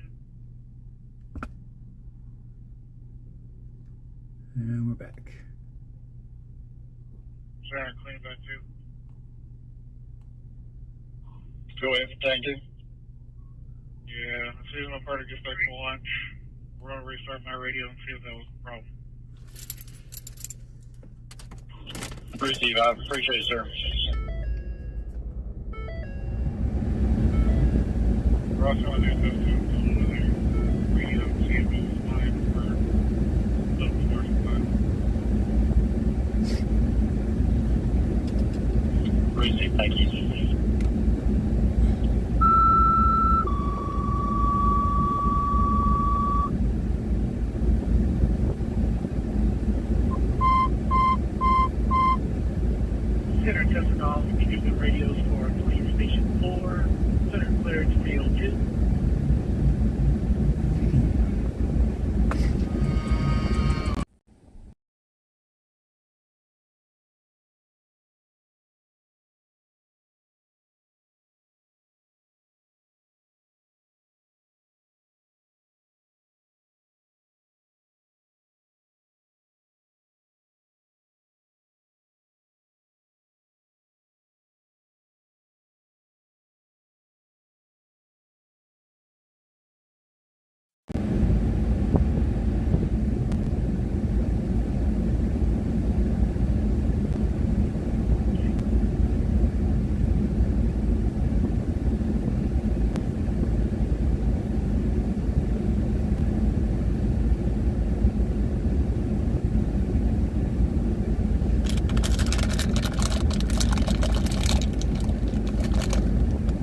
And we're back. Sir, clean back 2. Go ahead, thank you. Yeah, as soon as my partner gets back to lunch, we're going to restart my radio and see if that was the problem. Receive, I appreciate it, sir. We're also going to do those two radio and see if it was fine for little commercial time. Receive, thank you. Center testing off, keep the radios for Police Station 4. Center clear to field 2.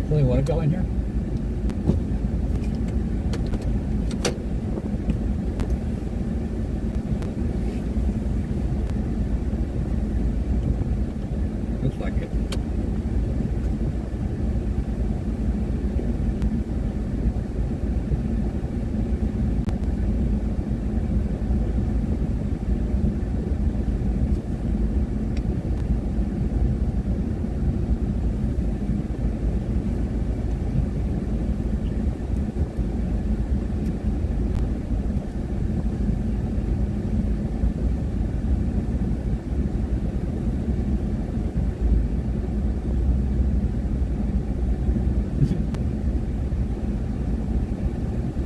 Really want to go in here? Looks like it.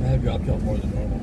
I have dropped off more than normal.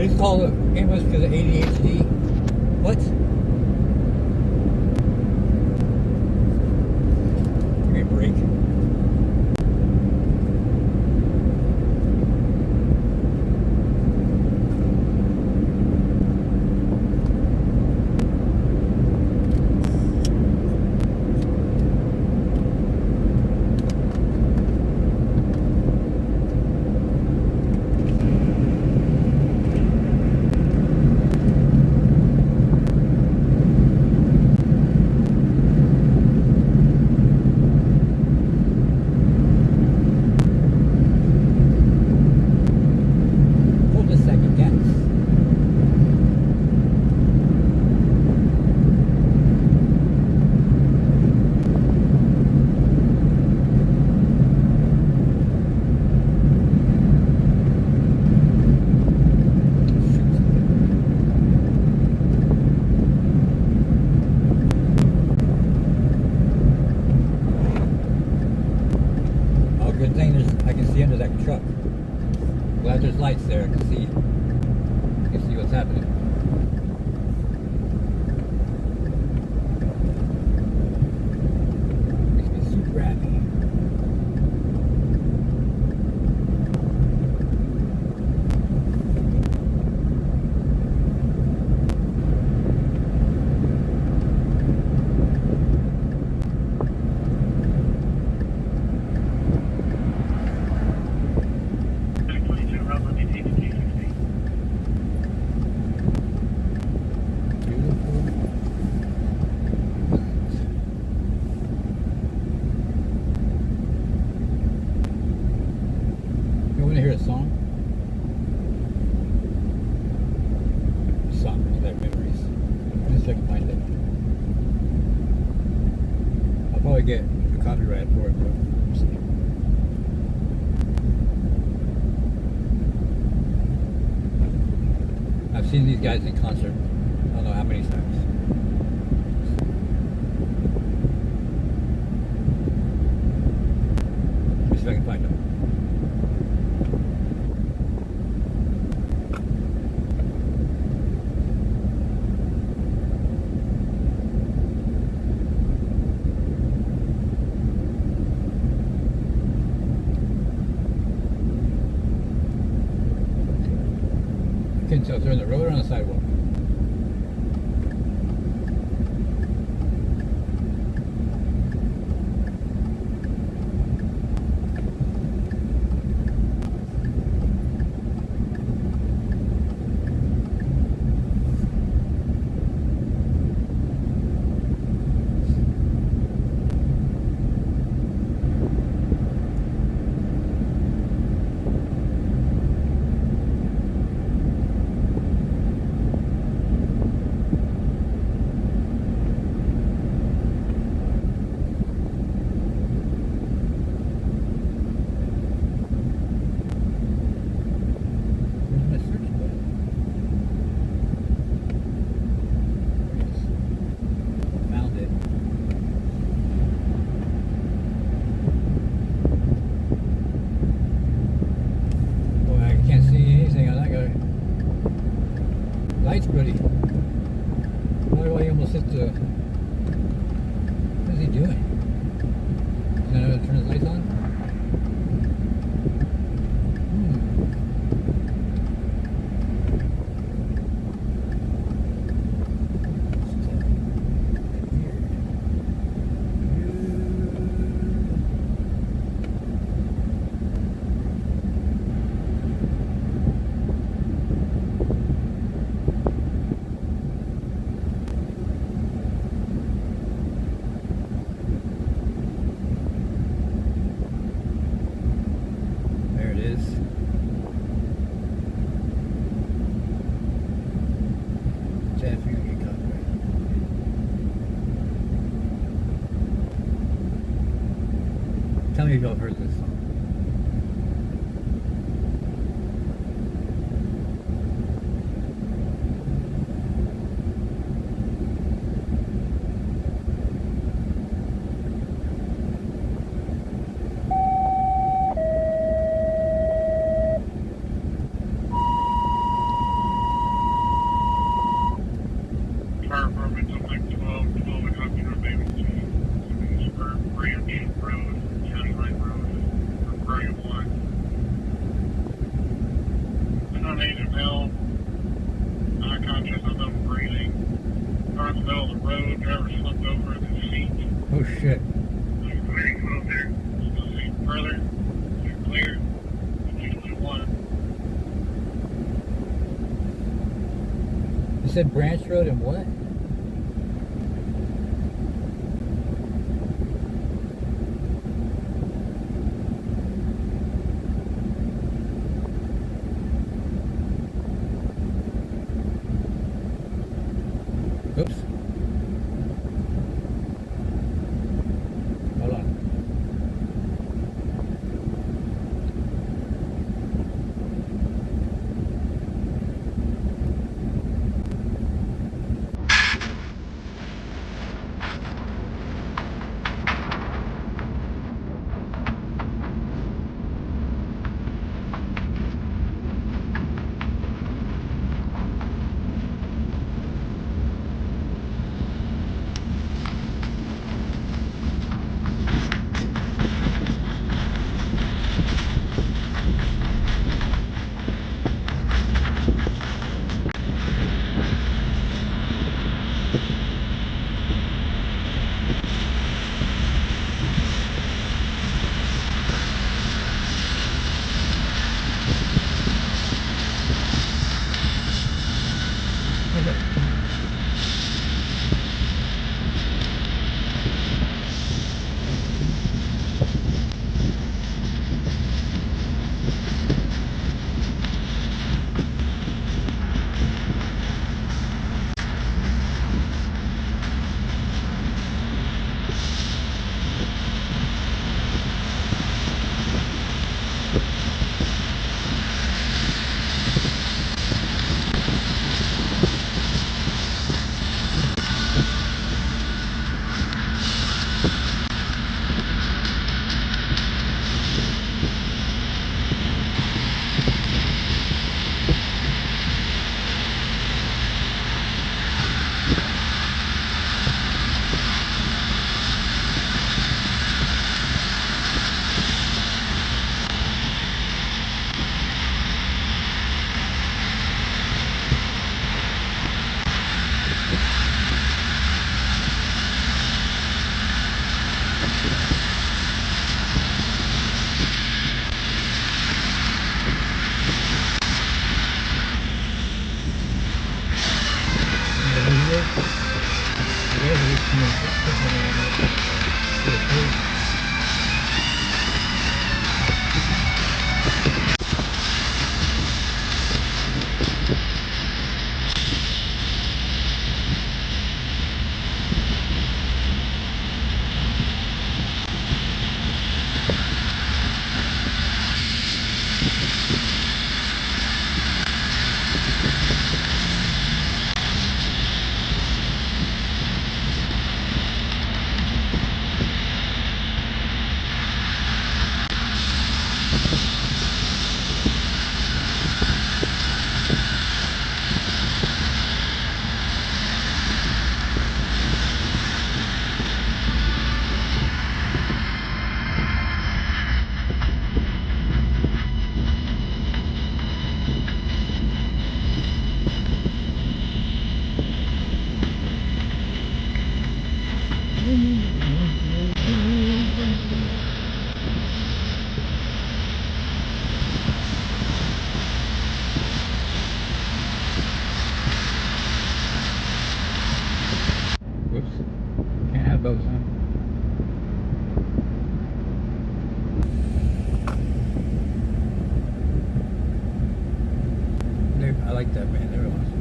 Police call the ambulance because of ADHD. What? Give me a break. Hold a second, yes. Oh, good thing I can see under that truck. Glad there's lights there. I can see what's happening. Makes me super happy. You want to hear a song? Song, that memories. Let me see if I can find it. I'll probably get a copyright for it, but we'll see. I've seen these guys in concert. I don't know how many times. Let me see if I can find them. I can't tell if they're on the road or on the sidewalk. Lights, buddy. Why do I almost hit the... What is he doing? Is he gonna turn his lights on? Tell me if y'all heard this song. Major Mill, unconscious, unknown breathing. Car in the middle of the road, driver slipped over in his seat. Oh shit. Clear, go up there. Still see further. You're clear. 221. You said Branch Road and what? Oops. Hold on. both, huh? I like that band. They're awesome.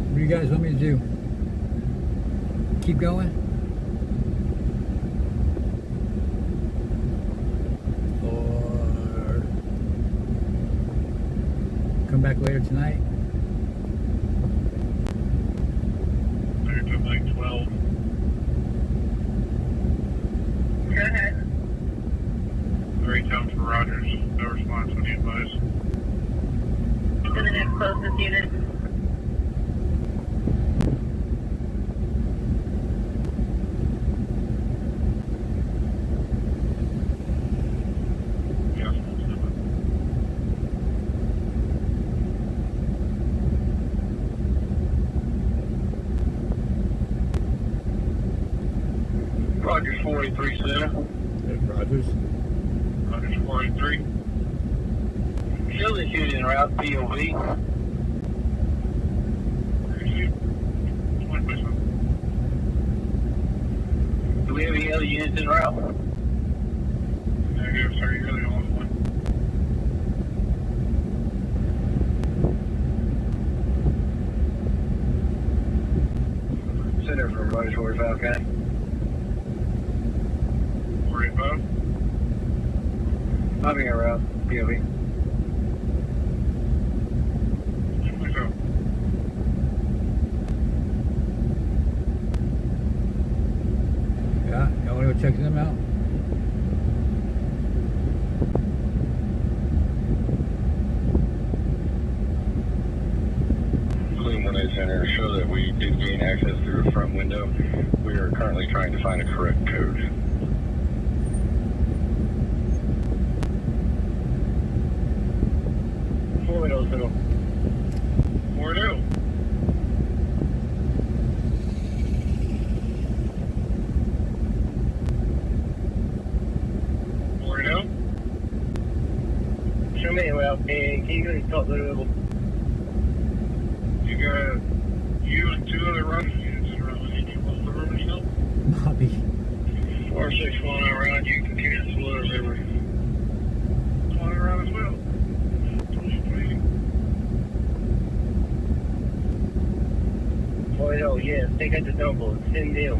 What do you guys want me to do? Keep going? Or come back later tonight? advise. To the next closest unit. Rogers 483 Center. Rogers. Rogers 483. Show this unit en route, POV. Do we have any other units en route? Negative, sir. You're the only one. Center from Rogers 45, County. 485. I'm en route, POV. Yeah, y'all want to go check them out? Clean 1A Center, show that we did gain access through a front window. We are currently trying to find a correct code. Show me well, can you go to top level? You got you and two other Rogers units around. Did you want the room yourself? Bobby. 461 around. You can cancel it or whatever. 20 around as well. Oh, yes, take out the double. Same deal.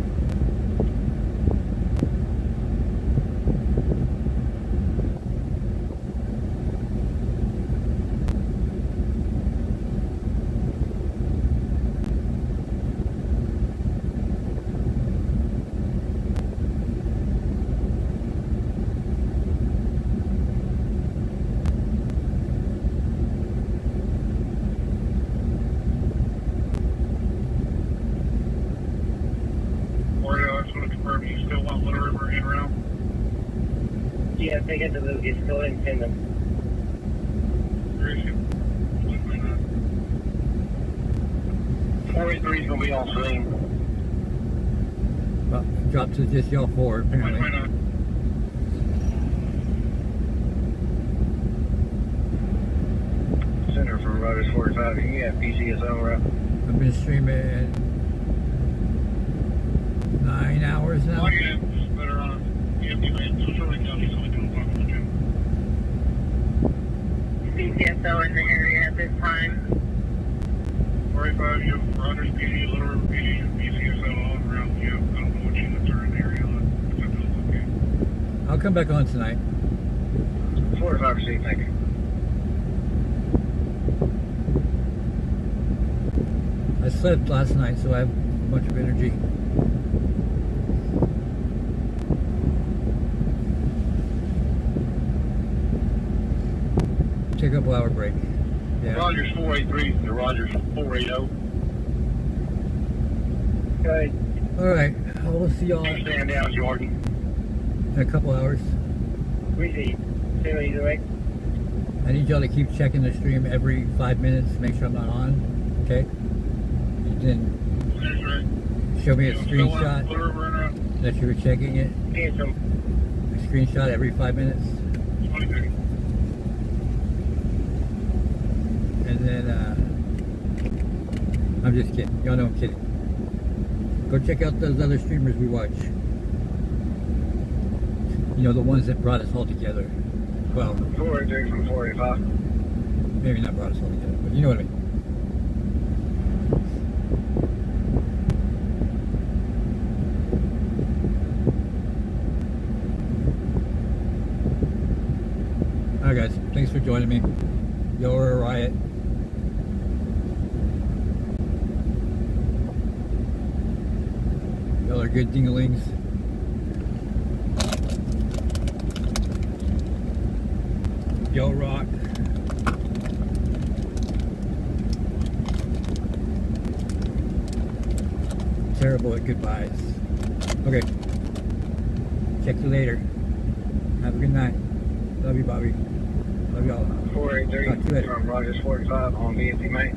You still want Little River in route? Yeah, take it to Lucas. Go ahead and send them. Where is he? 483 is going to be on scene. Well, dropped to just y'all four, apparently. Center from Rogers 45. Yeah, PCSO route. I've been streaming 9 hours now. Better on EMP land. So Charlie County's only doing one on the CCSO in the area at this time. 45, you have Rogers PD, Little River PD, and PCSO all around you. I don't know what units are in the area. I'll come back on tonight. 45 received, thank you. I slept last night, so I have a bunch of energy. Take a couple hour break. Yeah. Rogers 483 to Rogers 480. Okay. Alright, I will see y'all Stand down, Jordan. in a couple hours. Receive. See what you doing? I need y'all to keep checking the stream every 5 minutes to make sure I'm not on. Okay? And then show me a screenshot that you were checking it. A screenshot every 5 minutes. And then, I'm just kidding. Y'all know I'm kidding. Go check out those other streamers we watch. You know, the ones that brought us all together. Well, 483 from 485. maybe not brought us all together, but you know what I mean. Alright guys, thanks for joining me. Y'all are a riot. Y'all are good dinglings. Y'all rock. terrible at goodbyes. Okay. Check you later. Have a good night. Love you, Bobby. Love y'all. 483 from Rogers 45 on BNC, mate.